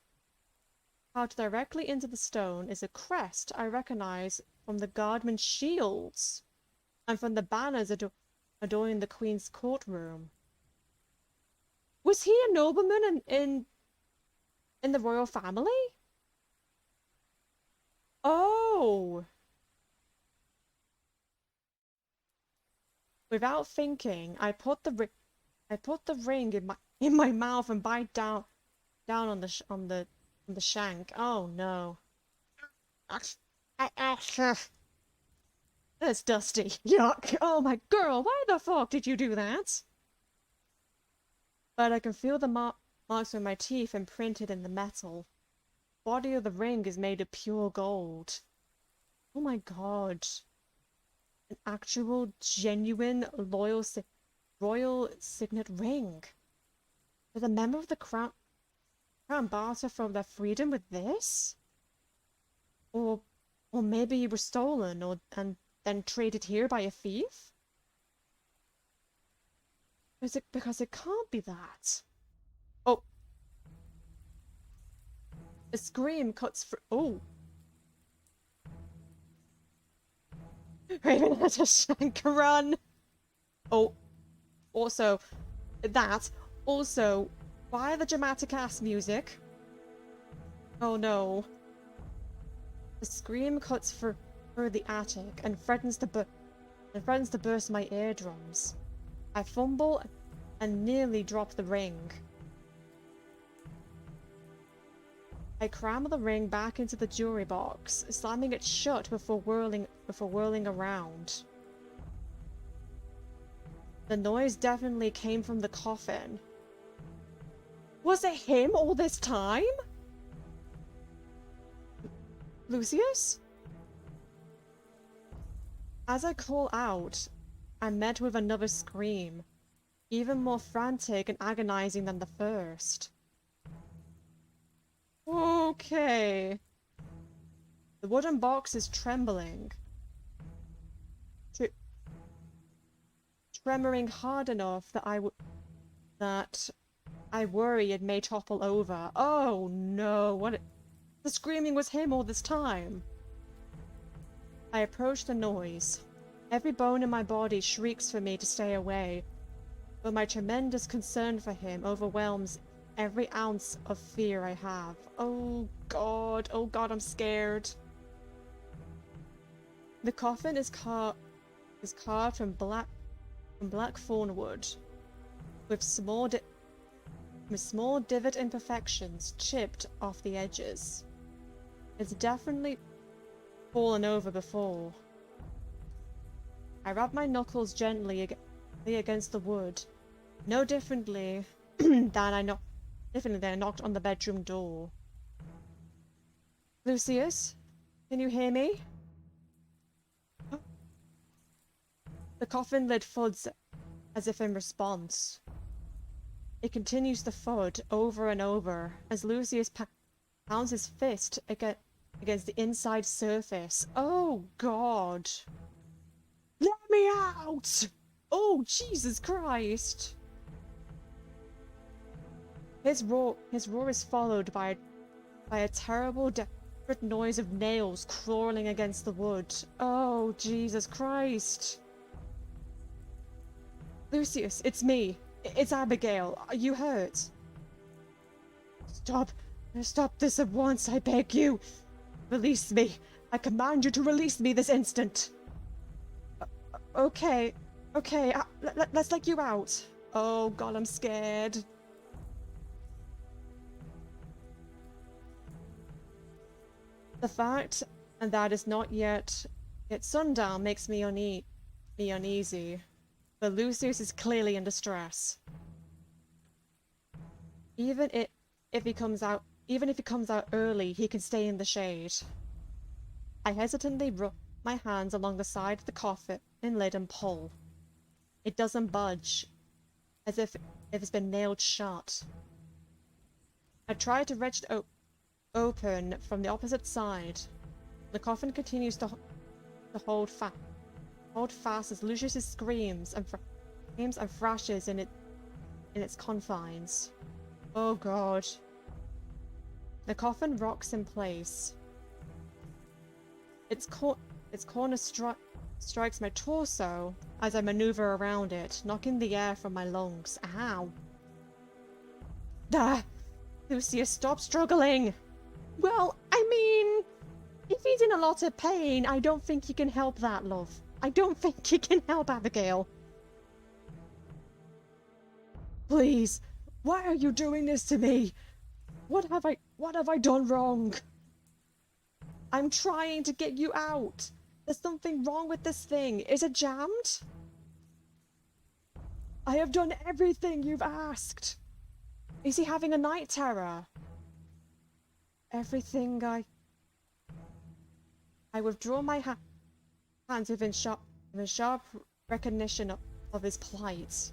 Carved directly into the stone is a crest I recognize from the guardman's shields and from the banners adorning the Queen's courtroom. Was he a nobleman in the royal family? Oh! Without thinking, I put the ring in my mouth and bite down on the shank. Oh no! That's dusty. Yuck. Oh my girl, why the fuck did you do that? But I can feel the marks of my teeth imprinted in the metal. The body of the ring is made of pure gold. Oh my god. An actual, genuine, royal signet ring. Did a member of the crown barter for their freedom with this? Or maybe you were stolen and then traded here by a thief? Because it can't be that. Oh. A scream cuts through. Oh. Raven had to shank run. Oh. Also, that. Also, why the dramatic ass music? Oh no. The scream cuts through the attic and threatens to burst my eardrums. I fumble and nearly drop the ring. I cram the ring back into the jewelry box, slamming it shut before whirling around. The noise definitely came from the coffin. Was it him all this time? Lucius? As I call out, I'm met with another scream, even more frantic and agonizing than the first. Okay. The wooden box is trembling. Tremoring hard enough that I worry it may topple over. Oh no, the screaming was him all this time. I approach the noise. Every bone in my body shrieks for me to stay away, but my tremendous concern for him overwhelms every ounce of fear I have. Oh god, I'm scared. The coffin is carved from black thorn wood, with small divot imperfections chipped off the edges. It's definitely fallen over before. I rub my knuckles gently against the wood, no differently than I knocked on the bedroom door. Lucius, can you hear me? The coffin lid thuds as if in response. It continues to thud over and over as Lucius pounds his fist against the inside surface. Oh god! Let me out! Oh Jesus Christ! His roar is followed by a terrible, desperate noise of nails crawling against the wood. Oh Jesus Christ! Lucius, it's me. It's Abigail. Are you hurt? Stop this at once, I beg you. Release me. I command you to release me this instant. Okay. Let's let you out. Oh god, I'm scared. The fact that it's not yet sundown makes me uneasy. But Lucius is clearly in distress. Even if he comes out early, he can stay in the shade. I hesitantly rub my hands along the side of the coffin lid and pull. It doesn't budge, as if it's been nailed shut. I try to wrench it open from the opposite side. The coffin continues to hold fast as Lucius screams and thrashes in its confines. Oh god. The coffin rocks in place. Its corner strikes my torso as I maneuver around it, knocking the air from my lungs. Ow. Lucius, stop struggling! Well, I mean, if he's in a lot of pain, I don't think you can help that, love. I don't think you can help Abigail. Please, why are you doing this to me? What have I done wrong? I'm trying to get you out. There's something wrong with this thing. Is it jammed? I have done everything you've asked. Is he having a night terror? Everything I withdraw my hands within sharp recognition of his plight.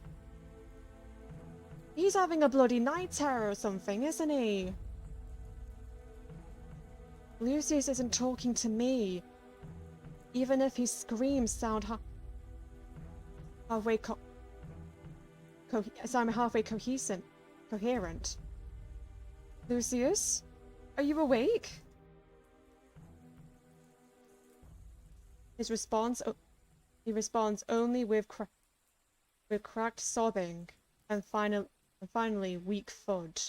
He's having a bloody night terror or something, isn't he? Lucius isn't talking to me. Even if his screams sound halfway coherent. Lucius? Are you awake? He responds only with cracked sobbing and finally weak thud.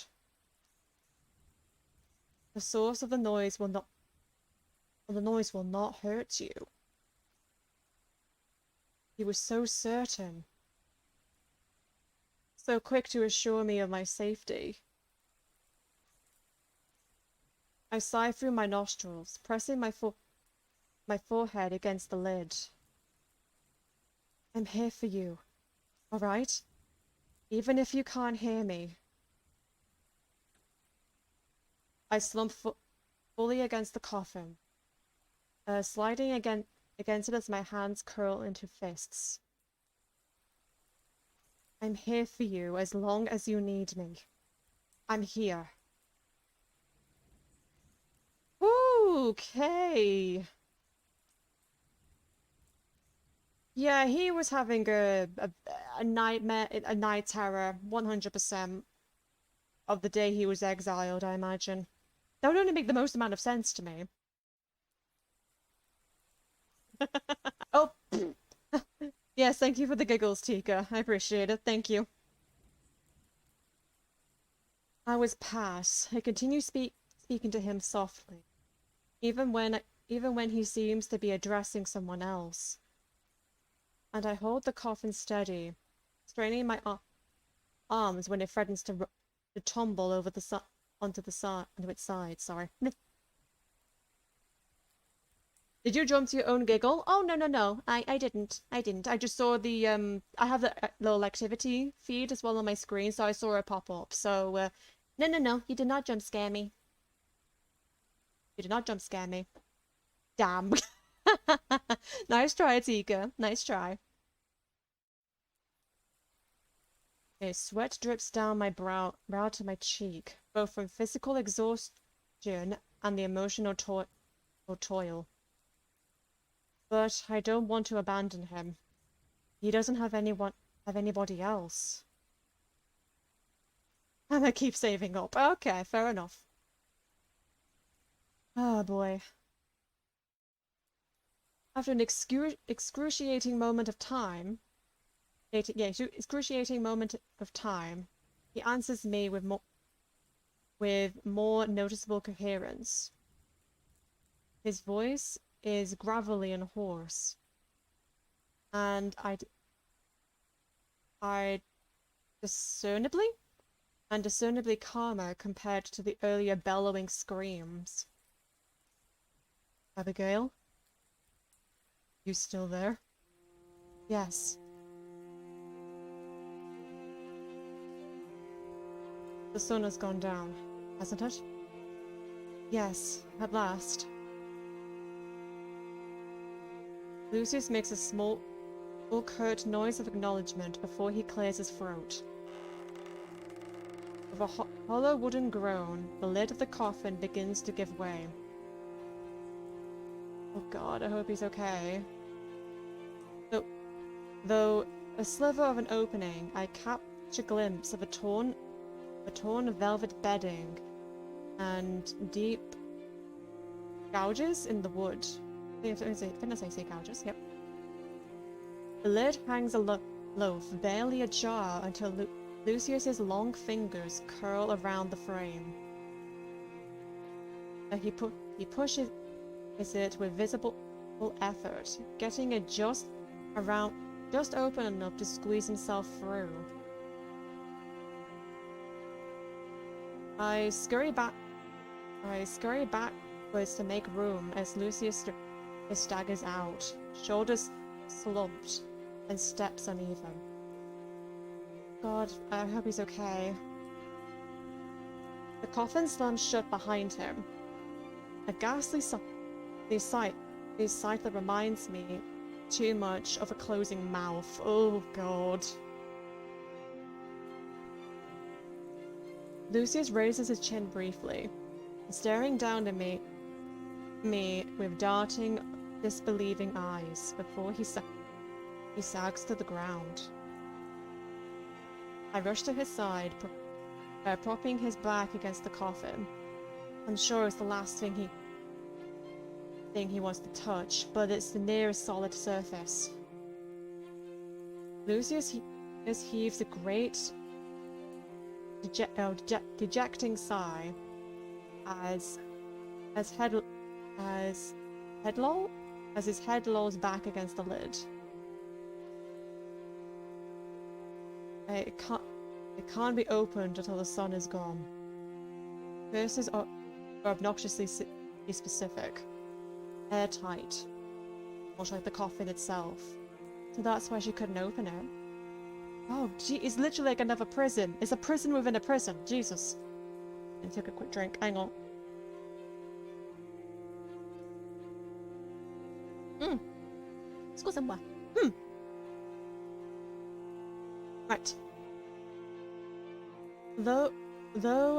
The source of the noise will not hurt you. He was so certain. So quick to assure me of my safety. I sigh through my nostrils, pressing my forehead against the lid. I'm here for you, alright? Even if you can't hear me. I slump fully against the coffin, sliding against it as my hands curl into fists. I'm here for you as long as you need me. I'm here. Okay. Yeah, he was having a nightmare, a night terror, 100% of the day he was exiled, I imagine. That would only make the most amount of sense to me. Oh, yes, thank you for the giggles, Tika. I appreciate it. Thank you. I was past. I continue speaking to him softly, even when he seems to be addressing someone else. And I hold the coffin steady, straining my arms when it threatens to tumble over onto its side. Sorry. Did you jump to your own giggle? Oh, no. I didn't. I just saw the, I have the little activity feed as well on my screen, so I saw it pop up. So, no. You did not jump scare me. You did not jump scare me. Damn. Nice try, Tika. Nice try. Okay, sweat drips down my brow to my cheek, both from physical exhaustion and the emotional toil. But I don't want to abandon him. He doesn't have anybody else. And I keep saving up. Okay, fair enough. Oh boy. After an excruciating moment of time, he answers me with more noticeable coherence. His voice is gravelly and hoarse, and I discernibly calmer compared to the earlier bellowing screams. Abigail? You still there? Yes. The sun has gone down, hasn't it? Yes, at last. Lucius makes a small, curt noise of acknowledgement before he clears his throat. With a hollow wooden groan, the lid of the coffin begins to give way. Oh god, I hope he's okay. Though a sliver of an opening, I catch a glimpse of a torn velvet bedding and deep gouges in the wood. I say gouges, yep. The lid hangs a loaf, barely ajar, until Lucius's long fingers curl around the frame. He pushes it with visible effort, getting it just open enough to squeeze himself through. I scurry backwards to make room as Lucius He staggers out, shoulders slumped, and steps uneven. God, I hope he's okay. The coffin slams shut behind him. A ghastly sight that reminds me too much of a closing mouth. Oh God. Lucius raises his chin briefly, staring down at me with darting, disbelieving eyes before he sags to the ground. I rush to his side, propping his back against the coffin. I'm sure it's the last thing he wants to touch, but it's the nearest solid surface. Lucius heaves a great, dejecting sigh as his head lolls back against the lid. It can't be opened until the sun is gone. Curses are obnoxiously specific, airtight, much like the coffin itself. So that's why she couldn't open it. Oh, gee, it's literally like another prison. It's a prison within a prison. Jesus. And took a quick drink. Hang on. Let's go somewhere. Right. Though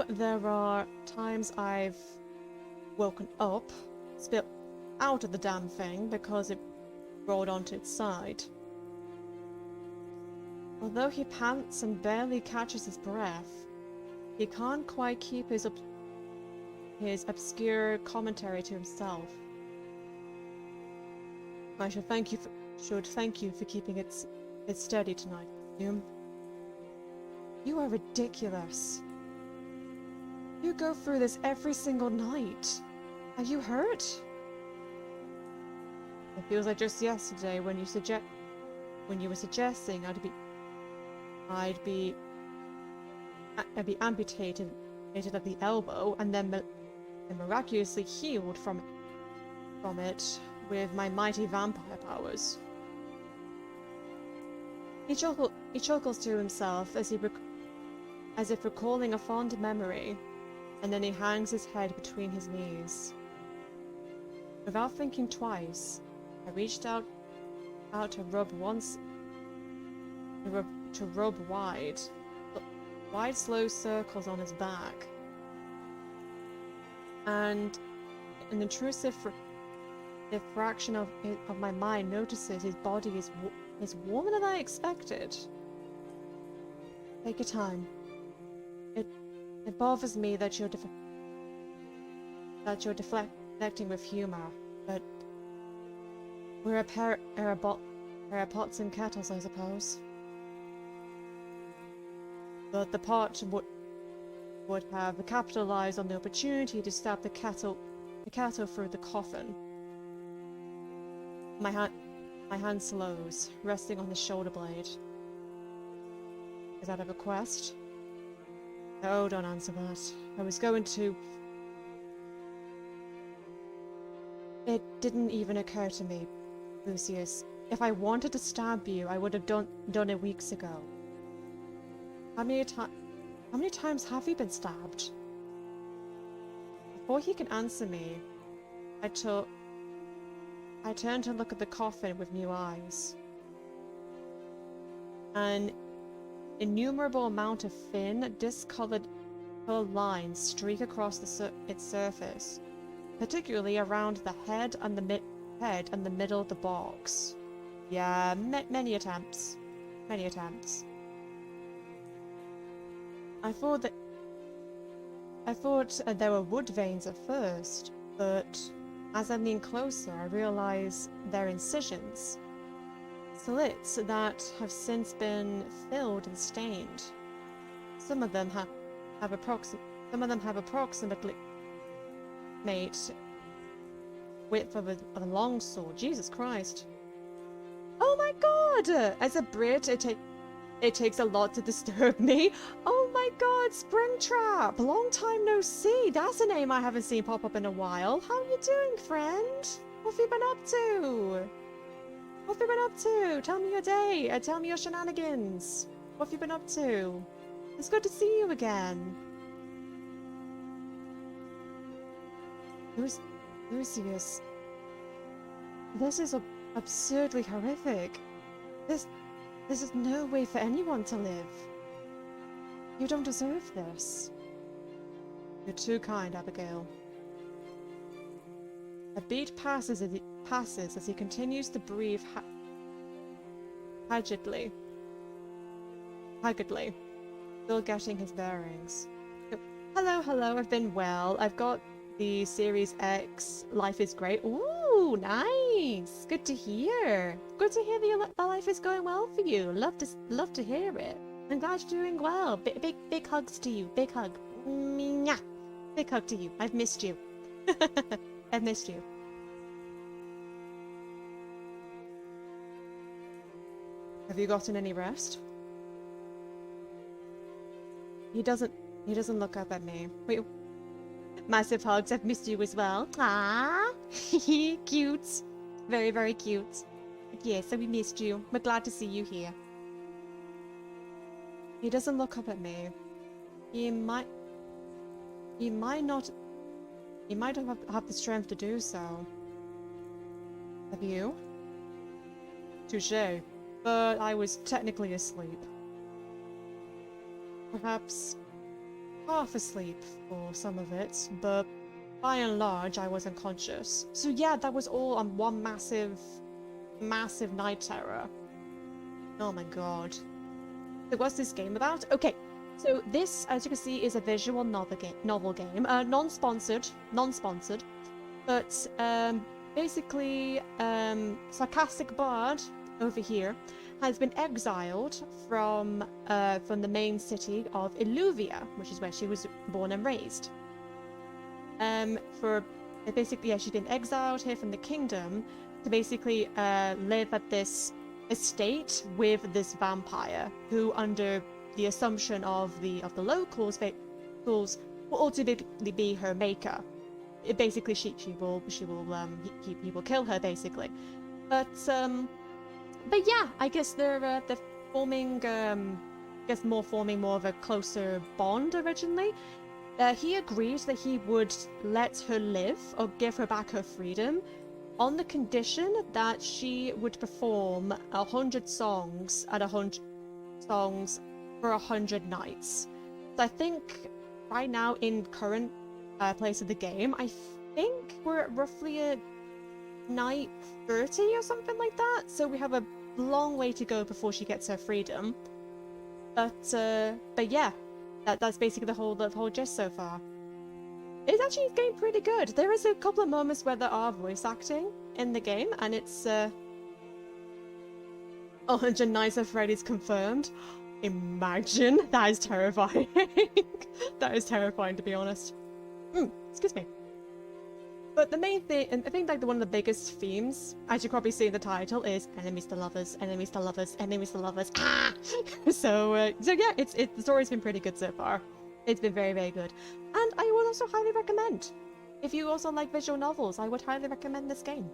there are times I've woken up, spit out of the damn thing because it rolled onto its side. Although he pants and barely catches his breath, he can't quite keep his obscure commentary to himself. I should thank you for keeping it steady tonight, Hume. You are ridiculous. You go through this every single night. Are you hurt? It feels like just yesterday when you were suggesting I'd be amputated at the elbow and then miraculously healed from it with my mighty vampire powers. He chuckles to himself as if recalling a fond memory, and then he hangs his head between his knees. Without thinking twice, I reached out to rub wide slow circles on his back, and an intrusive fraction of my mind notices his body is warmer than I expected. Take your time. It bothers me that you're deflecting with humor, but we're a pair of pots and kettles, I suppose. But the pot would have capitalized on the opportunity to stab the kettle through the coffin. My hand slows, resting on the shoulder blade. Is that a request? No, don't answer that. I was going to... It didn't even occur to me, Lucius. If I wanted to stab you, I would have done it weeks ago. How many times have you been stabbed? Before he can answer me, I turned to look at the coffin with new eyes. An innumerable amount of thin, discolored lines streak across its surface, particularly around the head and the middle of the box. Yeah, many attempts. Many attempts. I thought there were wood veins at first, but as I lean closer, I realize they're incisions. Slits that have since been filled and stained. Some of them have approximately width of a long sword. Jesus Christ! Oh my God! As a Brit, it takes a lot to disturb me. Oh my God, Springtrap! Long time no see. That's a name I haven't seen pop up in a while. How are you doing, friend? What have you been up to? What have you been up to? Tell me your day. Tell me your shenanigans. What have you been up to? It's good to see you again. Lucius, this is absurdly horrific. This is no way for anyone to live. You don't deserve this. You're too kind, Abigail. A beat passes as he continues to breathe haggardly, still getting his bearings. Hello, I've been well. I've got the Series X. Life is great. Ooh, nice. Good to hear. Good to hear that life is going well for you. Love to hear it. I'm glad you're doing well. Big hugs to you. Big hug. Mwah. Big hug to you. I've missed you. I've missed you. Have you gotten any rest? He doesn't look up at me. Wait. Massive hugs. I've missed you as well. Ah, cute. Very, very cute. Yeah, so we missed you. We're glad to see you here. He doesn't look up at me. He might not have the strength to do so. Have you? Touché. But I was technically asleep. Perhaps half asleep for some of it, but by and large I was unconscious. So yeah, that was all on one massive night terror. Oh my god. So what's this game about? Okay, so this, as you can see, is a visual novel game. Non-sponsored, but basically, sarcastic bard over here has been exiled from the main city of Illuvia, which is where she was born and raised. She's been exiled here from the kingdom to basically live at this estate with this vampire, who, under the assumption of the locals, will ultimately be her maker. Basically, he will kill her, basically. But yeah, I guess they're forming more of a closer bond originally. He agreed that he would let her live or give her back her freedom on the condition that she would perform 100 songs at 100 songs for 100 nights. So I think right now in current place of the game, I think we're at roughly at night 30 or something like that. So we have a long way to go before she gets her freedom. But yeah, that's basically the whole gist so far. It's actually getting pretty good. There is a couple of moments where there are voice acting in the game, and it's 100 nights of Freddy's confirmed. Imagine. That is terrifying. That is terrifying, to be honest. Excuse me. But the main thing, and I think like one of the biggest themes, as you probably see in the title, is enemies to lovers, enemies to lovers, enemies to lovers. Ah! So yeah, the story's been pretty good so far. It's been very, very good. And I would also highly recommend, if you also like visual novels, I would highly recommend this game.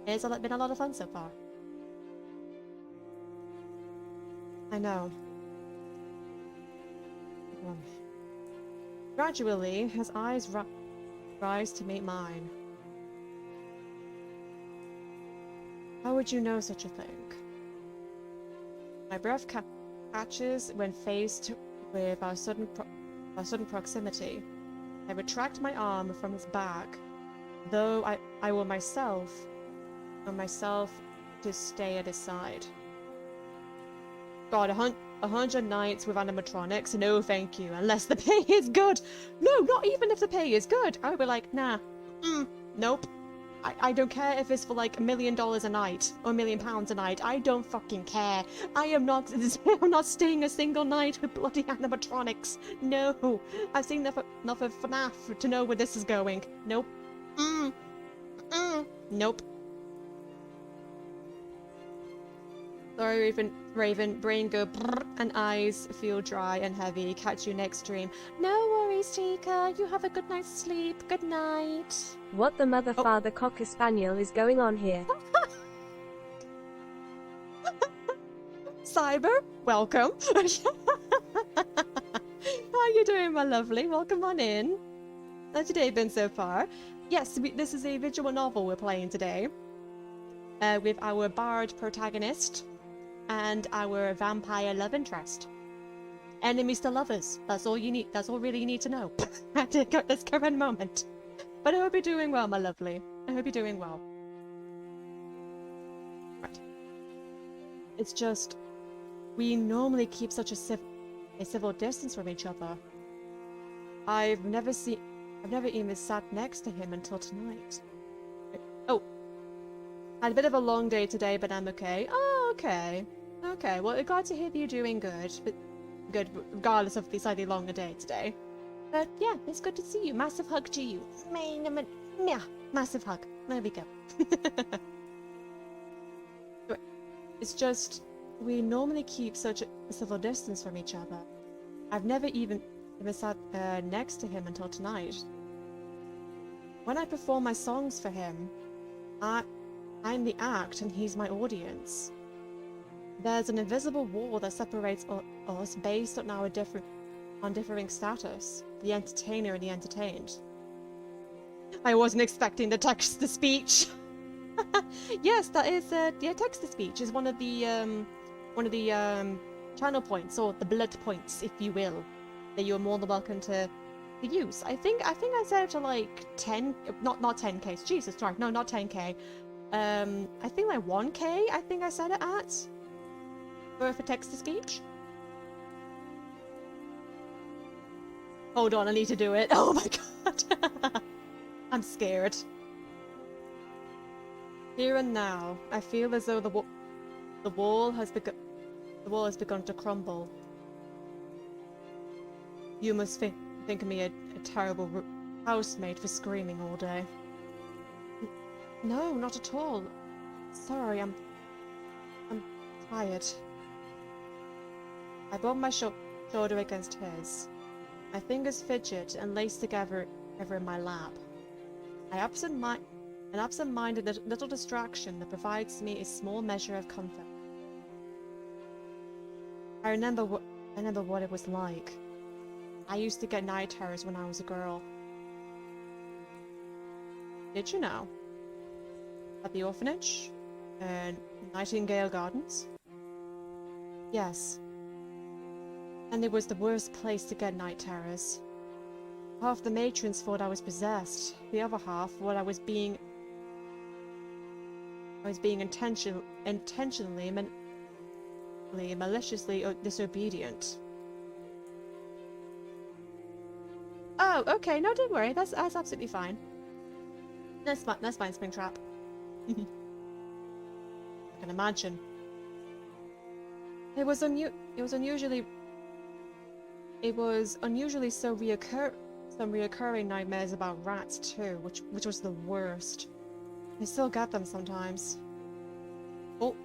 It's been a lot of fun so far. I know. Gradually, his eyes rise to meet mine. How would you know such a thing? My breath catches when faced with our sudden proximity. I retract my arm from his back, though I will myself to stay at his side. God, 100 nights with animatronics? No, thank you. Unless the pay is good. No, not even if the pay is good. I would be like, nah, nope. I don't care if it's for like $1 million a night or £1 million a night. I don't fucking care. I'm not staying a single night with bloody animatronics. No, I've seen enough of FNAF to know where this is going. Nope. Nope. Sorry, Raven, brain go brrr, and eyes feel dry and heavy. Catch you next stream. No worries, Tika. You have a good night's sleep. Good night. What the mother father cocker spaniel is going on here? Cyber, welcome. How you doing, my lovely? Welcome on in. How's your day been so far? Yes, this is a visual novel we're playing today. With our bard protagonist and our vampire love interest. Enemies to lovers. That's all you need. That's all really you need to know at this current moment. But I hope you're doing well, my lovely. I hope you're doing well. Right. It's just we normally keep such a civil distance from each other. I've never even sat next to him until tonight. Oh. Had a bit of a long day today, but I'm okay. Oh, okay. Okay, well, glad to hear that you're doing good. But good, regardless of the slightly longer day today. But yeah, it's good to see you. Massive hug to you. Yeah, massive hug. There we go. It's just, we normally keep such a civil distance from each other. I've never even sat next to him until tonight. When I perform my songs for him, I'm the act and he's my audience. There's an invisible wall that separates us based on our differing status, the entertainer and the entertained. I wasn't expecting the text-to-speech. Yes, that is yeah, text-to-speech is one of the channel points, or the blood points, if you will, that you're more than welcome to use. I think I set it to like 10, not 10k. Jesus, sorry, no, not 10k. I think like 1k. I think I set it at for text-to-speech. Hold on, I need to do it. Oh my god, I'm scared. Here and now, I feel as though the wall has begun to crumble. You must think me a terrible housemaid for screaming all day. No, not at all. Sorry, I'm tired. I bumped my shoulder against his. My fingers fidget and lace together in my lap. An absent-minded little distraction that provides me a small measure of comfort. I remember what it was like. I used to get night terrors when I was a girl. Did you know? At the orphanage? And Nightingale Gardens? Yes. And it was the worst place to get night terrors. Half the matrons thought I was possessed. The other half thought I was being intentionally, maliciously disobedient. Oh, okay. No, don't worry. That's absolutely fine. That's fine, Springtrap. I can imagine. It was unusually some reoccurring nightmares about rats too, which was the worst. I still get them sometimes. Oh.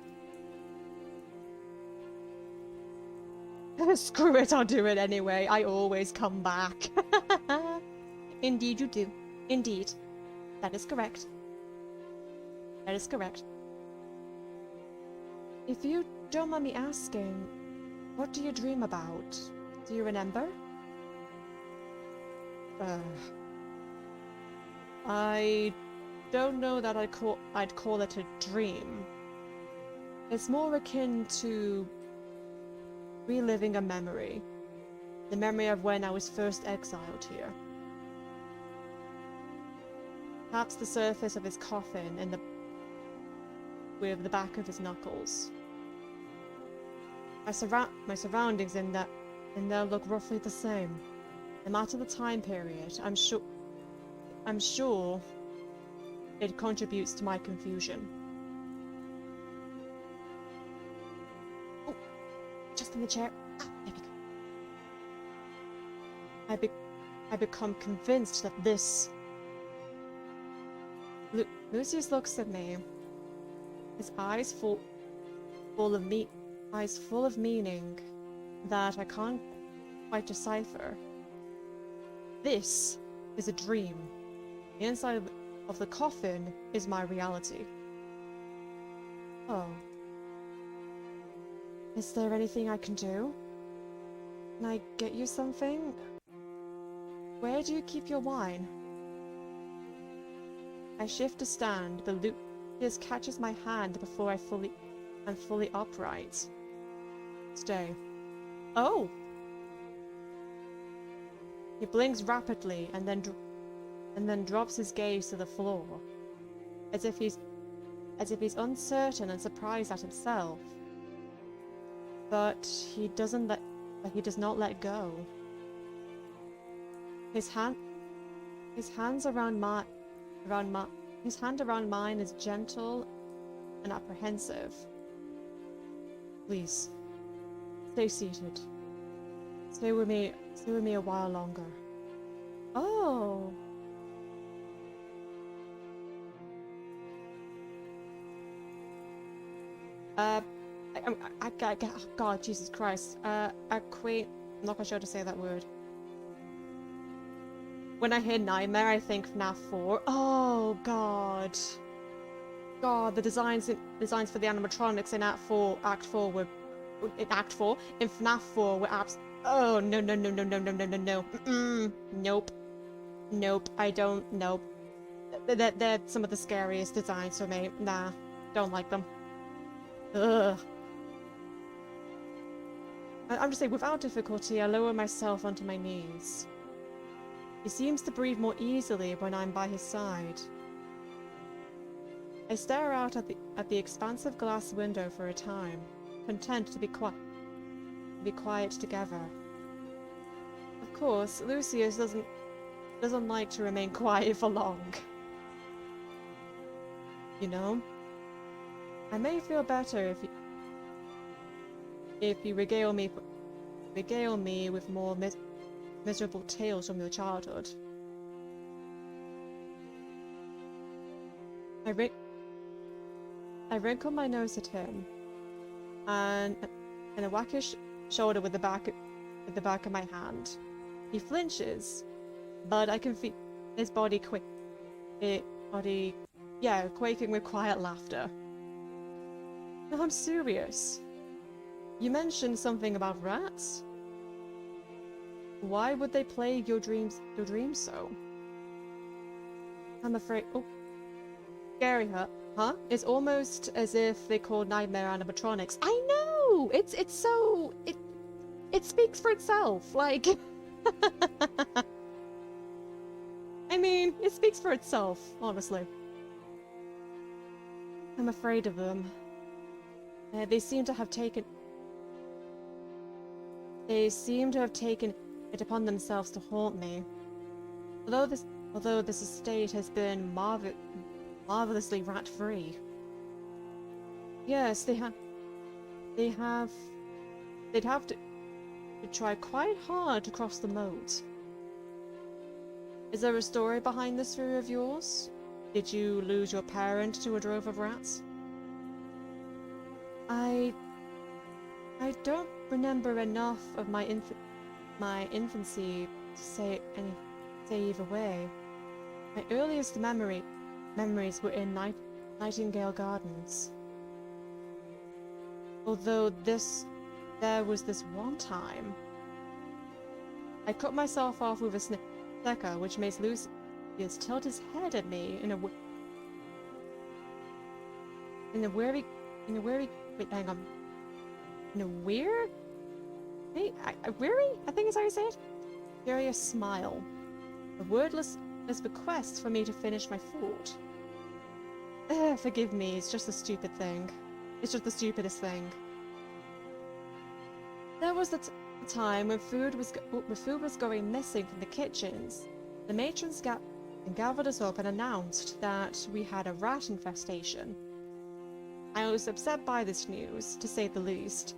Screw it, I'll do it anyway. I always come back. Indeed you do. Indeed. That is correct. That is correct. If you don't mind me asking, what do you dream about? Do you remember? I don't know that I'd call it a dream. It's more akin to reliving a memory. The memory of when I was first exiled here. Perhaps the surface of his coffin and with the back of his knuckles. My surroundings in there look roughly the same. No matter the time period, I'm sure it contributes to my confusion. Oh, just in the chair. Ah, there we go. I become convinced that this... Lucius looks at me. His eyes full of meaning that I can't quite decipher. This is a dream. The inside of the coffin is my reality. Oh. Is there anything I can do? Can I get you something? Where do you keep your wine? I shift to stand, but Lucius catches my hand before I'm fully upright. Stay. Oh! He blinks rapidly and then drops his gaze to the floor, as if he's uncertain and surprised at himself. But he does not let go. His hand around mine is gentle and apprehensive. Please, stay seated. Stay with me a while longer. Oh. God, Jesus Christ. Queen. I'm not quite sure how to say that word. When I hear nightmare, I think FNAF 4. Oh God. God, the designs for the animatronics in Act 4 were in FNAF 4 were oh no. Nope. I don't. Nope. They're some of the scariest designs for me. Nah, don't like them. Ugh. I'm just saying, without difficulty, I lower myself onto my knees. He seems to breathe more easily when I'm by his side. I stare out at the expansive glass window for a time, content to be quiet together. Of course, Lucius doesn't like to remain quiet for long. You know? I may feel better if you regale me with more miserable tales from your childhood. I wrinkle my nose at him, and I whack his shoulder with the back of my hand. He flinches, but I can feel his body quaking with quiet laughter. No, I'm serious. You mentioned something about rats? Why would they plague your dreams so? I'm afraid. Oh, scary, huh? It's almost as if they called nightmare animatronics. I know. It speaks for itself. Like, I mean, it speaks for itself. Honestly, I'm afraid of them. They seem to have taken it upon themselves to haunt me. Although this estate has been marvelously rat-free. Yes, they'd have to try quite hard to cross the moat. Is there a story behind this fear of yours? Did you lose your parent to a drove of rats? I don't remember enough of my infancy to say either way. My earliest memories were in Nightingale Gardens. Although there was this one time I cut myself off with a snicker, which makes Lucius tilt his head at me in a weary. Wait, hang on. In a weird? Hey, weary? I think is how you say it. Curious smile. A wordless request for me to finish my thought. Forgive me, it's just a stupid thing. It's just the stupidest thing. There was the time when food was going missing from the kitchens. The matrons gathered us up and announced that we had a rat infestation. I was upset by this news, to say the least.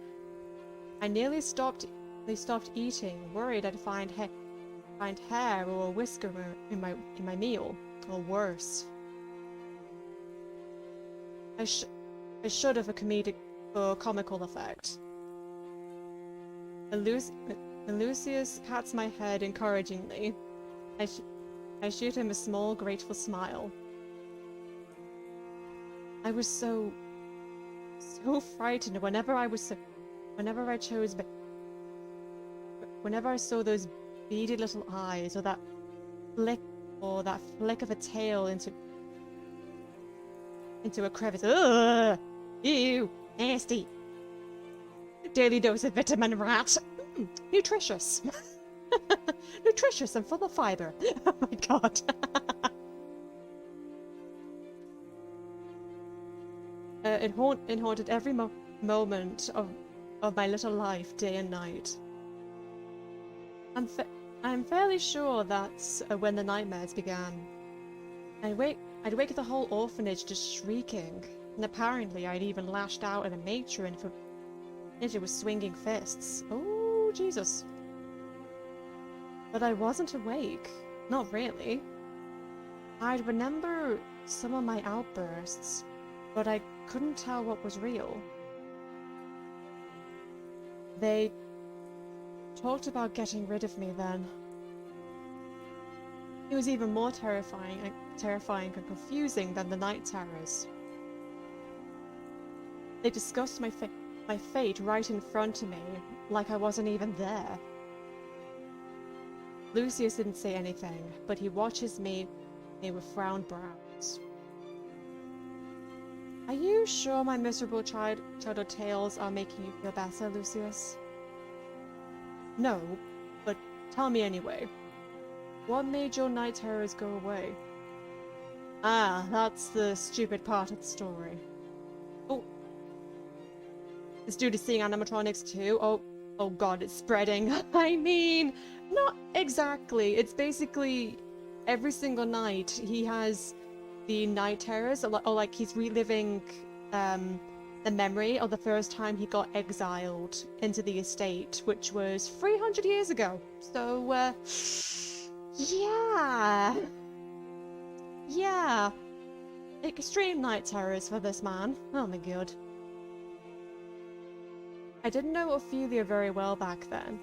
I nearly stopped eating, worried I'd find hair or a whisker in my meal, or worse. I should have a comedic for comical effect. And Lucius pats my head encouragingly. I shoot him a small, grateful smile. I was so frightened whenever I saw those beady little eyes, or that flick of a tail into a crevice. Ugh! Ew! Nasty! Daily dose of vitamin rat. Nutritious. Nutritious and full of fiber. Oh my god. It haunted every moment of my little life, day and night. I'm fairly sure that's when the nightmares began. I'd wake the whole orphanage just shrieking, and apparently I'd even lashed out at a matron for it was swinging fists. Oh, Jesus. But I wasn't awake. Not really. I'd remember some of my outbursts, but I couldn't tell what was real. They talked about getting rid of me then. It was even more terrifying and confusing than the night terrors. They discussed my fate right in front of me, like I wasn't even there. Lucius didn't say anything, but he watches me with frowned brows. Are you sure my miserable childhood tales are making you feel better, Lucius? No, but tell me anyway. What made your night terrors go away? Ah, that's the stupid part of the story. Oh. This dude is seeing animatronics too? Oh god, it's spreading. I mean, not exactly. It's basically every single night he has the night terrors, or like he's reliving the memory of the first time he got exiled into the estate, which was 300 years ago. So, yeah. Extreme night terrors for this man. Oh my god. I didn't know Ophelia very well back then.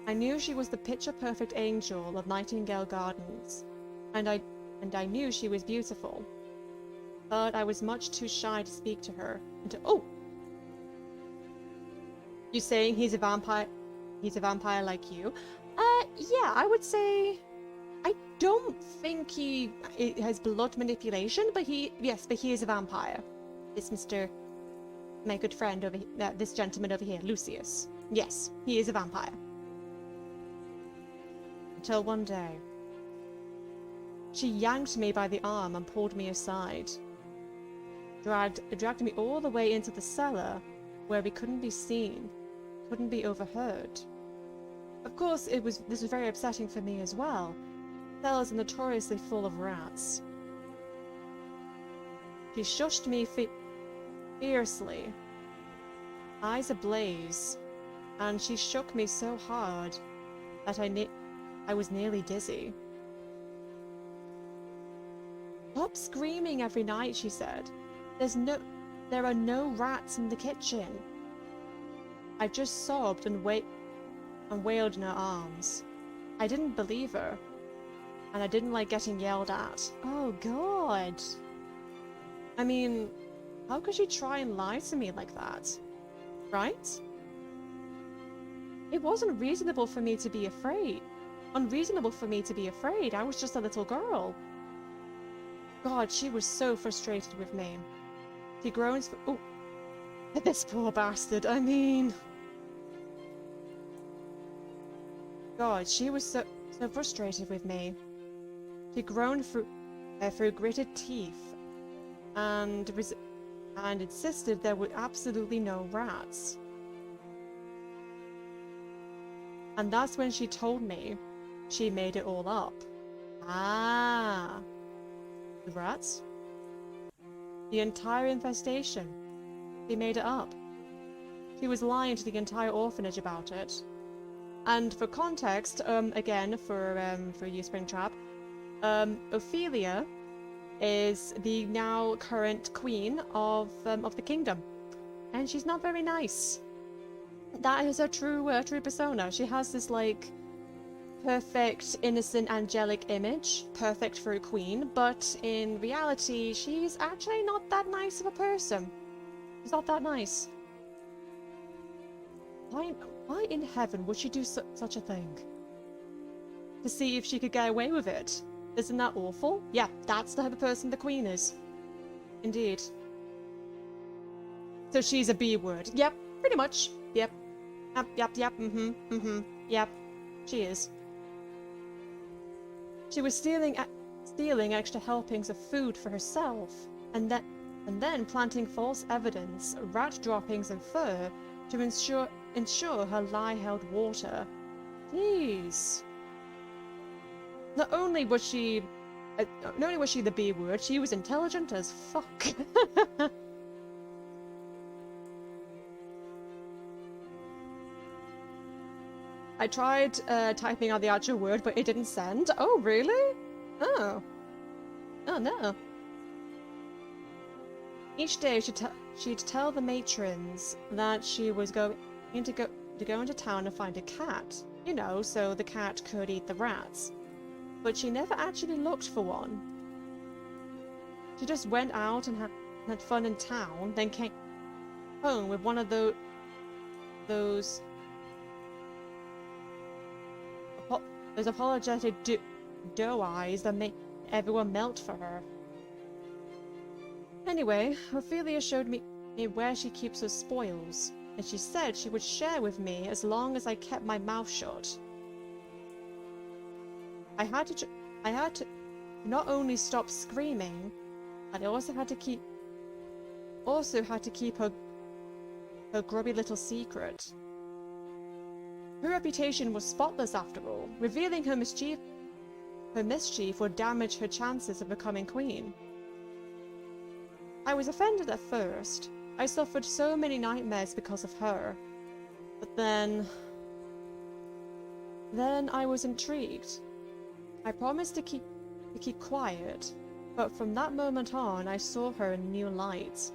I knew she was the picture-perfect angel of Nightingale Gardens, and I knew she was beautiful. But I was much too shy to speak to her. Oh! You saying he's a vampire? He's a vampire like you? Yeah, I would say... I don't think he has blood manipulation, but he is a vampire. My good friend over here, this gentleman over here, Lucius. Yes, he is a vampire. Until one day, she yanked me by the arm and pulled me aside. Dragged me all the way into the cellar, where we couldn't be seen, couldn't be overheard. Of course, this was very upsetting for me as well. Cellars are notoriously full of rats. She shushed me fiercely, eyes ablaze, and she shook me so hard that I was nearly dizzy. Stop screaming every night, she said. There are no rats in the kitchen. I just sobbed and wailed in her arms. I didn't believe her, and I didn't like getting yelled at. Oh god. I mean, how could she try and lie to me like that? Right? It wasn't reasonable for me to be afraid. Unreasonable for me to be afraid. I was just a little girl. God, she was so frustrated with me. She groans for— oh, this poor bastard, I mean... God, she was so frustrated with me. She groaned through gritted teeth and insisted there were absolutely no rats. And that's when she told me she made it all up. Ah. The rats? The entire infestation. She made it up. She was lying to the entire orphanage about it. And for context, again, for you, Springtrap, Ophelia is the now current queen of the kingdom. and she's not very nice. That is her true persona. She has this, like, perfect, innocent, angelic image, perfect for a queen, but in reality, she's actually not that nice of a person. She's not that nice. Why in heaven would she do such a thing? To see if she could get away with it. Isn't that awful? Yeah, that's the type of person the queen is. Indeed. So she's a B word. Yep, pretty much. Yep. Yep, yep. She is. She was stealing extra helpings of food for herself, and then planting false evidence, rat droppings and fur to ensure her lie held water. Jeez. Not only was she the B word, she was intelligent as fuck. I tried typing out the actual word, but it didn't send. Oh, really? Oh. Oh, no. Each day she'd tell the matrons that she was going to go into town and find a cat. You know, so the cat could eat the rats. But she never actually looked for one. She just went out and had fun in town, then came home with one of those apologetic doe eyes that make everyone melt for her. Anyway, Ophelia showed me where she keeps her spoils, and she said she would share with me as long as I kept my mouth shut. I had to not only stop screaming, but I also had to keep her grubby little secret. Her reputation was spotless after all. Revealing her mischief would damage her chances of becoming queen. I was offended at first. I suffered so many nightmares because of her. But then I was intrigued. I promised to keep quiet, but from that moment on, I saw her in new light.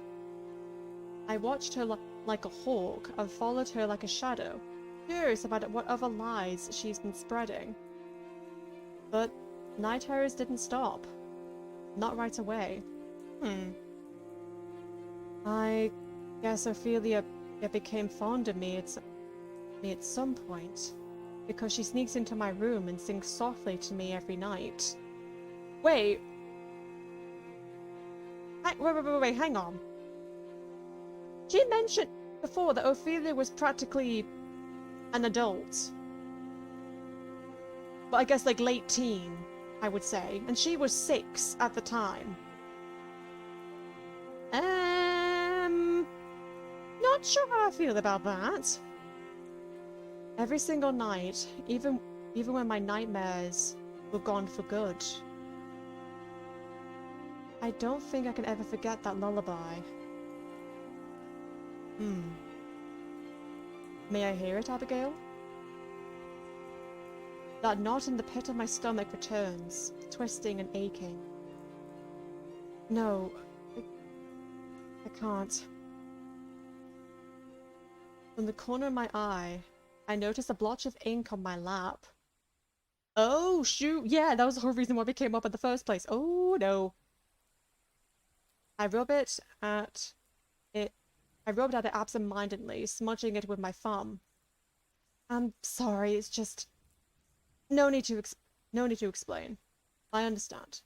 I watched her like a hawk and followed her like a shadow, curious about what other lies she's been spreading. But night terrors didn't stop. Not right away. I guess Ophelia became fond of me at some point, because she sneaks into my room and sings softly to me every night. Wait, hang on. She mentioned before that Ophelia was practically an adult. But I guess like late teen, I would say. And she was 6 at the time. Not sure how I feel about that. Every single night, even when my nightmares were gone for good. I don't think I can ever forget that lullaby. May I hear it, Abigail? That knot in the pit of my stomach returns, twisting and aching. No, I can't. From the corner of my eye, I noticed a blotch of ink on my lap. Oh, shoot! Yeah, that was the whole reason why we came up in the first place. Oh, no. I rubbed at it absent-mindedly, smudging it with my thumb. I'm sorry, it's just... No need to explain. I understand.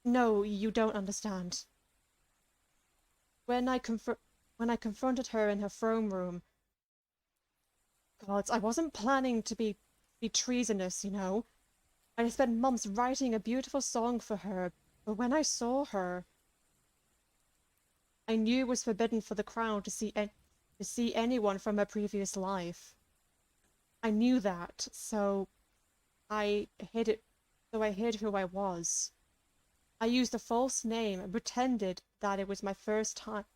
No, you don't understand. When I confronted her in her throne room... Gods, I wasn't planning to be treasonous, you know. I spent months writing a beautiful song for her, but when I saw her... I knew it was forbidden for the crown to see anyone from her previous life. I knew that, so I hid it. So I hid who I was. I used a false name and pretended that it was my first time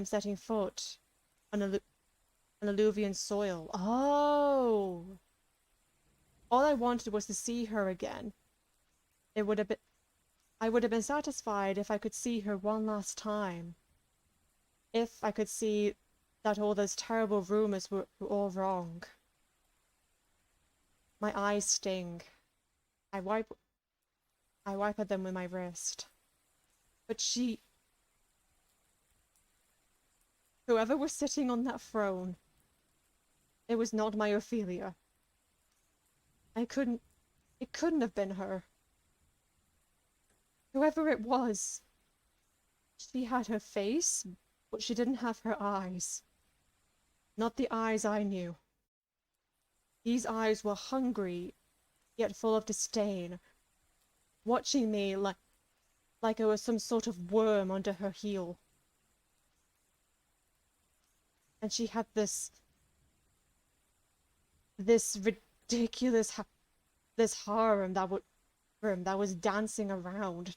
setting foot on alluvian soil. Oh! All I wanted was to see her again. I would have been satisfied if I could see her one last time. If I could see that all those terrible rumors were all wrong. My eyes sting. I wipe at them with my wrist. But whoever was sitting on that throne, it was not my Ophelia. It couldn't have been her. Whoever it was, she had her face, but she didn't have her eyes. Not the eyes I knew. These eyes were hungry, yet full of disdain, watching me like I was some sort of worm under her heel. And she had this ridiculous harem that was dancing around,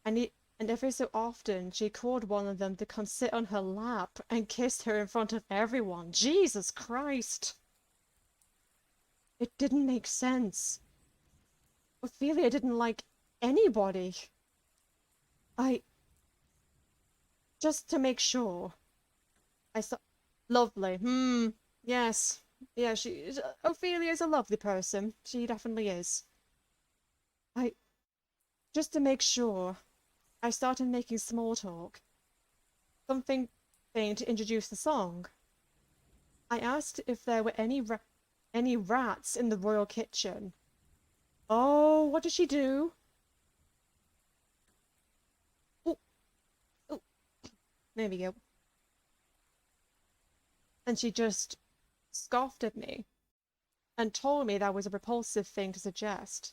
and every so often she called one of them to come sit on her lap and kiss her in front of everyone. Jesus Christ! It didn't make sense. Ophelia didn't like anybody. Just to make sure, I saw... Lovely. Yes. Yeah, Ophelia's a lovely person. She definitely is. Just to make sure, I started making small talk. Something to introduce the song. I asked if there were any rats in the royal kitchen. Oh, what did she do? Oh, there we go. And she just scoffed at me and told me that was a repulsive thing to suggest.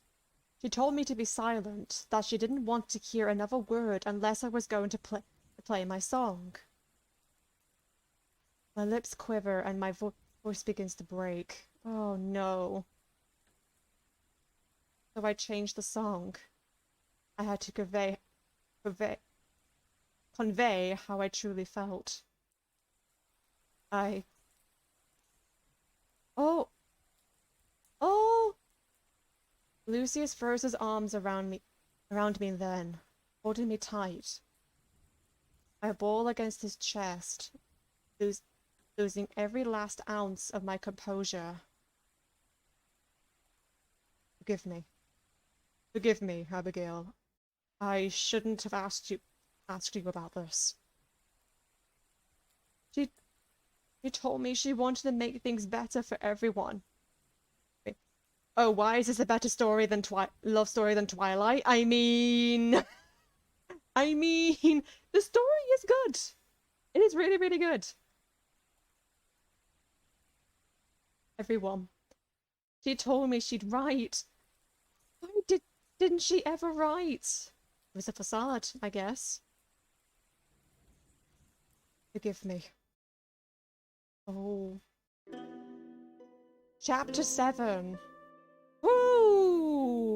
She told me to be silent, that she didn't want to hear another word unless I was going to play my song. My lips quiver and my voice begins to break. Oh no. So I changed the song. I had to convey how I truly felt. Oh! Lucius throws his arms around me then, holding me tight. I bawl against his chest, losing every last ounce of my composure. Forgive me. Forgive me, Abigail. I shouldn't have asked you about this. She told me she wanted to make things better for everyone. Oh, why is this a better story than love story than Twilight? I mean, the story is good. It is really, really good. Everyone. She told me she'd write. Why didn't she ever write? It was a facade, I guess. Forgive me. Oh. Chapter 7.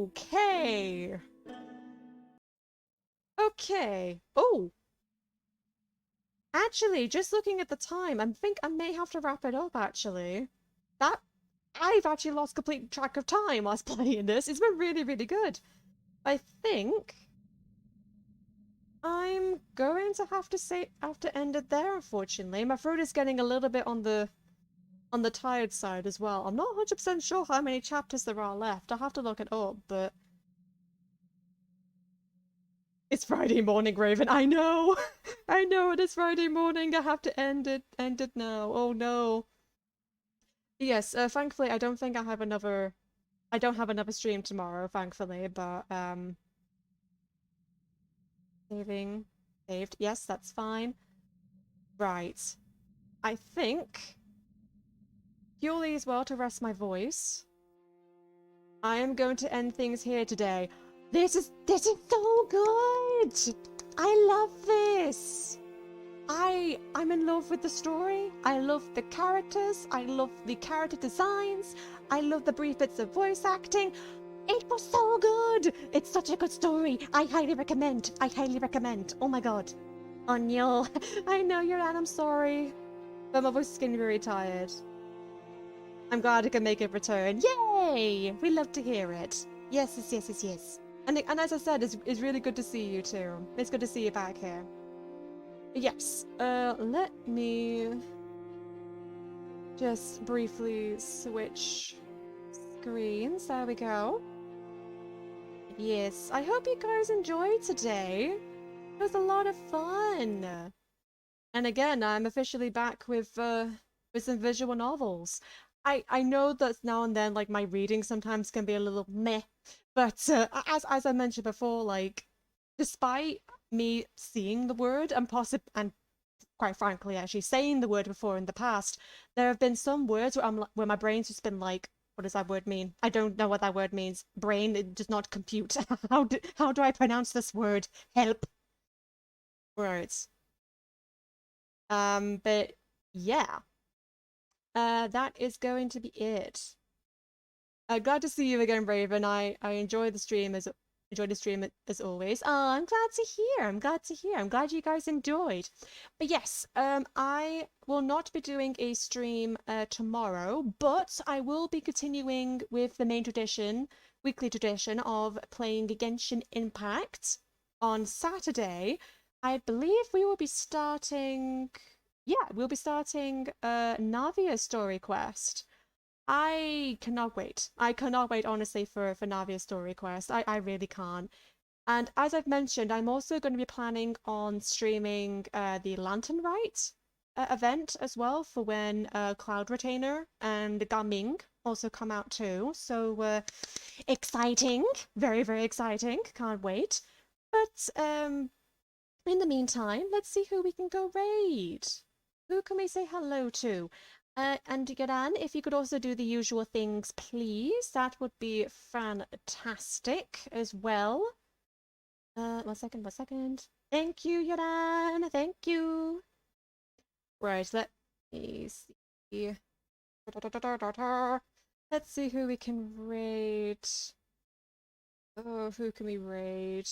Okay. Okay. Oh. Actually, just looking at the time, I think I may have to wrap it up, actually. I've actually lost complete track of time whilst playing this. It's been really, really good. I think I'm going to have to end it there, unfortunately. My throat is getting a little bit on the tired side as well. I'm not 100% sure how many chapters there are left. I'll have to look it up, but... It's Friday morning, Raven. I know! I know it is Friday morning. I have to end it now. Oh no. Yes, thankfully I don't think I have another... I don't have another stream tomorrow, thankfully, but, saved. Yes, that's fine. Right. I think... purely as well to rest my voice, I am going to end things here today. This is so good! I love this! I'm in love with the story. I love the characters. I love the character designs. I love the brief bits of voice acting. It was so good! It's such a good story. I highly recommend. Oh my god. Oh no. I know you're Anne, I'm sorry. But my voice is getting very tired. I'm glad I can make a return. Yay! We love to hear it. Yes. And as I said, it's really good to see you too. It's good to see you back here. Yes, let me just briefly switch screens. There we go. Yes, I hope you guys enjoyed today. It was a lot of fun. And again, I'm officially back with some visual novels. I know that now and then, like, my reading sometimes can be a little meh, but as I mentioned before, like, despite me seeing the word and quite frankly actually saying the word before in the past, there have been some words where my brain's just been like, what does that word mean? I don't know what that word means. Brain, it does not compute. How do I pronounce this word? Help. Right. But yeah. That is going to be it. Glad to see you again, Raven. I enjoy the stream as always. Oh, I'm glad to hear. I'm glad to hear. I'm glad you guys enjoyed. But yes, I will not be doing a stream tomorrow, but I will be continuing with the main tradition, weekly tradition of playing Genshin Impact on Saturday. I believe we will be starting. Yeah, we'll be starting Navia's story quest. I cannot wait. I cannot wait, honestly, for Navia's story quest. I really can't. And as I've mentioned, I'm also going to be planning on streaming the Lantern Rite event as well for when Cloud Retainer and Gaming also come out too. So exciting. Very, very exciting. Can't wait. But in the meantime, let's see who we can go raid. Who can we say hello to? And Yaran, if you could also do the usual things, please. That would be fantastic as well. 1 second, 1 second. Thank you, Yaran. Thank you. Right, let me see. Let's see who we can raid. Oh, who can we raid?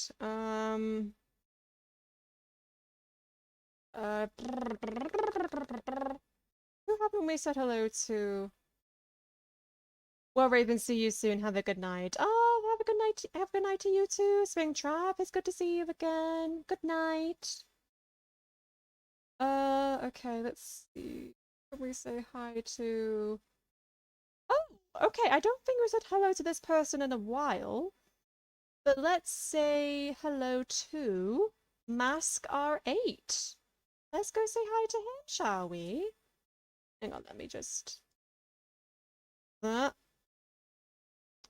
Who haven't we said hello to? Well, Raven, see you soon. Have a good night. Oh, have a good night. Have a good night to you too. Springtrap, it's good to see you again. Good night. Okay, let's see. Can we say hi to... Oh, okay. I don't think we said hello to this person in a while. But let's say hello to Mask R8. Let's go say hi to him, shall we? Hang on, let me just...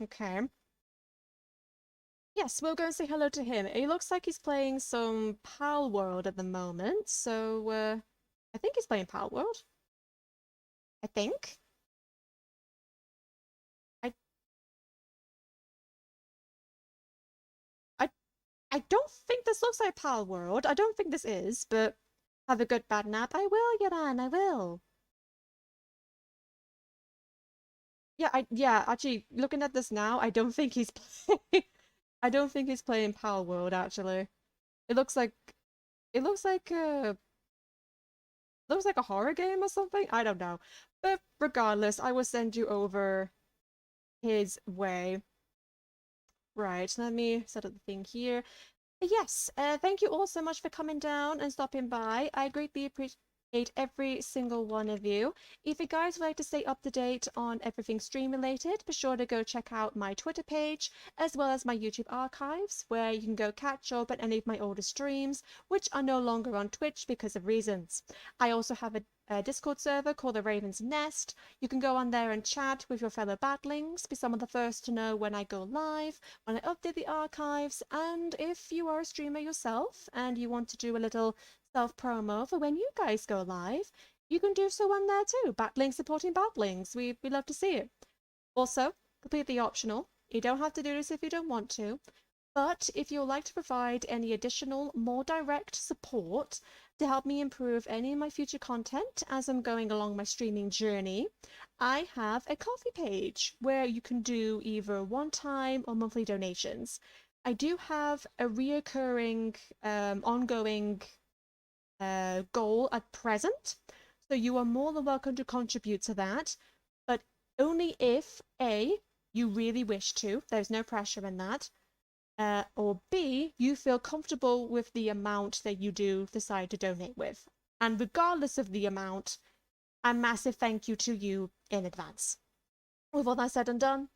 Okay. Yes, we'll go and say hello to him. It looks like he's playing some Pal World at the moment, so I think he's playing Pal World. I think. I I don't think this looks like Pal World. I don't think this is, but have a good bad nap. I will, Yaran, I will. Yeah, actually, looking at this now, I don't think he's playing I don't think he's playing Pal World, actually. It looks like it looks like a horror game or something. I don't know. But regardless, I will send you over his way. Right, let me set up the thing here. Yes, thank you all so much for coming down and stopping by. I greatly appreciate every single one of you. If you guys would like to stay up to date on everything stream related, be sure to go check out my Twitter page as well as my YouTube archives, where you can go catch up on any of my older streams, which are no longer on Twitch because of reasons. I also have a Discord server called the Raven's Nest. You can go on there and chat with your fellow batlings, be some of the first to know when I go live, when I update the archives, and if you are a streamer yourself and you want to do a little self-promo for when you guys go live, you can do so on there too. Batlings supporting batlings. We love to see it. Also, completely optional. You don't have to do this if you don't want to. But if you'd like to provide any additional, more direct support to help me improve any of my future content as I'm going along my streaming journey, I have a Ko-fi page where you can do either one-time or monthly donations. I do have a reoccurring, ongoing goal at present, so you are more than welcome to contribute to that, but only if A, you really wish to. There's no pressure in that. or B, you feel comfortable with the amount that you do decide to donate with. And regardless of the amount, a massive thank you to you in advance. With all that said and done,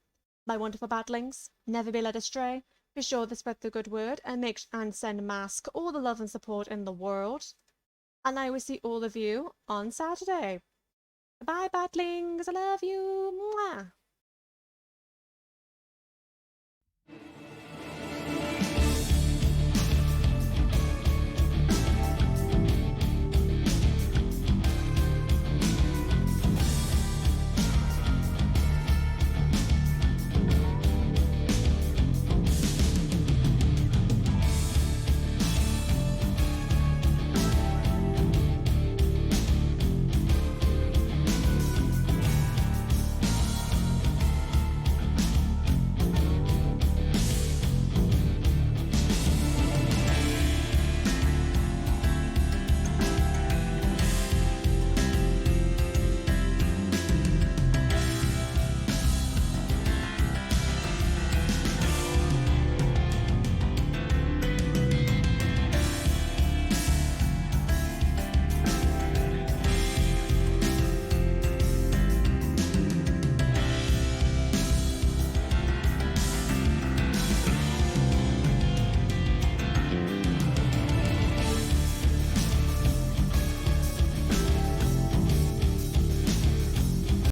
my wonderful badlings, never be led astray. Be sure to spread the good word and send Mask all the love and support in the world. And I will see all of you on Saturday. Bye, badlings. I love you. Mwah.